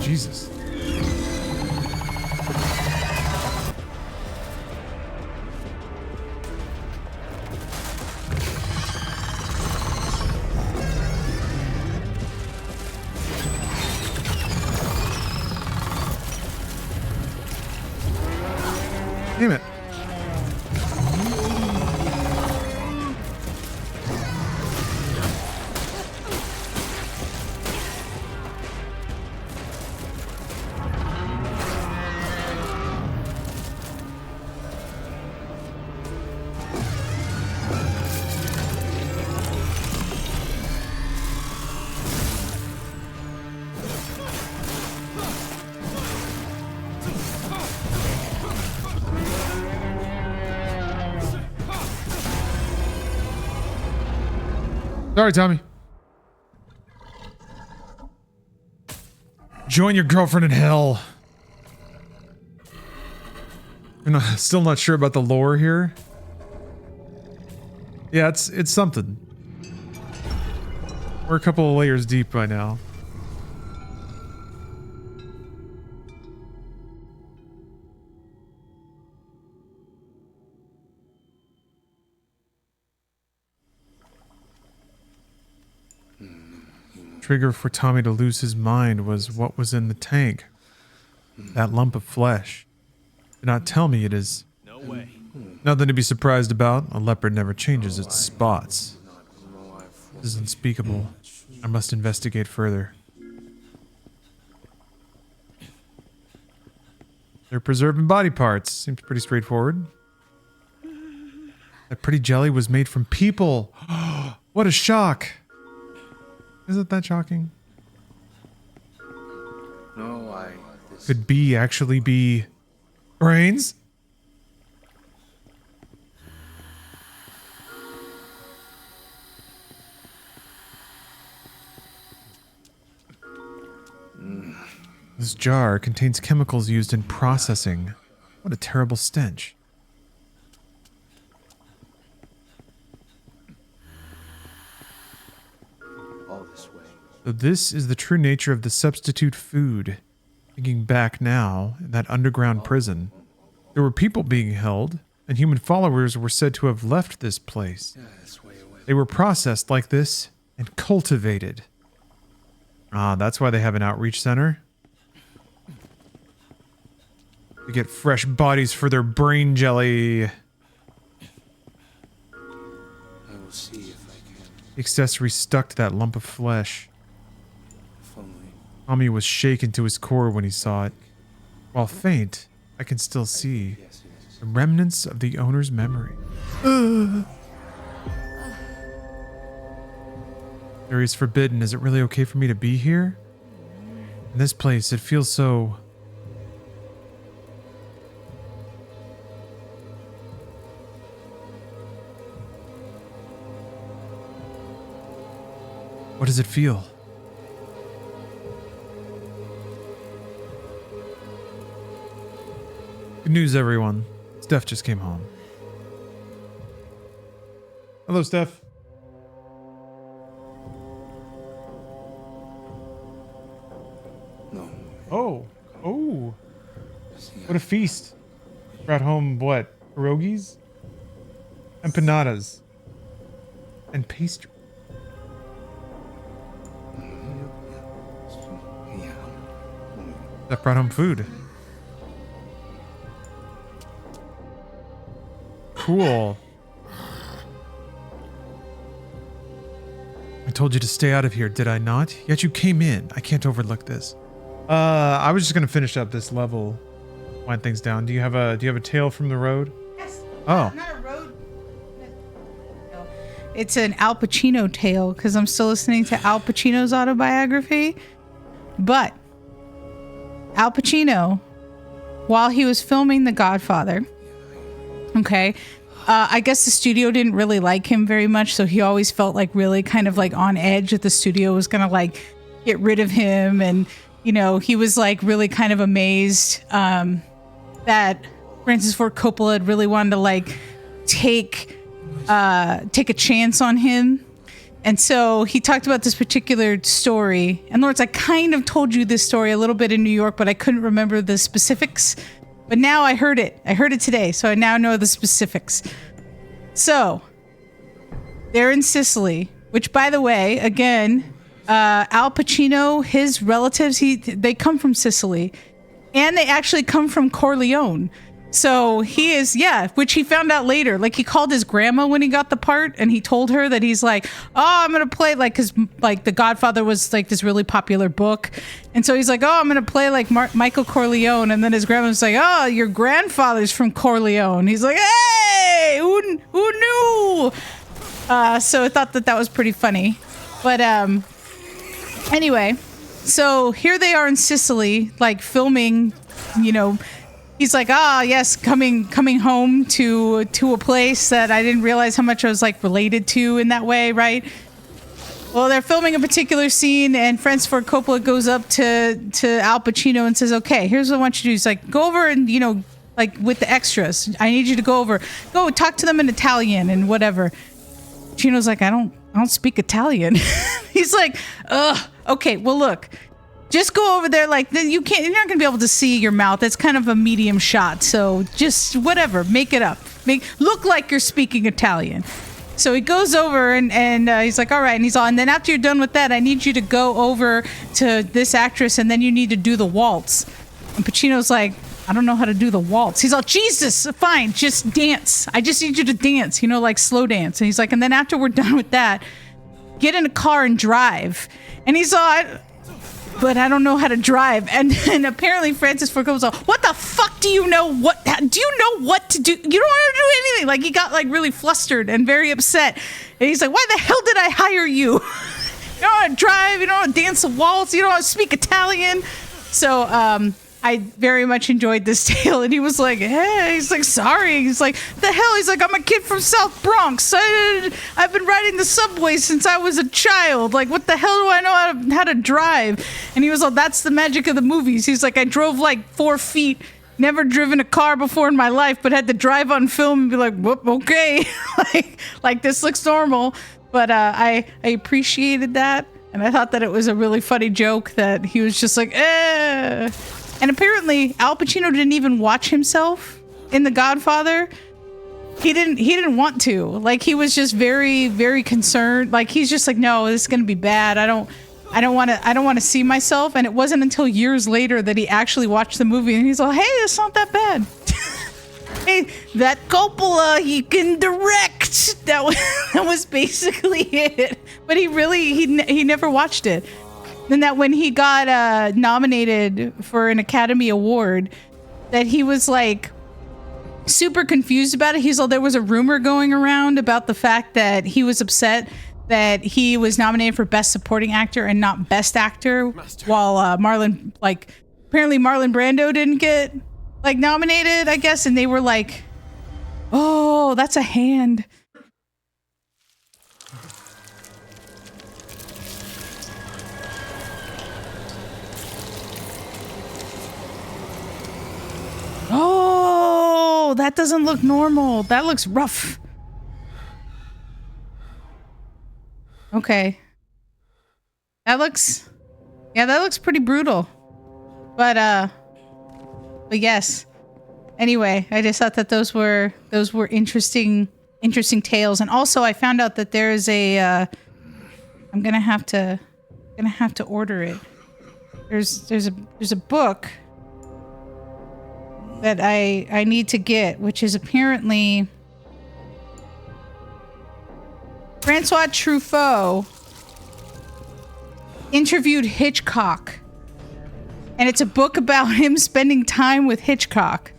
Jesus. Damn it. Sorry, Tommy. Join your girlfriend in hell. Still not sure about the lore here. Yeah, it's something. We're a couple of layers deep by now. Trigger for Tommy to lose his mind was what was in the tank. That lump of flesh. Do not tell me it is. No way. Nothing to be surprised about. A leopard never changes its spots. This is unspeakable. I must investigate further. They're preserving body parts. Seems pretty straightforward. That pretty jelly was made from people. What a shock. Isn't that shocking? No, Could B actually be brains? This jar contains chemicals used in processing. What a terrible stench. all this way. So this is the true nature of the substitute food. Thinking back now, in that underground prison, there were people being held, and human followers were said to have left this place. Yeah, this way away. They were processed like this and cultivated. Ah, that's why they have an outreach center. To get fresh bodies for their brain jelly. I will see if I can. The accessory stuck to that lump of flesh. If only. Tommy was shaken to his core when he saw it. While faint, I can still see Yes, it is. the remnants of the owner's memory. Area is forbidden. Is it really okay for me to be here? In this place, it feels so... What does it feel? Good news, everyone. Steph just came home. Hello, Steph. What a feast. Brought home what? Pierogies? Empanadas. And pastry. Yeah. That brought home food. Cool. I told you to stay out of here, did I not? Yet you came in. I can't overlook this. I was just gonna finish up this level. Wind things down. Do you have a tale from the road? Yes. Oh. Not a road. It's an Al Pacino tale because I'm still listening to Al Pacino's autobiography. But Al Pacino, while he was filming The Godfather, okay, I guess the studio didn't really like him very much, so he always felt like really kind of like on edge that the studio was gonna like get rid of him, and you know, he was like really kind of amazed that Francis Ford Coppola had really wanted to like take a chance on him. And so he talked about this particular story. And Lawrence, I kind of told you this story a little bit in New York, but I couldn't remember the specifics. But now I heard it. I heard it today, so I now know the specifics. So they're in Sicily, which, by the way, again, Al Pacino, his relatives, they come from Sicily. And they actually come from Corleone. So he is, yeah, which he found out later. Like, he called his grandma when he got the part, and he told her that he's like, oh, I'm going to play, like, because, like, The Godfather was, like, this really popular book. And so he's like, oh, I'm going to play, like, Michael Corleone. And then his grandma's like, oh, your grandfather's from Corleone. He's like, hey, who knew? So I thought that was pretty funny. But anyway, so here they are in Sicily, like, filming, you know. He's like, yes, coming home to a place that I didn't realize how much I was like related to in that way, right? Well, they're filming a particular scene, and Francis Ford Coppola goes up to Al Pacino and says, okay, here's what I want you to do. He's like, go over and, you know, like with the extras, I need you to go talk to them in Italian and whatever. Pacino's like, I don't speak Italian. He's like, okay, well, look. Just go over there, like, then you're not gonna be able to see your mouth. It's kind of a medium shot, so just whatever, make it up. Look like you're speaking Italian. So he goes over and he's like, all right, and then after you're done with that, I need you to go over to this actress, and then you need to do the waltz. And Pacino's like, I don't know how to do the waltz. He's all, Jesus, fine, just dance. I just need you to dance, you know, like slow dance. And he's like, and then after we're done with that, get in a car and drive. And he's all, but I don't know how to drive. And apparently Francis Ford Coppola was like, what the fuck do you know? Do you know what to do? You don't know how to do anything. Like, he got like really flustered and very upset. And he's like, why the hell did I hire you? You don't know how to drive. You don't know how to dance a waltz. You don't know how to speak Italian. So I very much enjoyed this tale. And he was like, hey, he's like, sorry. He's like, the hell? He's like, I'm a kid from South Bronx. I've been riding the subway since I was a child. Like, what the hell do I know how to drive? And he was like, that's the magic of the movies. He's like, I drove like 4 feet, never driven a car before in my life, but had to drive on film and be like, whoop, okay. like this looks normal. But I appreciated that. And I thought that it was a really funny joke that he was just like, eh. And apparently Al Pacino didn't even watch himself in The Godfather. He didn't want to. Like, he was just very, very concerned. Like, he's just like, no, this is gonna be bad. I don't want to see myself. And it wasn't until years later that he actually watched the movie and he's like, hey, it's not that bad. Hey, that Coppola, he can direct. That was basically it. But he never watched it. And that when he got nominated for an Academy Award, that he was like super confused about it. He's like, there was a rumor going around about the fact that he was upset that he was nominated for Best Supporting Actor and not Best Actor, while apparently Marlon Brando didn't get like nominated, I guess. And they were like, oh, that's a hand. Oh, that doesn't look normal. That looks rough. Okay. That looks pretty brutal. But yes. Anyway, I just thought that those were interesting tales, and also I found out that there is a. I'm gonna have to order it. There's a book that I need to get, which is apparently Francois Truffaut interviewed Hitchcock, and it's a book about him spending time with Hitchcock.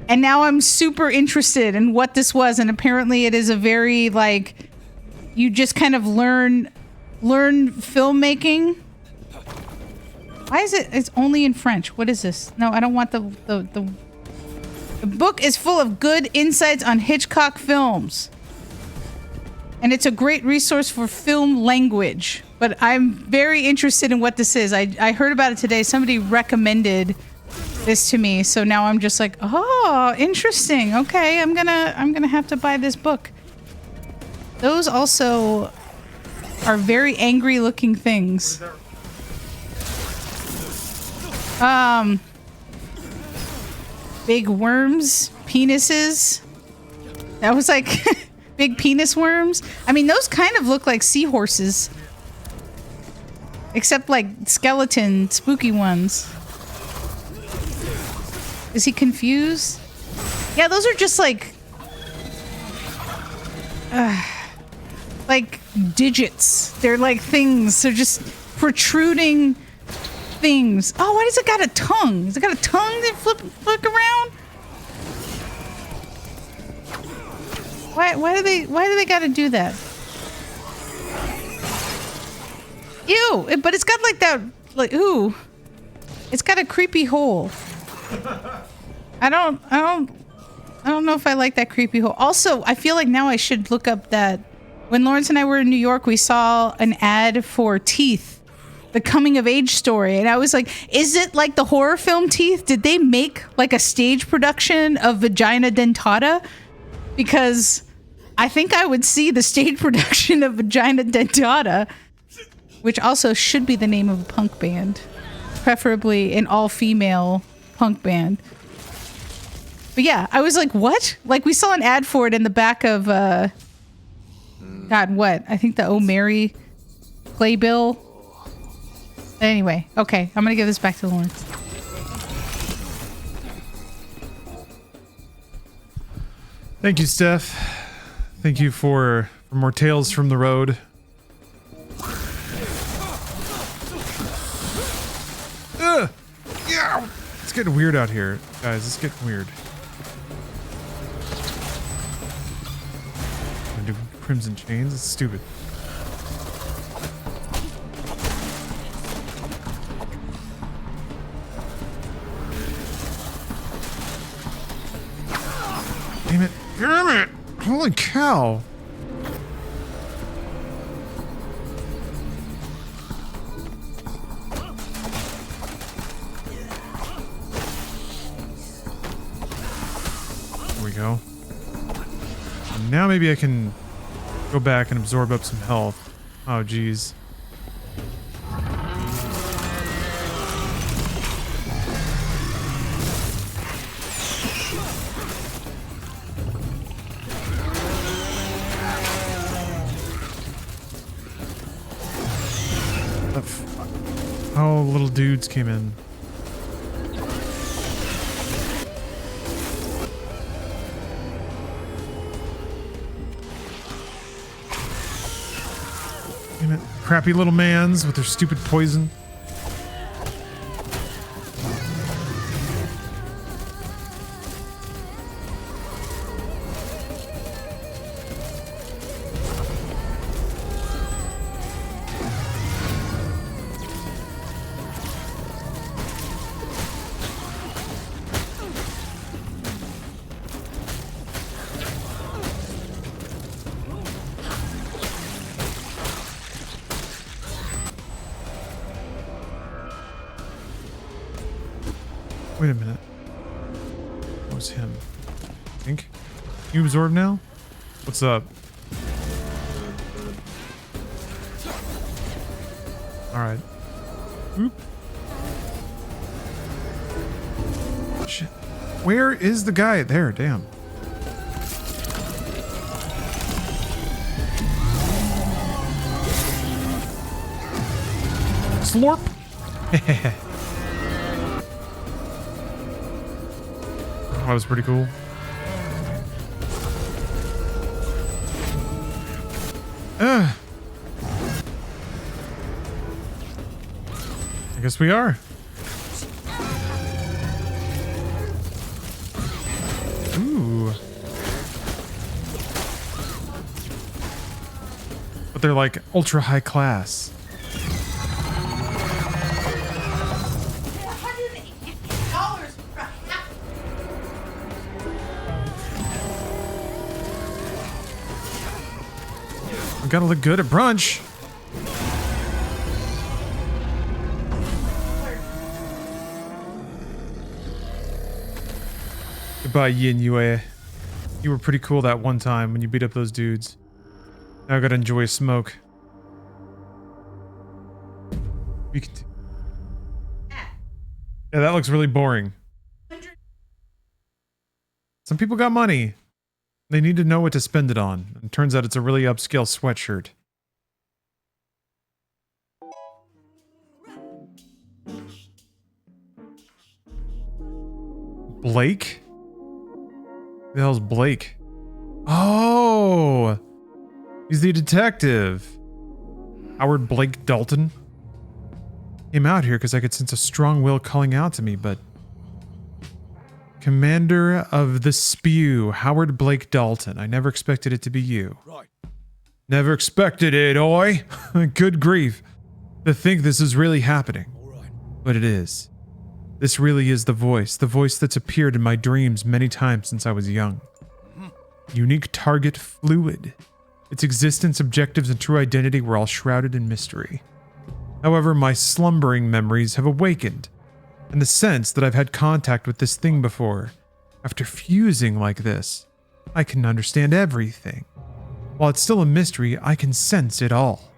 And now I'm super interested in what this was, and apparently it is a very like you just kind of learn filmmaking. Why is it? It's only in French. What is this? No, I don't want the book is full of good insights on Hitchcock films. And it's a great resource for film language. But I'm very interested in what this is. I heard about it today. Somebody recommended this to me. So now I'm just like, oh, interesting. Okay, I'm gonna have to buy this book. Those also are very angry looking things. Big worms, penises. That was like big penis worms. I mean, those kind of look like seahorses. Except like skeleton, spooky ones. Is he confused? Yeah, those are just like digits. They're like things. They're just protruding things. Oh, why does it got a tongue? Has it got a tongue that flick around? Why do they gotta do that? Ew, but it's got like that, like, ooh. It's got a creepy hole. I don't know if I like that creepy hole. Also, I feel like now I should look up that when Lawrence and I were in New York, we saw an ad for Teeth, the coming of age story. And I was like, is it like the horror film Teeth? Did they make like a stage production of Vagina Dentata? Because I think I would see the stage production of Vagina Dentata, which also should be the name of a punk band, preferably an all-female punk band. But yeah, I was like, what? Like, we saw an ad for it in the back of, God, what? I think the Oh Mary playbill. Anyway, okay, I'm gonna give this back to Lawrence. Thank you, Steph. Thank you for more tales from the road. Ugh! Yeah! It's getting weird out here, guys. It's getting weird. I'm doing Crimson Chains. It's stupid. Damn it. Damn it! Holy cow. There we go. And now maybe I can go back and absorb up some health. Oh, geez. Oh, little dudes came in. Damn it. Crappy little mans with their stupid poison. Wait a minute. That was him. I think. You absorb now? What's up? Alright. Oop. Shit. Where is the guy? There, damn. Slurp. That was pretty cool. I guess we are. Ooh. But they're like ultra high class. I gotta look good at brunch. Goodbye, Yin Yue. You were pretty cool that one time when you beat up those dudes. Now I gotta enjoy a smoke. We could. Yeah, that looks really boring. Some people got money. They need to know what to spend it on. And turns out it's a really upscale sweatshirt. Blake? Who the hell's Blake? Oh! He's the detective. Howard Blake Dalton. Came out here because I could sense a strong will calling out to me, but... Commander of the Spew, Howard Blake Dalton. I never expected it to be you. Right. Never expected it, oi! Good grief. To think this is really happening. All right. But it is. This really is the voice that's appeared in my dreams many times since I was young. Unique target fluid. Its existence, objectives, and true identity were all shrouded in mystery. However, my slumbering memories have awakened, and the sense that I've had contact with this thing before. After fusing like this, I can understand everything. While it's still a mystery, I can sense it all.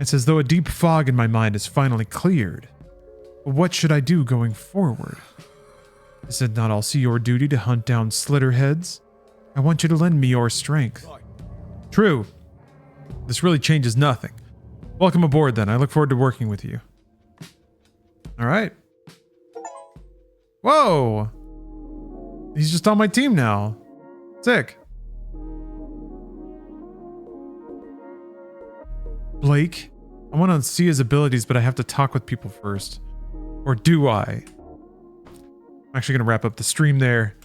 It's as though a deep fog in my mind is finally cleared. But what should I do going forward? Is it not also your duty to hunt down Slitterheads? I want you to lend me your strength. True. This really changes nothing. Welcome aboard then. I look forward to working with you. Alright. Whoa! He's just on my team now. Sick. Blake, I want to see his abilities, but I have to talk with people first. Or do I? I'm actually going to wrap up the stream there.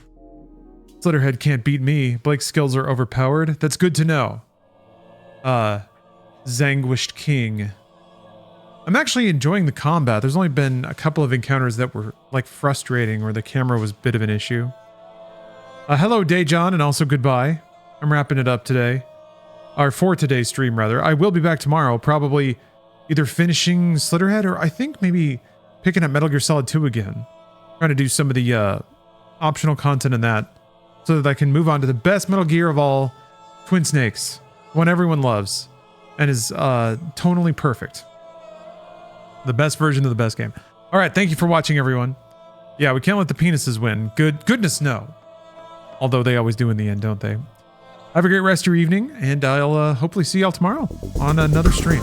Slitterhead can't beat me. Blake's skills are overpowered. That's good to know. Zanguished King. I'm actually enjoying the combat. There's only been a couple of encounters that were like frustrating or the camera was a bit of an issue. Hello, Dayjon, and also goodbye. I'm wrapping it up today. Or for today's stream, rather. I will be back tomorrow, probably either finishing Slitterhead or I think maybe picking up Metal Gear Solid 2 again. Trying to do some of the optional content in that so that I can move on to the best Metal Gear of all, Twin Snakes. One everyone loves and is tonally perfect. The best version of the best game. All right, thank you for watching, everyone. Yeah, we can't let the penises win. Goodness no. Although they always do in the end, don't they? Have a great rest of your evening, and I'll hopefully see y'all tomorrow on another stream.